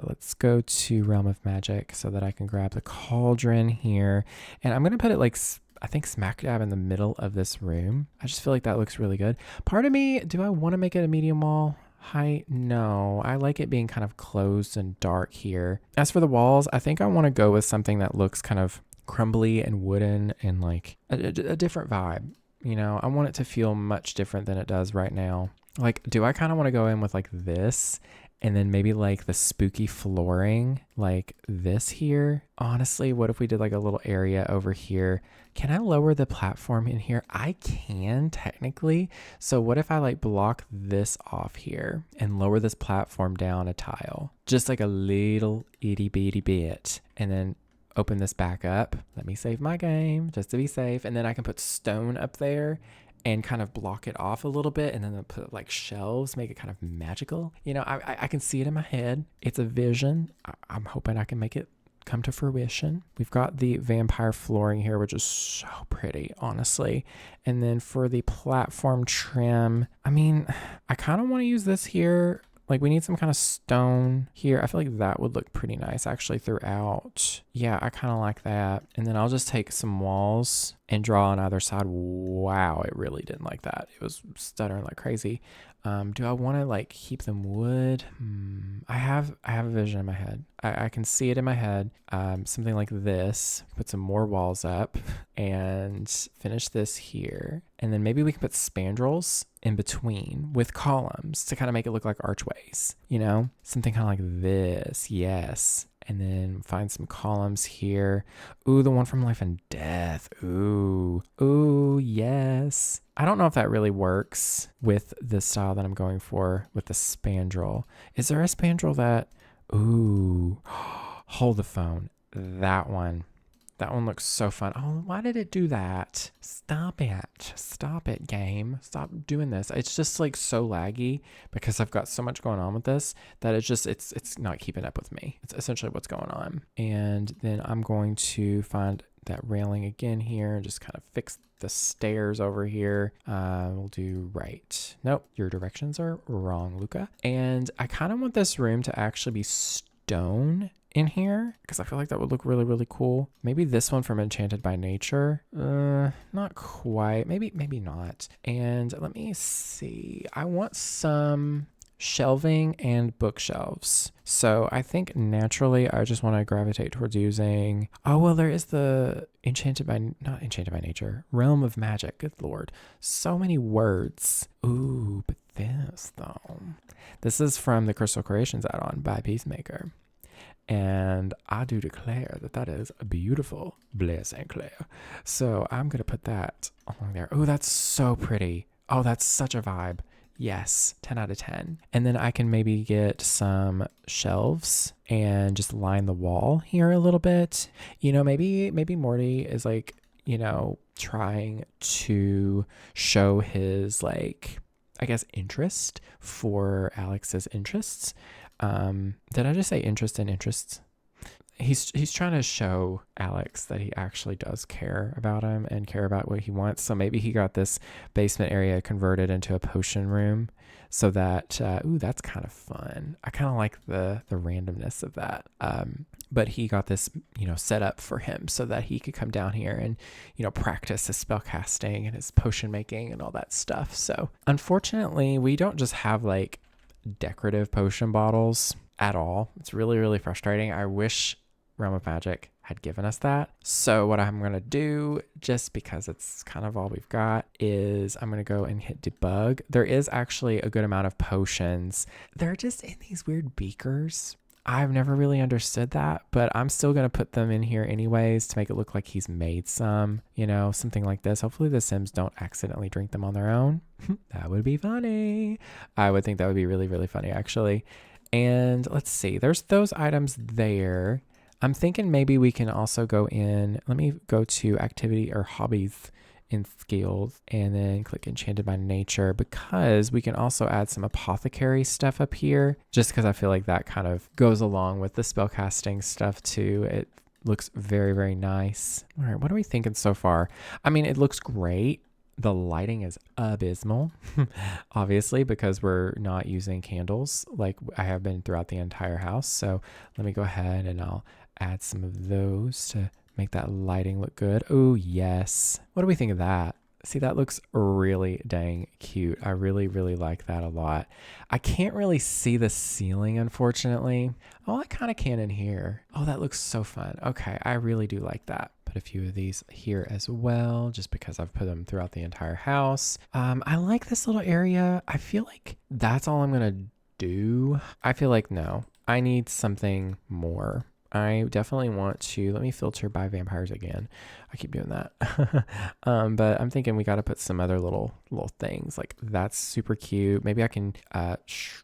Speaker 1: Let's go to Realm of Magic so that I can grab the cauldron here, and I'm gonna put it like, I think, smack dab in the middle of this room. I just feel like that looks really good. Part of me, do I want to make it a medium wall height? No, I like it being kind of closed and dark here. As for the walls, I think I want to go with something that looks kind of crumbly and wooden and like a different vibe. You know, I want it to feel much different than it does right now. Like, do I kind of want to go in with like this and then maybe like the spooky flooring like this here? Honestly, what if we did like a little area over here? Can I lower the platform in here? I can technically. So what if I like block this off here and lower this platform down a tile? Just like a little itty bitty bit, and then open this back up. Let me save my game just to be safe. And then I can put stone up there and kind of block it off a little bit, and then put like shelves, make it kind of magical. You know, I can see it in my head. It's a vision. I'm hoping I can make it come to fruition. We've got the vampire flooring here, which is so pretty, honestly. And then for the platform trim, I mean, I kind of want to use this here. Like, we need some kind of stone here. I feel like that would look pretty nice actually throughout. Yeah, I kind of like that. And then I'll just take some walls and draw on either side. Wow, it really didn't like that. It was stuttering like crazy. Do I want to like keep them wood? I have a vision in my head. I can see it in my head. Something like this. Put some more walls up and finish this here. And then maybe we can put spandrels in between with columns to kind of make it look like archways, you know? Something kind of like this. Yes. And then find some columns here. Ooh, the one from Life and Death. Ooh, yes. I don't know if that really works with the style that I'm going for with the spandrel. Is there a spandrel that, ooh, hold the phone. That one looks so fun. Oh, why did it do that? Stop it, game. Stop doing this. It's just like so laggy because I've got so much going on with this that it's not keeping up with me. It's essentially what's going on. And then I'm going to find that railing again here and just kind of fix the stairs over here. We'll do right. Nope, your directions are wrong, Lucca. And I kind of want this room to actually be stone in here because I feel like that would look really, really cool. Maybe this one from Enchanted by Nature. Not quite. Maybe not. And let me see. I want some shelving and bookshelves. So I think naturally I just want to gravitate towards using, oh, well, there is the not Enchanted by Nature, Realm of Magic. Good Lord. So many words. Ooh, but this though. This is from the Crystal Creations add-on by Peacemaker. And I do declare that is beautiful, Blair St. Clair. So I'm going to put that along there. Oh, that's so pretty. Oh, that's such a vibe. Yes, 10 out of 10. And then I can maybe get some shelves and just line the wall here a little bit. You know, maybe Morty is like, you know, trying to show his like, I guess, interest for Alex's interests. Did I just say interest in interests? He's trying to show Alex that he actually does care about him and care about what he wants. So maybe he got this basement area converted into a potion room so that, ooh, that's kind of fun. I kind of like the randomness of that. But he got this, you know, set up for him so that he could come down here and, you know, practice his spell casting and his potion making and all that stuff. So unfortunately, we don't just have like decorative potion bottles at all. It's really, really frustrating. I wish Realm of Magic had given us that. So what I'm going to do, just because it's kind of all we've got, is I'm going to go and hit debug. There is actually a good amount of potions. They're just in these weird beakers. I've never really understood that, but I'm still going to put them in here anyways to make it look like he's made some, you know, something like this. Hopefully the Sims don't accidentally drink them on their own. That would be funny. I would think that would be really, really funny, actually. And let's see, there's those items there. I'm thinking maybe we can also go in, let me go to activity or hobbies in skills and then click enchanted by nature, because we can also add some apothecary stuff up here, just because I feel like that kind of goes along with the spellcasting stuff too. It looks very, very nice. All right, what are we thinking so far? I mean, it looks great. The lighting is abysmal, obviously, because we're not using candles like I have been throughout the entire house. So let me go ahead and I'll add some of those to make that lighting look good. Oh, yes. What do we think of that? See, that looks really dang cute. I really, really like that a lot. I can't really see the ceiling, unfortunately. Oh, I kind of can in here. Oh, that looks so fun. Okay, I really do like that. Put a few of these here as well, just because I've put them throughout the entire house. I like this little area. I feel like that's all I'm going to do. I feel like, no, I need something more. I definitely want to, let me filter by vampires again. I keep doing that. But I'm thinking we got to put some other little things. Like that's super cute. Maybe I can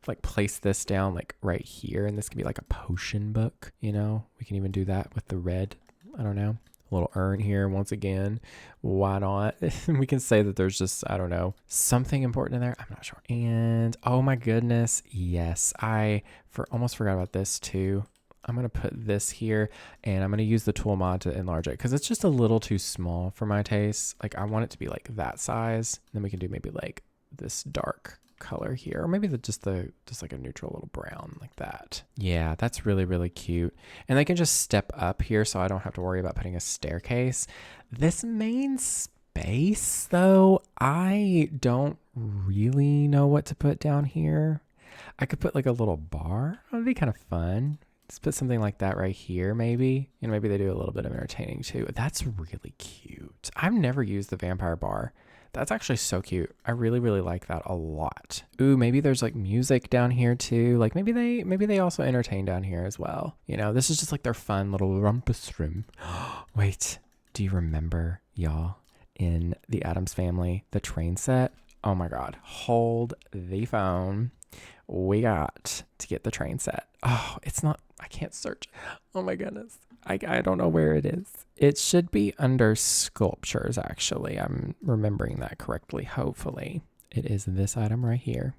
Speaker 1: like place this down like right here, and this can be like a potion book, you know? We can even do that with the red. I don't know. A little urn here once again. Why not? We can say that there's just, I don't know, something important in there. I'm not sure. And oh my goodness, yes, I almost forgot about this too. I'm going to put this here, and I'm going to use the tool mod to enlarge it because it's just a little too small for my taste. Like I want it to be like that size. Then we can do maybe like this dark color here, or maybe just like a neutral little brown like that. Yeah, that's really, really cute. And they can just step up here, so I don't have to worry about putting a staircase. This main space though, I don't really know what to put down here. I could put like a little bar. That would be kind of fun. Let's put something like that right here, maybe. And maybe they do a little bit of entertaining too. That's really cute. I've never used the vampire bar. That's actually so cute. I really, really like that a lot. Ooh, maybe there's like music down here too. Like maybe they also entertain down here as well. You know, this is just like their fun little rumpus room. Wait, do you remember, y'all, in the Addams Family, the train set? Oh my God, hold the phone. We got to get the train set. Oh, it's not, I can't search. Oh my goodness. I don't know where it is. It should be under sculptures, actually. I'm remembering that correctly, hopefully. It is this item right here.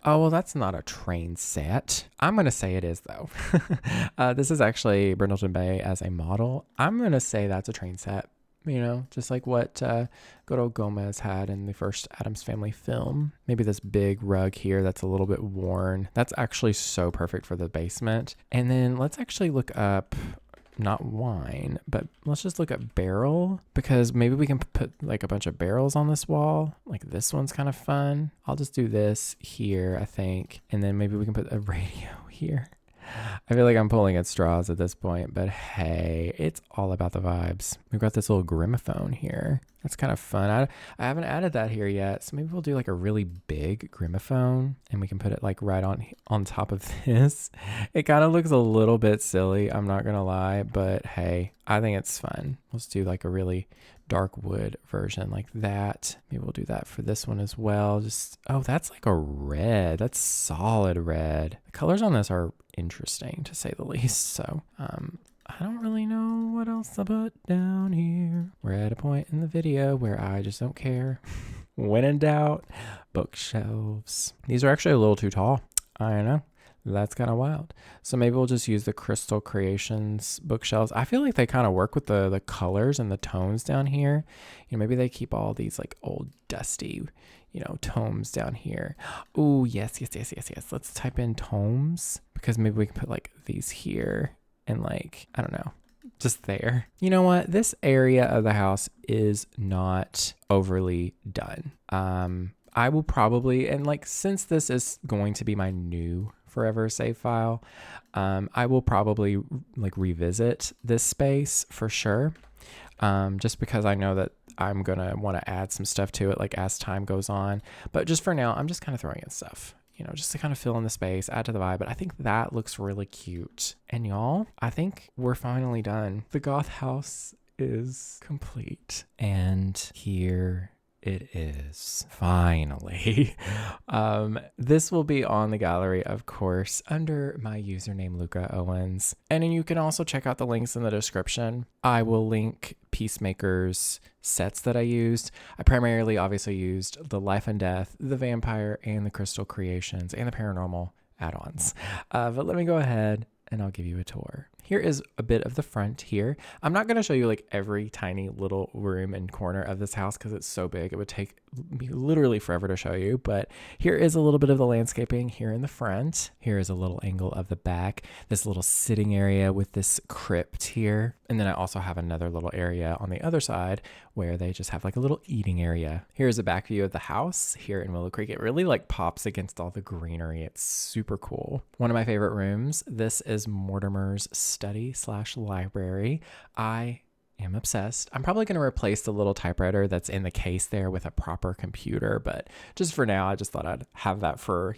Speaker 1: Oh, well, that's not a train set. I'm going to say it is, though. This is actually Brindleton Bay as a model. I'm going to say that's a train set. You know, just like what good old Gomez had in the first Addams Family film. Maybe this big rug here that's a little bit worn. That's actually so perfect for the basement. And then let's actually look up, not wine, but let's just look at barrel, because maybe we can put like a bunch of barrels on this wall. Like this one's kind of fun. I'll just do this here, I think. And then maybe we can put a radio here. I feel like I'm pulling at straws at this point, but hey, it's all about the vibes. We've got this little gramophone here. That's kind of fun. I haven't added that here yet, so maybe we'll do like a really big gramophone, and we can put it like right on top of this. It kind of looks a little bit silly, I'm not gonna lie, but hey, I think it's fun. Let's do like a really dark wood version like that. Maybe we'll do that for this one as well. Just, oh, that's like a red. That's solid red. The colors on this are interesting, to say the least. So I don't really know what else to put down here. We're at a point in the video where I just don't care. When in doubt, bookshelves. These are actually a little too tall. I know. That's kind of wild. So maybe we'll just use the Crystal Creations bookshelves. I feel like they kind of work with the colors and the tones down here. You know, maybe they keep all these like old dusty, you know, tomes down here. Oh, yes. Let's type in tomes, because maybe we can put like these here and like, I don't know, just there. You know what? This area of the house is not overly done. I will probably, and like since this is going to be my new forever save file, I will probably like revisit this space for sure. Just because I know that I'm gonna want to add some stuff to it like as time goes on. But just for now, I'm just kind of throwing in stuff, just to kind of fill in the space, add to the vibe. But I think that looks really cute. And y'all, I think we're finally done. The goth house is complete. And here it is, finally. This will be on the gallery, of course, under my username, Lucca Owens. And then you can also check out the links in the description. I will link Peacemaker's sets that I used. I primarily obviously used the Life and Death, the Vampire, and the Crystal Creations, and the Paranormal add-ons. But let me go ahead and I'll give you a tour. Here is a bit of the front here. I'm not going to show you like every tiny little room and corner of this house because it's so big. It would take me literally forever to show you. But here is a little bit of the landscaping here in the front. Here is a little angle of the back. This little sitting area with this crypt here. And then I also have another little area on the other side where they just have like a little eating area. Here's a back view of the house here in Willow Creek. It really like pops against all the greenery. It's super cool. One of my favorite rooms. This is Mortimer's study/library. I am obsessed. I'm probably going to replace the little typewriter that's in the case there with a proper computer, but just for now, I just thought I'd have that for,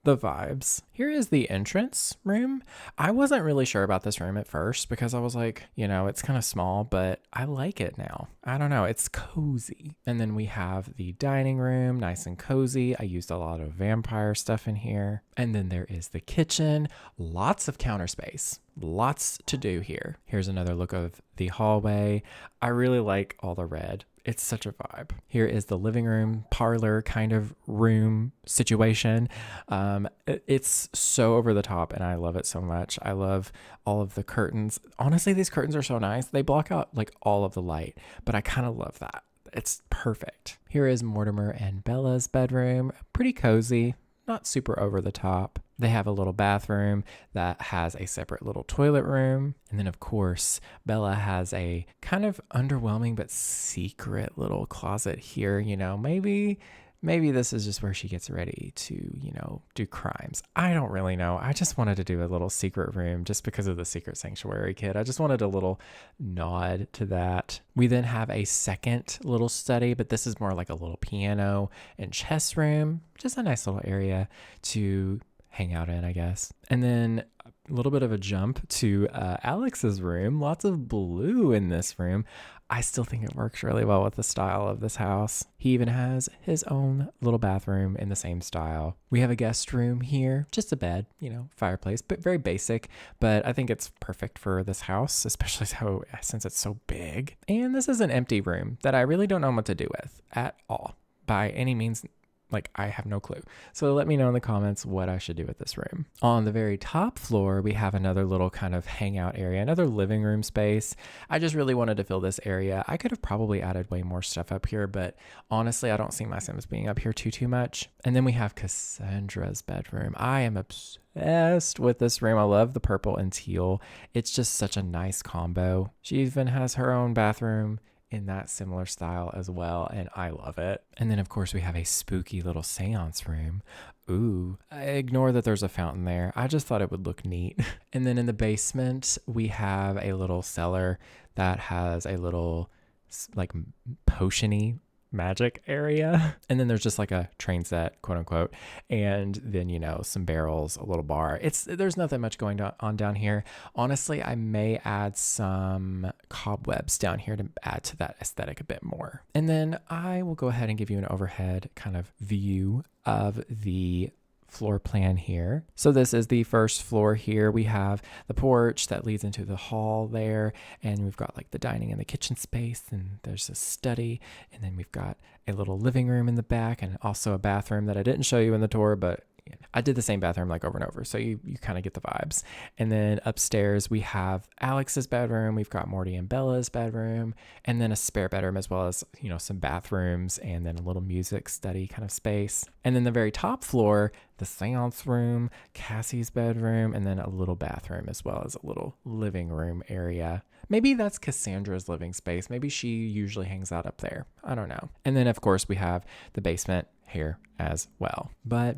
Speaker 1: the vibes. Here is the entrance room. I wasn't really sure about this room at first because I was like, it's kind of small, but I like it now. I don't know. It's cozy. And then we have the dining room, nice and cozy. I used a lot of vampire stuff in here. And then there is the kitchen, lots of counter space, lots to do here. Here's another look of the hallway. I really like all the red. It's such a vibe. Here is the living room, parlor kind of room situation. It's so over the top and I love it so much. I love all of the curtains. Honestly, these curtains are so nice. They block out like all of the light, but I kind of love that. It's perfect. Here is Mortimer and Bella's bedroom. Pretty cozy, not super over the top. They have a little bathroom that has a separate little toilet room. And then, of course, Bella has a kind of underwhelming but secret little closet here. Maybe this is just where she gets ready to, do crimes. I don't really know. I just wanted to do a little secret room just because of the Secret Sanctuary kid. I just wanted a little nod to that. We then have a second little study, but this is more like a little piano and chess room. Just a nice little area to hang out in, I guess. And then a little bit of a jump to Alex's room. Lots of blue in this room. I still think it works really well with the style of this house. He even has his own little bathroom in the same style. We have a guest room here, just a bed, fireplace, but very basic. But I think it's perfect for this house, especially since it's so big. And this is an empty room that I really don't know what to do with at all, by any means. Like, I have no clue. So let me know in the comments what I should do with this room. On the very top floor, we have another little kind of hangout area, another living room space. I just really wanted to fill this area. I could have probably added way more stuff up here, but honestly, I don't see my Sims being up here too much. And then we have Cassandra's bedroom. I am obsessed with this room. I love the purple and teal. It's just such a nice combo. She even has her own bathroom in that similar style as well, and I love it. And then of course we have a spooky little seance room. Ooh, I ignore that there's a fountain there. I just thought it would look neat. And then in the basement we have a little cellar that has a little like potion-y magic area. And then there's just like a train set, quote unquote, and then some barrels, a little bar. There's nothing much going on down here. Honestly, I may add some cobwebs down here to add to that aesthetic a bit more. And then I will go ahead and give you an overhead kind of view of the floor plan here. So this is the first floor here. We have the porch that leads into the hall there, and we've got like the dining and the kitchen space, and there's a study, and then we've got a little living room in the back and also a bathroom that I didn't show you in the tour, but I did the same bathroom like over and over, so you kind of get the vibes. And then upstairs we have Alex's bedroom, we've got Morty and Bella's bedroom, and then a spare bedroom, as well as, you know, some bathrooms, and then a little music study kind of space. And then the very top floor, the seance room, Cassie's bedroom, and then a little bathroom, as well as a little living room area. Maybe that's Cassandra's living space. Maybe she usually hangs out up there. I don't know. And then, of course, we have the basement here as well. But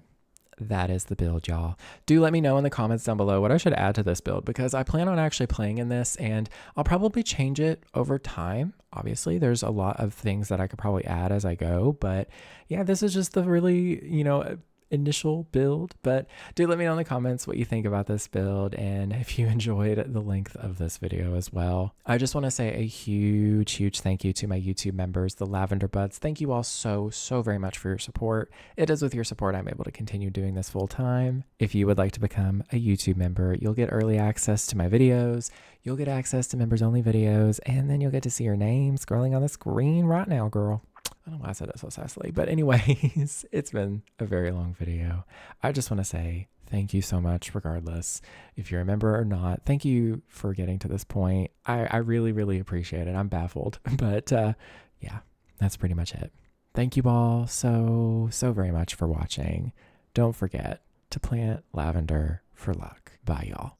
Speaker 1: that is the build, y'all. Do let me know in the comments down below what I should add to this build, because I plan on actually playing in this, and I'll probably change it over time. Obviously, there's a lot of things that I could probably add as I go, but yeah, this is just the really, you know, initial build. But do let me know in the comments what you think about this build, and if you enjoyed the length of this video as well. I just want to say a huge thank you to my YouTube members, the Lavender Buds. Thank you all so very much for your support. It is with your support I'm able to continue doing this full time. If you would like to become a YouTube member, you'll get early access to my videos, you'll get access to members only videos, and then you'll get to see your name scrolling on the screen right now, girl. I don't know why I said that so sassily, but anyways, it's been a very long video. I just want to say thank you so much, regardless if you're a member or not. Thank you for getting to this point. I really appreciate it. I'm baffled, but yeah, that's pretty much it. Thank you all so very much for watching. Don't forget to plant lavender for luck. Bye, y'all.